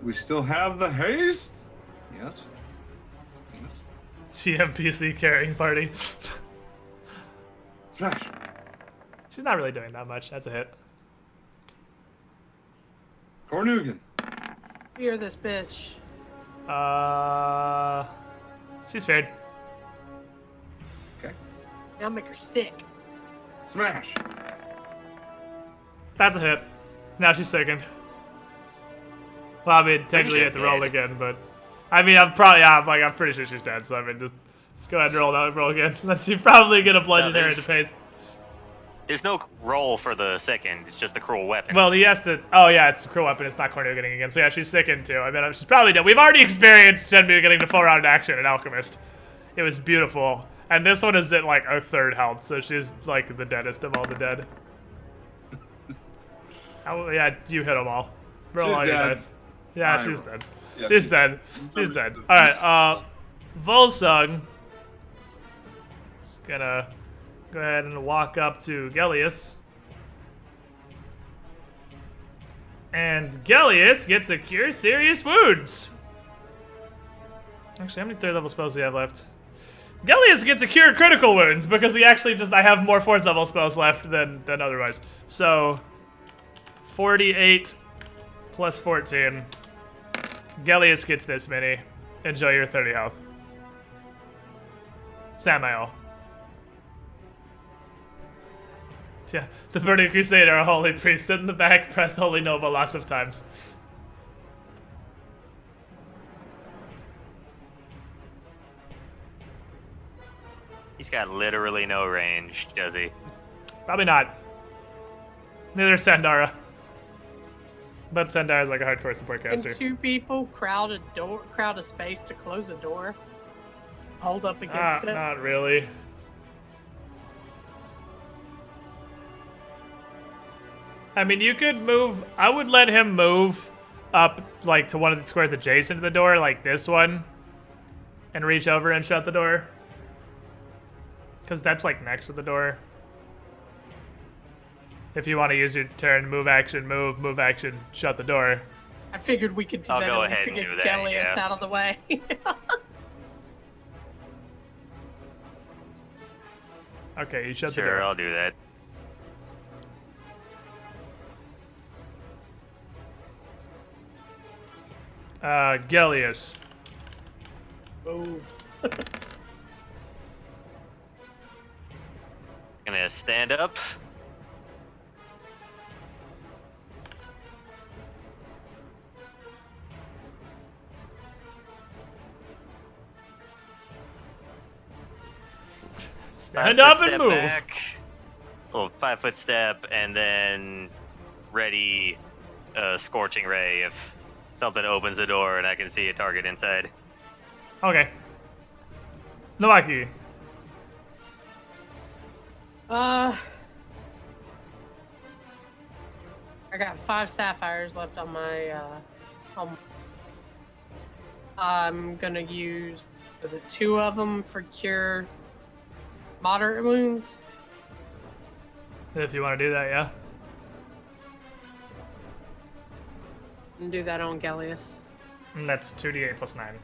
We still have the haste? Yes. Yes. GMPC carrying party. Smash. She's not really doing that much. That's a hit. Cornugan. Fear this bitch. She's fared. Okay. I'll make her sick. Smash. That's a hit. Now she's sickened. Well, I mean, technically you have to roll again, but I mean, I'm pretty sure she's dead. So I mean, just go ahead and roll again. She's probably gonna bludgeon her into paste. There's no roll for the second. It's just the cruel weapon. Well, he has to. Oh yeah, it's a cruel weapon. It's not Cornu getting again. So yeah, she's sickened too. I mean, she's probably dead. We've already experienced Shenmue getting the 4-round action in Alchemist. It was beautiful, and this one is at like a third health, so she's like the deadest of all the dead. Oh yeah, you hit them all. Roll all your dice. Yeah, she's dead. Yeah, she's dead. She's dead. All right. Volsung is gonna go ahead and walk up to Gilius. And Gilius gets a Cure Serious Wounds. Actually, how many 3rd level spells do you have left? Gilius gets a Cure Critical Wounds because he actually I have more 4th level spells left than otherwise. So, 48 plus 14. Gilius gets this many. Enjoy your 30 health. Samael. Yeah, the Burning Crusader, a holy priest. Sit in the back, press Holy Nova lots of times. He's got literally no range, does he? Probably not. Neither is Sandara. But Sandara's like a hardcore support caster. And 2 people crowd a space to close a door. Hold up against it. Not really. I mean, you could move. I would let him move up, like, to one of the squares adjacent to the door, like this one, and reach over and shut the door. Because that's, like, next to the door. If you want to use your turn, move action, move action, shut the door. I figured we could do that to get Gilius out of the way. Okay, you shut the door. Sure, I'll do that. Gilius. Move. Gonna stand up. Stand up and move. Back. Little 5-foot step, and then ready a scorching ray if something opens the door and I can see a target inside. Okay. Novaki. I got 5 sapphires left on my I'm gonna use, is it 2 of them for cure moderate wounds? If you want to do that, yeah. And do that on Gilius. And that's 2d8 plus 9.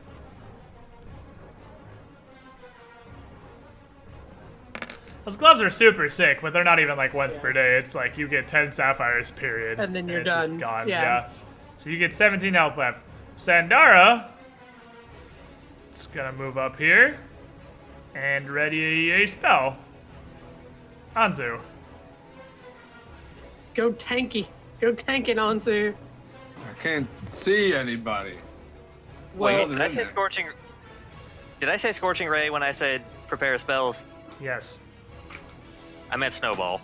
Those gloves are super sick, but they're not even like once per day. It's like you get 10 sapphires, period. And then you're it's done. Just gone. Yeah. So you get 17 health left. Sandara is gonna move up here and ready a spell. Anzu. Go tanky. Go tank it, Anzu. I can't see anybody. Wait, Well, did I say scorching? Did I say scorching ray when I said prepare spells? Yes. I meant snowball.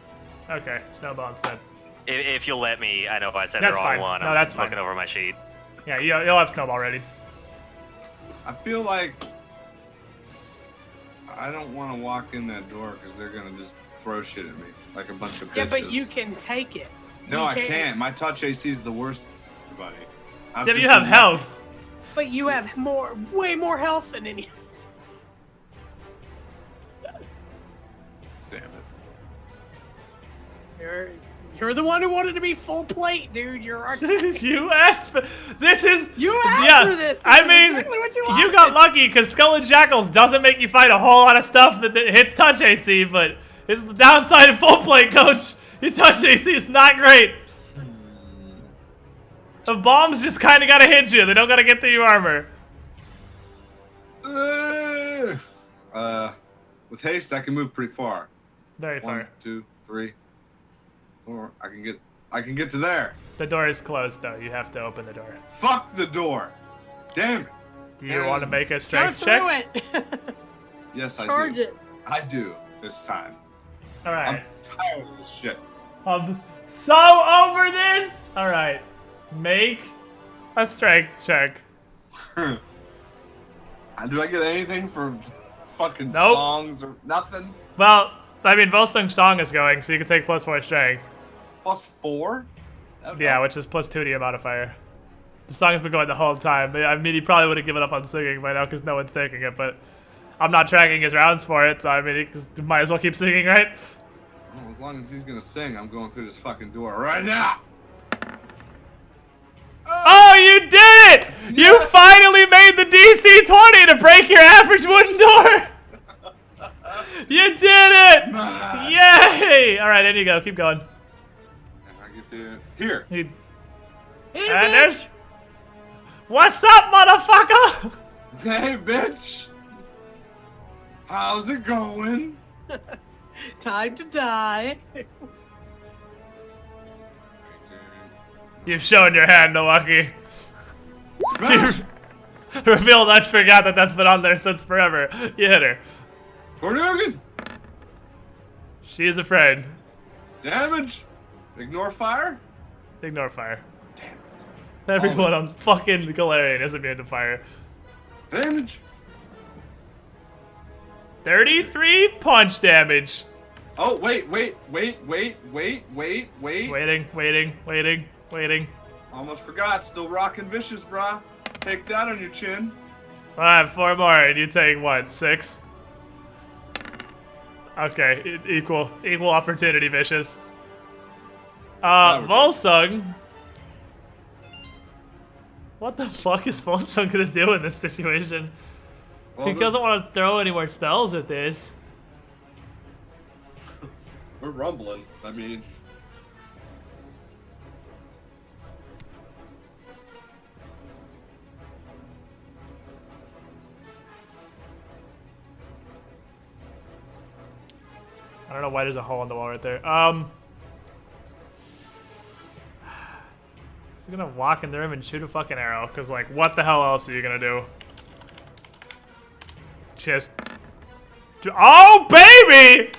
Okay, snowball instead. If you'll let me, I know I said That's the wrong fine. one. No, I'm that's fine. looking over my sheet. Yeah, you'll have snowball ready. I feel like I don't want to walk in that door because they're gonna just throw shit at me like a bunch of bitches. yeah, but you can take it. No, You I can't. My touch AC is the worst, buddy. Yeah, but you have health. But you have way more health than any of us. Damn it. You're the one who wanted to be full plate, dude. You're our You asked for this. You asked for this. I mean, exactly what you you got lucky because Skull and Shackles doesn't make you fight a whole lot of stuff that hits touch AC, but it's the downside of full plate, Coach. Your touch AC is not great. The bombs just kind of gotta hit you. They don't gotta get through your armor. With haste, I can move pretty far. Very far. 1, 2, 3, 4. I can get to there. The door is closed, though. You have to open the door. Fuck the door. Damn it. Do you want to make a Go strength through check? it. Yes, I do. Charge it. I do this time. All right. I'm tired of this shit. I'm so over this. All right. Make a strength check. Do I get anything for fucking Nope. songs or nothing? Well, I mean, Volsung's song is going, so you can take +4 strength. +4? Yeah, which is +2 to your modifier. The song has been going the whole time. I mean, he probably would have given up on singing by now because no one's taking it, but I'm not tracking his rounds for it, so I mean, he might as well keep singing, right? Well, as long as he's gonna sing, I'm going through this fucking door right now. Oh, you did it! You finally made the DC 20 to break your average wooden door! You did it! Man. Yay! Alright, in you go. Keep going. And I get to here. You- Hit it, And bitch. there's... What's up, motherfucker? Hey, bitch. How's it going? Time to die. You've shown your hand, Milwaukee. Smash! Revealed I forgot that that's been on there since forever. You hit her. Paragon! She is afraid. Damage! Ignore fire? Ignore fire. Damn it. Everyone on fucking Galarian is immune to fire. Damage! 33 punch damage. Oh, wait. Waiting. Almost forgot. Still rocking vicious, brah. Take that on your chin. Alright, 4 more, and you take what, 6? Okay, equal opportunity, vicious. Volsung. What the fuck is Volsung gonna do in this situation? Well, He doesn't want to throw any more spells at this. We're rumbling. I mean... I don't know why there's a hole in the wall right there. He's gonna walk in the room and shoot a fucking arrow, cause like, what the hell else are you gonna do? Oh, baby!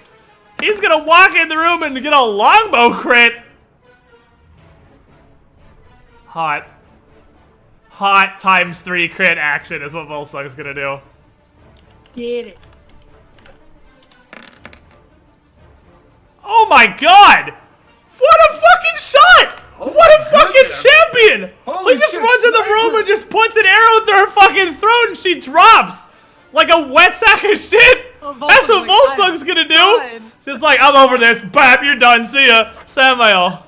He's gonna walk in the room and get a longbow crit! Hot ×3 crit action is what Volsung's gonna do. Get it. Oh my god! What a fucking shot! Oh what a my fucking goodness. champion! Holy He just shit, runs in the room sniper. and just puts an arrow through her fucking throat and she drops! Like a wet sack of shit! Oh, That's what Volsung's like, Volsung's gonna do! done. Just like, I'm over this, bam, you're done, see ya, Samael.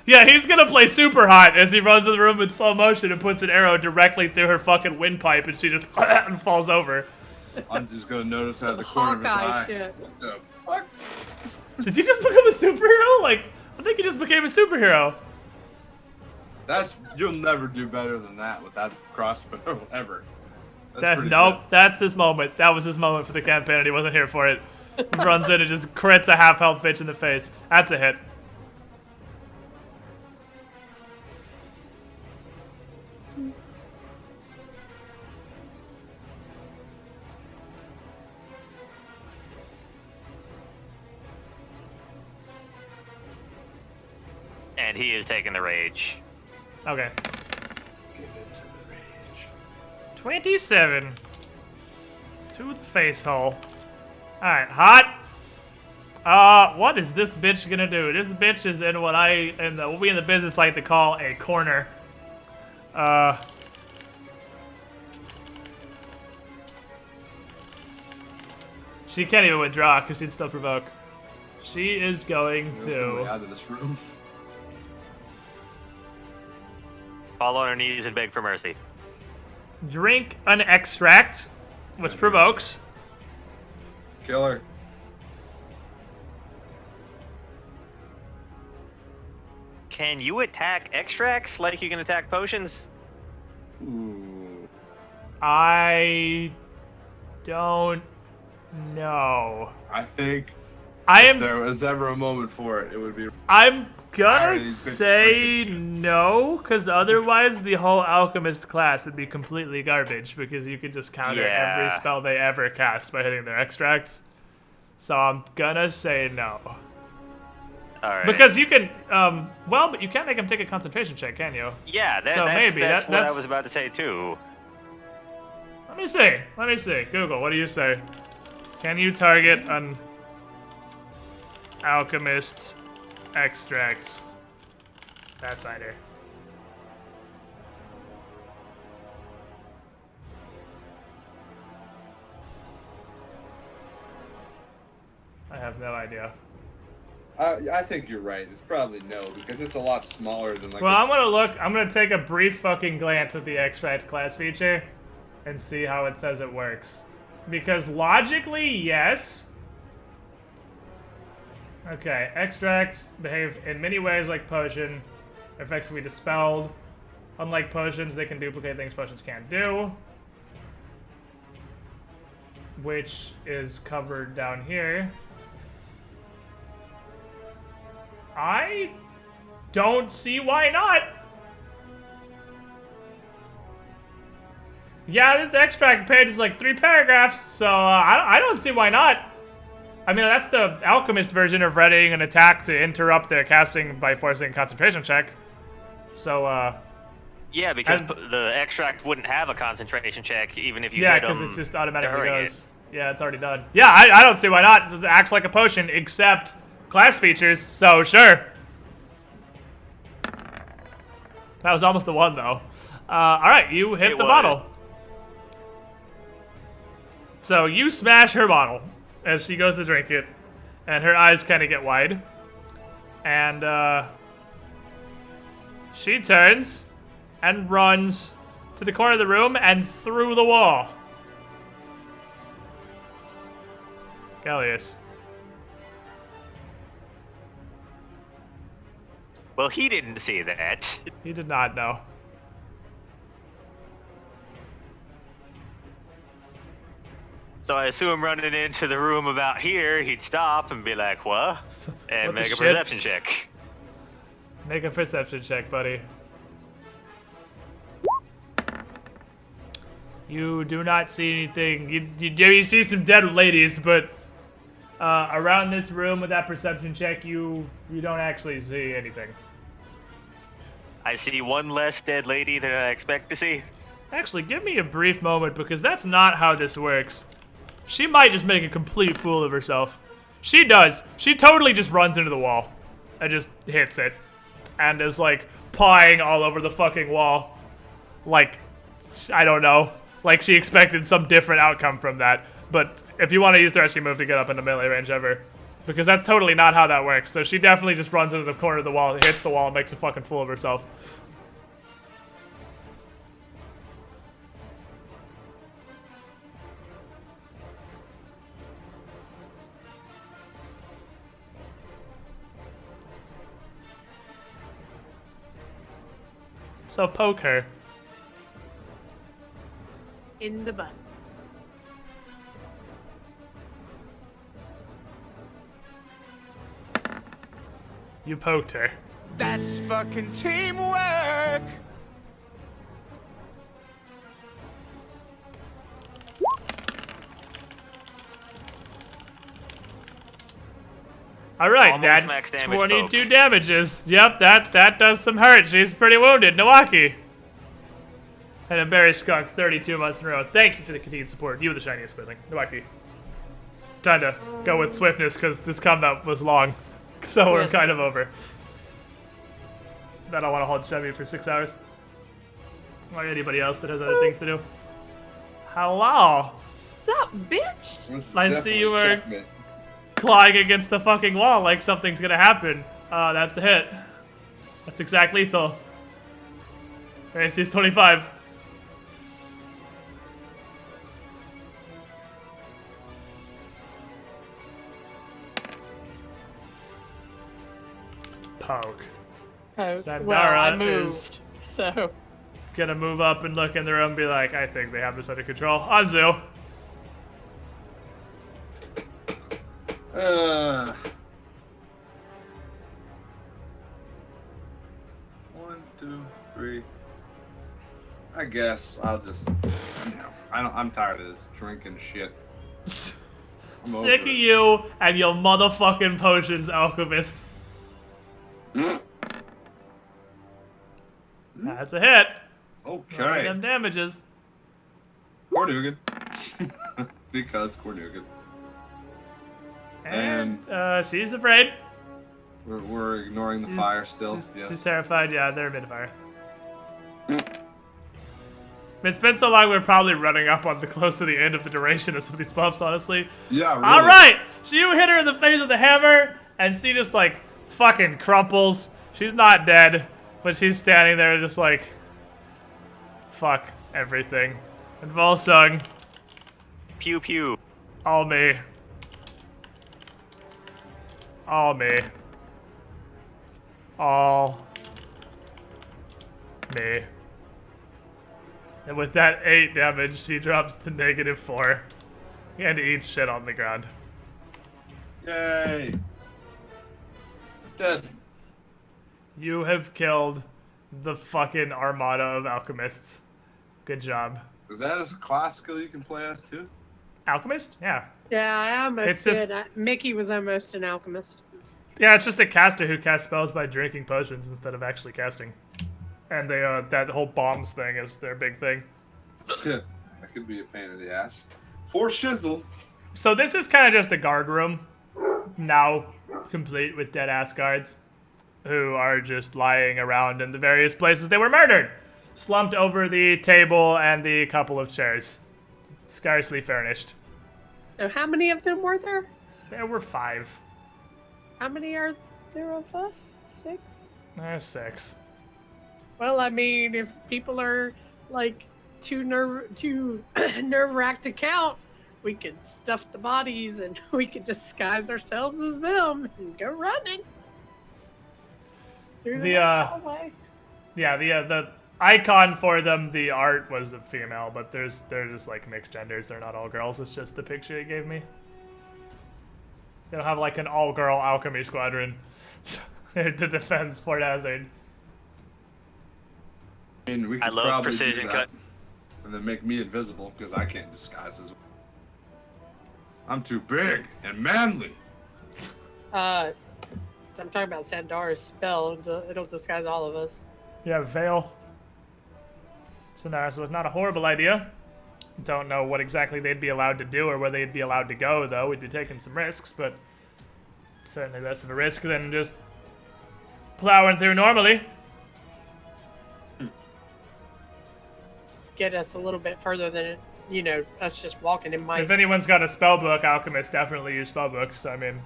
Yeah, he's gonna play super hot as he runs in the room in slow motion and puts an arrow directly through her fucking windpipe and she just and falls over. I'm just gonna notice out of the corner of his Hawkeye eye. shit. What the fuck? Did he just become a superhero? Like, I think he just became a superhero. You'll never do better than that with that crossbow ever. Nope, that's his moment. That was his moment for the campaign and he wasn't here for it. He runs in and just crits a half-health bitch in the face. That's a hit. And he is taking the rage. Okay. Give it to the rage. 27. To the face hole. Alright, hot. What is this bitch gonna do? This bitch is in what we in the business like to call a corner. She can't even withdraw because she'd still provoke. She is going to out of this room. Fall on her knees and beg for mercy. drink an extract, which provokes. Kill her. Can you attack extracts like you can attack potions? Ooh. I don't know. I think if there was ever a moment for it, it would be. I'm gonna Alright, say no, because otherwise the whole alchemist class would be completely garbage, because you could just counter every spell they ever cast by hitting their extracts. So I'm gonna say no. Alright. Because you can, well, but you can't make them take a concentration check, can you? Yeah, So maybe that's what that's I was about to say too. Let me see. Google, what do you say? Can you target an alchemist's extracts? Pathfinder. I have no idea. I think you're right. It's probably no, because it's a lot smaller than like. Well, I'm gonna look. I'm gonna take a brief fucking glance at the extract class feature and see how it says it works. Because logically, yes. Okay, extracts behave in many ways like potion. Effects can be dispelled. Unlike potions, they can duplicate things potions can't do. Which is covered down here. I don't see why not. Yeah, this extract page is like 3 paragraphs, so I don't see why not. I mean, that's the alchemist version of readying an attack to interrupt their casting by forcing a concentration check. So, yeah, because the extract wouldn't have a concentration check, even if you hit them. Yeah, because it just automatically goes. Yeah, it's already done. Yeah, I don't see why not. It acts like a potion, except class features, so sure. That was almost the one, though. Alright, you hit the bottle. So you smash her bottle as she goes to drink it, and her eyes kind of get wide. And she turns and runs to the corner of the room and through the wall. Gallius. Well, he didn't see that. He did not know. So I assume running into the room about here, he'd stop and be like, what? And What the make a shit? perception check. Make a perception check, buddy. You do not see anything. You see some dead ladies, but around this room with that perception check, you don't actually see anything. I see one less dead lady than I expect to see. Actually, give me a brief moment, because that's not how this works. She might just make a complete fool of herself. She does. She totally just runs into the wall and just hits it. And is, like, pawing all over the fucking wall. Like, I don't know. Like, she expected some different outcome from that. But if you want to use the rescue move to get up into melee range ever. Because that's totally not how that works. So she definitely just runs into the corner of the wall, hits the wall, and makes a fucking fool of herself. So poke her. In the butt. You poked her. That's fucking teamwork! All right, Almost that's max damage, 22 folks. damages. Yep, that does some hurt. She's pretty wounded. Nawaki. And a berry skunk 32 months in a row. Thank you for the continued support. You were the shiniest squidling. Nawaki. Trying to go with swiftness because this combat was long. So we're Yes. kind of over. I don't want to hold Chevy for 6 hours. Or anybody else that has other things to do. Hello. What's up, bitch? This is I see definitely you were- checkmate. Clawing against the fucking wall like something's gonna happen. That's a hit. That's exact lethal. AC's 25. Poke. Oh, Sandara well, I is- moved, so Gonna move up and look in the room and be like, I think they have this under control. Anzu. One, two, three. I guess I'll just. I'm tired of this drinking shit. I'm over Sick of it. you and your motherfucking potions, Alchemist. That's a hit. One of Okay. them damages. Cornugan. Because Cornugan. And she's afraid. We're ignoring the fire still. She's Yes. terrified. Yeah, they're mid fire. It's been so long, we're probably running up on the close to the end of the duration of some of these buffs, honestly. Yeah, really. All right, so you hit her in the face with a hammer, and she just like fucking crumples. She's not dead, but she's standing there just like, fuck everything. And Volsung, Pew pew. all me. All me. All me. And with that 8 damage, she drops to -4 and eats shit on the ground. Yay. Dead. You have killed the fucking armada of alchemists. Good job. Is that a class skill you can play as too? Alchemist? Yeah. yeah, I almost It's just- did. Mickey was almost an alchemist. Yeah, it's just a caster who casts spells by drinking potions instead of actually casting. And they, that whole bombs thing is their big thing. Shit. That could be a pain in the ass. For shizzle. So this is kind of just a guard room, now complete with dead ass guards, who are just lying around in the various places they were murdered, slumped over the table and the couple of chairs, scarcely furnished. So how many of them were there? There were 5. How many are there of us? 6? There's 6. Well, I mean, if people are like too nerve-wracked to count, we could stuff the bodies and we could disguise ourselves as them and go running through the next hallway. Yeah, the icon for them, the art was a female, but they're just like mixed genders. They're not all girls. It's just the picture it gave me. They don't have like an all-girl alchemy squadron to defend Fort Hazard. I mean, we could I love probably do precision that cut. and then make me invisible because I can't disguise as well. I'm too big and manly. I'm talking about Sandara's spell. It'll disguise all of us. Yeah, Veil. So it's not a horrible idea. Don't know what exactly they'd be allowed to do or where they'd be allowed to go, though. We'd be taking some risks, but certainly less of a risk than just plowing through normally. Get us a little bit further than, us just walking in my... If anyone's got a spell book, alchemists definitely use spell books. I mean,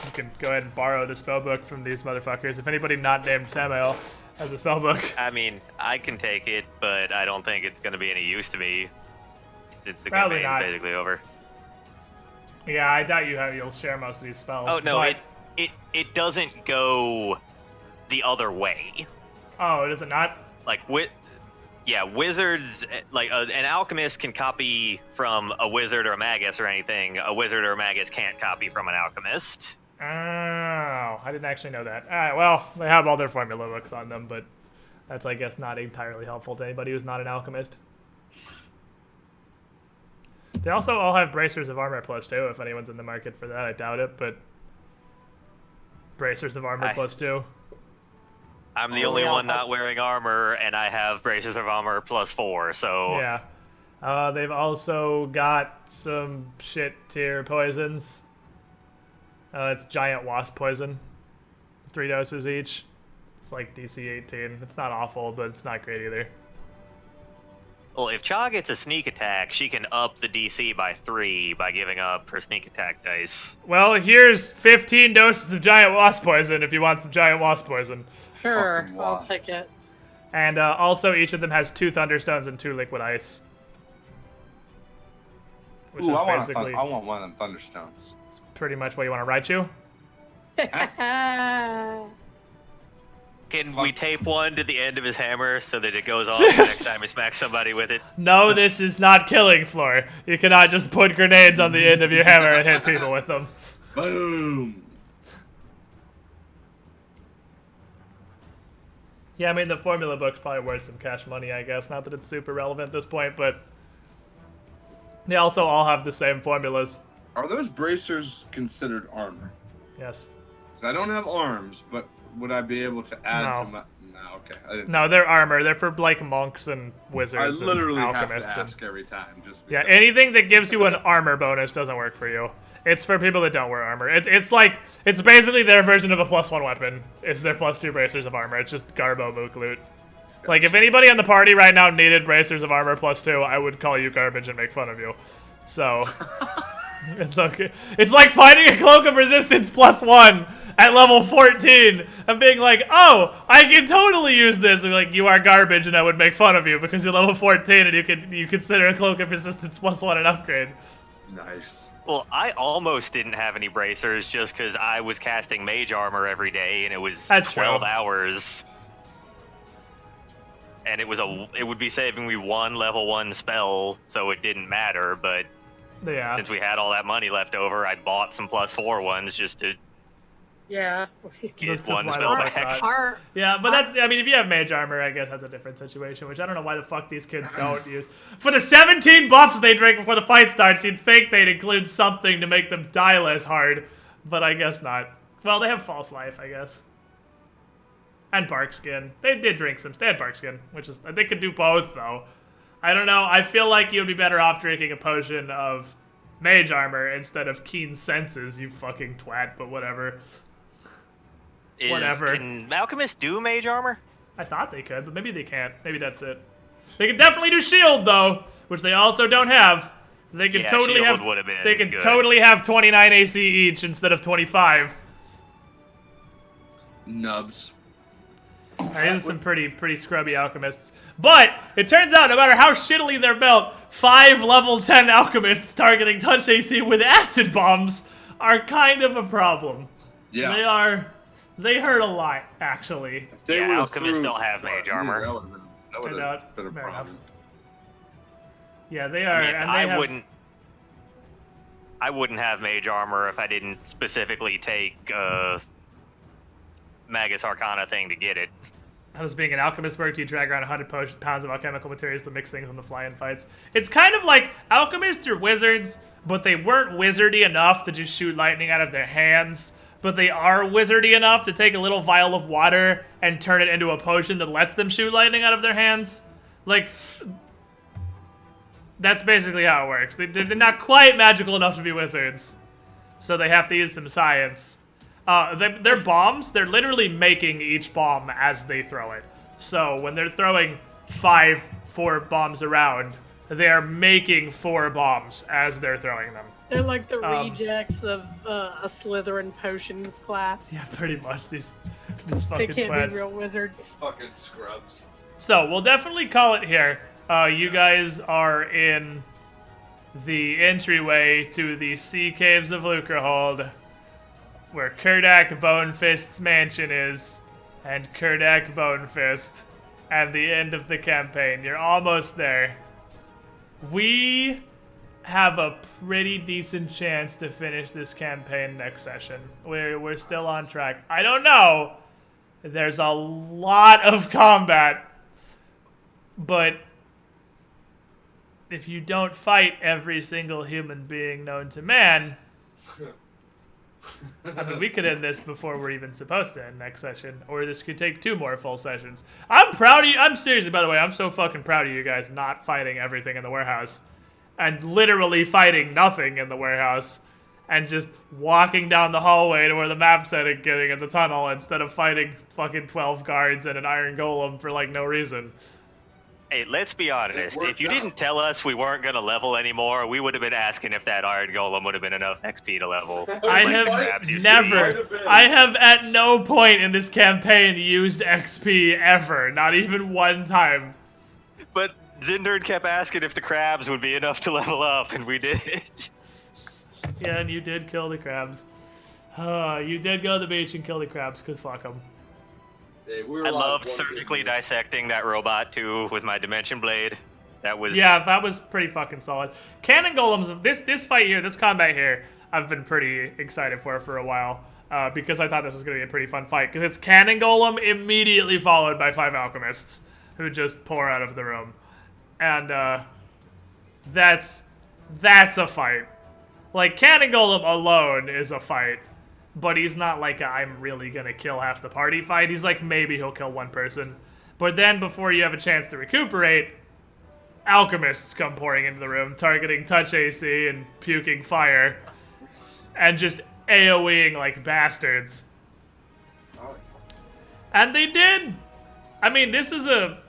you can go ahead and borrow the spell book from these motherfuckers. If anybody not named Samuel has a spell book. I mean, I can take it, but I don't think it's going to be any use to me since the Probably campaign's not. basically over. Yeah, I doubt you'll share most of these spells. Oh no, but... it doesn't go the other way. Oh, does it not? Like wizards, like an alchemist can copy from a wizard or a magus or anything. A wizard or a magus can't copy from an alchemist. Oh, I didn't actually know that. Alright, well, they have all their formula books on them, but that's, I guess, not entirely helpful to anybody who's not an alchemist. They also all have bracers of armor +2, if anyone's in the market for that. I doubt it, but Bracers of armor +2. I'm the only one not wearing armor, and I have Bracers of armor +4, so... Yeah. They've also got some shit tier poisons. It's giant wasp poison. 3 doses each. It's like DC 18. It's not awful, but it's not great either. Well, if Cha gets a sneak attack, she can up the DC by 3 by giving up her sneak attack dice. Well, here's 15 doses of giant wasp poison if you want some giant wasp poison. Sure, I'll take it. And also, each of them has 2 thunderstones and 2 liquid ice. Which Ooh, is I basically want one of them thunderstones. It's pretty much what you want to write you. Can we tape one to the end of his hammer so that it goes off the next time he smacks somebody with it? No, this is not killing floor. You cannot just put grenades on the end of your hammer and hit people with them. Boom. Yeah, I mean, the formula book's probably worth some cash money, I guess. Not that it's super relevant at this point, but they also all have the same formulas. Are those bracers considered armor? Yes. 'Cause I don't have arms, but would I be able to add No. to my... No, okay. I didn't No, they're armor. They're for, like, monks and wizards I literally and have alchemists. to ask every time. Just Yeah, because. anything that gives you an armor bonus doesn't work for you. It's for people that don't wear armor. It's basically their version of a +1 weapon. It's their +2 bracers of armor. It's just Garbo Mook loot. Like, if anybody in the party right now needed bracers of armor +2, I would call you garbage and make fun of you. So, it's okay. It's like finding a Cloak of Resistance +1 at level 14 and being like, oh, I can totally use this. And like, you are garbage and I would make fun of you because you're level 14 and you consider a Cloak of Resistance +1 an upgrade. Nice. Well, I almost didn't have any bracers just because I was casting mage armor every day, and it was 12 hours. And it would be saving me 1 level 1 spell, so it didn't matter, but since we had all that money left over, I bought some +4 ones just to get one spell back. Yeah, but that's, I mean, if you have mage armor, I guess that's a different situation, which I don't know why the fuck these kids don't use. For the 17 buffs they drink before the fight starts, you'd think they'd include something to make them die less hard, but I guess not. Well, they have false life, I guess. And bark skin. They did drink some, they had bark skin, which is, they could do both, though. I don't know, I feel like you'd be better off drinking a potion of mage armor instead of keen senses, you fucking twat, but whatever. Whatever. Can alchemists do mage armor? I thought they could, but maybe they can't. Maybe that's it. They can definitely do shield though, which they also don't have. They can totally have. They can totally have 29 AC each instead of 25. Nubs. There's some pretty scrubby alchemists. But it turns out, no matter how shittily they're built, 5 level 10 alchemists targeting touch AC with acid bombs are kind of a problem. Yeah. They hurt a lot, actually. Yeah, alchemists don't have mage armor. That would have been a problem. Yeah, they are. I mean, I wouldn't have mage armor if I didn't specifically take Magus Arcana thing to get it. How does being an alchemist work? Do you drag around 100 pounds of alchemical materials to mix things on the fly in fights? It's kind of like alchemists are wizards, but they weren't wizardy enough to just shoot lightning out of their hands. But they are wizardy enough to take a little vial of water and turn it into a potion that lets them shoot lightning out of their hands. Like, that's basically how it works. They're not quite magical enough to be wizards, so they have to use some science. Their bombs, they're literally making each bomb as they throw it. So when they're throwing 4 bombs around, they are making 4 bombs as they're throwing them. They're like the rejects of a Slytherin potions class. Yeah, pretty much. These fucking They can't twats. be real wizards. Fucking scrubs. So, we'll definitely call it here. You guys are in the entryway to the Sea Caves of Lucrehold, where Kurdak Bonefist's mansion is, and Kurdak Bonefist, and the end of the campaign. You're almost there. We have a pretty decent chance to finish this campaign next session. We're still on track. I don't know. There's a lot of combat, but if you don't fight every single human being known to man, I mean, we could end this before we're even supposed to end next session, or this could take 2 more full sessions. I'm proud of you. I'm serious, by the way. I'm so fucking proud of you guys not fighting everything in the warehouse. And literally fighting nothing in the warehouse. And just walking down the hallway to where the map said getting in the tunnel instead of fighting fucking 12 guards and an iron golem for, like, no reason. Hey, let's be honest. If you didn't tell us we weren't going to level anymore, we would have been asking if that iron golem would have been enough XP to level. I have at no point in this campaign used XP ever. Not even one time. But Zinderd kept asking if the crabs would be enough to level up, and we did. Yeah, and you did kill the crabs. You did go to the beach and kill the crabs, because fuck them. Hey, I loved surgically dissecting that robot, too, with my Dimension Blade. That was... Yeah, that was pretty fucking solid. Cannon Golems, this fight here, this combat here, I've been pretty excited for a while. Because I thought this was going to be a pretty fun fight. Because it's Cannon Golem immediately followed by 5 Alchemists, who just pour out of the room. And, that's a fight. Like, Cannon Golem alone is a fight. But he's not like I'm really gonna kill half the party fight. He's like, maybe he'll kill 1 person. But then before you have a chance to recuperate, alchemists come pouring into the room, targeting touch AC and puking fire. And just AoEing like bastards. And they did! I mean, this is a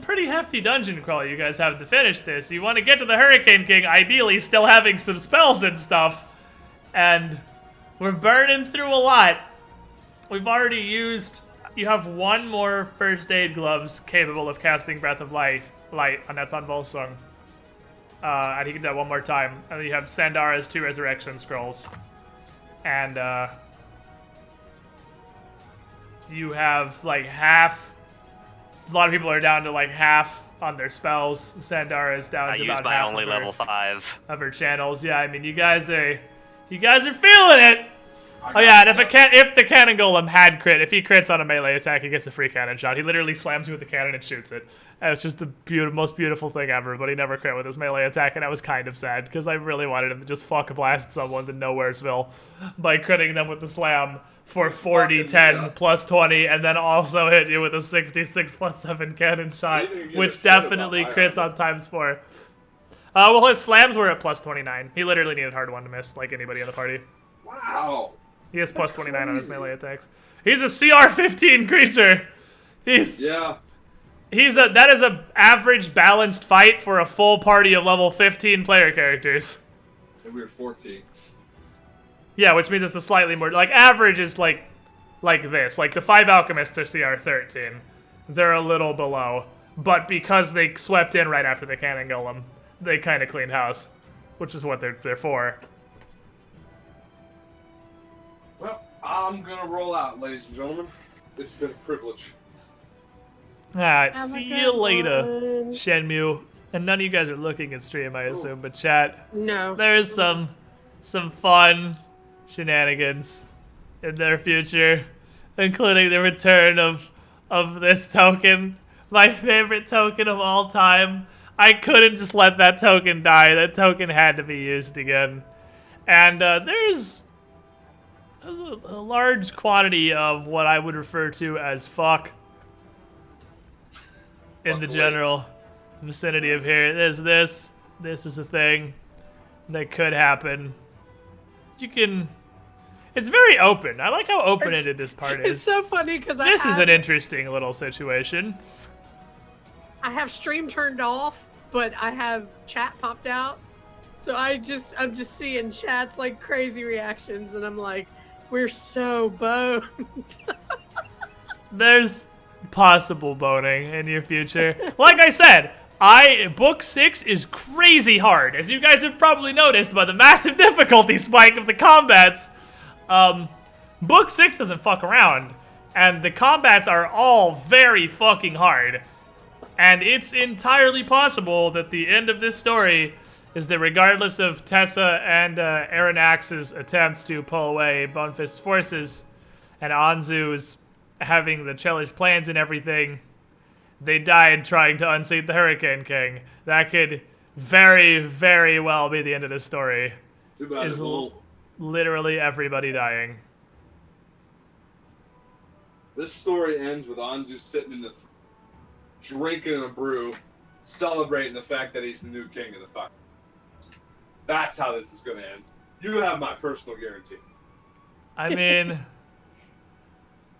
pretty hefty dungeon crawl you guys have to finish this. You want to get to the Hurricane King, ideally still having some spells and stuff. And... we're burning through a lot. We've already used... You have 1 more first aid gloves capable of casting Breath of Light, and that's on Volsung. And you can do that 1 more time. And then you have Sandara's 2 Resurrection Scrolls. And, you have, like, half... A lot of people are down to, like, half on their spells. Sandara's down to about half I used my only level 5. of her channels. Yeah, I mean, you guys are feeling it! Oh yeah, and if the Cannon Golem had crit, if he crits on a melee attack, he gets a free cannon shot. He literally slams you with the cannon and shoots it. And it's just the most beautiful thing ever, but he never crit with his melee attack, and I was kind of sad, because I really wanted him to just fuck blast someone to Nowheresville by critting them with the slam for 40, 10, plus 20, and then also hit you with a 66 plus 7 cannon shot, which definitely crits on ×4. Well, his slams were at plus 29. He literally needed hard 1 to miss, like anybody in the party. Wow. He has plus 29 on his melee attacks. He's a CR 15 creature. That is a average balanced fight for a full party of level 15 player characters. And we were 14. Yeah, which means it's a slightly more, like, average is like this. Like, the 5 Alchemists are CR 13. They're a little below. But because they swept in right after the Cannon Golem, they kind of cleaned house. Which is what they're for. Well, I'm gonna roll out, ladies and gentlemen. It's been a privilege. Alright, see you later, Shenmue. And none of you guys are looking at stream, I assume, but chat. No. There's some fun shenanigans in their future, including the return of this token, my favorite token of all time. I couldn't just let that token die. That token had to be used again. And there's a large quantity of what I would refer to as fuck in the general vicinity of here. There's this. This is a thing that could happen. You can... It's very open. I like how open-ended this part is. It's so funny because this is an interesting little situation. I have stream turned off, but I have chat popped out. So I'm just seeing chats like crazy reactions, and I'm like, we're so boned. There's possible boning in your future. Like I said, Book 6 is crazy hard, as you guys have probably noticed by the massive difficulty spike of the combats. Book 6 doesn't fuck around, and the combats are all very fucking hard. And it's entirely possible that the end of this story is that regardless of Tessa and Aranax's attempts to pull away Bonefist's forces, and Anzu's having the Chelish plans and everything, they died trying to unseat the Hurricane King. That could very, very well be the end of this story. Too bad literally everybody dying. This story ends with Anzu sitting in the drinking a brew, celebrating the fact that he's the new king of the fuck. That's how this is going to end. You have my personal guarantee. I mean,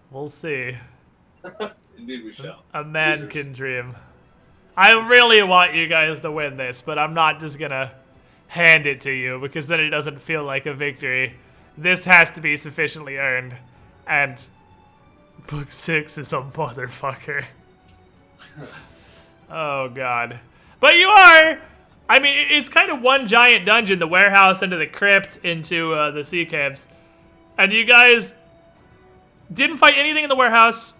we'll see. Indeed we shall. A man can dream. I really want you guys to win this, but I'm not just gonna hand it to you because then it doesn't feel like a victory. This has to be sufficiently earned. And Book 6 is a motherfucker. Oh, God. But you are... I mean, it's kind of one giant dungeon, the warehouse into the crypt into the sea caves. And you guys didn't fight anything in the warehouse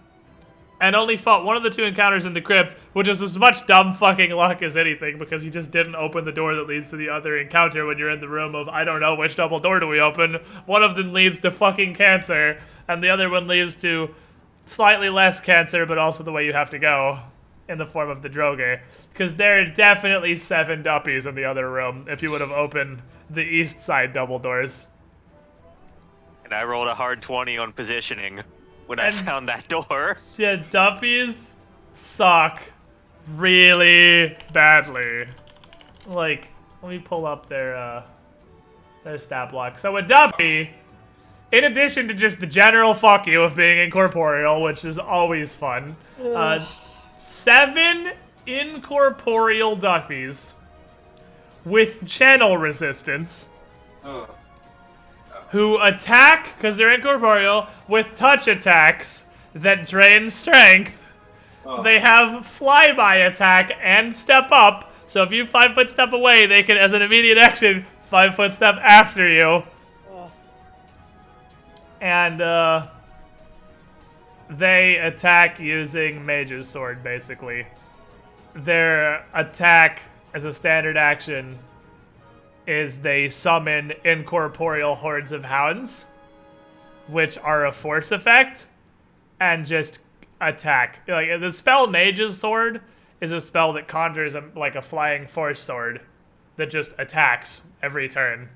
and only fought one of the two encounters in the crypt, which is as much dumb fucking luck as anything because you just didn't open the door that leads to the other encounter when you're in the room of, I don't know, which double door do we open? One of them leads to fucking cancer, and the other one leads to slightly less cancer, but also the way you have to go. In the form of the Droger. Because there are definitely 7 duppies in the other room if you would have opened the east side double doors. And I rolled a hard 20 on positioning when I found that door. Yeah, duppies suck really badly. Like, let me pull up their stat block. So a duppy, in addition to just the general fuck you of being incorporeal, which is always fun, 7 incorporeal duppies with channel resistance who attack, because they're incorporeal, with touch attacks that drain strength. They have flyby attack and step up, so if you 5-foot step away, they can, as an immediate action, 5-foot step after you. And, they attack using Mage's Sword, basically. Their attack, as a standard action, is they summon incorporeal hordes of hounds, which are a force effect, and just attack. Like, the spell Mage's Sword is a spell that conjures like a flying force sword that just attacks every turn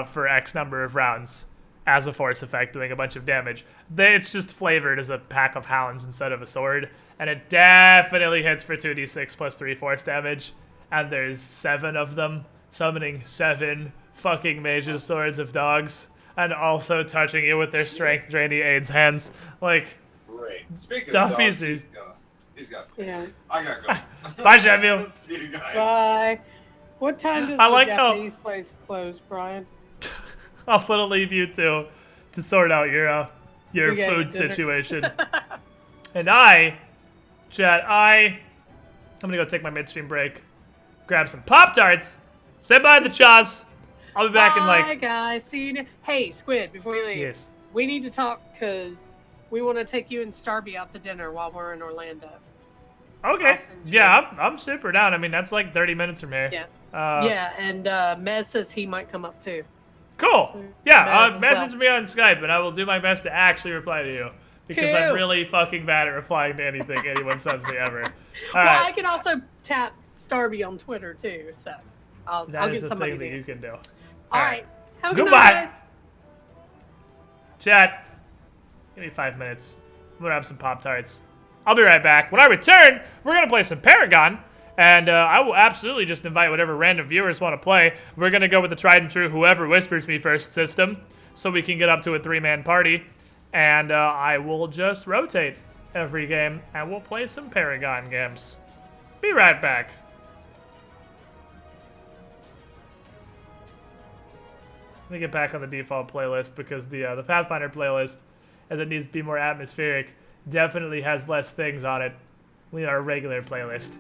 for X number of rounds. As a force effect, doing a bunch of damage. It's just flavored as a pack of hounds instead of a sword. And it definitely hits for 2d6 plus 3 force damage. And there's 7 of them, summoning 7 fucking mage's swords of dogs. And also touching you with their strength draining aids hands. Like, great. Speaking of dogs, he's got yeah. I gotta go. Bye, Sheffield. See you guys. Bye. What time does the Japanese place close, Brian? I'm gonna leave you to sort out your food situation. And I'm gonna go take my midstream break, grab some Pop-Tarts, say bye to the Chas. I'll be back in like... Bye, guys. See you. Hey, Squid, before you leave. Yes. We need to talk because we want to take you and Starby out to dinner while we're in Orlando. Okay. Yeah, I'm super down. I mean, that's like 30 minutes from here. Yeah. Yeah, and Mez says he might come up too. Cool. Yeah, message well. me on Skype, and I will do my best to actually reply to you. Because Cool. I'm really fucking bad at replying to anything anyone sends me ever. All Well, right. I can also tap Starby on Twitter too, so I'll get somebody thing to that you answer. can do. All right. Have a good Goodbye. night, guys. Chat, give me 5 minutes. I'm gonna have some Pop-Tarts. I'll be right back. When I return, we're gonna play some Paragon. And I will absolutely just invite whatever random viewers want to play. We're going to go with the tried and true whoever whispers me first system so we can get up to a 3-man party. And I will just rotate every game and we'll play some Paragon games. Be right back. Let me get back on the default playlist because the Pathfinder playlist, as it needs to be more atmospheric, definitely has less things on it than our regular playlist.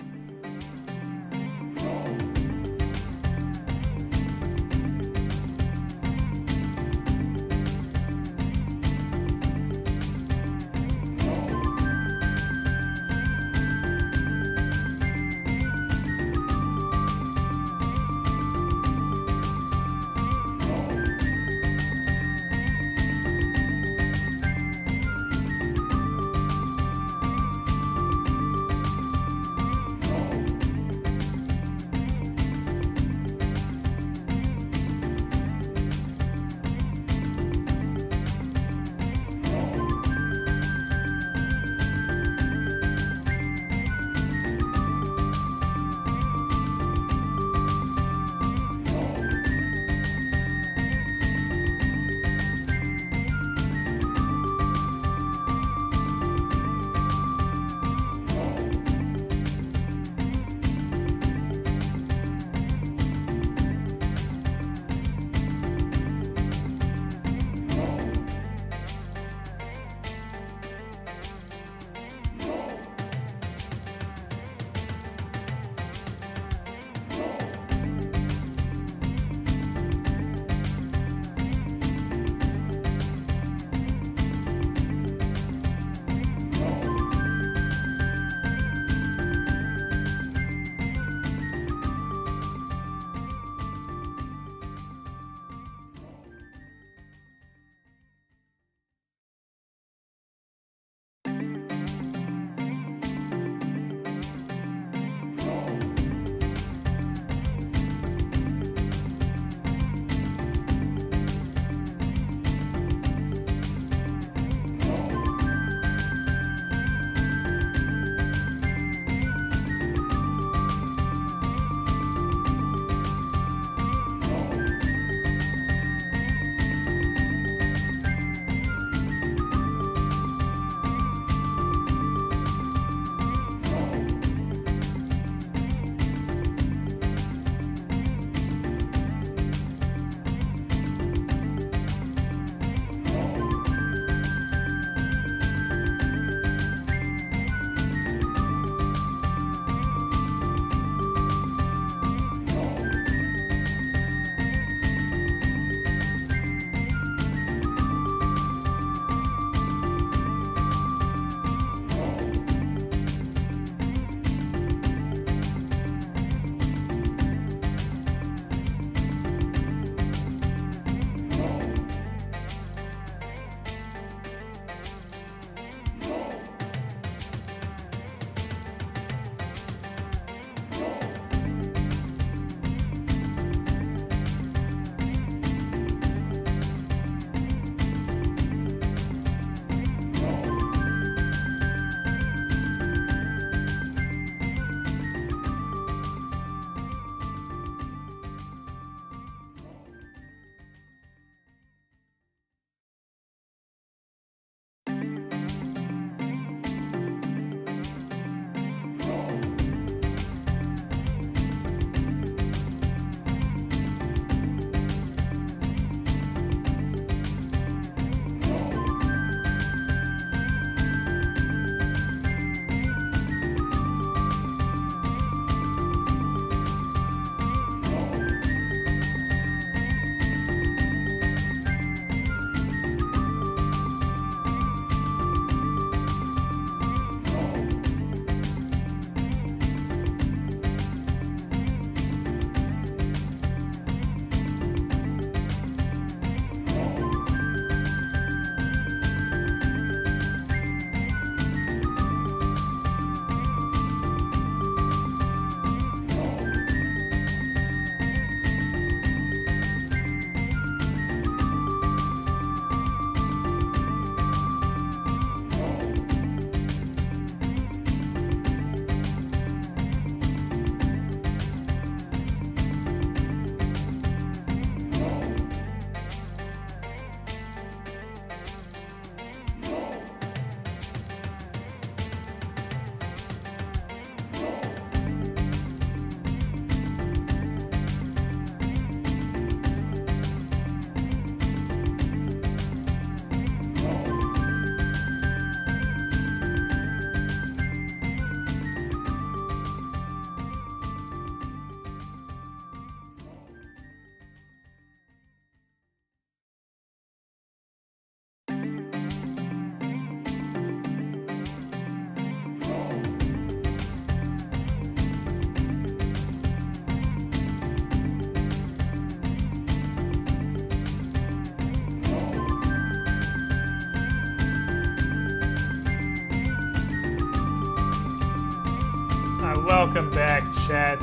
Welcome back, chat.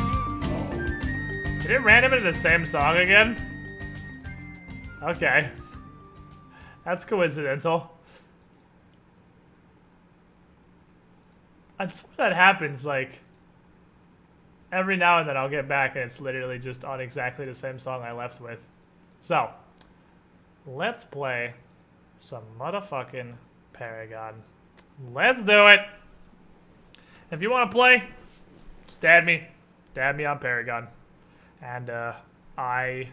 Did it random into the same song again? Okay. That's coincidental. I swear that happens, like, every now and then I'll get back and it's literally just on exactly the same song I left with. So, let's play some motherfucking Paragon. Let's do it! If you want to play, stab me on Paragon. And, I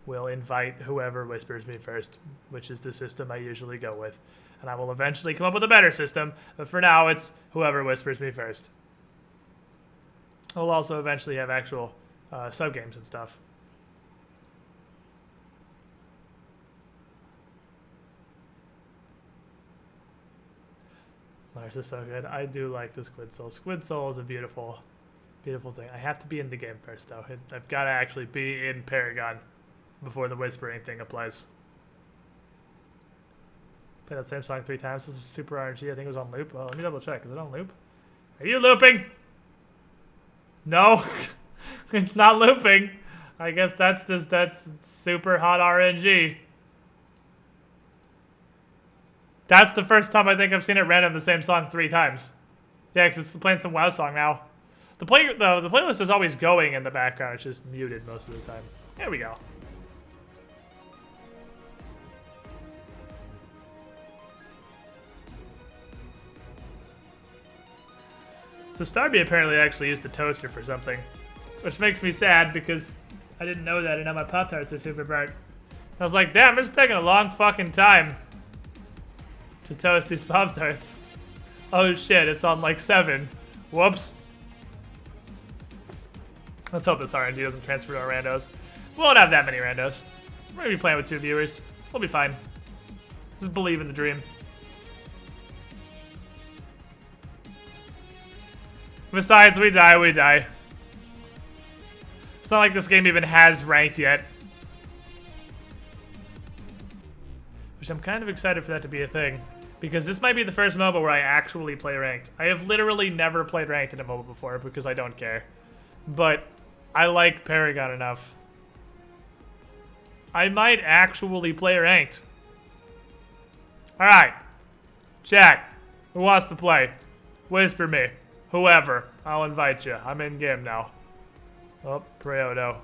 will invite whoever whispers me first, which is the system I usually go with. And I will eventually come up with a better system, but for now it's whoever whispers me first. We'll also eventually have actual sub-games and stuff. This is so good. I do like the Squid Soul. Squid Soul is a beautiful, beautiful thing. I have to be in the game first, though. I've got to actually be in Paragon before the whispering thing applies. Play that same song 3 times. This is super RNG. I think it was on loop. Well, let me double check. Is it on loop? Are you looping? No, it's not looping. I guess that's super hot RNG. That's the first time I think I've seen it random the same song 3 times. Yeah, because it's playing some WoW song now. The playlist is always going in the background. It's just muted most of the time. There we go. So Starby apparently actually used a toaster for something, which makes me sad because I didn't know that and now my Pop-Tarts are super bright. I was like, damn, this is taking a long fucking time to toast these Pop-Tarts. Oh shit, it's on like 7. Whoops. Let's hope this RNG doesn't transfer to our randos. We won't have that many randos. We're gonna be playing with 2 viewers. We'll be fine. Just believe in the dream. Besides, we die, we die. It's not like this game even has ranked yet. Which I'm kind of excited for that to be a thing. Because this might be the first MOBA where I actually play ranked. I have literally never played ranked in a MOBA before because I don't care. But I like Paragon enough. I might actually play ranked. Alright. Chat. Who wants to play? Whisper me. Whoever. I'll invite you. I'm in game now. Oh, Preodo.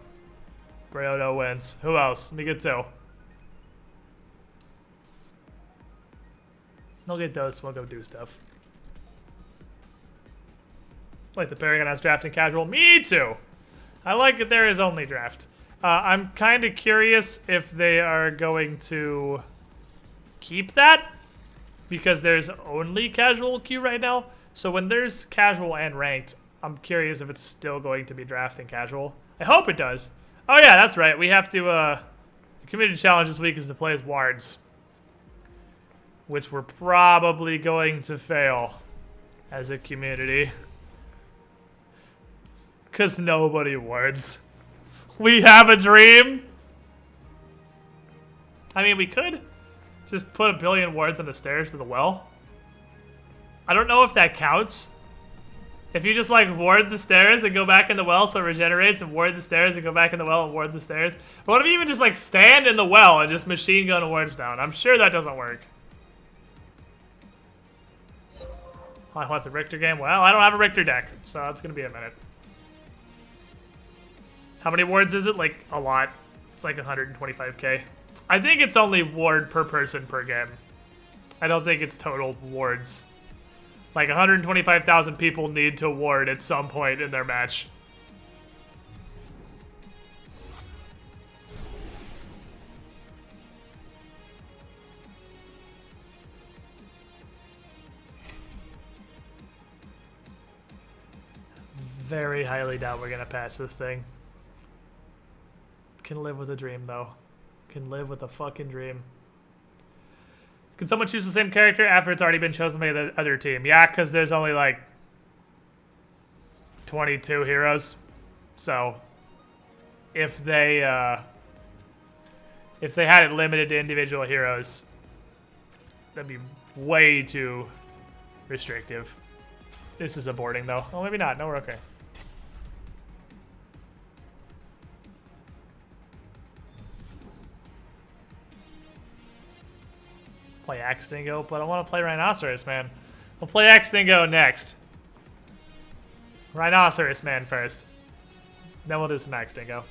Preodo wins. Who else? Let me get 2. I'll get those. We'll go do stuff. Like the Paragon has draft and casual. Me too. I like that there is only draft. I'm kind of curious if they are going to keep that because there's only casual queue right now. So when there's casual and ranked, I'm curious if it's still going to be draft and casual. I hope it does. Oh yeah, that's right. We have to, the community challenge this week is to play as wards. Which we're probably going to fail as a community. Because nobody wards. We have a dream? I mean, we could just put 1 billion wards on the stairs to the well. I don't know if that counts. If you just like ward the stairs and go back in the well so it regenerates and ward the stairs and go back in the well and ward the stairs. Or what if you even just like stand in the well and just machine gun wards down? I'm sure that doesn't work. Oh, I want a Richter game? Well, I don't have a Richter deck, so it's gonna be a minute. How many wards is it? Like, a lot. It's like 125k. I think it's only ward per person per game. I don't think it's total wards. Like, 125,000 people need to ward at some point in their match. Very highly doubt we're gonna pass this thing. Can live with a dream, though. Can live with a fucking dream. Can someone choose the same character after it's already been chosen by the other team? Yeah, because there's only like 22 heroes. So if they had it limited to individual heroes, that'd be way too restrictive. This is aborting though. Oh, maybe not. No, we're okay. Play Axe Dingo, but I want to play Rhinoceros Man. We'll play Axe Dingo next. Rhinoceros Man first. Then we'll do some Axe Dingo.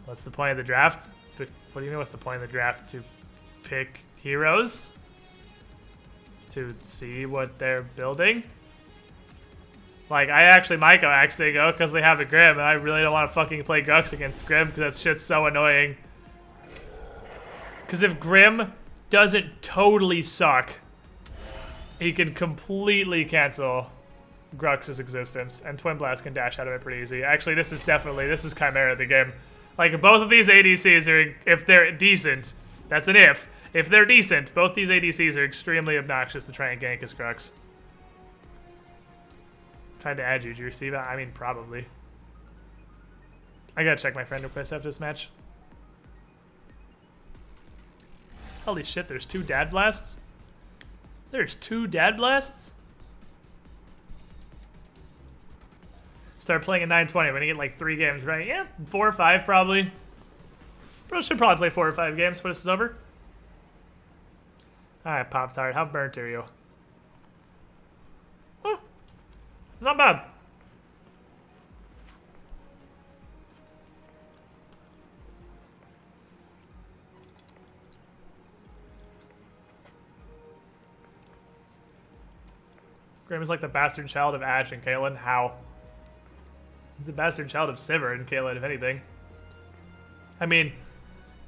What's the point of the draft? What do you mean, what's the point of the draft? To pick heroes? To see what they're building? Like, I actually might go Axe Dingo because they have a Grim, and I really don't want to fucking play Grux against Grim because that shit's so annoying. Because if Grim doesn't totally suck, he can completely cancel Grux's existence, and Twin Blast can dash out of it pretty easy. Actually, this is Chimera the game. Like, both of these ADCs are, if they're decent, that's an if. If they're decent, both these ADCs are extremely obnoxious to try and gank as Grux. Tried to add you. Did you receive that? I mean, probably. I gotta check my friend request after this match. Holy shit, there's 2 Dad Blasts? There's 2 Dad Blasts? Start playing at 9:20. We're gonna get like 3 games, right? Yeah, 4 or 5 probably. Bro, should probably play 4 or 5 games when this is over. Alright, Pop-Tart, how burnt are you? Huh. Not bad. Grim is like the bastard child of Ashe and Caitlyn. How? He's the bastard child of Sivir and Caitlyn, if anything. I mean,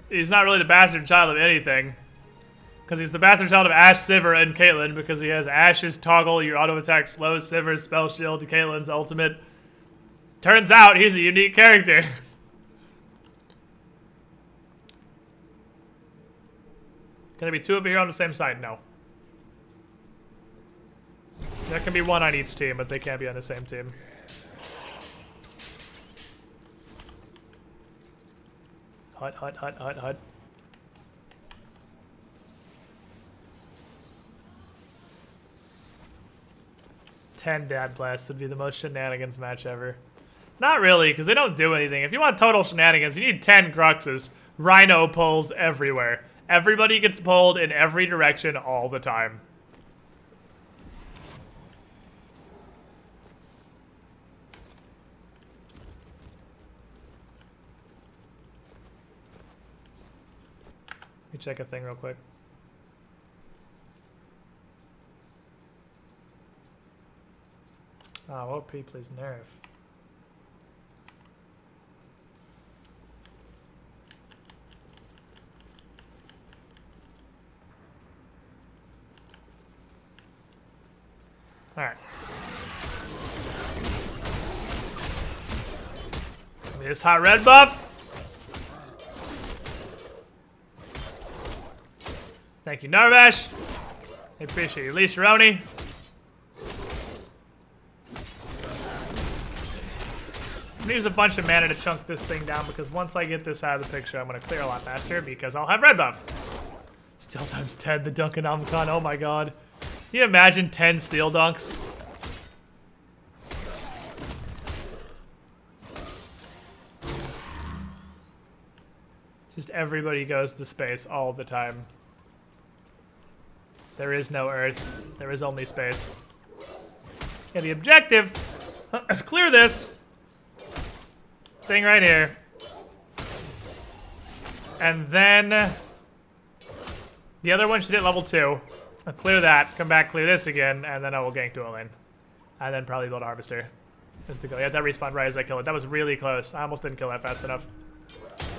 he's not really the bastard child of anything. Because he's the bastard child of Ashe, Sivir, and Caitlyn, because he has Ashe's toggle, your auto attack slows Sivir's spell shield, Caitlyn's ultimate. Turns out he's a unique character. Can there be 2 of you here on the same side? No. There can be 1 on each team, but they can't be on the same team. Hut, hut, hut, hut, hut. Ten Dad Blasts would be the most shenanigans match ever. Not really, because they don't do anything. If you want total shenanigans, you need 10 Gruxes. Rhino pulls everywhere. Everybody gets pulled in every direction all the time. Let me check a thing real quick. Oh, OP, please nerf. Alright. Give me this hot red buff. Thank you, Narvash. I appreciate you, Lee Cerrone. I'm gonna use a bunch of mana to chunk this thing down because once I get this out of the picture, I'm gonna clear a lot faster because I'll have red buff. Steel times 10, the Dunkanomicon, oh my god. Can you imagine 10 steel dunks? Just everybody goes to space all the time. There is no Earth. There is only space. Yeah, the objective is clear this thing right here. And then the other one should hit level 2. I'll clear that, come back, clear this again, and then I will gank dual lane. And then probably build a Harvester. Just to go. Yeah, that respawned right as I kill it. That was really close. I almost didn't kill that fast enough.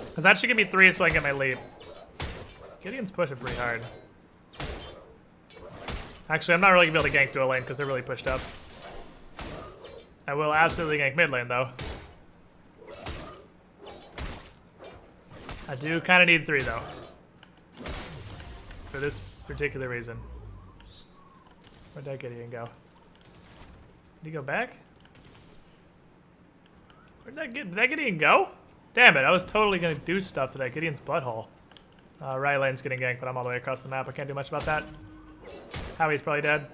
Because that should give me 3 so I can get my leap. Gideon's pushing pretty hard. Actually, I'm not really going to be able to gank dual lane because they're really pushed up. I will absolutely gank mid lane, though. I do kind of need 3, though. For this particular reason. Where'd that Gideon go? Did he go back? Did that Gideon go? Damn it, I was totally going to do stuff to that Gideon's butthole. Right lane's getting ganked, but I'm all the way across the map. I can't do much about that. Howie's probably dead.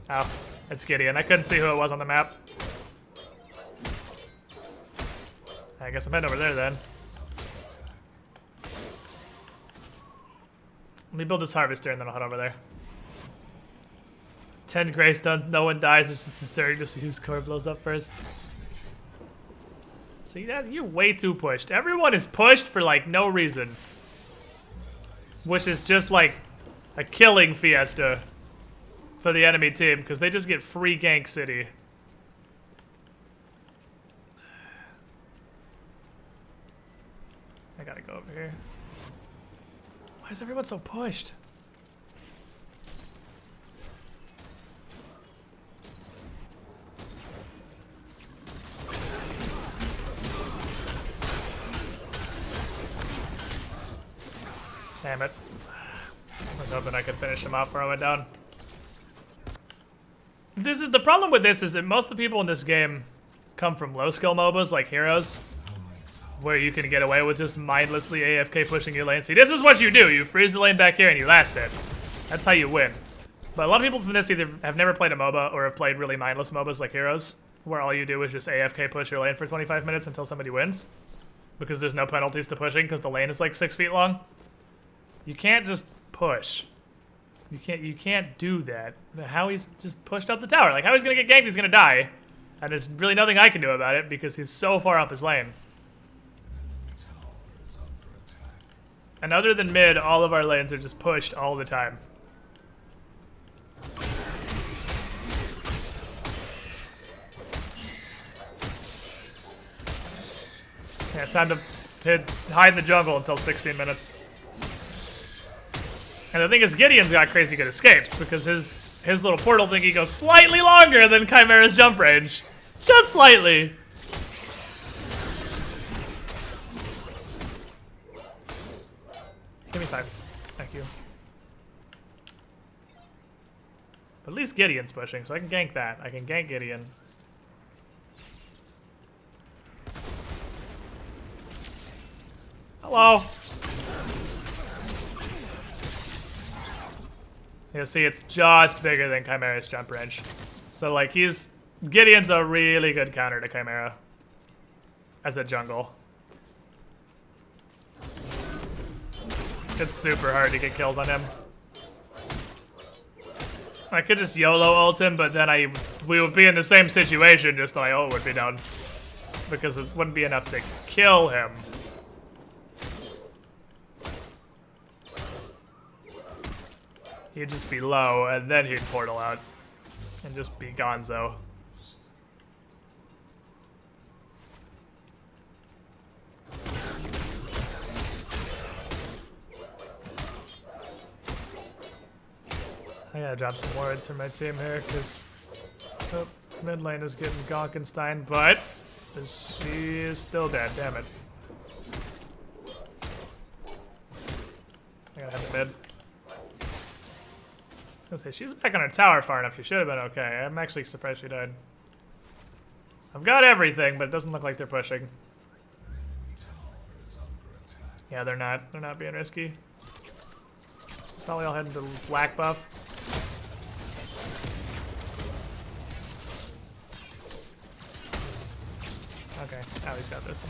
Oh, it's Gideon. I couldn't see who it was on the map. I guess I'm heading over there then. me build this harvester and then I'll head over there. 10 Greystones, no one dies. It's just deserting to see whose core blows up first. See that? You're way too pushed. Everyone is pushed for like no reason. Which is just like a killing fiesta for the enemy team because they just get free gank city. I gotta go over here. Why is everyone so pushed? Damn it. I was hoping I could finish him off before I went down. This is the problem with this is that most of the people in this game come from low skill MOBAs like Heroes, where you can get away with just mindlessly AFK pushing your lane. See, this is what you do. You freeze the lane back here and you last it. That's how you win. But a lot of people from this either have never played a MOBA or have played really mindless MOBAs like Heroes, where all you do is just AFK push your lane for 25 minutes until somebody wins. Because there's no penalties to pushing because the lane is like 6 feet long. You can't just push. You can't do that. How he's just pushed up the tower. Like how he's gonna get ganked, he's gonna die. And there's really nothing I can do about it because he's so far up his lane. And other than mid, all of our lanes are just pushed all the time. Yeah, time to hide in the jungle until 16 minutes. And the thing is, Gideon's got crazy good escapes because his little portal thingy goes slightly longer than Chimera's jump range. Just slightly. Give me 5. Thank you. But at least Gideon's pushing, so I can gank that. I can gank Gideon. Hello. Yeah, see, it's just bigger than Chimera's jump range. So, like, Gideon's a really good counter to Chimera as a jungle. It's super hard to get kills on him. I could just YOLO ult him, but then we would be in the same situation, just my ult would be down. Because it wouldn't be enough to kill him. He'd just be low, and then he'd portal out. And just be gonzo. I gotta drop some wards for my team here, because mid lane is getting Gonkenstein, but she is still dead, damn it. I gotta have the mid. I was gonna say, she's back on her tower far enough, she should have been okay. I'm actually surprised she died. I've got everything, but it doesn't look like they're pushing. Yeah, they're not being risky. Probably all heading to black buff. Okay, now he's got this.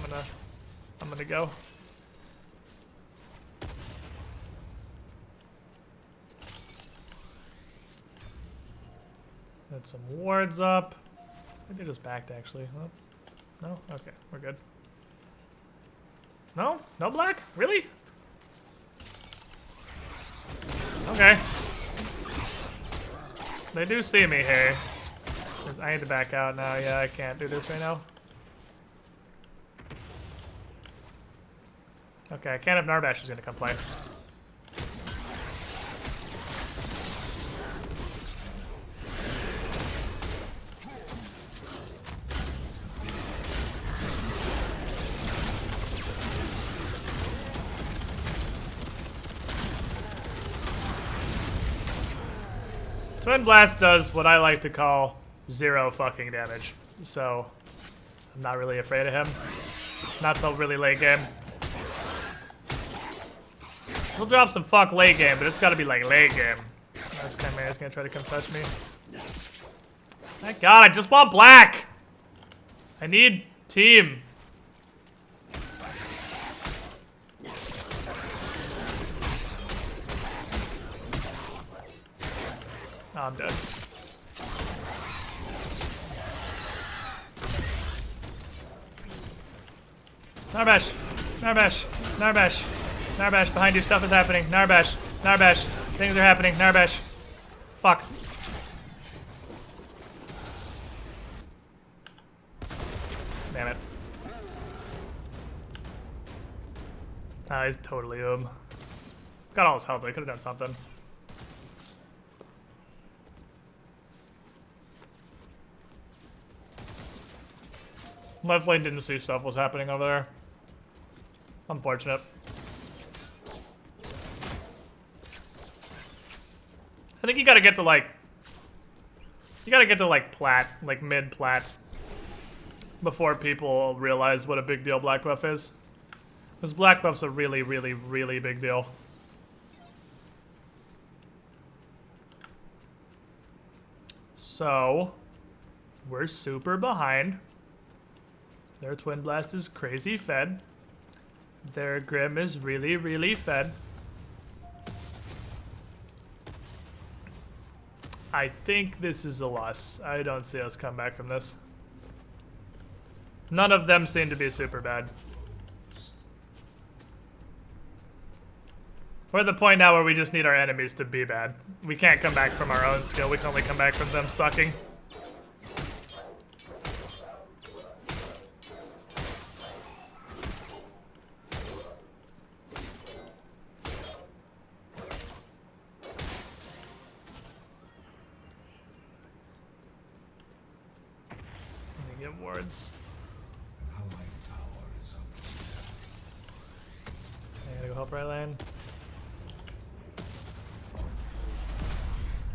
I'm gonna go. Got some wards up. I think they just backed actually. Oh, no? Okay, we're good. No? No black? Really? Okay. They do see me here. I need to back out now. Yeah, I can't do this right now. Okay, I can't if Narbash is gonna come play. Twin Blast does what I like to call 0 fucking damage, so I'm not really afraid of him. Not till really late game. He'll drop some fuck late game, but it's gotta be like late game. This Chimera's gonna try to come touch me. Thank God, I just want black! I need team. Oh, I'm dead. Narbash! Narbash! Narbash! Narbash, behind you, stuff is happening. Narbash! Narbash! Things are happening. Narbash! Fuck. Damn it. Ah, he's totally got all his health. I could have done something. Left lane didn't see stuff was happening over there. Unfortunate. I think you gotta get to like... You gotta get to like plat, like mid-plat, before people realize what a big deal black buff is. Because black buff's a really, really, really big deal. So, we're super behind. Their Twin Blast is crazy fed. Their Grim is really, really fed. I think this is a loss. I don't see us come back from this. None of them seem to be super bad. We're at the point now where we just need our enemies to be bad. We can't come back from our own skill. We can only come back from them sucking. Let me get wards. I gotta go help right lane.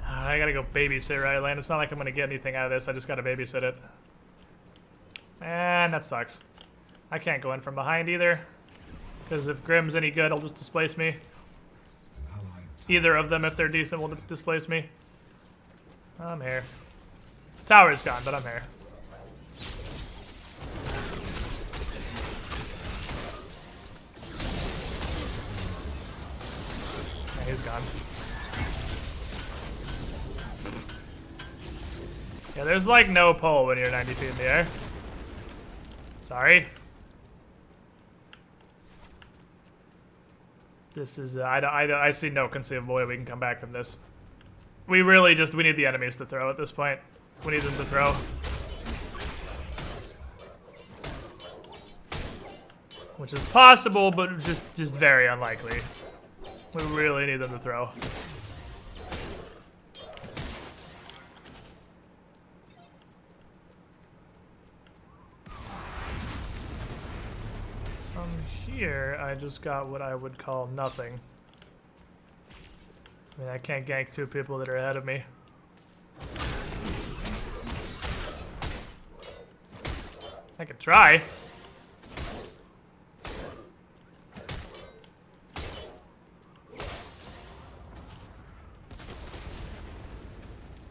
I gotta go babysit right lane. It's not like I'm gonna get anything out of this. I just gotta babysit it. And that sucks. I can't go in from behind either. Because if Grim's any good, he'll just displace me. Either of them, if they're decent, will displace me. I'm here. Tower's gone, but I'm here. Yeah, he's gone. Yeah, there's like no pull when you're 90 feet in the air. Sorry. This is, I see no conceivable way we can come back from this. We really just, we need the enemies to throw at this point. We need them to throw. Which is possible, but just very unlikely. We really need them to throw. Here, I just got what I would call nothing. I mean, I can't gank two people that are ahead of me. I could try.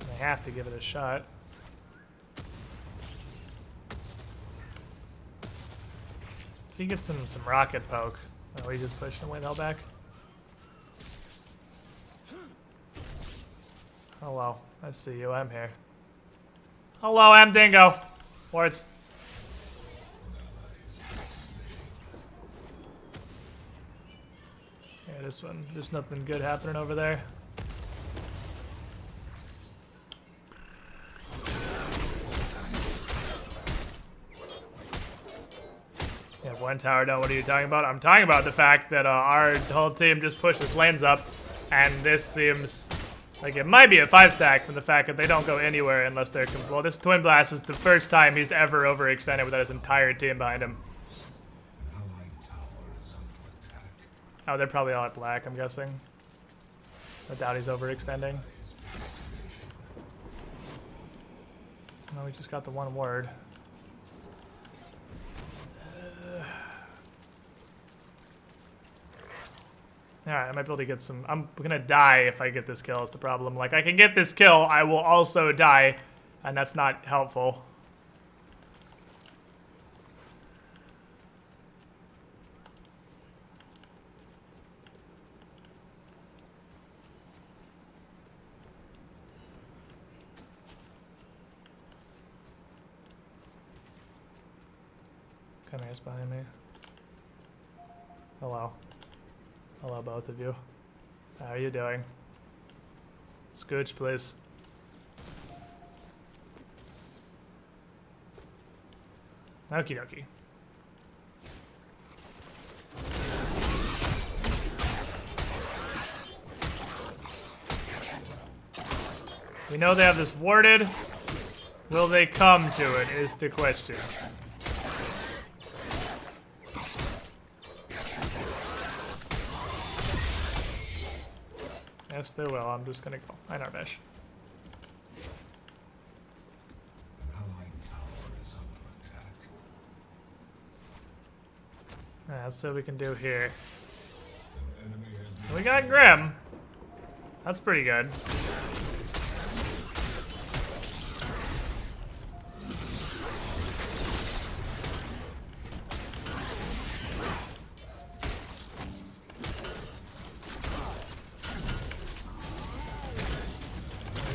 I have to give it a shot. If he gets some rocket poke. Oh, he just pushed him way the hell back. Hello, I see you. I'm here. Hello, I'm Dingo. Wards. Yeah, this one. There's nothing good happening over there. One tower down, what are you talking about? I'm talking about the fact that our whole team just pushes lanes up, and this seems like it might be a 5-stack from the fact that they don't go anywhere unless they're... Well, this Twin Blast is the first time he's ever overextended without his entire team behind him. Oh, they're probably all at black, I'm guessing. I doubt he's overextending. No, we just got the one word. Alright, I might be able to get some... I'm gonna die if I get this kill, is the problem. Like, I can get this kill, I will also die, and that's not helpful. Chimeras behind me. Hello. Hello, both of you. How are you doing? Scooch, please. Okie dokie. We know they have this warded. Will they come to it is the question. Yes, they will. I'm just gonna go. I know Dash. That's what we can do here. We got Grim. That's pretty good.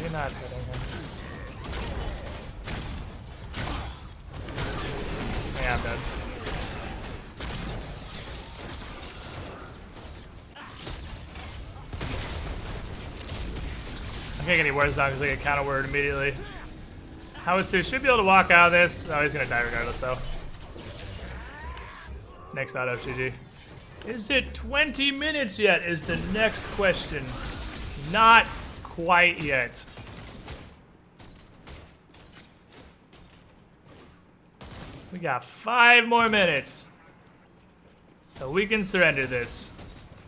You're not hitting him. Yeah, I'm dead. I can't get any words down because I get counter word immediately. Howitzer should be able to walk out of this. Oh, he's gonna die regardless though. Next auto, GG. Is it 20 minutes yet? Is the next question. Not quite yet. We got 5 more minutes. So we can surrender this.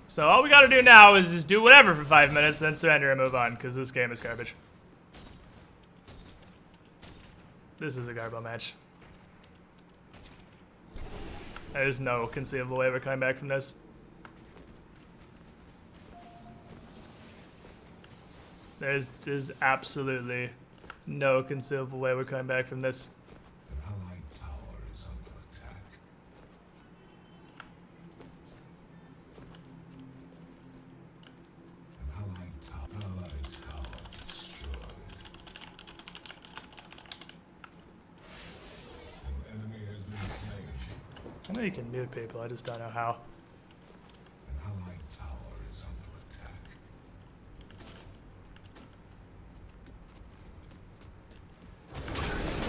So all we gotta do now is just do whatever for 5 minutes, then surrender and move on, because this game is garbage. This is a garbo match. There's no conceivable way we're coming back from this. There's absolutely no conceivable way we're coming back from this. I know you can mute people, I just don't know how.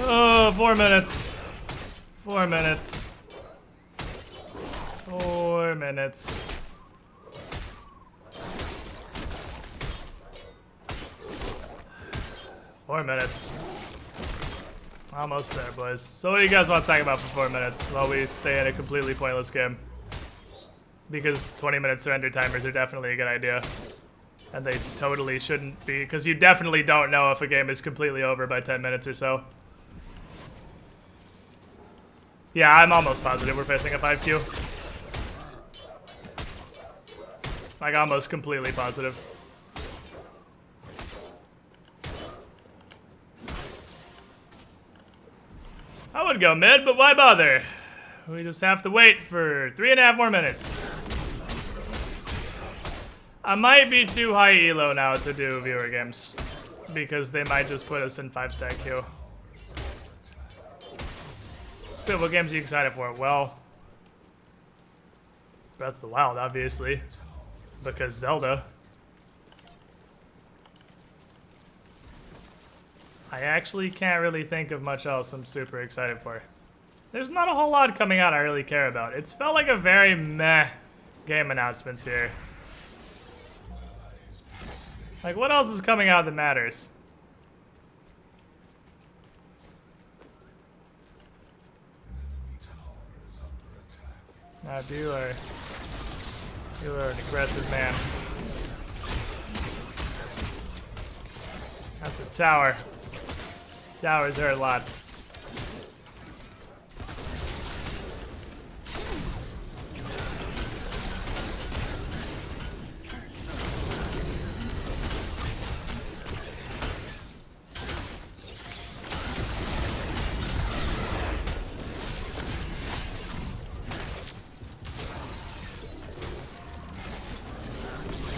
Oh, 4 minutes. 4 minutes. 4 minutes. Four minutes. Almost there, boys. So what do you guys want to talk about for 4 minutes while we stay in a completely pointless game? Because 20-minute surrender timers are definitely a good idea. And they totally shouldn't be, because you definitely don't know if a game is completely over by 10 minutes or so. Yeah, I'm almost positive we're facing a 5Q. Like, almost completely positive. I would go mid, but why bother? We just have to wait for 3.5 more minutes. I might be too high elo now to do viewer games, because they might just put us in 5-stack queue. Good, what games are you excited for? Well, Breath of the Wild, obviously, because Zelda. I actually can't really think of much else I'm super excited for. There's not a whole lot coming out I really care about. It's felt like a very meh game announcements here. Like, what else is coming out that matters? Nah, you are an aggressive man. That's a tower. Towers hurt lots.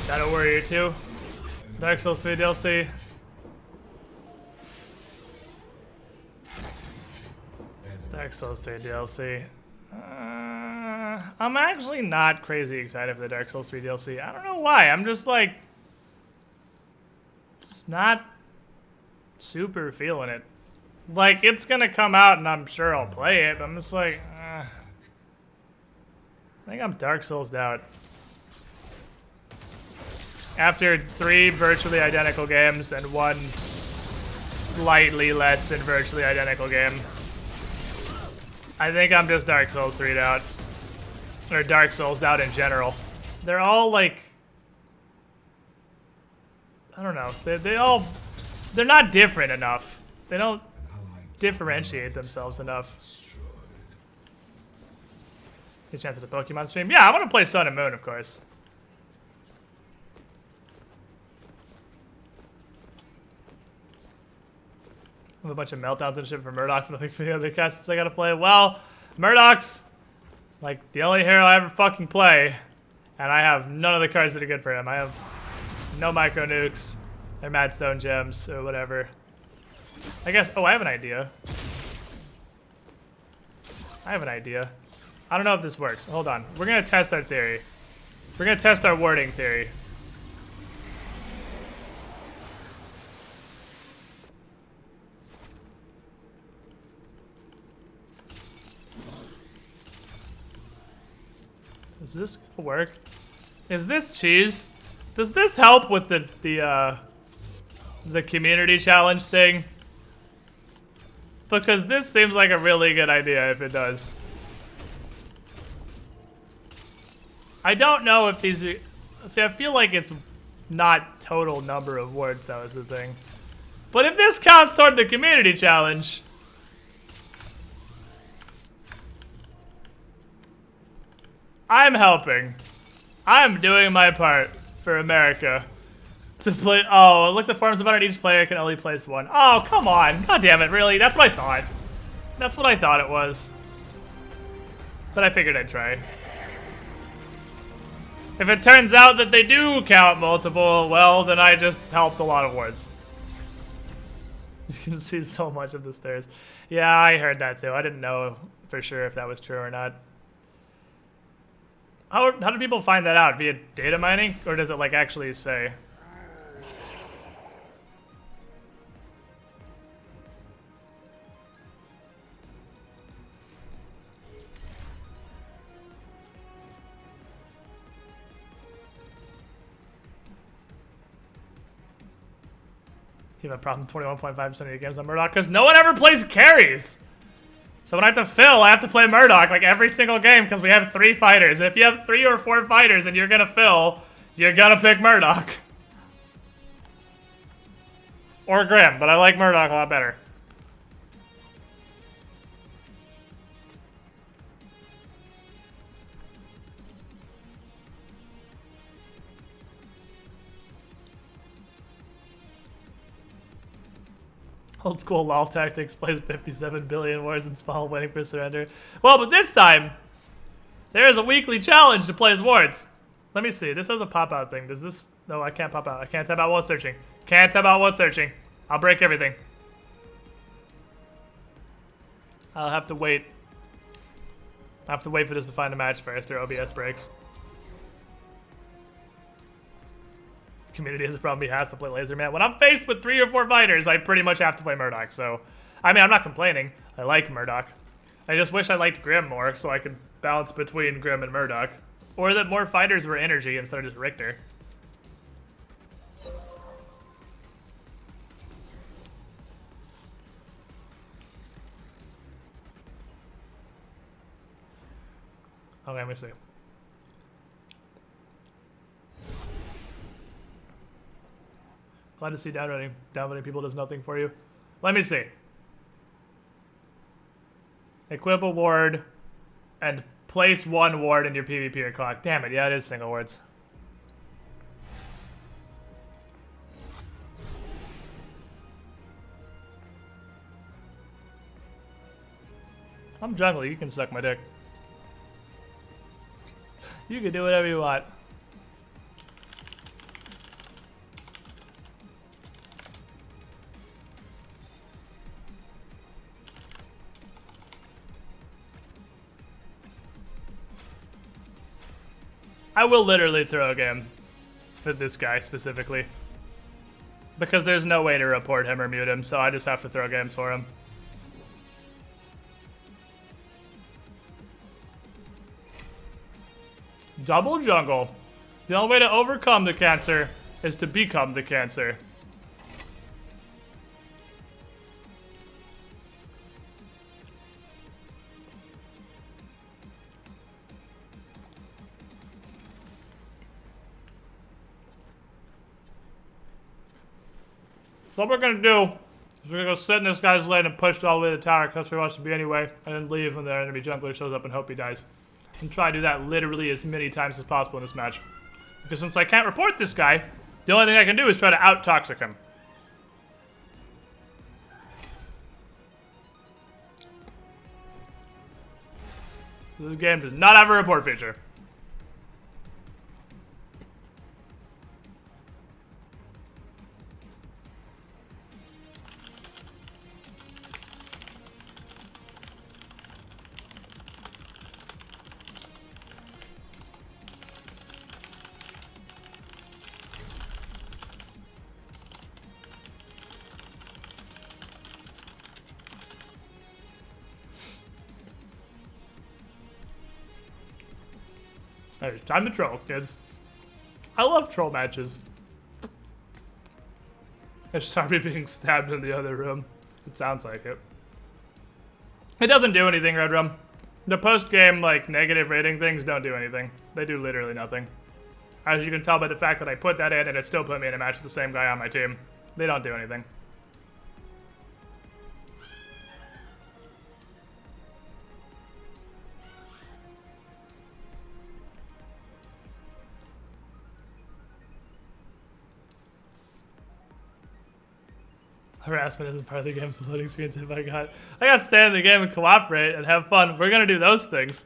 Shadow Warrior 2. Dark Souls 3 DLC. Dark Souls 3 DLC. I'm actually not crazy excited for the Dark Souls 3 DLC. I don't know why. I'm just like, just not super feeling it. Like, it's gonna come out and I'm sure I'll play it, but I'm just like, I think I'm Dark Souls'd out. After 3 virtually identical games and 1 slightly less than virtually identical game, I think I'm just Dark Souls 3'd out. Or Dark Souls out in general. They're all like, I don't know. They're not different enough. They don't differentiate themselves enough. Get a chance at the Pokemon stream. Yeah, I want to play Sun and Moon, of course. I have a bunch of meltdowns and shit for Murdoch for the other casts I gotta play. Well, Murdoch's like the only hero I ever fucking play, and I have none of the cards that are good for him. I have no micro nukes, or mad stone gems, or whatever. I guess. Oh, I have an idea. I don't know if this works. Hold on. We're gonna test our theory. We're gonna test our wording theory. Is this gonna work? Is this cheese? Does this help with the community challenge thing? Because this seems like a really good idea if it does. I don't know if these are, see, I feel like it's not total number of words though is the thing. But if this counts toward the community challenge, I'm helping. I'm doing my part for America to play. Oh, look, the forms about it. Each player can only place 1. Oh, come on. God damn it, really? That's what I thought. That's what I thought it was. But I figured I'd try. If it turns out that they do count multiple, well, then I just helped a lot of words. You can see so much of the stairs. Yeah, I heard that too. I didn't know for sure if that was true or not. How do people find that out? Via data mining? Or does it like actually say? You have a problem 21.5% of your games on Murdoch because no one ever plays carries. So when I have to fill, I have to play Murdoch like every single game because we have 3 fighters. If you have 3 or 4 fighters and you're gonna fill, you're gonna pick Murdoch. Or Grim, but I like Murdoch a lot better. Old school LOL tactics, plays 57 billion words and small waiting for surrender. Well, but this time, there is a weekly challenge to play as wards. Let me see, this has a pop-out thing. Does this, no, I can't pop out. I can't tab out while searching. Can't tab out while searching. I'll break everything. I'll have to wait. I have to wait for this to find a match first or OBS breaks. Community has a problem. He has to play Laser Man. When I'm faced with 3 or 4 fighters, I pretty much have to play Murdoch. So, I mean, I'm not complaining. I like Murdoch. I just wish I liked Grim more so I could balance between Grim and Murdoch. Or that more fighters were energy instead of just Richter. Okay, let me see. Glad to see downvoting people does nothing for you. Let me see. Equip a ward and place 1 ward in your PvP or clock. Damn it, yeah, it is single wards. I'm jungle, you can suck my dick. You can do whatever you want. I will literally throw a game for this guy specifically. Because there's no way to report him or mute him, so I just have to throw games for him. Double jungle. The only way to overcome the cancer is to become the cancer. So what we're gonna do is we're gonna go sit in this guy's lane and push all the way to the tower, because that's where he wants to be anyway, and then leave when the enemy jungler shows up and hope he dies. And try to do that literally as many times as possible in this match. Because since I can't report this guy, the only thing I can do is try to out-toxic him. This game does not have a report feature. Hey, time to troll, kids. I love troll matches. There's Sarby being stabbed in the other room. It sounds like it. It doesn't do anything, Red Rum. The post-game, like, negative rating things don't do anything. They do literally nothing. As you can tell by the fact that I put that in and it still put me in a match with the same guy on my team. They don't do anything. Harassment isn't part of the game's loading screens. If I got to stay in the game and cooperate and have fun. We're gonna do those things,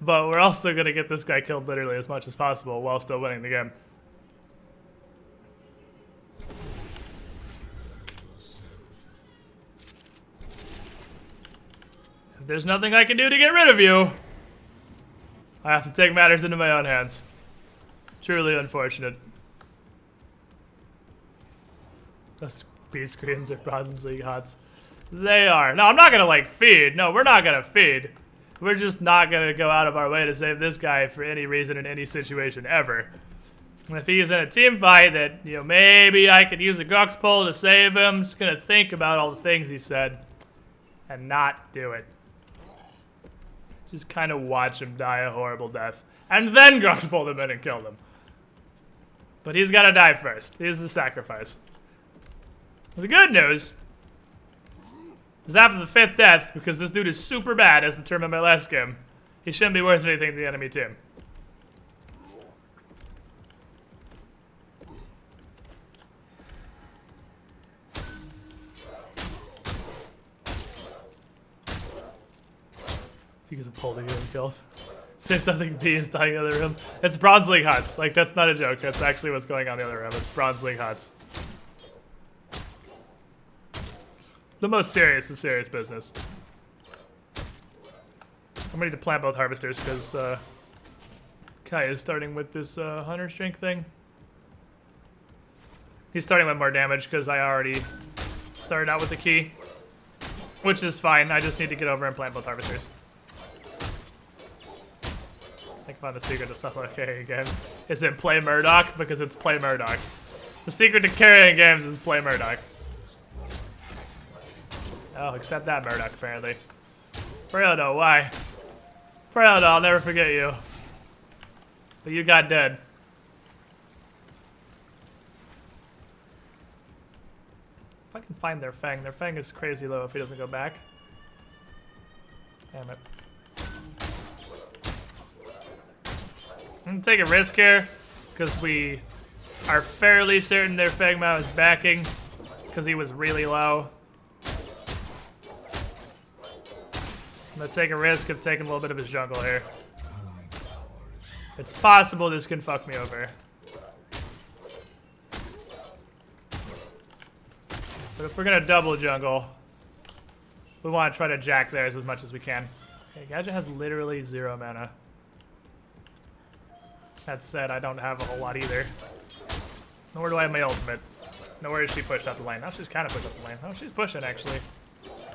but we're also gonna get this guy killed literally as much as possible while still winning the game. If there's nothing I can do to get rid of you, I have to take matters into my own hands. Truly unfortunate. Those B screens are Bronze League HOTS. They are. No, I'm not gonna like feed. No, we're not gonna feed. We're just not gonna go out of our way to save this guy for any reason in any situation ever. And if he's in a team fight that, you know, maybe I could use a Grux pull to save him, I'm just gonna think about all the things he said and not do it. Just kind of watch him die a horrible death. And then Grux pull him in and kill him. But he's gotta die first. He's the sacrifice. The good news is after the 5th death, because this dude is super bad as determined in my last game, he shouldn't be worth anything to the enemy team. If you get a pull to get him killed. Same something B is dying in the other room. It's Bronze League HOTS. Like, that's not a joke. That's actually what's going on in the other room. It's Bronze League HOTS. The most serious of serious business. I'm ready to plant both harvesters because Kai is starting with this hunter strength thing. He's starting with more damage because I already started out with the key, which is fine. I just need to get over and plant both harvesters. I found the secret to solo carrying games. Is it play Murdoch? Because it's play Murdoch. The secret to carrying games is play Murdoch. Oh, except that Murdoch, apparently. Fredo, why? Fredo, I'll never forget you. But you got dead. If I can find their Fang is crazy low if he doesn't go back. Damn it. I'm gonna take a risk here, because we are fairly certain their Fang Mao is backing, because he was really low. Let's take a risk of taking a little bit of his jungle here. It's possible this can fuck me over. But if we're gonna double jungle, we want to try to jack theirs as much as we can. Okay, Gadget has literally 0 mana. That said, I don't have a whole lot either. Nor do I have my ultimate. Nor is she pushed up the lane. Now she's kind of pushed up the lane. Oh, she's pushing, actually.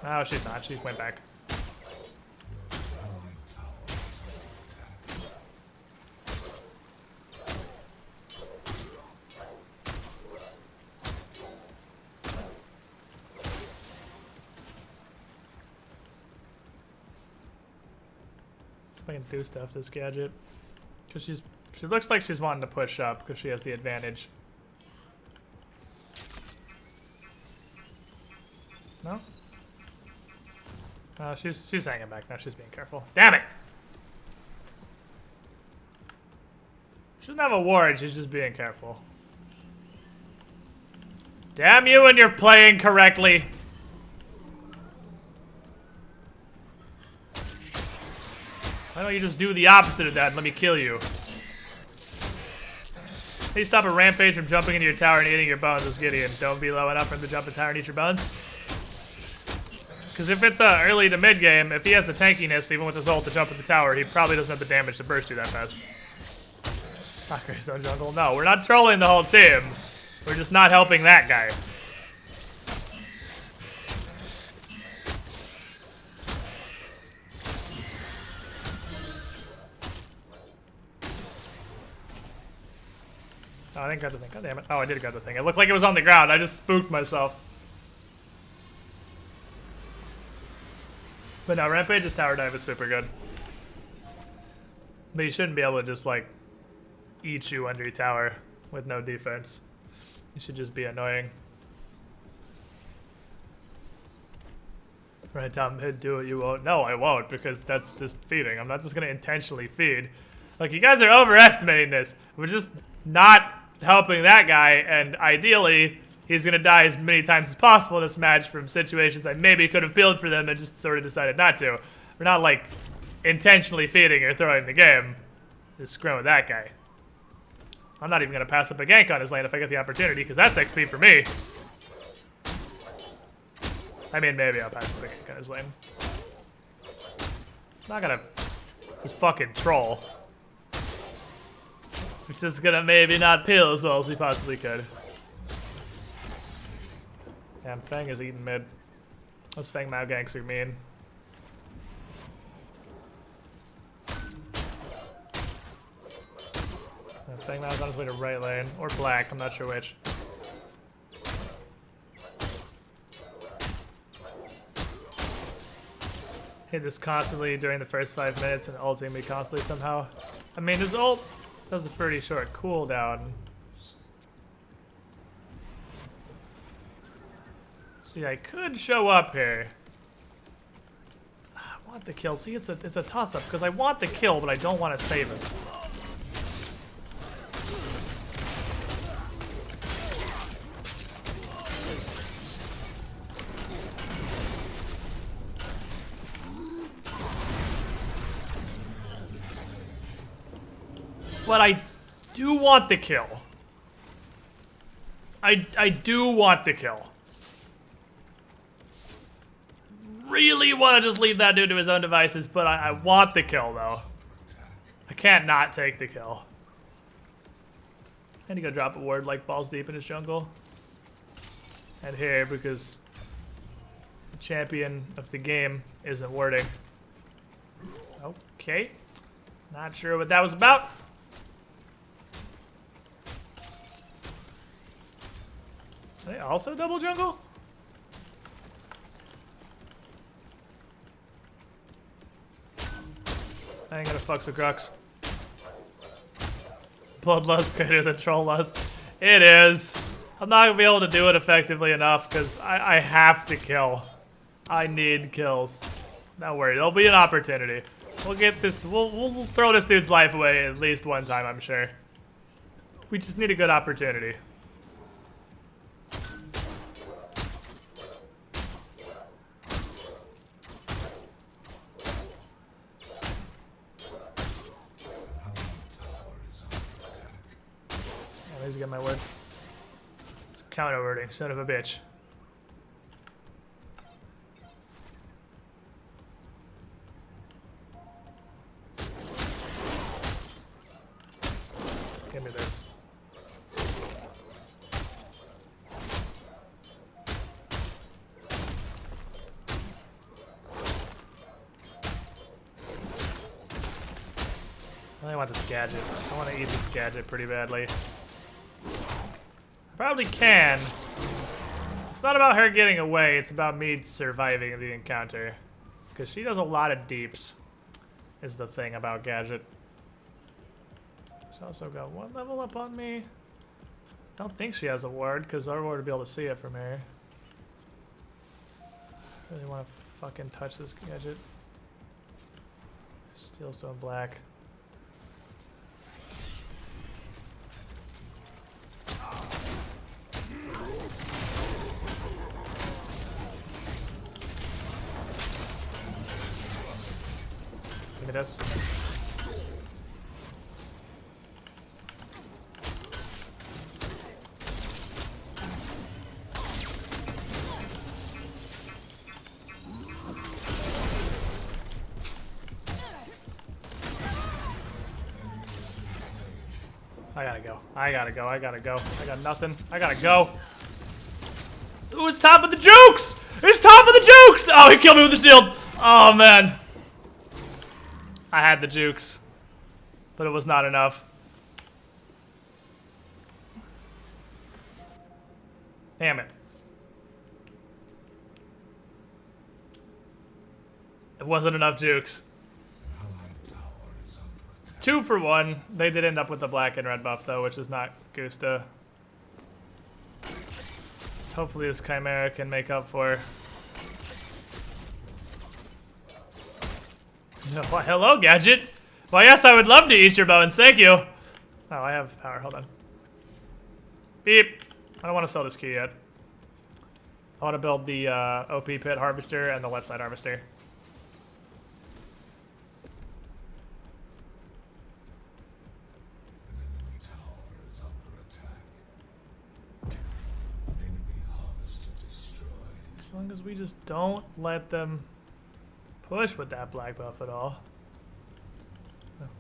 No, she's not. She went back. I can do stuff this gadget, because she looks like she's wanting to push up because she has the advantage. No? She's hanging back now. She's being careful. Damn it! She doesn't have a ward. She's just being careful. Damn you, and you're playing correctly. Why don't you just do the opposite of that and let me kill you? Hey, stop a rampage from jumping into your tower and eating your bones as Gideon. Don't be low enough for him to jump in the tower and eat your bones. Because if it's early to mid game, if he has the tankiness, even with his ult to jump in the tower, he probably doesn't have the damage to burst you that fast. Not Greystone Jungle. No, we're not trolling the whole team. We're just not helping that guy. Oh, I didn't grab the thing. God damn it. Oh, I did grab the thing. It looked like it was on the ground. I just spooked myself. But no, Rampage's tower dive is super good. But you shouldn't be able to just, like, eat you under your tower with no defense. You should just be annoying. Right down mid, do it, you won't. No, I won't, because that's just feeding. I'm not just going to intentionally feed. Like, you guys are overestimating this. We're just not helping that guy, and ideally, he's going to die as many times as possible in this match from situations I maybe could have built for them and just sort of decided not to. We're not, like, intentionally feeding or throwing the game. Just screwing with that guy. I'm not even going to pass up a gank on his lane if I get the opportunity, because that's XP for me. I mean, maybe I'll pass up a gank on his lane. I'm not going to just fucking troll. Which is gonna maybe not peel as well as he possibly could. Damn, Fang is eating mid. Those Fang Mao ganks are mean. Fang Mao's on his way to right lane. Or black, I'm not sure which. Hit this constantly during the first 5 minutes and ulting me constantly somehow. I mean, his ult does a pretty short cooldown. See, I could show up here. I want the kill. See, it's a toss-up because I want the kill, but I don't want to save him. But I do want the kill. I do want the kill. Really want to just leave that dude to his own devices, but I want the kill, though. I can't not take the kill. And he go drop a ward like balls deep in his jungle. And here, because the champion of the game isn't warding. Okay. Not sure what that was about. Are they also double jungle? I ain't gonna fuck the Grux. Bloodlust greater than troll lust. It is. I'm not gonna be able to do it effectively enough because I have to kill. I need kills. Don't worry, there'll be an opportunity. We'll get this. We'll throw this dude's life away at least one time, I'm sure. We just need a good opportunity. Let's get my words. It's counter wording, son of a bitch. Give me this. I really want this gadget. I want to eat this gadget pretty badly. I probably can. It's not about her getting away, it's about me surviving the encounter. Because she does a lot of deeps, is the thing about gadget. She's also got 1 level up on me. Don't think she has a ward, because our ward would be able to see it from here. Really want to fucking touch this gadget. Steel's doing black. Give me this. I gotta go. I gotta go. I gotta go. I got nothing. I gotta go. Ooh, it's top of the jukes! It's top of the jukes! Oh, he killed me with the shield. Oh, man. I had the jukes, but it was not enough. Damn it. It wasn't enough jukes. 2 for 1. They did end up with the black and red buff, though, which is not Gusta. So hopefully this Chimera can make up for. Well, hello, Gadget. Well, yes, I would love to eat your bones. Thank you. Oh, I have power. Hold on. Beep. I don't want to sell this key yet. I want to build the OP pit harvester and the left side harvester. As long as we just don't let them push with that black buff at all.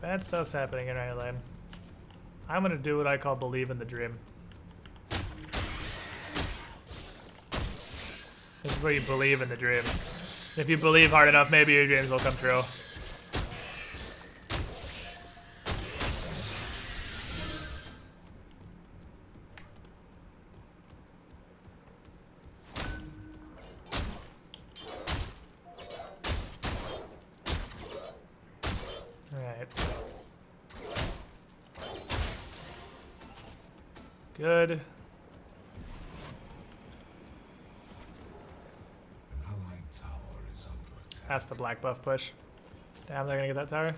Bad stuff's happening in our lane. I'm gonna do what I call believe in the dream. This is where you believe in the dream. If you believe hard enough, maybe your dreams will come true. Good. That's the black buff push. Damn, they're gonna get that tower.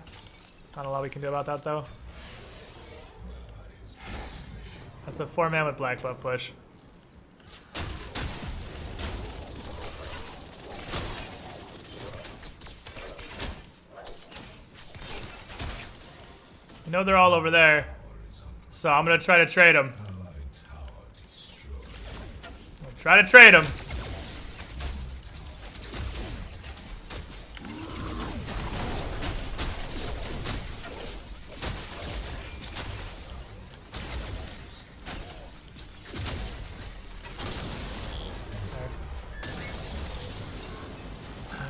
Not a lot we can do about that though. That's a 4-man with black buff push. You know they're all over there, so I'm gonna try to trade them. Try to trade him.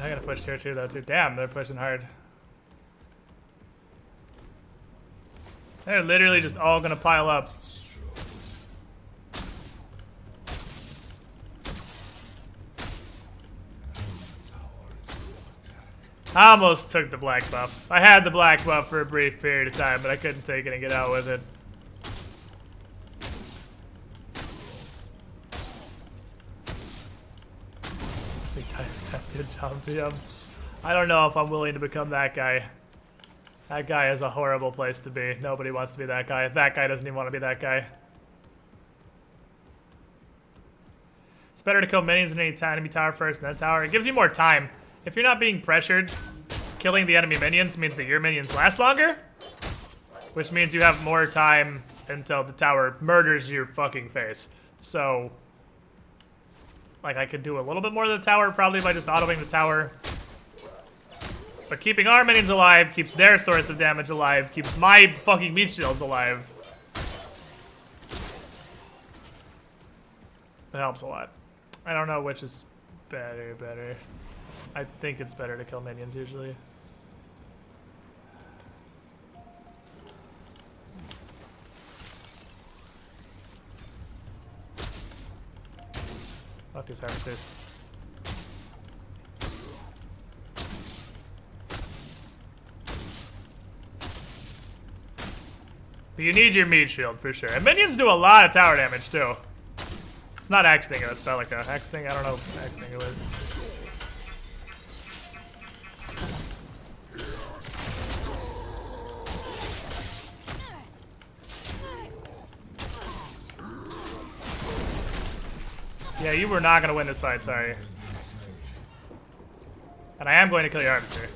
I gotta push tier 2 though too. Damn, they're pushing hard. They're literally just all gonna pile up. I almost took the black buff. I had the black buff for a brief period of time, but I couldn't take it and get out with it. Good job, PM. I don't know if I'm willing to become that guy. That guy is a horrible place to be. Nobody wants to be that guy. That guy doesn't even want to be that guy. It's better to kill minions than any enemy tower first and then tower. It gives you more time. If you're not being pressured, killing the enemy minions means that your minions last longer, which means you have more time until the tower murders your fucking face. So, like, I could do a little bit more to the tower, probably by just autoing the tower. But keeping our minions alive keeps their source of damage alive, keeps my fucking meat shields alive. It helps a lot. I don't know which is better. I think it's better to kill minions usually. Fuck these harvesters. But you need your meat shield for sure. And minions do a lot of tower damage too. It's not Axe Stinger, it's about like a Axe Sting. I don't know what Axe Stinger is. Yeah, you were not gonna win this fight, sorry. And I am going to kill your harvester.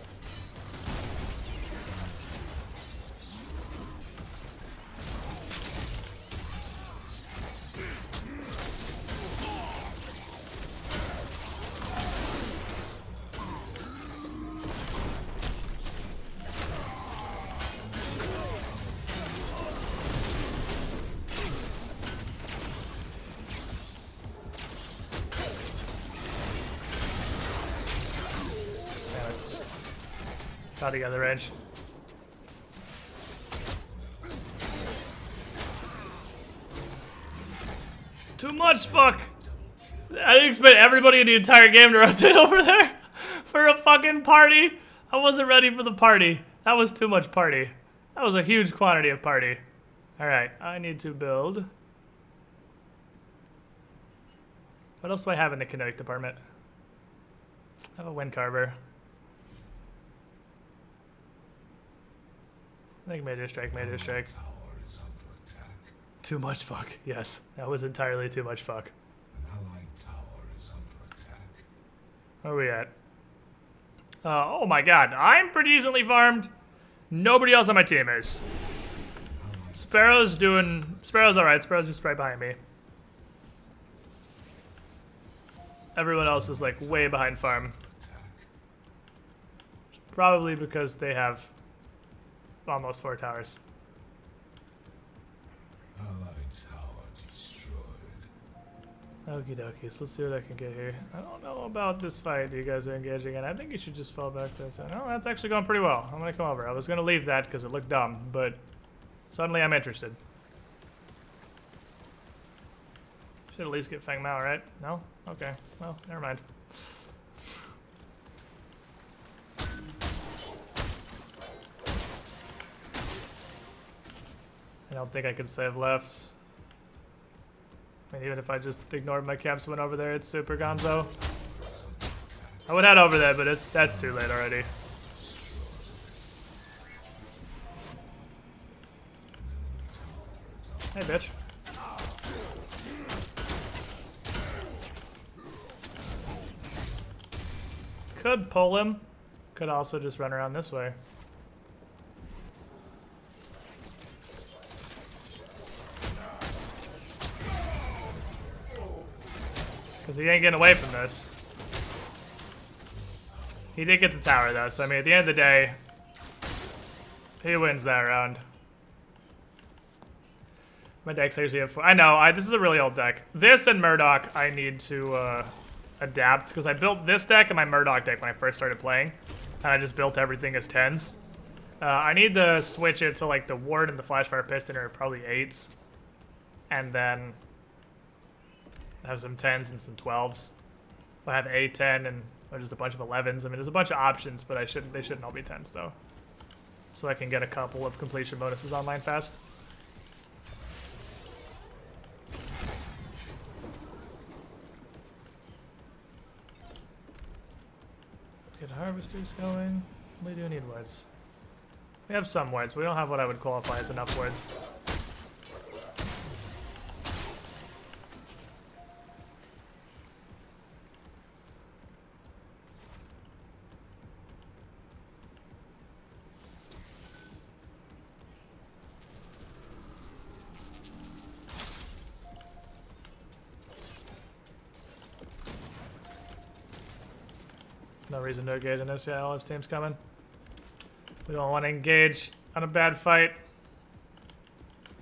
Got together range. Too much, fuck! I didn't expect everybody in the entire game to rotate over there for a fucking party. I wasn't ready for the party. That was too much party. That was a huge quantity of party. Alright, I need to build. What else do I have in the kinetic department? I have a wind carver. I think major strike. Too much fuck. Yes, that was entirely too much fuck. Where are we at? Oh my god, I'm pretty decently farmed. Nobody else on my team is. Sparrow's alright. Sparrow's just right behind me. Everyone else is like way behind farm. Probably because they have almost 4 towers. Okie dokie, so let's see what I can get here. I don't know about this fight you guys are engaging in. I think you should just fall back to that. No, that's actually going pretty well. I'm gonna come over. I was gonna leave that because it looked dumb, but suddenly I'm interested. Should at least get Feng Mao, right? No? Okay. Well, never mind. I don't think I could save left. I mean, even if I just ignored my caps, went over there, it's super gonzo. I would head over there, but that's too late already. Hey, bitch. Could pull him. Could also just run around this way. Because he ain't getting away from this. He did get the tower though, so I mean at the end of the day, he wins that round. My deck's actually have I know, this is a really old deck. This and Murdoch I need to adapt, because I built this deck and my Murdoch deck when I first started playing. And I just built everything as 10s. I need to switch it so like the Ward and the Flashfire Piston are probably 8s. And then have some 10s and some 12s. I have a 10 and or just a bunch of 11s. I mean, there's a bunch of options, but they shouldn't all be 10s though. So I can get a couple of completion bonuses online fast. Get harvesters going. We do need words. We have some words. We don't have what I would qualify as enough words. No reason to engage in this. Yeah, all his team's coming. We don't want to engage on a bad fight.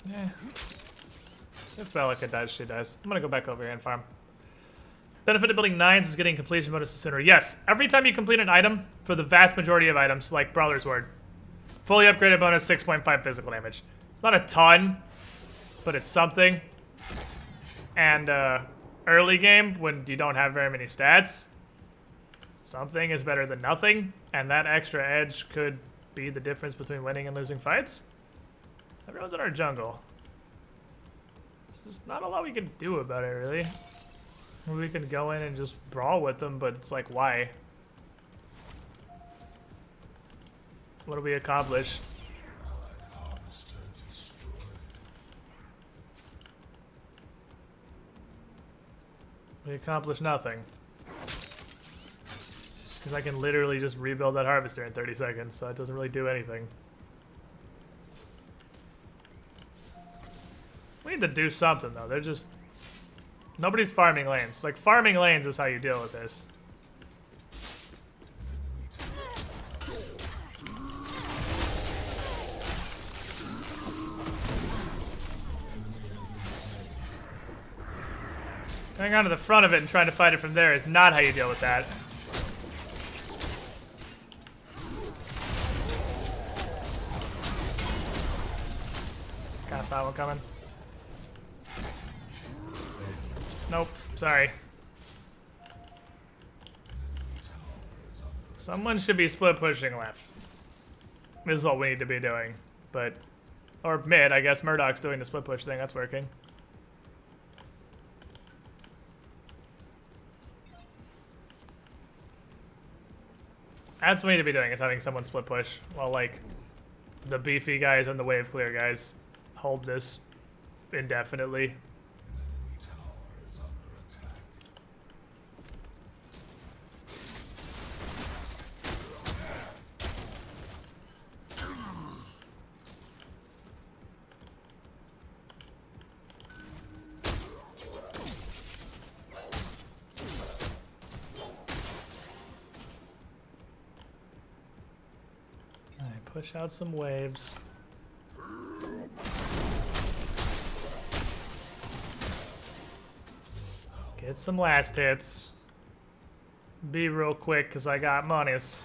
Yeah. If Belica dies, she dies. I'm gonna go back over here and farm. benefit of building 9s is getting completion bonuses sooner. Yes, every time you complete an item, for the vast majority of items, like Brawler's Ward, fully upgraded bonus 6.5 physical damage. It's not a ton, but it's something. And early game, when you don't have very many stats, something is better than nothing, and that extra edge could be the difference between winning and losing fights. Everyone's in our jungle. There's just not a lot we can do about it, really. We can go in and just brawl with them, but it's like, why? What do we accomplish? We accomplish nothing. Because I can literally just rebuild that harvester in 30 seconds, so it doesn't really do anything. We need to do something, though. They're just... Nobody's farming lanes. Like, farming lanes is how you deal with this. Going on to the front of it and trying to fight it from there is not how you deal with that. Kind of saw one coming. Nope, sorry. Someone should be split pushing left. This is what we need to be doing. But, or mid, I guess Murdoch's doing the split push thing, that's working. That's what we need to be doing, is having someone split push, while like the beefy guys and the wave clear guys hold this indefinitely. Push out some waves. Get some last hits. Be real quick, because I got monies.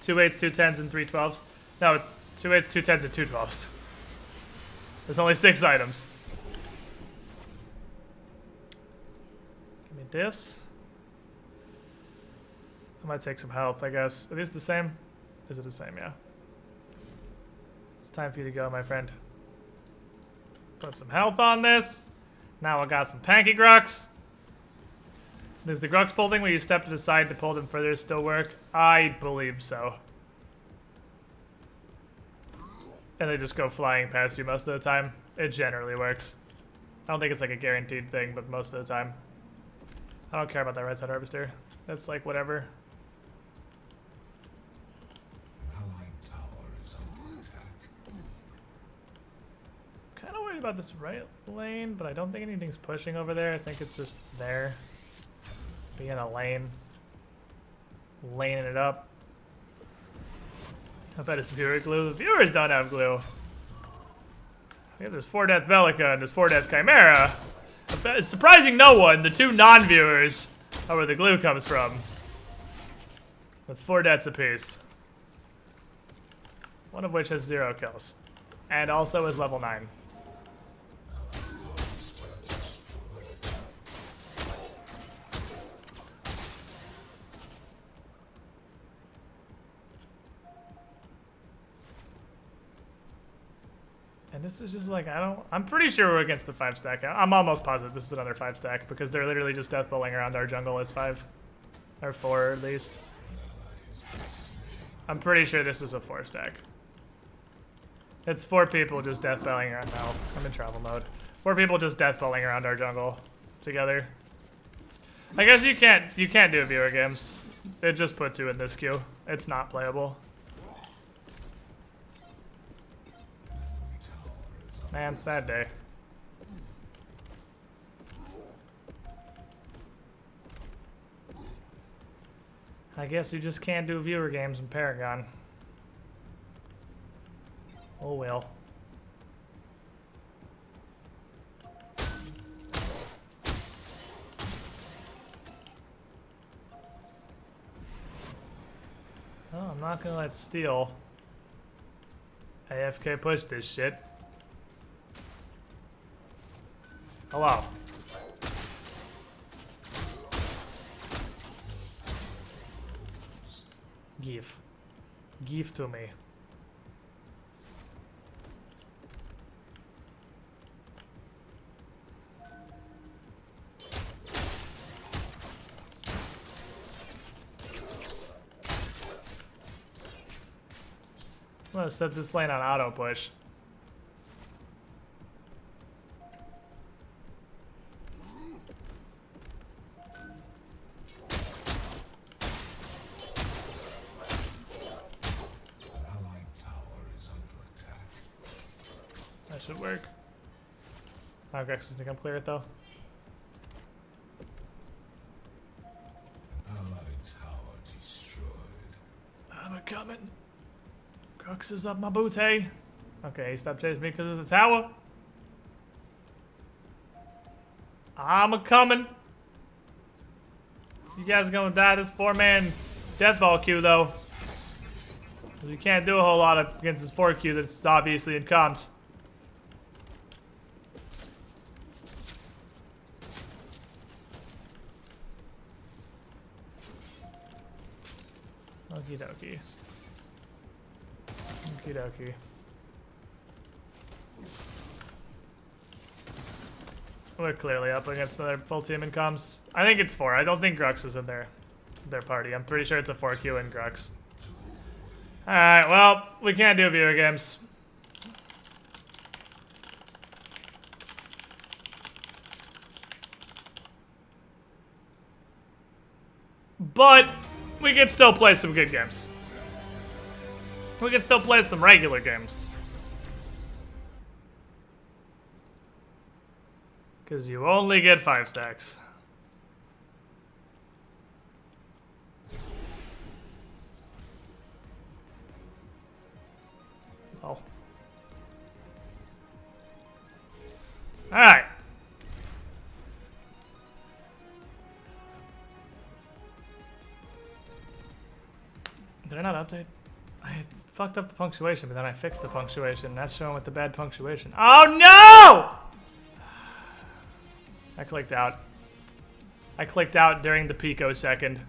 2 8s, 2 10s, and 3 12s. No, 2 8s, 2 10s, and 2 12s. There's only 6 items. Give me this. I might take some health, I guess. Are these the same? Is it the same? Yeah. It's time for you to go, my friend. Put some health on this. Now I got some tanky Grucks. Does the Grux pull thing where you step to the side to pull them further still work? I believe so. And they just go flying past you most of the time. It generally works. I don't think it's like a guaranteed thing, but most of the time. I don't care about that right side harvester. That's like whatever. About this right lane, but I don't think anything's pushing over there. I think it's just there. Being a lane. Laning it up. I bet it's viewer glue. The viewers don't have glue. Yeah, there's 4 Death Bellica and there's 4 Death Chimera. It's surprising no one. The 2 non-viewers are where the glue comes from. With 4 deaths apiece. One of which has 0 kills. And also is level 9. And this is just like, I'm pretty sure we're against the 5 stack. I'm almost positive this is another 5 stack because they're literally just death bowling around our jungle as 5. Or 4 at least. I'm pretty sure this is a 4 stack. It's 4 people just death bowling around now. I'm in travel mode. 4 people just death bowling around our jungle together. I guess you can't do viewer games. It just puts you in this queue. It's not playable. Man, sad day. I guess you just can't do viewer games in Paragon. Oh well. not gonna let Steel AFK push this shit. Hello. Give. Give to me. I'm gonna set this lane on auto push. That should work. Oh, Grex is gonna come clear it though. I'm a coming. Crux is up my booty. Okay, he stopped chasing me because there's a tower. I'm a coming. You guys are gonna die this 4-man death ball queue though. You can't do a whole lot against this 4 queue that's obviously in comms. Okie dokie. Okie dokie. We're clearly up against another full team in comms. I think it's 4. I don't think Grux is in their party. I'm pretty sure it's a 4Q in Grux. Alright, well, we can't do video games. But we can still play some good games. We can still play some regular games. Because you only get 5 stacks. Oh. Alright. Did I not update? I fucked up the punctuation, but then I fixed the punctuation. That's showing with the bad punctuation. Oh no! I clicked out. I clicked out during the picosecond.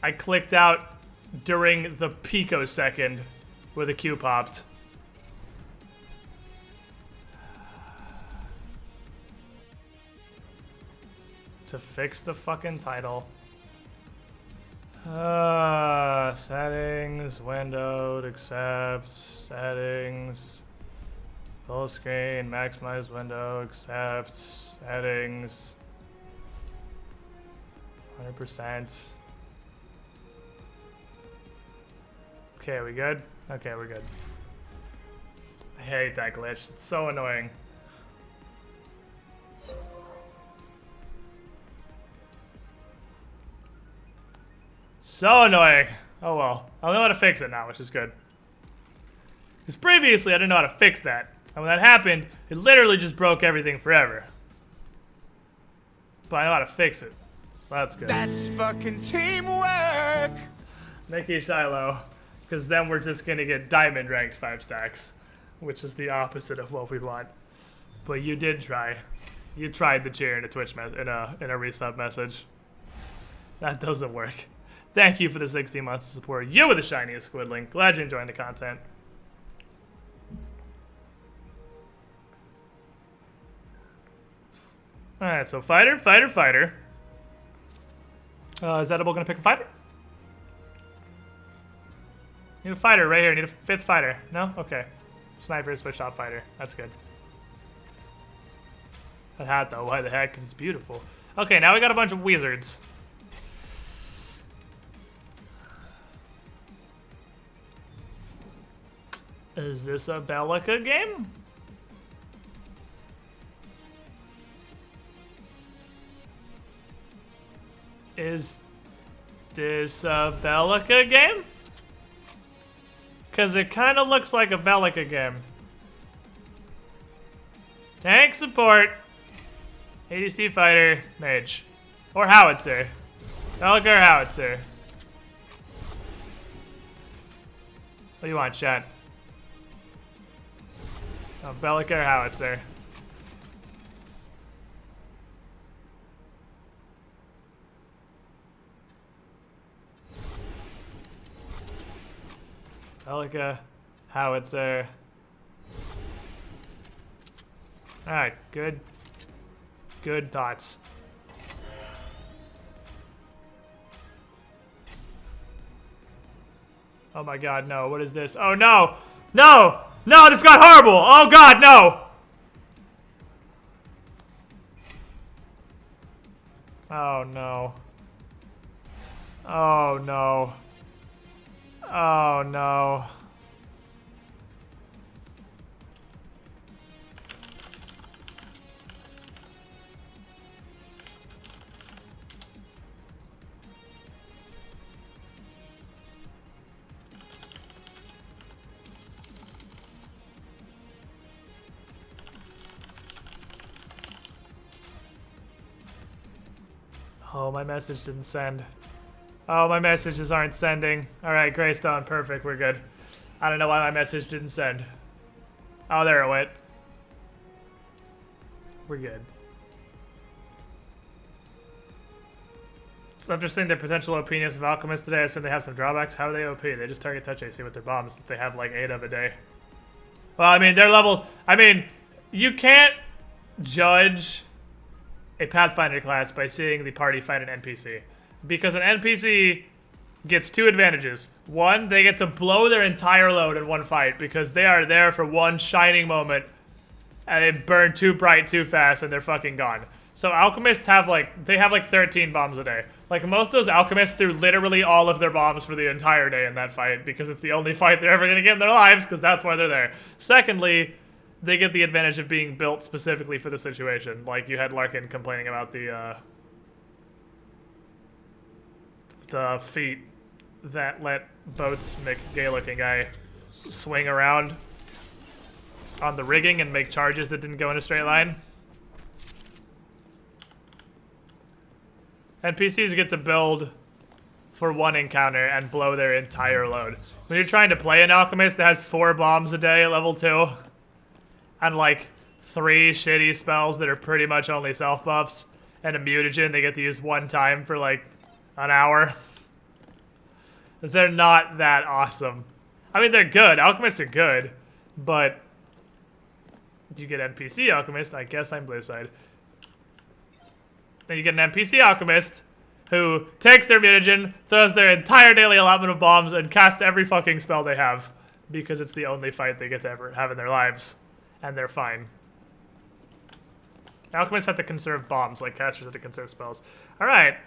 I clicked out during the picosecond where the Q popped. To fix the fucking title. Settings, windowed, accept, settings, full screen, maximize window, accept, settings, 100%. Okay, we good? Okay, we're good. I hate that glitch. It's so annoying. So annoying. Oh well. I know how to fix it now, which is good. Because previously I didn't know how to fix that. And when that happened, it literally just broke everything forever. But I know how to fix it. So that's good. That's fucking teamwork! Nikki Shiloh. Because then we're just going to get diamond ranked 5 stacks. Which is the opposite of what we want. But you did try. You tried the cheer in a Twitch in a resub message. That doesn't work. Thank you for the 16 months of support. You were the shiniest squidling. Glad you're enjoying the content. Alright, so fighter, fighter, fighter. Is Edible gonna pick a fighter? Need a fighter right here. Need a 5th fighter. No? Okay. Sniper is switched out fighter. That's good. That hat though, why the heck? Because it's beautiful. Okay, now we got a bunch of wizards. Is this a Bellica game? Is this a Bellica game? Because it kind of looks like a Bellica game. Tank support. ADC fighter, mage. Or howitzer. Bellic or howitzer. What do you want, chat? Oh, Bellic or howitzer. Bellica, howitzer. Alright, good. Good thoughts. Oh my god, no. What is this? Oh no! No! No, this got horrible! Oh god, no! Oh no. Oh no. Oh no. Oh, my message didn't send. Oh, my messages aren't sending. Alright, Greystone, perfect, we're good. I don't know why my message didn't send. Oh, there it went. We're good. It's interesting the potential opinions of alchemists today. I assume they have some drawbacks. How are they OP? They just target touch AC with their bombs. They have like 8 of a day. Well, I mean, their level... I mean, you can't judge a Pathfinder class by seeing the party fight an NPC. Because an NPC gets 2 advantages. One, they get to blow their entire load in one fight because they are there for one shining moment and they burn too bright too fast and they're fucking gone. So alchemists have like, they have like 13 bombs a day. Like most of those alchemists threw literally all of their bombs for the entire day in that fight because it's the only fight they're ever gonna get in their lives because that's why they're there. Secondly, they get the advantage of being built specifically for the situation. Like you had Larkin complaining about the feat that let Boats make gay-looking guy swing around on the rigging and make charges that didn't go in a straight line. NPCs get to build for one encounter and blow their entire load. When you're trying to play an alchemist that has 4 bombs a day at level 2, and like 3 shitty spells that are pretty much only self buffs, and a mutagen they get to use 1 time for like an hour. They're not that awesome. I mean, they're good. Alchemists are good, but you get NPC alchemist. I guess I'm blue side. Then you get an NPC alchemist who takes their mutagen, throws their entire daily allotment of bombs, and casts every fucking spell they have because it's the only fight they get to ever have in their lives. And they're fine. Alchemists have to conserve bombs, like casters have to conserve spells. Alright,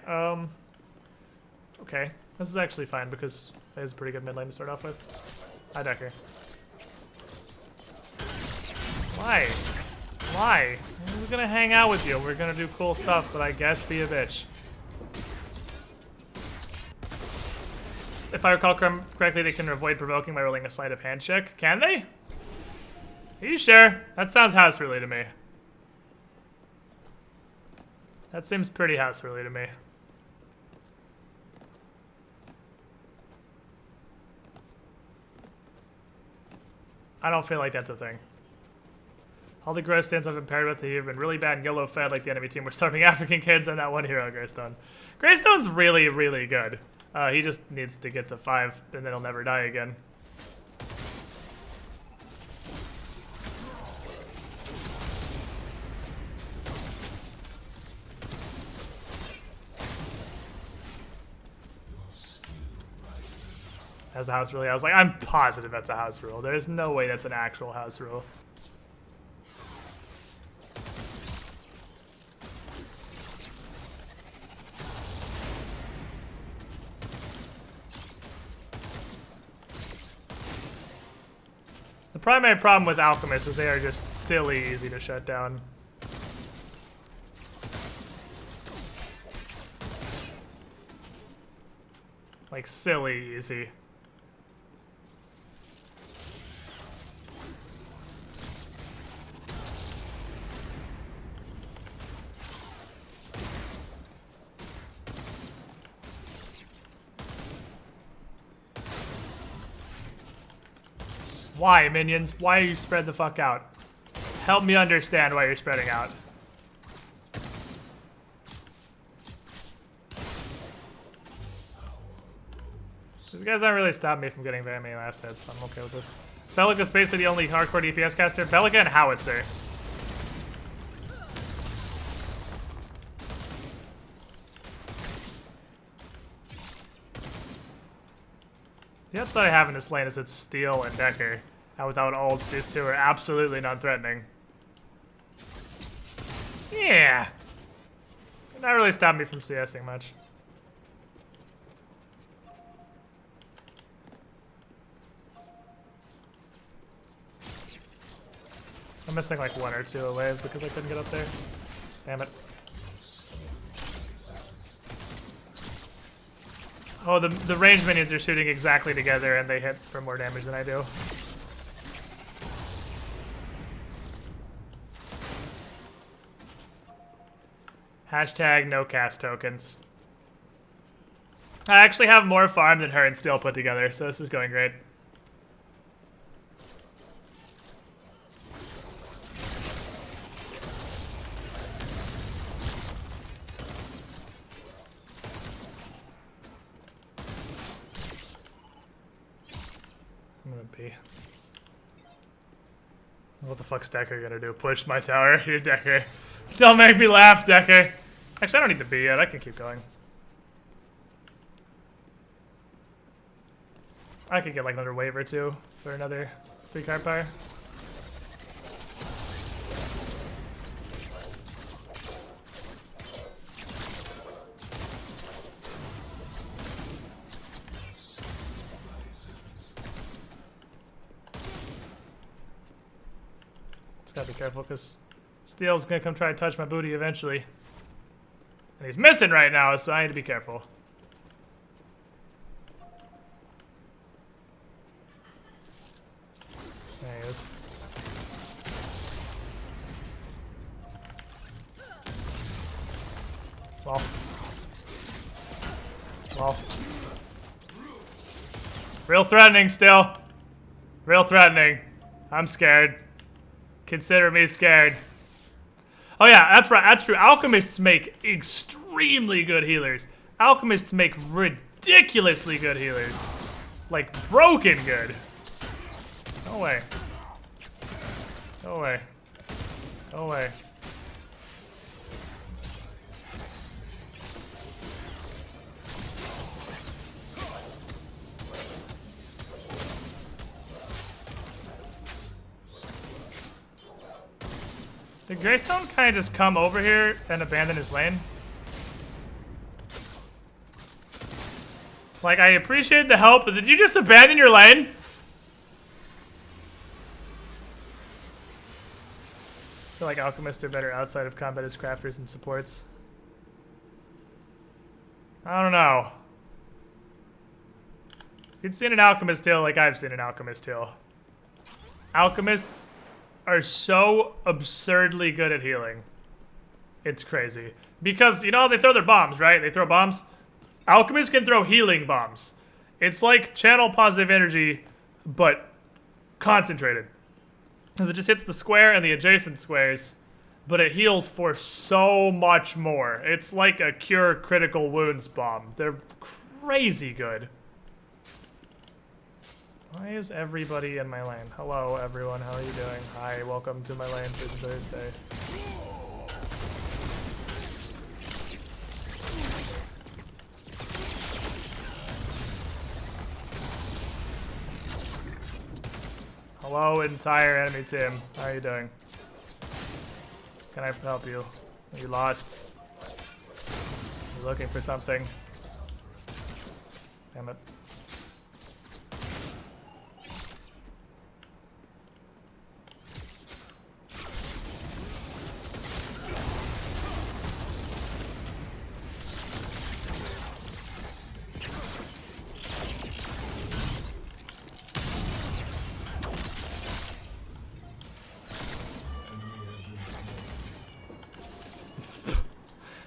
okay. This is actually fine because it is a pretty good mid lane to start off with. Hi, Decker. Why? Why? We're gonna hang out with you. We're gonna do cool stuff, but I guess be a bitch. If I recall correctly, they can avoid provoking by rolling a sleight of hand check. Can they? Are you sure? That sounds house ruly to me. That seems pretty house ruly to me. I don't feel like that's a thing. All the gross stands I've been paired with have been really bad and yellow fed like the enemy team were starving African kids and that one hero, Greystone. Greystone's really, really good. He just needs to get to 5 and then he'll never die again. As a house rule, I was like, I'm positive that's a house rule. There's no way that's an actual house rule. The primary problem with alchemists is they are just silly easy to shut down. Like silly easy. Why, minions? Why are you spread the fuck out? Help me understand why you're spreading out. These guys aren't really stopping me from getting very many last hits, so I'm okay with this. Bellica's basically the only hardcore DPS caster. Bellica and Howitzer. The upside I have in this lane is it's Steel and Decker. And without ults, these two are absolutely non-threatening. Yeah. Not really stopping me from CSing much. I'm missing like one or two away because I couldn't get up there. Damn it. Oh, the ranged minions are shooting exactly together and they hit for more damage than I do. Hashtag no cast tokens. I actually have more farm than her and Steel put together, so this is going great. I'm gonna pee. What the fuck's Decker gonna do? Push my tower? You Decker. Don't make me laugh, Decker. Actually, I don't need to be yet. I can keep going. I could get like another wave or two for another 3-card power. Just gotta be careful because Steel's gonna come try and touch my booty eventually. And he's missing right now, so I need to be careful. There he is. Well. Well. Real threatening still. Real threatening. I'm scared. Consider me scared. Oh yeah, that's right, that's true. Alchemists make extremely good healers. Alchemists make ridiculously good healers. Like, broken good. Go away. Go away. Go away. Did Greystone kind of just come over here and abandon his lane? Like, I appreciate the help, but did you just abandon your lane? I feel like alchemists are better outside of combat as crafters and supports. I don't know. You'd seen an alchemist heal like I've seen an alchemist heal. Alchemists are so absurdly good at healing. It's crazy. Because, you know, they throw their bombs, right? They throw bombs. Alchemists can throw healing bombs. It's like channel positive energy, but concentrated. Because it just hits the square and the adjacent squares, but it heals for so much more. It's like a cure critical wounds bomb. They're crazy good. Why is everybody in my lane? Hello, everyone. How are you doing? Hi, welcome to my lane for Thursday. Hello, entire enemy team. How are you doing? Can I help you? Are you lost? You looking for something? Damn it.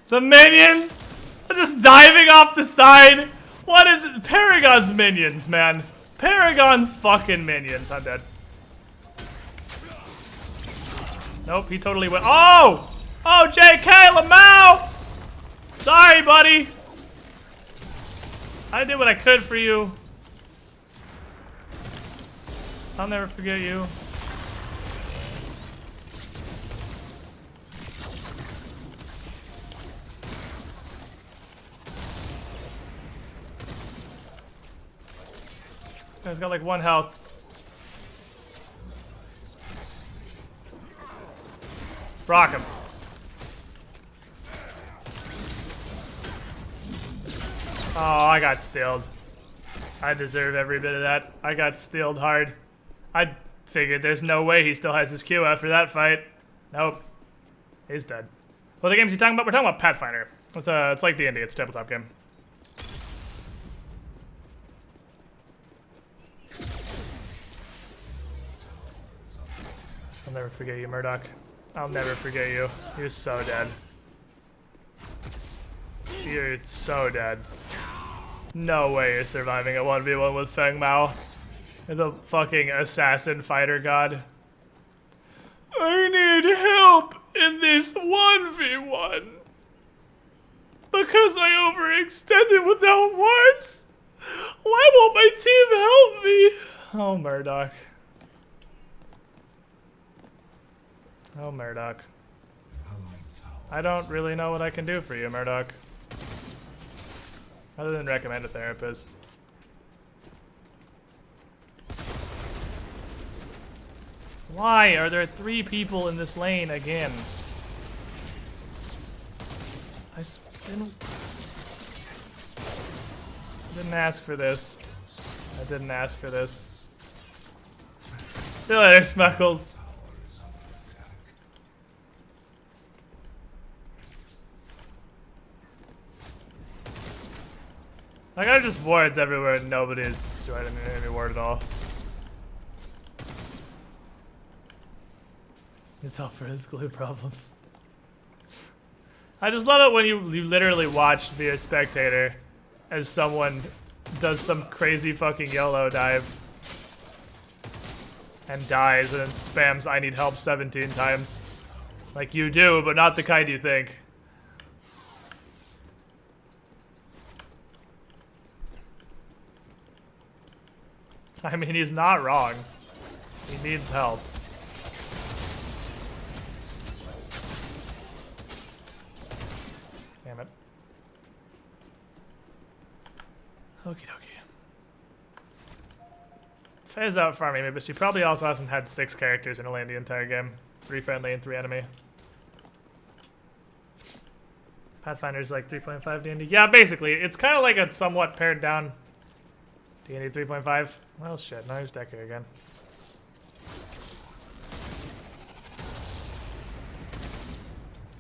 The minions are just diving off the side. What is it? Paragon's minions, man. Paragon's fucking minions. I'm dead. Nope, he totally went. Oh! Oh, JK Lamau! Sorry, buddy. I did what I could for you. I'll never forget you. He's got like 1 health. Rock him. Oh, I got stealed. I deserve every bit of that. I got stealed hard. I figured there's no way he still has his Q after that fight. Nope. He's dead. What the game's he talking about? We're talking about Pathfinder. It's like D&D. It's a tabletop game. I'll never forget you, Murdoch. I'll never forget you. You're so dead. You're so dead. No way you're surviving a 1v1 with Feng Mao. You're the fucking assassin fighter god. I need help in this 1v1. Because I overextended without wards. Why won't my team help me? Oh, Murdoch. Oh, Murdoch. I don't really know what I can do for you, Murdoch. Other than recommend a therapist. Why are there 3 people in this lane again? Didn't ask for this. I didn't ask for this. See you later, Smuckles. Like, I just wards everywhere and nobody is destroyed an enemy ward at all. It's all for his glue problems. I just love it when you literally watch via spectator as someone does some crazy fucking YOLO dive and dies and then spams I need help 17 times. Like you do, but not the kind you think. I mean, he's not wrong. He needs help. Damn it. Okie dokie. Faye's out farming me, but she probably also hasn't had 6 characters in a lane the entire game. 3 friendly and 3 enemy. Pathfinder's like 3.5 D&D. Yeah, basically. It's kind of like a somewhat pared down D&D 3.5. Well, shit. Now here's Decker again.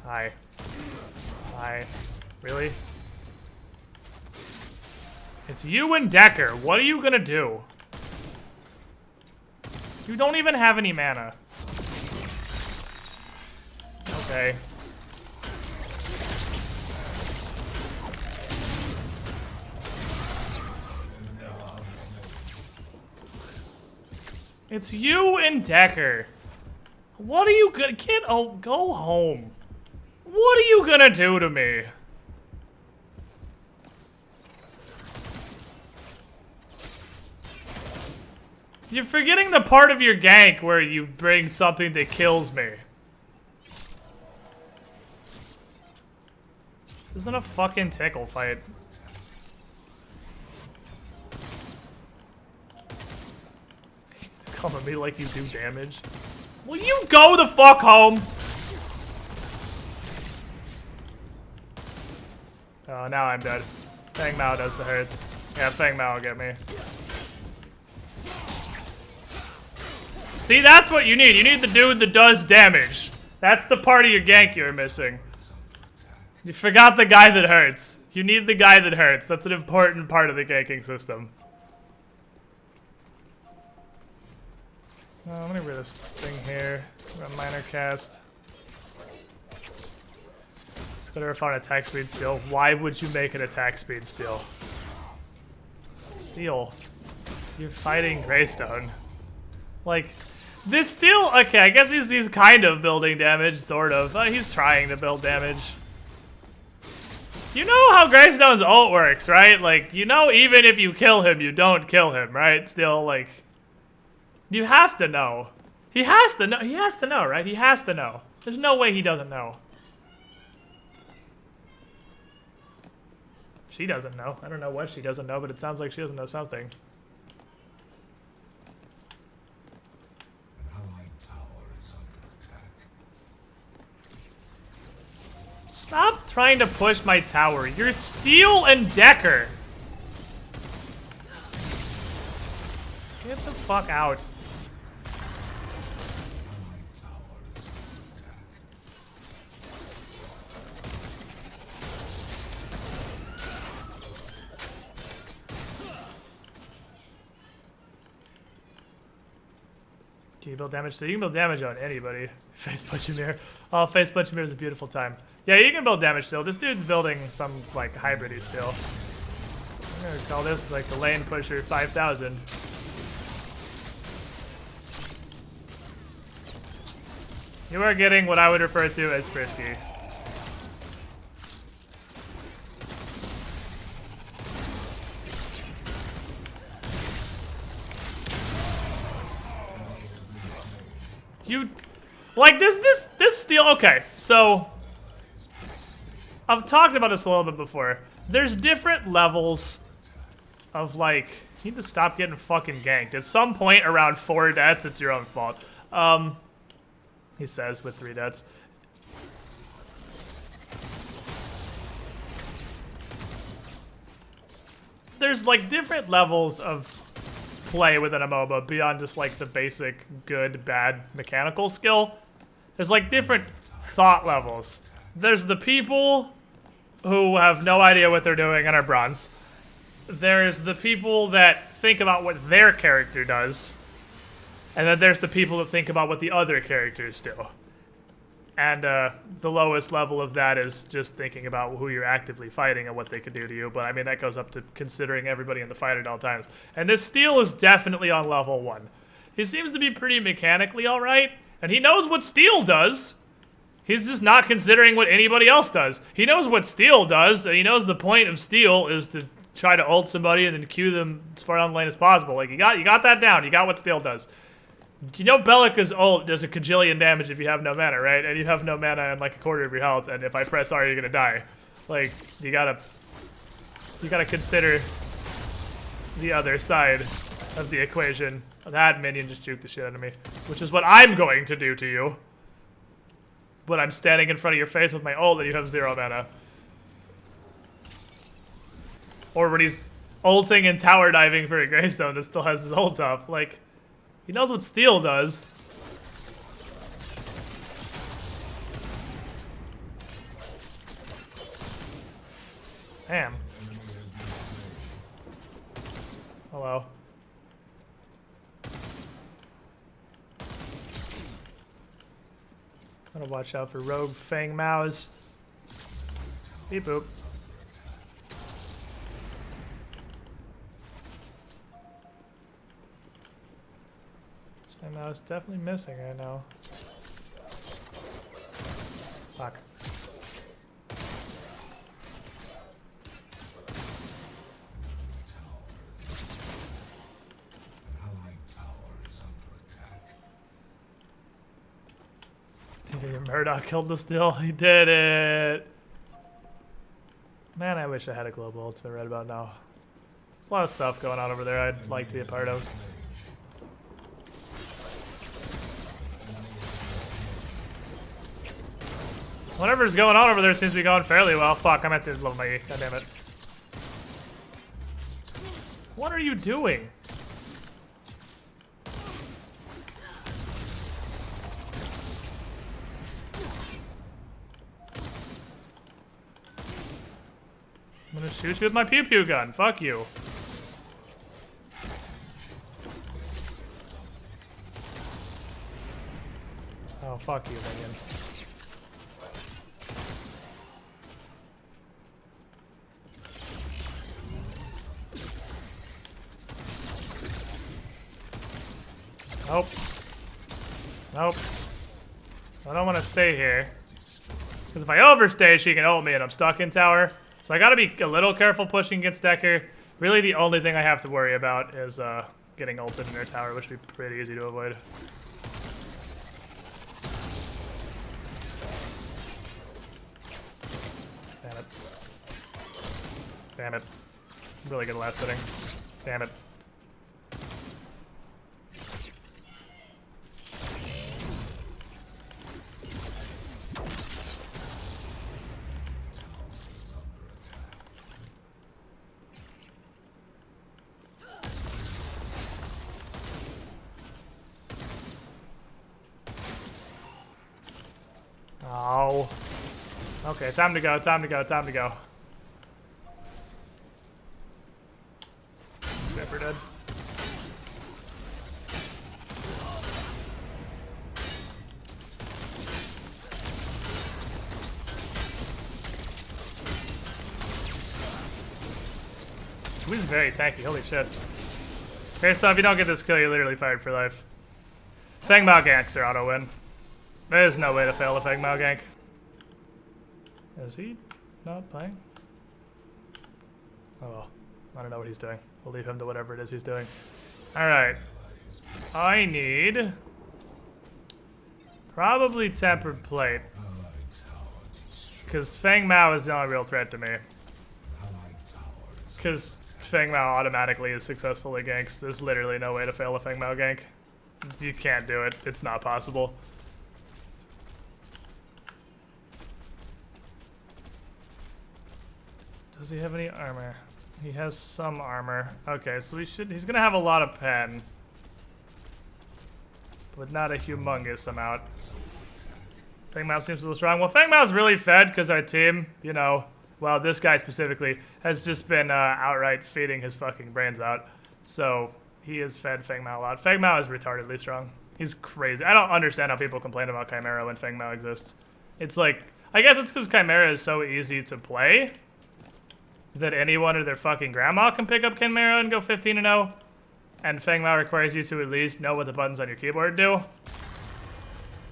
Hi. Hi. Really? It's you and Decker. What are you gonna do? You don't even have any mana. Okay. It's you and Decker. What are you gonna go home. What are you gonna do to me? You're forgetting the part of your gank where you bring something that kills me. Isn't a fucking tickle fight. Come at me like you do damage. Will you go the fuck home? Oh, now I'm dead. Feng Mao does the hurts. Yeah, Feng Mao will get me. See, that's what you need. You need the dude that does damage. That's the part of your gank you're missing. You forgot the guy that hurts. You need the guy that hurts. That's an important part of the ganking system. I'm gonna read this thing here. A minor cast. Let's go to our phone attack speed steal. Why would you make an attack speed steal? Steal. You're fighting Greystone. Like, This steel, okay, I guess he's kind of building damage, sort of. He's trying to build damage. You know how Greystone's ult works, right? Like, you know even if you kill him, you don't kill him, right? Still, like, you have to know. He has to know, right? He has to know. There's no way he doesn't know. She doesn't know. I don't know what she doesn't know, but it sounds like she doesn't know something. Stop trying to push my tower. You're Steel and Decker. Get the fuck out. Can you build damage? So you can build damage on anybody. Face punch a mirror. Oh, face punch a mirror is a beautiful time. Yeah, you can build damage still. This dude's building some, like, hybridy still. I'm gonna call this, like, the lane pusher 5000. You are getting what I would refer to as frisky. You, like, this steel, okay, so, I've talked about this a little bit before. There's different levels of, like, you need to stop getting fucking ganked. At some point around 4 deaths, it's your own fault. He says with 3 deaths. There's, like, different levels of play within a MOBA beyond just, like, the basic good, bad mechanical skill. There's, like, different thought levels. There's the people who have no idea what they're doing and are bronze. There's the people that think about what their character does. And then there's the people that think about what the other characters do. And the lowest level of that is just thinking about who you're actively fighting and what they could do to you. But I mean, that goes up to considering everybody in the fight at all times. And this Steel is definitely on level 1. He seems to be pretty mechanically alright. And he knows what Steel does. He's just not considering what anybody else does. He knows what Steel does, and he knows the point of Steel is to try to ult somebody and then queue them as far down the lane as possible. Like, you got that down. You got what Steel does. You know Bellica's ult does a kajillion damage if you have no mana, right? And you have no mana and like a quarter of your health, and if I press R, you're gonna die. Like, you gotta consider the other side of the equation. That minion just juked the shit out of me, which is what I'm going to do to you. When I'm standing in front of your face with my ult and you have 0 mana. Or when he's ulting and tower diving for a Greystone that still has his ult up. Like, he knows what Steel does. Damn. Hello. Gotta watch out for rogue Fang Maos. Beep boop. Fang Maos definitely missing right now. Fuck. Murdoch killed the Steel. He did it. Man, I wish I had a global ultimate right about now. There's a lot of stuff going on over there I'd like to be a part of. Whatever's going on over there seems to be going fairly well. Fuck, I'm at this level of my E. God damn it. What are you doing? I'm gonna shoot you with my pew pew gun. Fuck you. Oh, fuck you, minion. Nope. Nope. I don't want to stay here. Because if I overstay, she can ult me and I'm stuck in tower. So I gotta be a little careful pushing against Decker. Really the only thing I have to worry about is getting ulted in their tower, which would be pretty easy to avoid. Damn it. Damn it. Really good last hitting. Damn it. Oh. Okay, time to go, time to go, time to go. Super dead. He's very tanky, holy shit. Okay, so if you don't get this kill, you're literally fired for life. Feng Mao ganks are auto win. There's no way to fail a Feng Mao gank. Is he not playing? Oh well. I don't know what he's doing. We'll leave him to whatever it is he's doing. Alright. I need probably tempered plate. Because Feng Mao is the only real threat to me. Because Feng Mao automatically is successfully ganks. There's literally no way to fail a Feng Mao gank. You can't do it. It's not possible. Does he have any armor? He has some armor. Okay, so he's gonna have a lot of pen. But not a humongous amount. Feng Mao seems a little strong. Well, Feng Mao's really fed because our team, you know, well, this guy specifically, has just been outright feeding his fucking brains out. So he has fed Feng Mao a lot. Feng Mao is retardedly strong. He's crazy. I don't understand how people complain about Chimera when Feng Mao exists. It's like, I guess it's because Chimera is so easy to play that anyone or their fucking grandma can pick up Chimera and go 15-0. And Feng Mao requires you to at least know what the buttons on your keyboard do.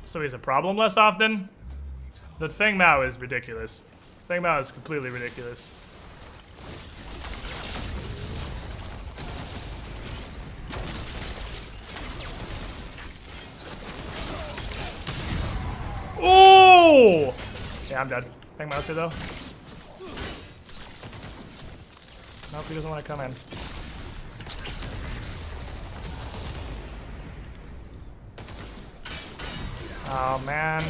So he's a problem less often. But Feng Mao is ridiculous. Feng Mao is completely ridiculous. Ooh! Yeah, I'm dead. Feng Mao's here though. Nope, he doesn't want to come in. Oh, man.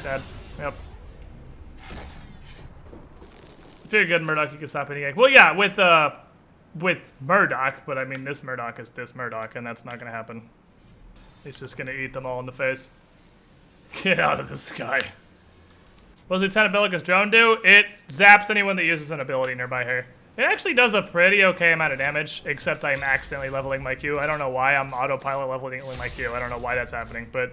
Dead. Yep. If you're good Murdoch, you can stop any gank. Well, yeah, with Murdoch, but I mean, this Murdoch is this Murdoch, and that's not going to happen. He's just going to eat them all in the face. Get out of the sky. What does Lieutenant Bellica's drone do? It zaps anyone that uses an ability nearby her. It actually does a pretty okay amount of damage, except I'm accidentally leveling my Q. I don't know why I'm autopilot leveling my Q. I don't know why that's happening, but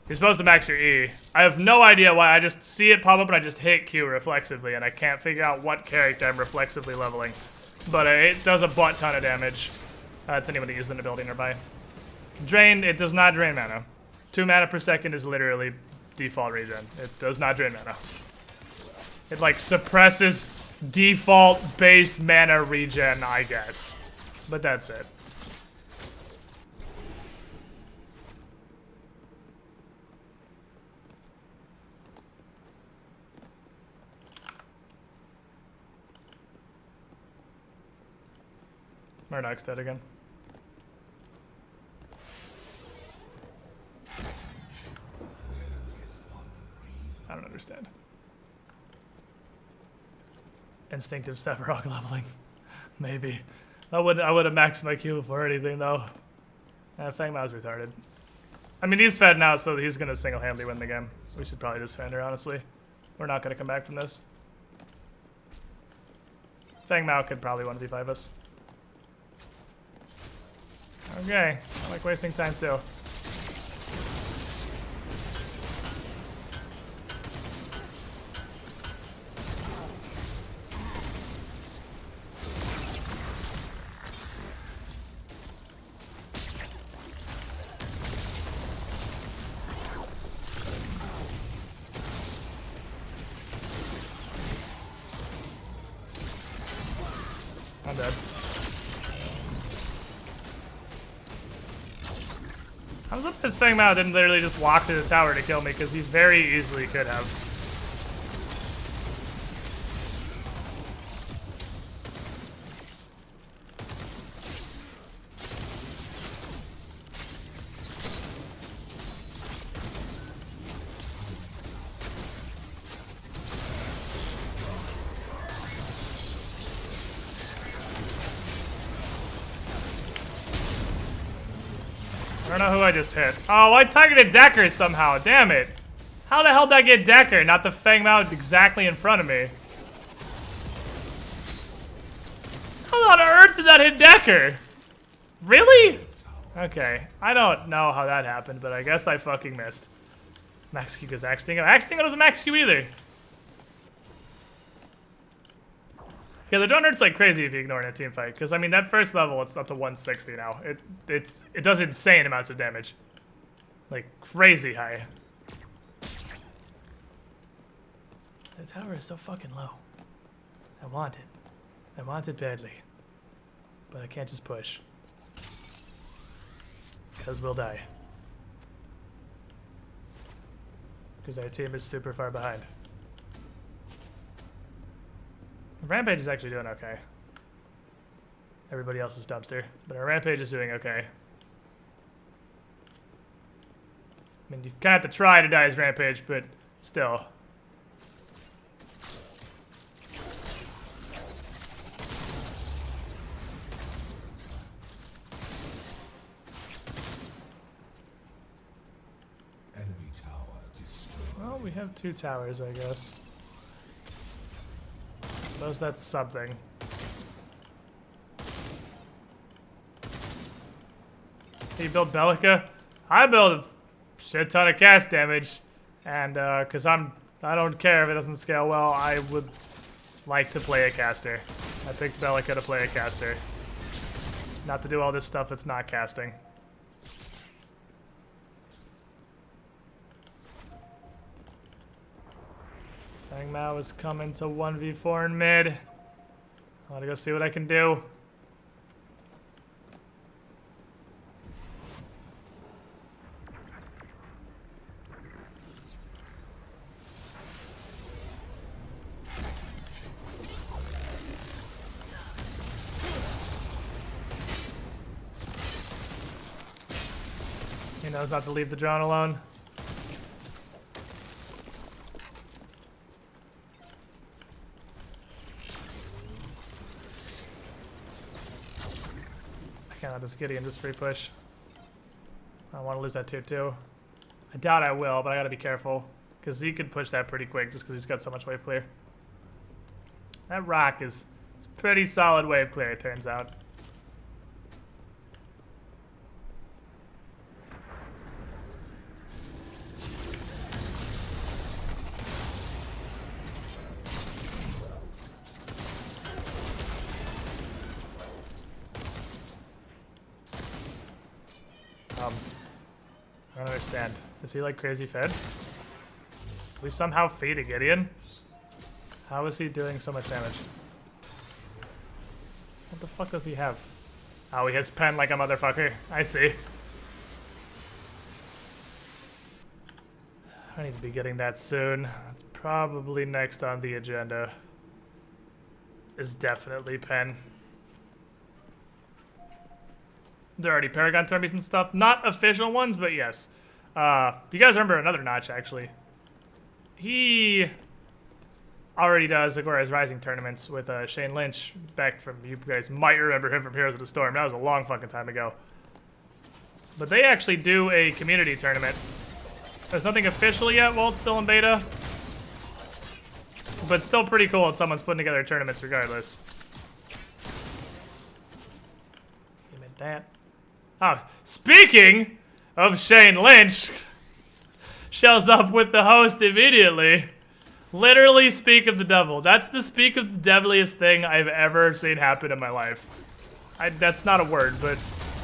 you're supposed to max your E. I have no idea why. I just see it pop up and I just hit Q reflexively, and I can't figure out what character I'm reflexively leveling. But it does a butt ton of damage to anyone that uses an ability nearby. Drain, it does not drain mana. 2 mana per second is literally default regen. It does not drain mana. It like suppresses default base mana regen, I guess. But that's it. Murdoch's dead again. I don't understand. Instinctive Sephiroth leveling. Maybe. I would have maxed my Q before anything though. Feng Mao's retarded. I mean, he's fed now, so he's gonna single-handedly win the game. We should probably just defend her, honestly. We're not gonna come back from this. Feng Mao could probably 1v5 us. Okay, I like wasting time too. I'm dead. How's up this thing Mao didn't literally just walk to the tower to kill me, because he very easily could have. I don't know who I just hit. Oh, I targeted Decker somehow. Damn it. How the hell did I get Decker? Not the Fang Mao exactly in front of me. How on earth did that hit Decker? Really? Okay. I don't know how that happened, but I guess I fucking missed. Max Q goes Axe Dingo. Axe Dingo doesn't Max Q either. Yeah, the drone hurts like crazy if you ignore it in a team fight. Because, I mean, that first level, it's up to 160 now. It does insane amounts of damage. Like, crazy high. The tower is so fucking low. I want it. I want it badly. But I can't just push. Because we'll die. Because our team is super far behind. Rampage is actually doing okay. Everybody else is dumpster, but our Rampage is doing okay. I mean, you kind of have to try to die as Rampage, but still. Enemy tower destroyed. Well, we have 2 towers, I guess. Suppose that's something. You build Bellica? I build a shit ton of cast damage, and cause I don't care if it doesn't scale well. I would like to play a caster. I picked Bellica to play a caster, not to do all this stuff that's not casting. Fang Mao is coming to 1v4 in mid. I want to go see what I can do. He knows not to leave the drone alone. Can't let this Gideon just free push. I don't want to lose that tier 2. I doubt I will, but I gotta be careful. Because he could push that pretty quick just because he's got so much wave clear. That rock is it's pretty solid wave clear, it turns out. I don't understand. Is he like crazy fed? We somehow feed a Gideon? How is he doing so much damage? What the fuck does he have? Oh, he has pen like a motherfucker. I see. I need to be getting that soon. That's probably next on the agenda. Is definitely pen. There are already Paragon Termies and stuff. Not official ones, but yes. You guys remember another Notch, actually. He already does Agora's Rising tournaments with Shane Lynch. Back from, you guys might remember him from Heroes of the Storm. That was a long fucking time ago. But they actually do a community tournament. There's nothing official yet while it's still in beta. But still pretty cool if someone's putting together tournaments regardless. Give it that. Oh, speaking of Shane Lynch, shows up with the host immediately. Literally speak of the devil. That's the speak of the deviliest thing I've ever seen happen in my life. That's not a word, but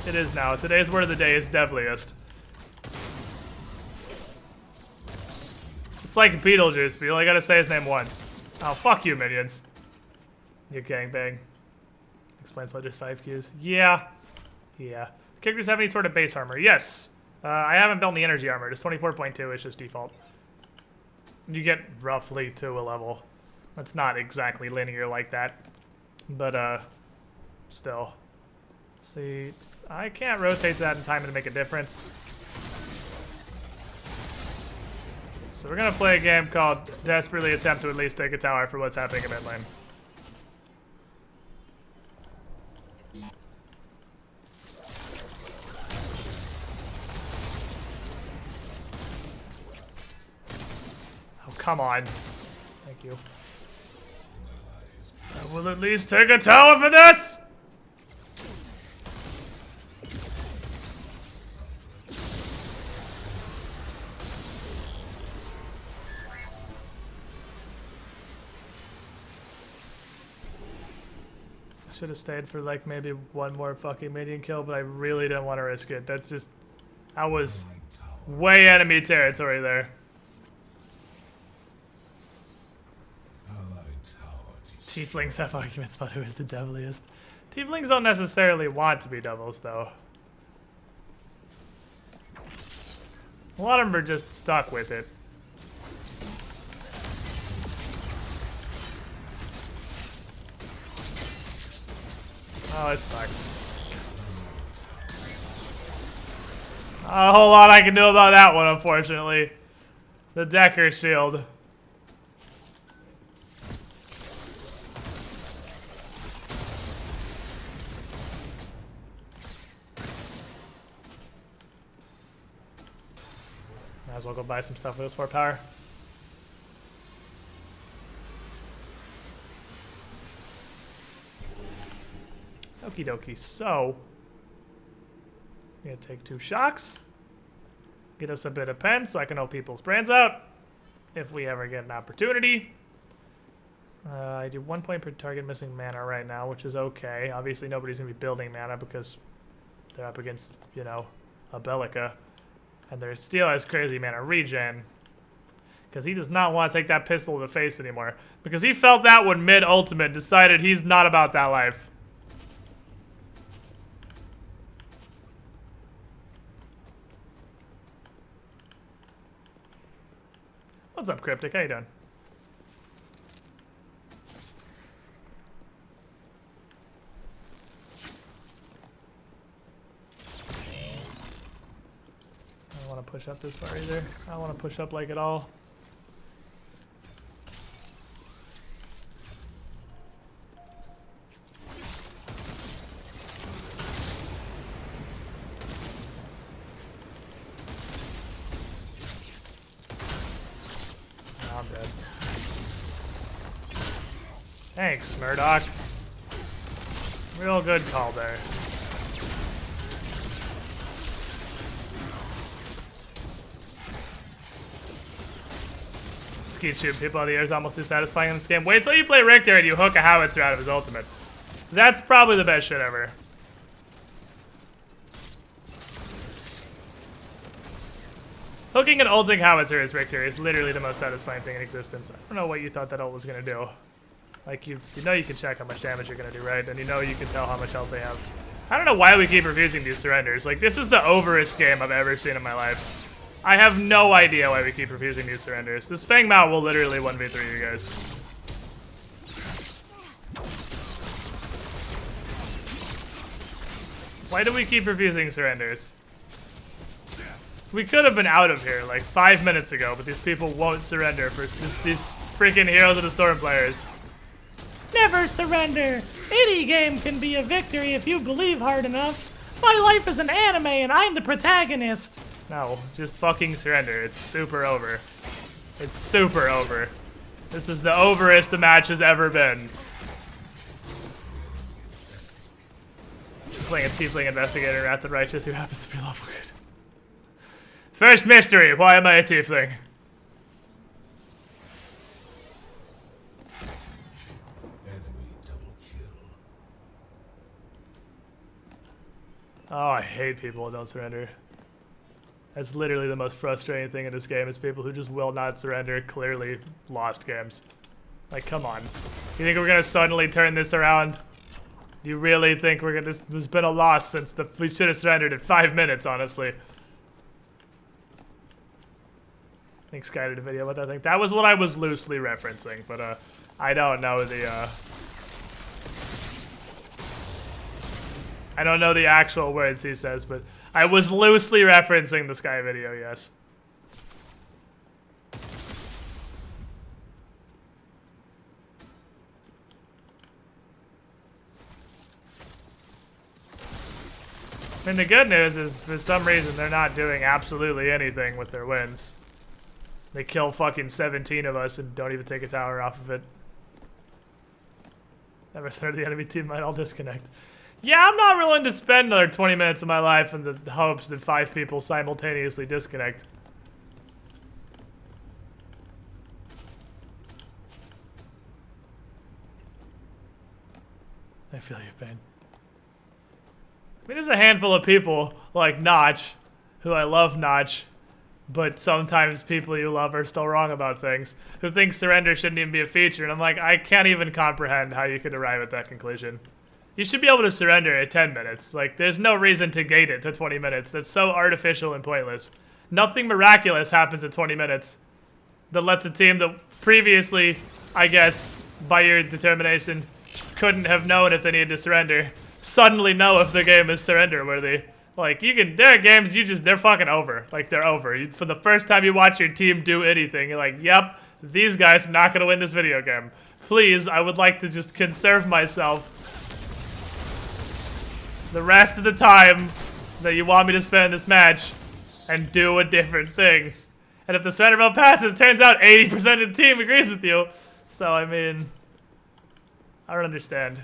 it is now. Today's word of the day is deviliest. It's like Beetlejuice, but you only gotta say his name once. Oh, fuck you, minions. You gangbang. Explains why there's 5 Qs. Yeah. Yeah. Characters have any sort of base armor? Yes. I haven't built any energy armor. It's 24.2. It's just default. You get roughly to a level. It's not exactly linear like that. But, still. See, I can't rotate that in time to make a difference. So we're gonna play a game called Desperately Attempt to at least take a tower for what's happening in mid lane. Oh, come on. Thank you. I will at least take a tower for this! Should have stayed for like maybe one more fucking minion kill, but I really didn't want to risk it. That's just, I was way enemy territory there. Tieflings have arguments about who is the deviliest. Tieflings don't necessarily want to be devils, though. A lot of them are just stuck with it. Oh, it sucks. Not a whole lot I can do about that one, unfortunately. The Decker shield. Might as well go buy some stuff with this 4 power. Okie dokie, so I'm gonna take 2 shocks, get us a bit of pen so I can know people's brands out if we ever get an opportunity. I do 1 point per target missing mana right now, which is okay. Obviously nobody's gonna be building mana because they're up against, you know, a Bellica, and their steel has crazy mana regen because he does not want to take that pistol to the face anymore because he felt that when mid ultimate decided he's not about that life. What's up, Cryptic? How you doing? I don't want to push up this far either. I don't want to push up like at all. I'm dead. Thanks, Murdoch. Real good call there. Skeet shooting people out of the air is almost too satisfying in this game. Wait till you play Richter and you hook a howitzer out of his ultimate. That's probably the best shit ever. Hooking an ulting howitzer as Richter is literally the most satisfying thing in existence. I don't know what you thought that ult was gonna do. Like, you know you can check how much damage you're gonna do, right? And you know you can tell how much health they have. I don't know why we keep refusing these surrenders. Like, this is the overest game I've ever seen in my life. I have no idea why we keep refusing these surrenders. This Fang Mao will literally 1v3 you guys. Why do we keep refusing surrenders? We could have been out of here like 5 minutes ago, but these people won't surrender for these freaking Heroes of the Storm players. Never surrender. Any game can be a victory if you believe hard enough. My life is an anime and I'm the protagonist. No, just fucking surrender. It's super over. It's super over. This is the overest the match has ever been. Playing a Tiefling Investigator, Wrath the Righteous, who happens to be level good. First mystery, why am I a Tiefling? Enemy double kill. Oh, I hate people who don't surrender. That's literally the most frustrating thing in this game is people who just will not surrender, clearly lost games. Like, come on. You think we're gonna suddenly turn this around? Do you really think we're gonna? There's been a loss since we should have surrendered in 5 minutes, honestly. I think Sky did a video about that. I think that was what I was loosely referencing, but I don't know the I don't know the actual words he says, but I was loosely referencing the Sky video, yes. I mean, the good news is, for some reason, they're not doing absolutely anything with their wins. They kill fucking 17 of us and don't even take a tower off of it. Never started the enemy team might all disconnect. Yeah, I'm not willing to spend another 20 minutes of my life in the hopes that 5 people simultaneously disconnect. I feel your pain. I mean, there's a handful of people, like Notch, who I love Notch, but sometimes people you love are still wrong about things, who think surrender shouldn't even be a feature, and I'm like, I can't even comprehend how you could arrive at that conclusion. You should be able to surrender at 10 minutes. Like, there's no reason to gate it to 20 minutes. That's so artificial and pointless. Nothing miraculous happens at 20 minutes that lets a team that previously, I guess, by your determination, couldn't have known if they needed to surrender, suddenly know if the game is surrender worthy. Like, there are games they're fucking over. Like, they're over. For the first time you watch your team do anything, you're like, yep, these guys are not gonna win this video game. Please, I would like to just conserve myself the rest of the time that you want me to spend in this match and do a different thing. And if the surrender vote passes, turns out 80% of the team agrees with you. So, I mean, I don't understand.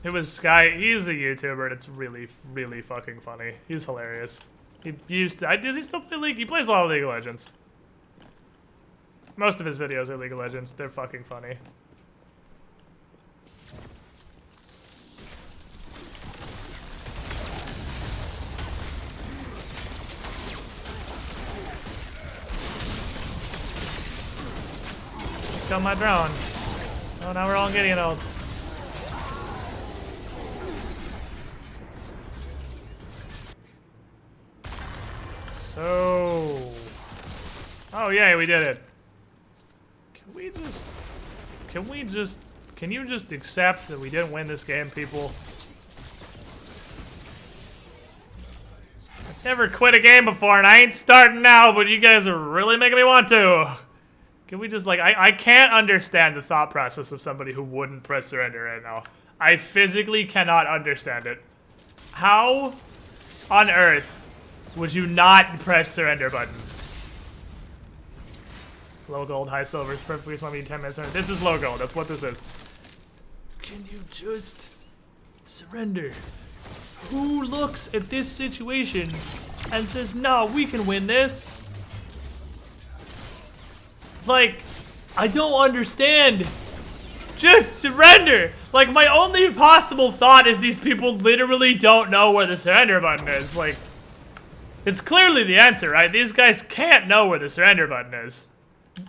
It was Sky. He's a YouTuber, and it's really, really fucking funny. He's hilarious. He used to. Does he still play League? He plays a lot of League of Legends. Most of his videos are League of Legends. They're fucking funny. Kill my drone. Oh, now we're all getting old. So, oh yeah, we did it. Can you just accept that we didn't win this game, people? I've never quit a game before, and I ain't starting now, but you guys are really making me want to. Can we just, like, I can't understand the thought process of somebody who wouldn't press surrender right now. I physically cannot understand it. How on earth would you not press surrender button? Low gold, high silver, it's perfectly just want me 10 minutes. This is low gold, that's what this is. Can you just surrender? Who looks at this situation and says, no, we can win this? Like, I don't understand. Just surrender. Like, my only possible thought is these people literally don't know where the surrender button is. Like, it's clearly the answer, right? These guys can't know where the surrender button is.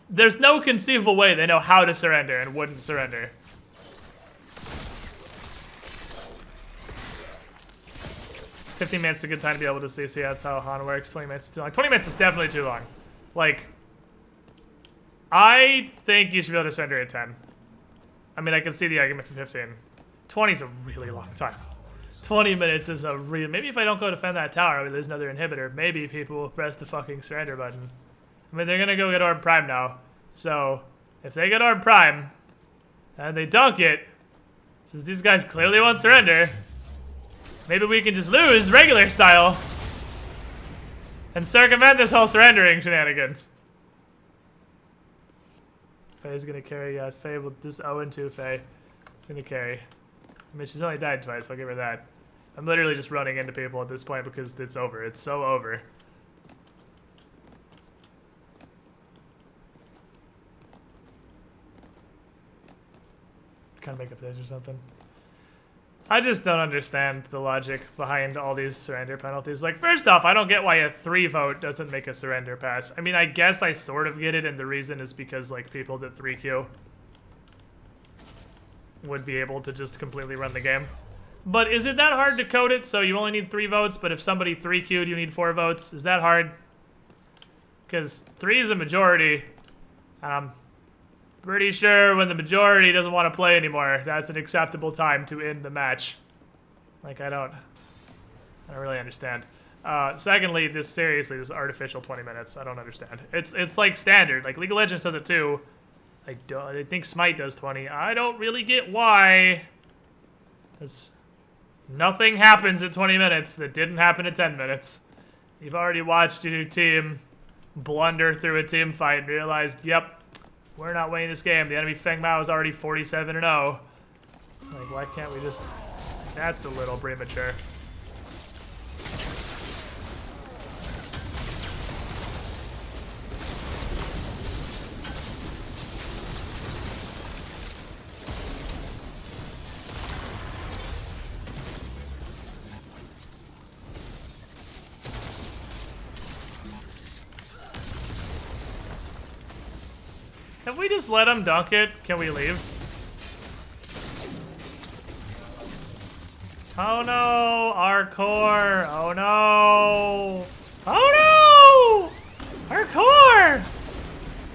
There's no conceivable way they know how to surrender and wouldn't surrender. "15 minutes is a good time to be able to see that's how Han works. 20 minutes is too long. 20 minutes is definitely too long. Like, I think you should be able to surrender at 10. I mean, I can see the argument for 15. 20 is a really long time. 20 minutes is a real... Maybe if I don't go defend that tower, there's another inhibitor. Maybe people will press the fucking surrender button. I mean, they're gonna go get Orb Prime now. So, if they get Orb Prime, and they dunk it, since these guys clearly won't surrender, maybe we can just lose regular style and circumvent this whole surrendering shenanigans. Faye's gonna carry, yeah, Faye will, this 0-2 Faye. She's gonna carry. I mean, she's only died twice, so I'll give her that. I'm literally just running into people at this point because it's over. It's so over. Kind of make up this or something. I just don't understand the logic behind all these surrender penalties. Like, first off, I don't get why a 3 vote doesn't make a surrender pass. I mean, I guess I sort of get it, and the reason is because, like, people did 3Q. would be able to just completely run the game. But is it that hard to code it so you only need 3 votes, but if somebody 3-queued, you need 4 votes? Is that hard? Because 3 is a majority. I'm pretty sure when the majority doesn't want to play anymore, that's an acceptable time to end the match. Like, I don't really understand. Secondly, this artificial 20 minutes. I don't understand. It's like standard. Like, League of Legends does it too. I think Smite does 20. I don't really get why. Nothing happens at 20 minutes that didn't happen at 10 minutes. You've already watched your new team blunder through a team fight and realized, yep, we're not winning this game. The enemy Feng Mao is already 47-0. Like, why can't we just... That's a little premature. If we just let him dunk it, can we leave? Oh no, our core. Oh no. Oh no! Our core!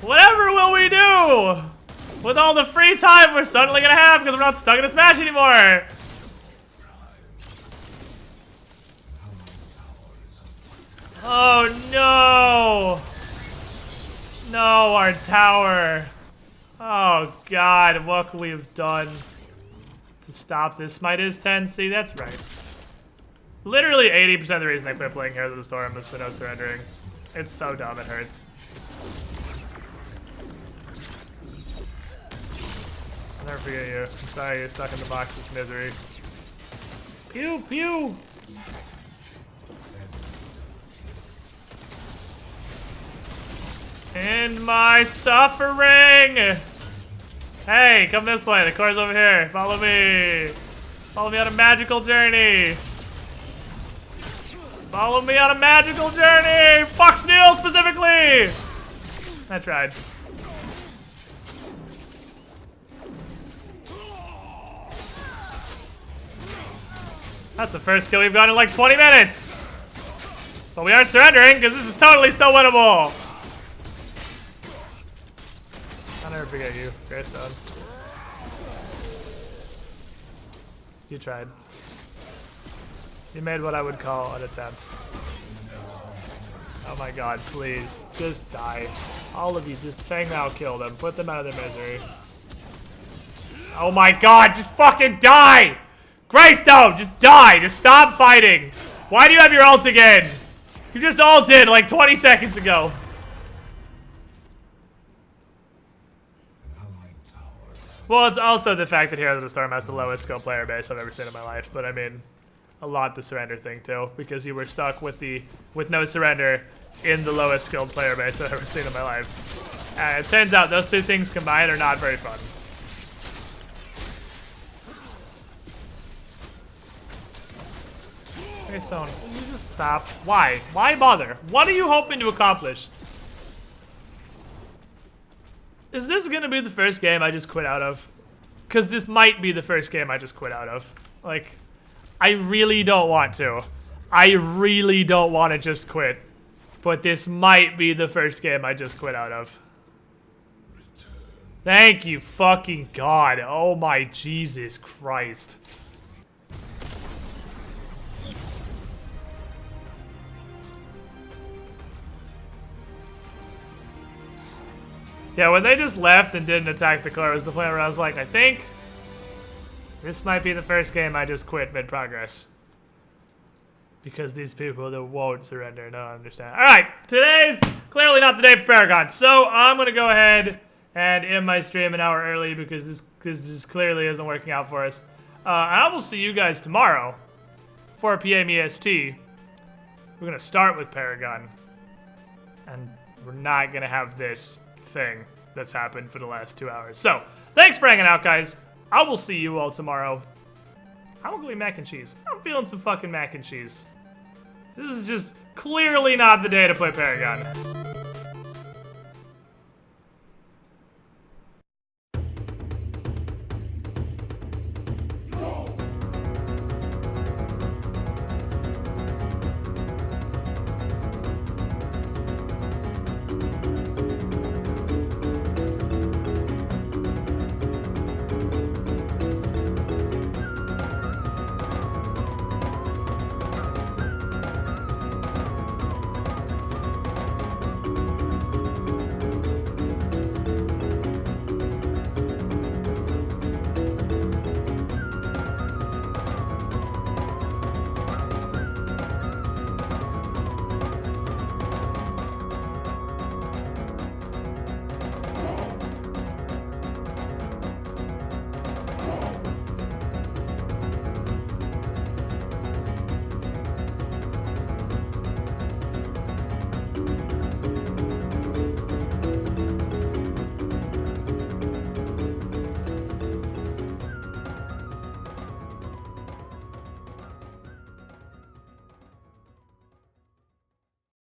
Whatever will we do with all the free time we're suddenly gonna have because we're not stuck in this match anymore? Oh no! No, our tower. Oh god, what could we have done to stop this? Smite is 10. See, that's right. Literally 80% of the reason I quit playing Heroes of the Storm is the no surrendering. It's so dumb, it hurts. I'll never forget you. I'm sorry you're stuck in the box of misery. Pew, pew! End my suffering! Hey, come this way. The core's over here. Follow me. Follow me on a magical journey. Follow me on a magical journey! Fox Neil specifically! I tried. That's the first kill we've gotten in like 20 minutes! But we aren't surrendering because this is totally still winnable! I'll never forget you, Greystone. You tried. You made what I would call an attempt. Oh my god, please. Just die. All of you, just Feng Mao kill them. Put them out of their misery. Oh my god, just fucking die! Greystone, just die! Just stop fighting! Why do you have your ult again? You just ulted like 20 seconds ago. Well, it's also the fact that Heroes of the Storm has the lowest skill player base I've ever seen in my life, but I mean, a lot the surrender thing too, because you were stuck with no surrender in the lowest skilled player base I've ever seen in my life. And it turns out those two things combined are not very fun. Greystone, will you just stop? Why? Why bother? What are you hoping to accomplish? Is this gonna be the first game I just quit out of? Because this might be the first game I just quit out of. Like, I really don't want to. I really don't want to just quit. But this might be the first game I just quit out of. Thank you fucking God. Oh my Jesus Christ. Yeah, when they just left and didn't attack the core was the point where I was like, I think this might be the first game I just quit mid-progress. Because these people that won't surrender don't understand. Alright, today's clearly not the day for Paragon. So I'm going to go ahead and end my stream an hour early because this clearly isn't working out for us. I will see you guys tomorrow, 4 p.m. EST. We're going to start with Paragon. And we're not going to have this thing that's happened for the last 2 hours. So, thanks for hanging out, guys. I will see you all tomorrow. How am I going mac and cheese? I'm feeling some fucking mac and cheese. This is just clearly not the day to play Paragon.